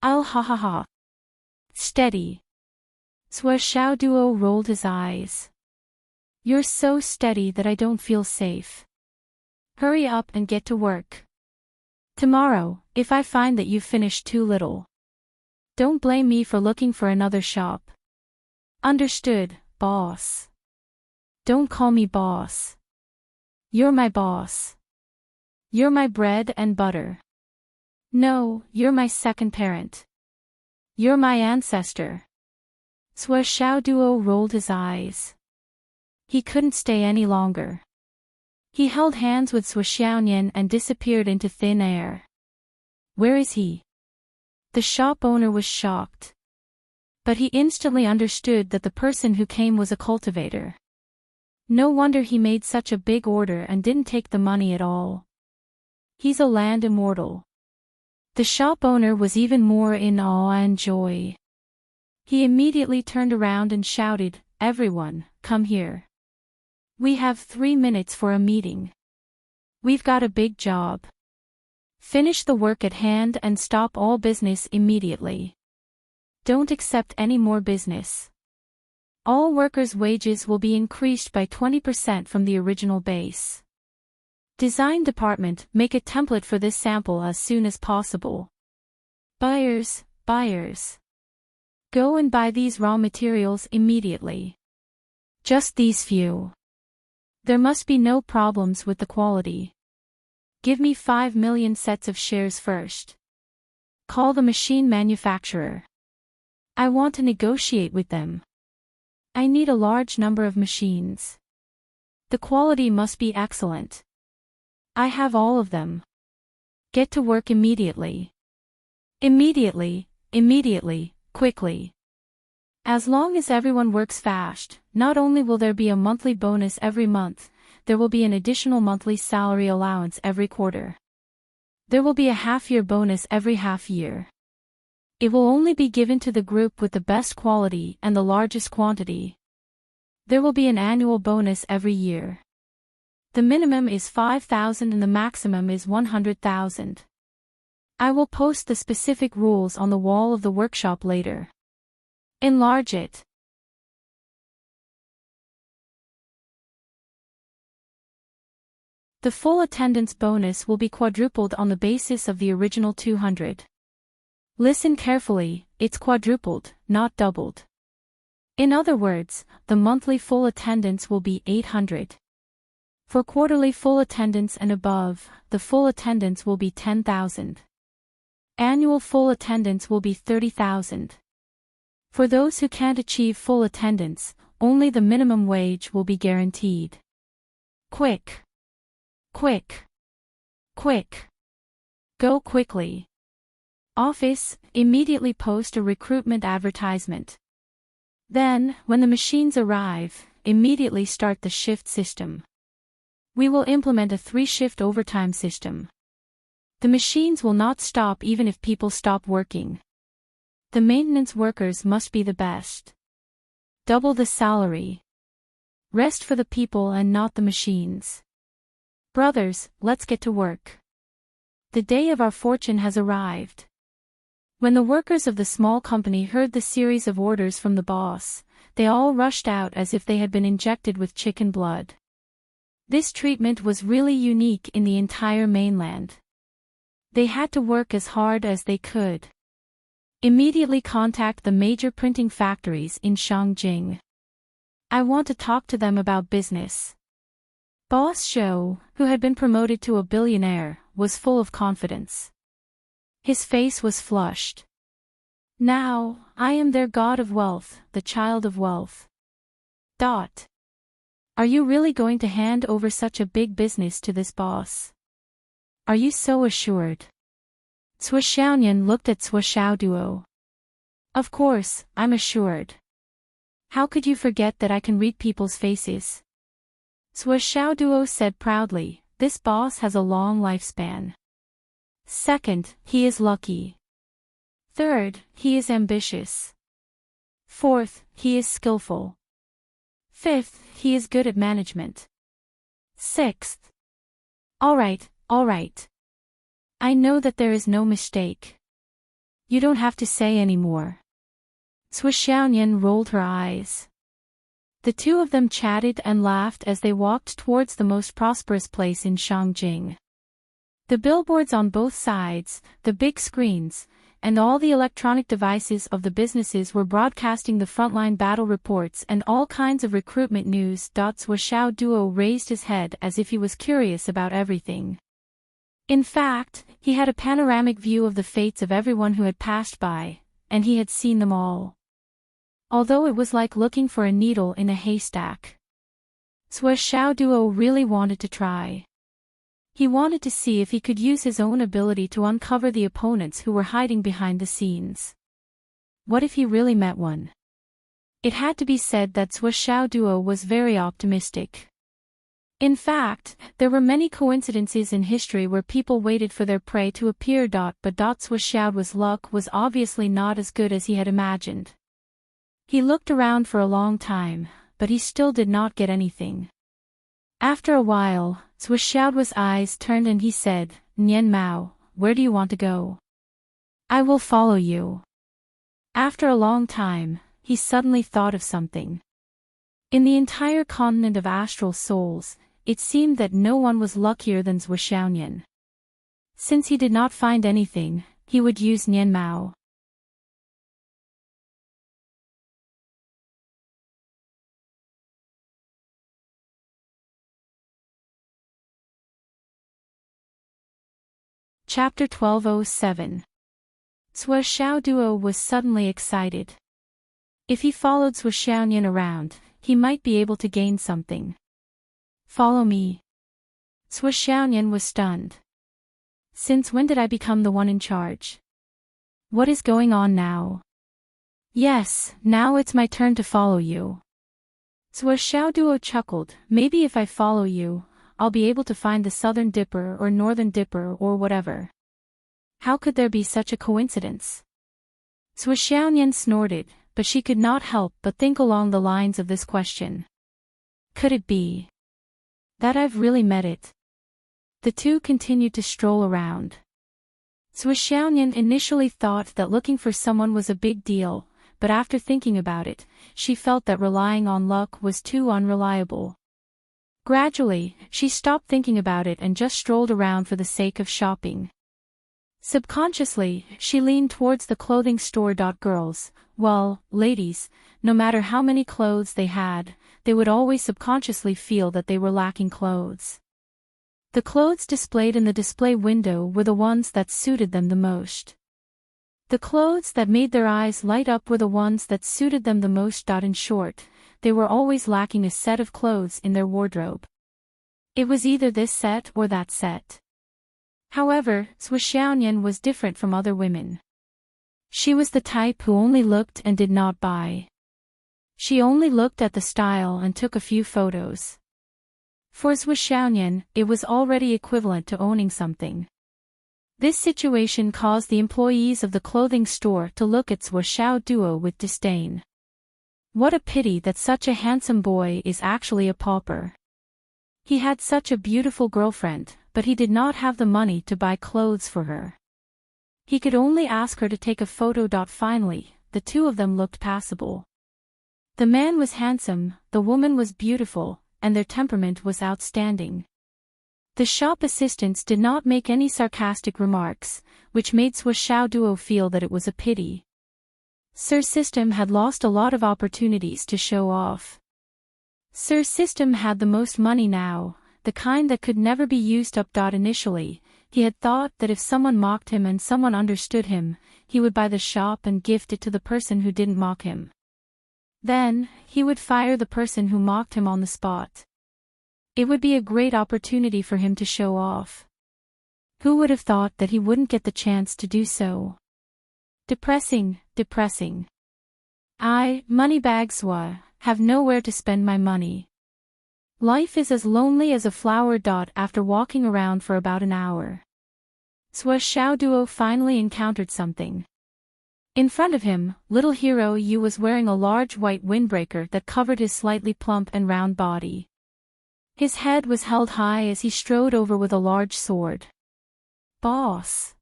I'll ha ha ha. Steady. Swa Xiao Duo rolled his eyes. You're so steady that I don't feel safe. Hurry up and get to work. Tomorrow, if I find that you've finished too little, don't blame me for looking for another shop. Understood, boss. Don't call me boss. You're my boss. You're my bread and butter. No, you're my second parent. You're my ancestor. Swa Xiao Duo rolled his eyes. He couldn't stay any longer. He held hands with Swa Xiaonian and disappeared into thin air. Where is he? The shop owner was shocked. But he instantly understood that the person who came was a cultivator. No wonder he made such a big order and didn't take the money at all. He's a land immortal. The shop owner was even more in awe and joy. He immediately turned around and shouted, "Everyone, come here. We have 3 minutes for a meeting. We've got a big job. Finish the work at hand and stop all business immediately. Don't accept any more business. All workers' wages will be increased by 20% from the original base. Design department, make a template for this sample as soon as possible. Buyers, go and buy these raw materials immediately. Just these few. There must be no problems with the quality. Give me 5 million sets of shares first. Call the machine manufacturer. I want to negotiate with them. I need a large number of machines. The quality must be excellent. I have all of them. Get to work immediately. Immediately, quickly. As long as everyone works fast, not only will there be a monthly bonus every month, there will be an additional monthly salary allowance every quarter. There will be a half-year bonus every half-year. It will only be given to the group with the best quality and the largest quantity. There will be an annual bonus every year. The minimum is 5,000 and the maximum is 100,000. I will post the specific rules on the wall of the workshop later. Enlarge it. The full attendance bonus will be quadrupled on the basis of the original 200. Listen carefully, it's quadrupled, not doubled. In other words, the monthly full attendance will be 800. For quarterly full attendance and above, the full attendance will be 10,000. Annual full attendance will be 30,000. For those who can't achieve full attendance, only the minimum wage will be guaranteed. Quick. Go quickly. Office, immediately post a recruitment advertisement. Then, when the machines arrive, immediately start the shift system. We will implement a 3-shift overtime system. The machines will not stop even if people stop working. The maintenance workers must be the best. Double the salary. Rest for the people and not the machines. Brothers, let's get to work. The day of our fortune has arrived. When the workers of the small company heard the series of orders from the boss, they all rushed out as if they had been injected with chicken blood. This treatment was really unique in the entire mainland. They had to work as hard as they could. Immediately contact the major printing factories in Shangjing. I want to talk to them about business. Boss Shou, who had been promoted to a billionaire, was full of confidence. His face was flushed. Now, I am their god of wealth, the child of wealth. Are you really going to hand over such a big business to this boss? Are you so assured? Swa Xiaonian looked at Swa Xiaoduo. Of course, I'm assured. How could you forget that I can read people's faces? Swa Xiaoduo said proudly, this boss has a long lifespan. Second, he is lucky. Third, he is ambitious. Fourth, he is skillful. Fifth, he is good at management. Sixth. All right. I know that there is no mistake. You don't have to say any more. Sui Xiaoyan rolled her eyes. The two of them chatted and laughed as they walked towards the most prosperous place in Shangjing. The billboards on both sides, the big screens, and all the electronic devices of the businesses were broadcasting the frontline battle reports and all kinds of recruitment news. Sui Xiao Duo raised his head as if he was curious about everything. In fact, he had a panoramic view of the fates of everyone who had passed by, and he had seen them all. Although it was like looking for a needle in a haystack. Sui Xiao Duo really wanted to try. He wanted to see if he could use his own ability to uncover the opponents who were hiding behind the scenes. What if he really met one? It had to be said that Sui Xiao Duo was very optimistic. In fact, there were many coincidences in history where people waited for their prey to appear. But Sui Xiao's luck was obviously not as good as he had imagined. He looked around for a long time, but he still did not get anything. After a while, Sui Xiao's eyes turned and he said, "Nian Mao, where do you want to go? I will follow you." After a long time, he suddenly thought of something. In the entire continent of astral souls, it seemed that no one was luckier than Sui Xiaoyan. Since he did not find anything, he would use Nian Mao. Chapter 1207. Sui Xiao Duo was suddenly excited. If he followed Sui Xiaoyan around, he might be able to gain something. Follow me. Sui Xiaoyan was stunned. Since when did I become the one in charge? What is going on now? Yes, now it's my turn to follow you. Sui Xiao Duo chuckled. Maybe if I follow you, I'll be able to find the Southern Dipper or Northern Dipper or whatever. How could there be such a coincidence? Sui Xiaoyan snorted, but she could not help but think along the lines of this question. Could it be that I've really met it? The two continued to stroll around. Sui Xiaoyan initially thought that looking for someone was a big deal, but after thinking about it, she felt that relying on luck was too unreliable. Gradually, she stopped thinking about it and just strolled around for the sake of shopping. Subconsciously, she leaned towards the clothing store. Girls, well, ladies, no matter how many clothes they had, they would always subconsciously feel that they were lacking clothes. The clothes displayed in the display window were the ones that suited them the most. The clothes that made their eyes light up were the ones that suited them the most. In short, they were always lacking a set of clothes in their wardrobe. It was either this set or that set. However, Sui Xiaoyan was different from other women. She was the type who only looked and did not buy. She only looked at the style and took a few photos. For Sui Xiaoyan, it was already equivalent to owning something. This situation caused the employees of the clothing store to look at Sui Xiao Duo with disdain. What a pity that such a handsome boy is actually a pauper. He had such a beautiful girlfriend, but he did not have the money to buy clothes for her. He could only ask her to take a photo. Finally, the two of them looked passable. The man was handsome, the woman was beautiful, and their temperament was outstanding. The shop assistants did not make any sarcastic remarks, which made Sui Xiao Duo feel that it was a pity. Sir System had lost a lot of opportunities to show off. Sir System had the most money now, the kind that could never be used up. Initially, he had thought that if someone mocked him and someone understood him, he would buy the shop and gift it to the person who didn't mock him. Then, he would fire the person who mocked him on the spot. It would be a great opportunity for him to show off. Who would have thought that he wouldn't get the chance to do so? Depressing. Moneybags have nowhere to spend my money. Life is as lonely as a flower. After walking around for about an hour, Sui Xiao Duo finally encountered something. In front of him, little hero Yu was wearing a large white windbreaker that covered his slightly plump and round body. His head was held high as he strode over with a large sword. Boss!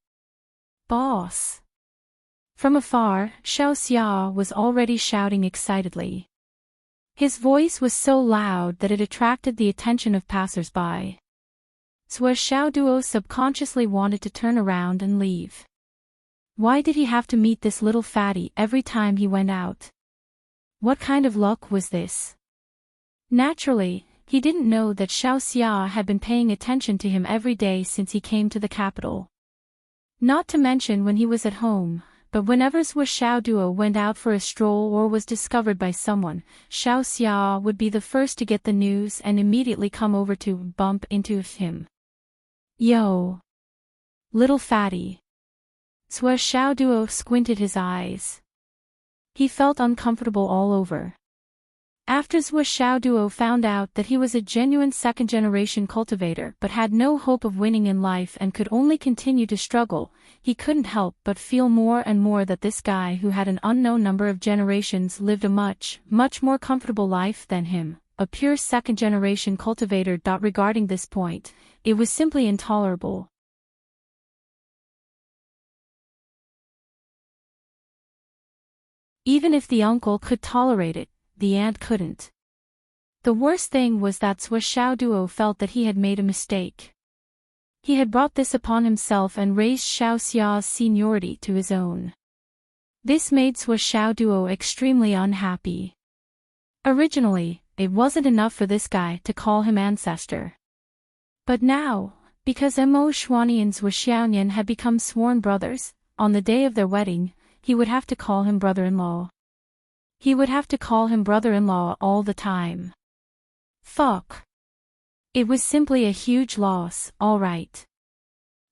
Boss! From afar, Xiao Xia was already shouting excitedly. His voice was so loud that it attracted the attention of passers-by. Sui Xiaoduo subconsciously wanted to turn around and leave. Why did he have to meet this little fatty every time he went out? What kind of luck was this? Naturally, he didn't know that Xiao Xia had been paying attention to him every day since he came to the capital. Not to mention when he was at home, but whenever Sui Xiaoduo went out for a stroll or was discovered by someone, Xiao Xia would be the first to get the news and immediately come over to bump into him. Yo! Little fatty. Sui Xiaoduo squinted his eyes. He felt uncomfortable all over. After Sui Xiaoduo found out that he was a genuine second-generation cultivator but had no hope of winning in life and could only continue to struggle, he couldn't help but feel more and more that this guy who had an unknown number of generations lived a much, much more comfortable life than him, a pure second-generation cultivator. Regarding this point, it was simply intolerable. Even if the uncle could tolerate it, the aunt couldn't. The worst thing was that Sui Xiaoduo felt that he had made a mistake. He had brought this upon himself and raised Xiao Xia's seniority to his own. This made Sui Xiaoduo extremely unhappy. Originally, it wasn't enough for this guy to call him ancestor. But now, because Mo Xuanyi and Sui Xiaonian had become sworn brothers, on the day of their wedding, he would have to call him brother-in-law. He would have to call him brother-in-law all the time. Fuck. It was simply a huge loss, alright.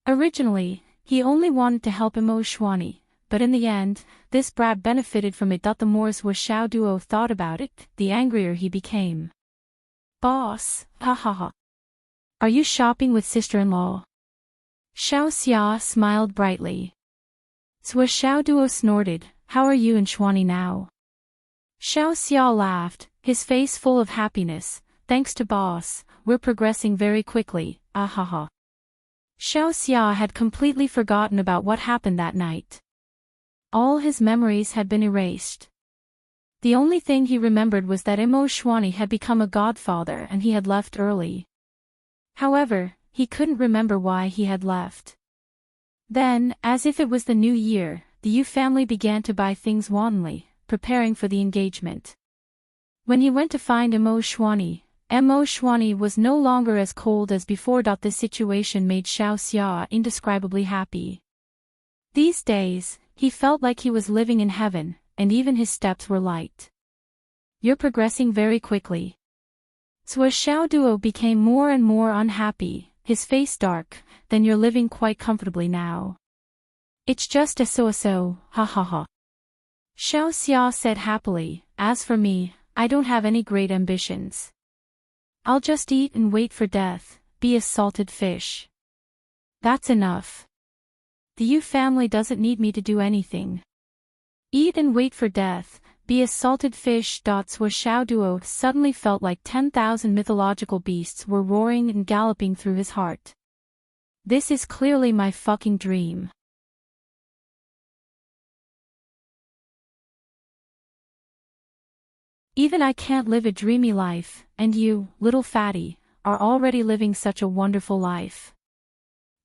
Originally, he only wanted to help Mo Xuanyi, but in the end, this brat benefited from it. The more Sui Xiaoduo thought about it, the angrier he became. Boss, hahaha. Are you shopping with sister-in-law? Xiao Xia smiled brightly. Sui Xiaoduo snorted, how are you and Xuanyi now? Xiao Xia laughed, his face full of happiness, thanks to boss, we're progressing very quickly, ahaha. Xiao Xia had completely forgotten about what happened that night. All his memories had been erased. The only thing he remembered was that Mo Xuanyi had become a godfather and he had left early. However, he couldn't remember why he had left. Then, as if it was the new year, the Yu family began to buy things wantonly, preparing for the engagement. When he went to find Mo Xuanyi was no longer as cold as before. This situation made Xiao Xia indescribably happy. These days, he felt like he was living in heaven, and even his steps were light. You're progressing very quickly. Sui Xiaoduo became more and more unhappy, his face dark, then you're living quite comfortably now. It's just a so-so, ha ha ha. Xiao Xia said happily, as for me, I don't have any great ambitions. I'll just eat and wait for death, be a salted fish. That's enough. The Yu family doesn't need me to do anything. Eat and wait for death, be a salted fish. Sui Xiaoduo suddenly felt like 10,000 mythological beasts were roaring and galloping through his heart. This is clearly my fucking dream. Even I can't live a dreamy life, and you, little fatty, are already living such a wonderful life.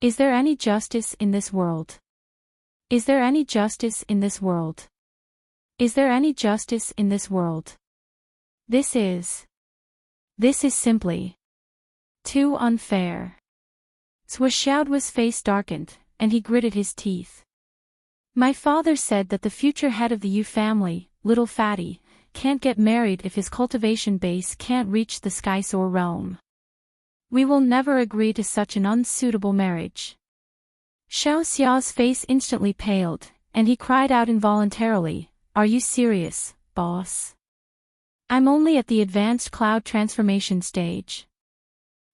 Is there any justice in this world? Is there any justice in this world? Is there any justice in this world? This is simply too unfair. Sui Xiaoduo's face darkened, and he gritted his teeth. My father said that the future head of the Yu family, little fatty, can't get married if his cultivation base can't reach the Skysoar realm. We will never agree to such an unsuitable marriage. Xiao Xia's face instantly paled, and he cried out involuntarily, are you serious, boss? I'm only at the advanced cloud transformation stage.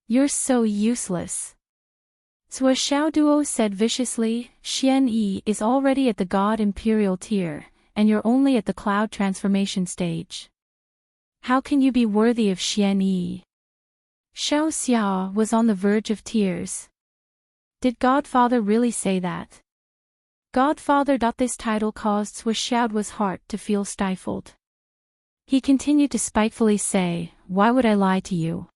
You're so useless. Zhou Xiaoduo said viciously, Xian Yi is already at the God Imperial tier, and you're only at the cloud transformation stage. How can you be worthy of Xian Yi? Xiao Xia was on the verge of tears. Did Godfather really say that? Godfather. This title caused Zhou Xiaoduo's heart to feel stifled. He continued to spitefully say, why would I lie to you?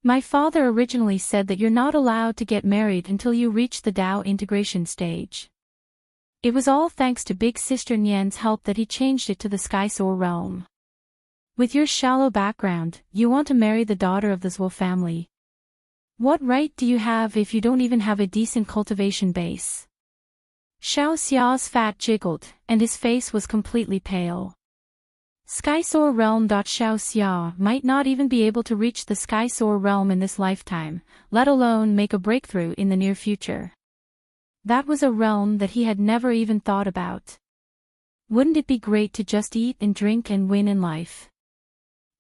My father originally said that you're not allowed to get married until you reach the Dao integration stage. It was all thanks to Big Sister Nian's help that he changed it to the Sky Soar realm. With your shallow background, you want to marry the daughter of the Zhou family. What right do you have if you don't even have a decent cultivation base? Xiao Xia's fat jiggled, and his face was completely pale. Sky Soar realm. Xiao Xia might not even be able to reach the Sky Soar realm in this lifetime, let alone make a breakthrough in the near future. That was a realm that he had never even thought about. Wouldn't it be great to just eat and drink and win in life?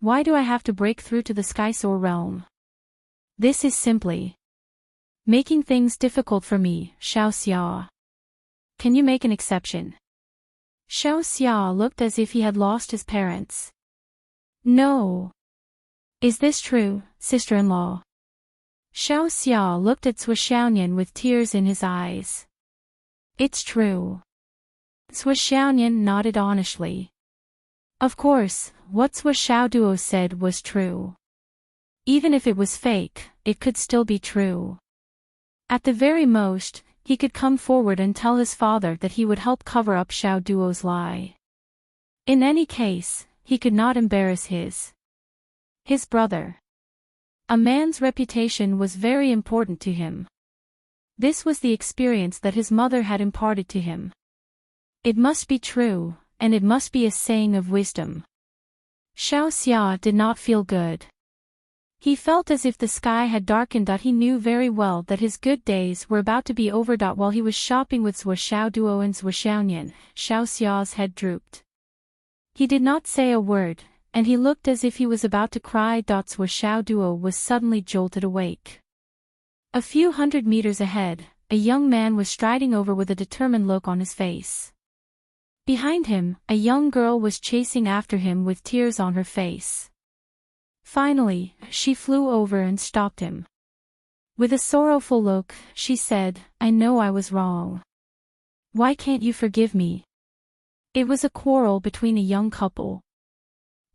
Why do I have to break through to the Sky Soar realm? This is simply making things difficult for me, Xiao Xia. Can you make an exception? Xiao Xia looked as if he had lost his parents. No. Is this true, sister-in-law? Xiao Xia looked at Zhou Xiaonian with tears in his eyes. It's true. Zhou Xiaonian nodded honestly. Of course, what Zhou Xiaoduo said was true. Even if it was fake, it could still be true. At the very most, he could come forward and tell his father that he would help cover up Xiaoduo's lie. In any case, he could not embarrass his brother. A man's reputation was very important to him. This was the experience that his mother had imparted to him. It must be true, and it must be a saying of wisdom. Xiao Xia did not feel good. He felt as if the sky had darkened. He knew very well that his good days were about to be over. While he was shopping with Zhou Xiaoduo and Zhou Xiaonian, Xiao Xia's head drooped. He did not say a word, and he looked as if he was about to cry. Zhou Xiaoduo was suddenly jolted awake. A few hundred meters ahead, a young man was striding over with a determined look on his face. Behind him, a young girl was chasing after him with tears on her face. Finally, she flew over and stopped him. With a sorrowful look, she said, I know I was wrong. Why can't you forgive me? It was a quarrel between a young couple.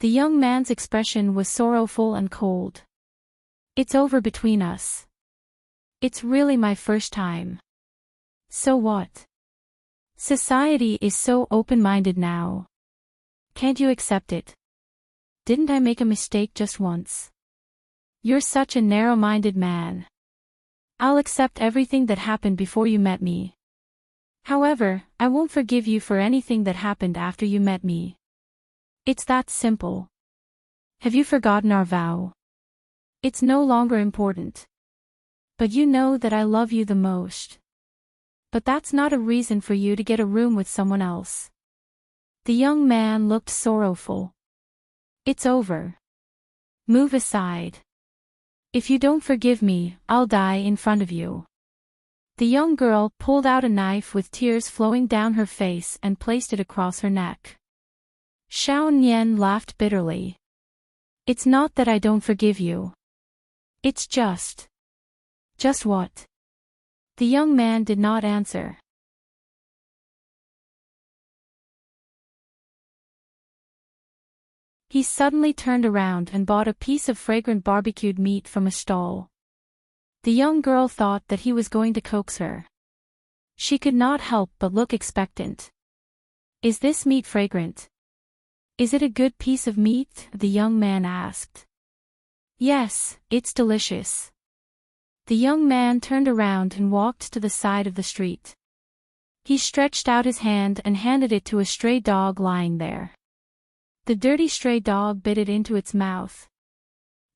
The young man's expression was sorrowful and cold. It's over between us. It's really my first time. So what? Society is so open-minded now. Can't you accept it? Didn't I make a mistake just once? You're such a narrow-minded man. I'll accept everything that happened before you met me. However, I won't forgive you for anything that happened after you met me. It's that simple. Have you forgotten our vow? It's no longer important. But you know that I love you the most. But that's not a reason for you to get a room with someone else. The young man looked sorrowful. It's over. Move aside. If you don't forgive me, I'll die in front of you. The young girl pulled out a knife with tears flowing down her face and placed it across her neck. Xiao Nian laughed bitterly. It's not that I don't forgive you. It's just. Just what? The young man did not answer. He suddenly turned around and bought a piece of fragrant barbecued meat from a stall. The young girl thought that he was going to coax her. She could not help but look expectant. Is this meat fragrant? Is it a good piece of meat? The young man asked. Yes, it's delicious. The young man turned around and walked to the side of the street. He stretched out his hand and handed it to a stray dog lying there. The dirty stray dog bit it into its mouth.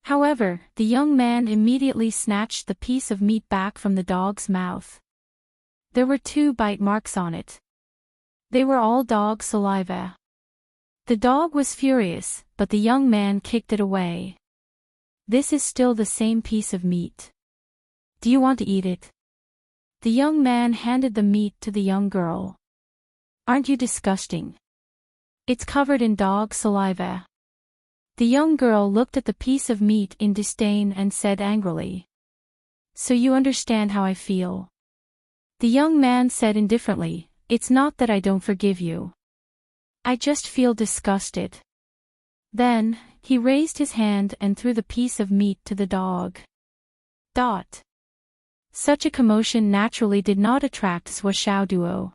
However, the young man immediately snatched the piece of meat back from the dog's mouth. There were 2 bite marks on it. They were all dog saliva. The dog was furious, but the young man kicked it away. This is still the same piece of meat. Do you want to eat it? The young man handed the meat to the young girl. Aren't you disgusting? It's covered in dog saliva. The young girl looked at the piece of meat in disdain and said angrily. So you understand how I feel? The young man said indifferently, it's not that I don't forgive you. I just feel disgusted. Then, he raised his hand and threw the piece of meat to the dog. Such a commotion naturally did not attract Duo.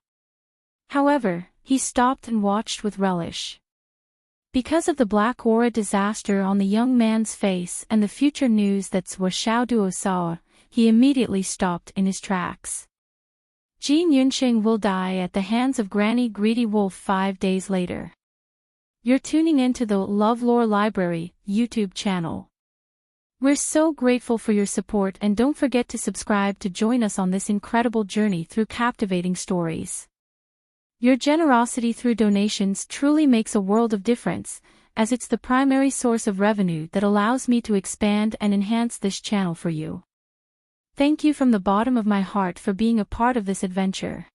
However, he stopped and watched with relish. Because of the black aura disaster on the young man's face and the future news that Duo saw, he immediately stopped in his tracks. Jin Yunqing will die at the hands of Granny Greedy Wolf 5 days later. You're tuning into the LoveLore Library YouTube channel. We're so grateful for your support, and don't forget to subscribe to join us on this incredible journey through captivating stories. Your generosity through donations truly makes a world of difference, as it's the primary source of revenue that allows me to expand and enhance this channel for you. Thank you from the bottom of my heart for being a part of this adventure.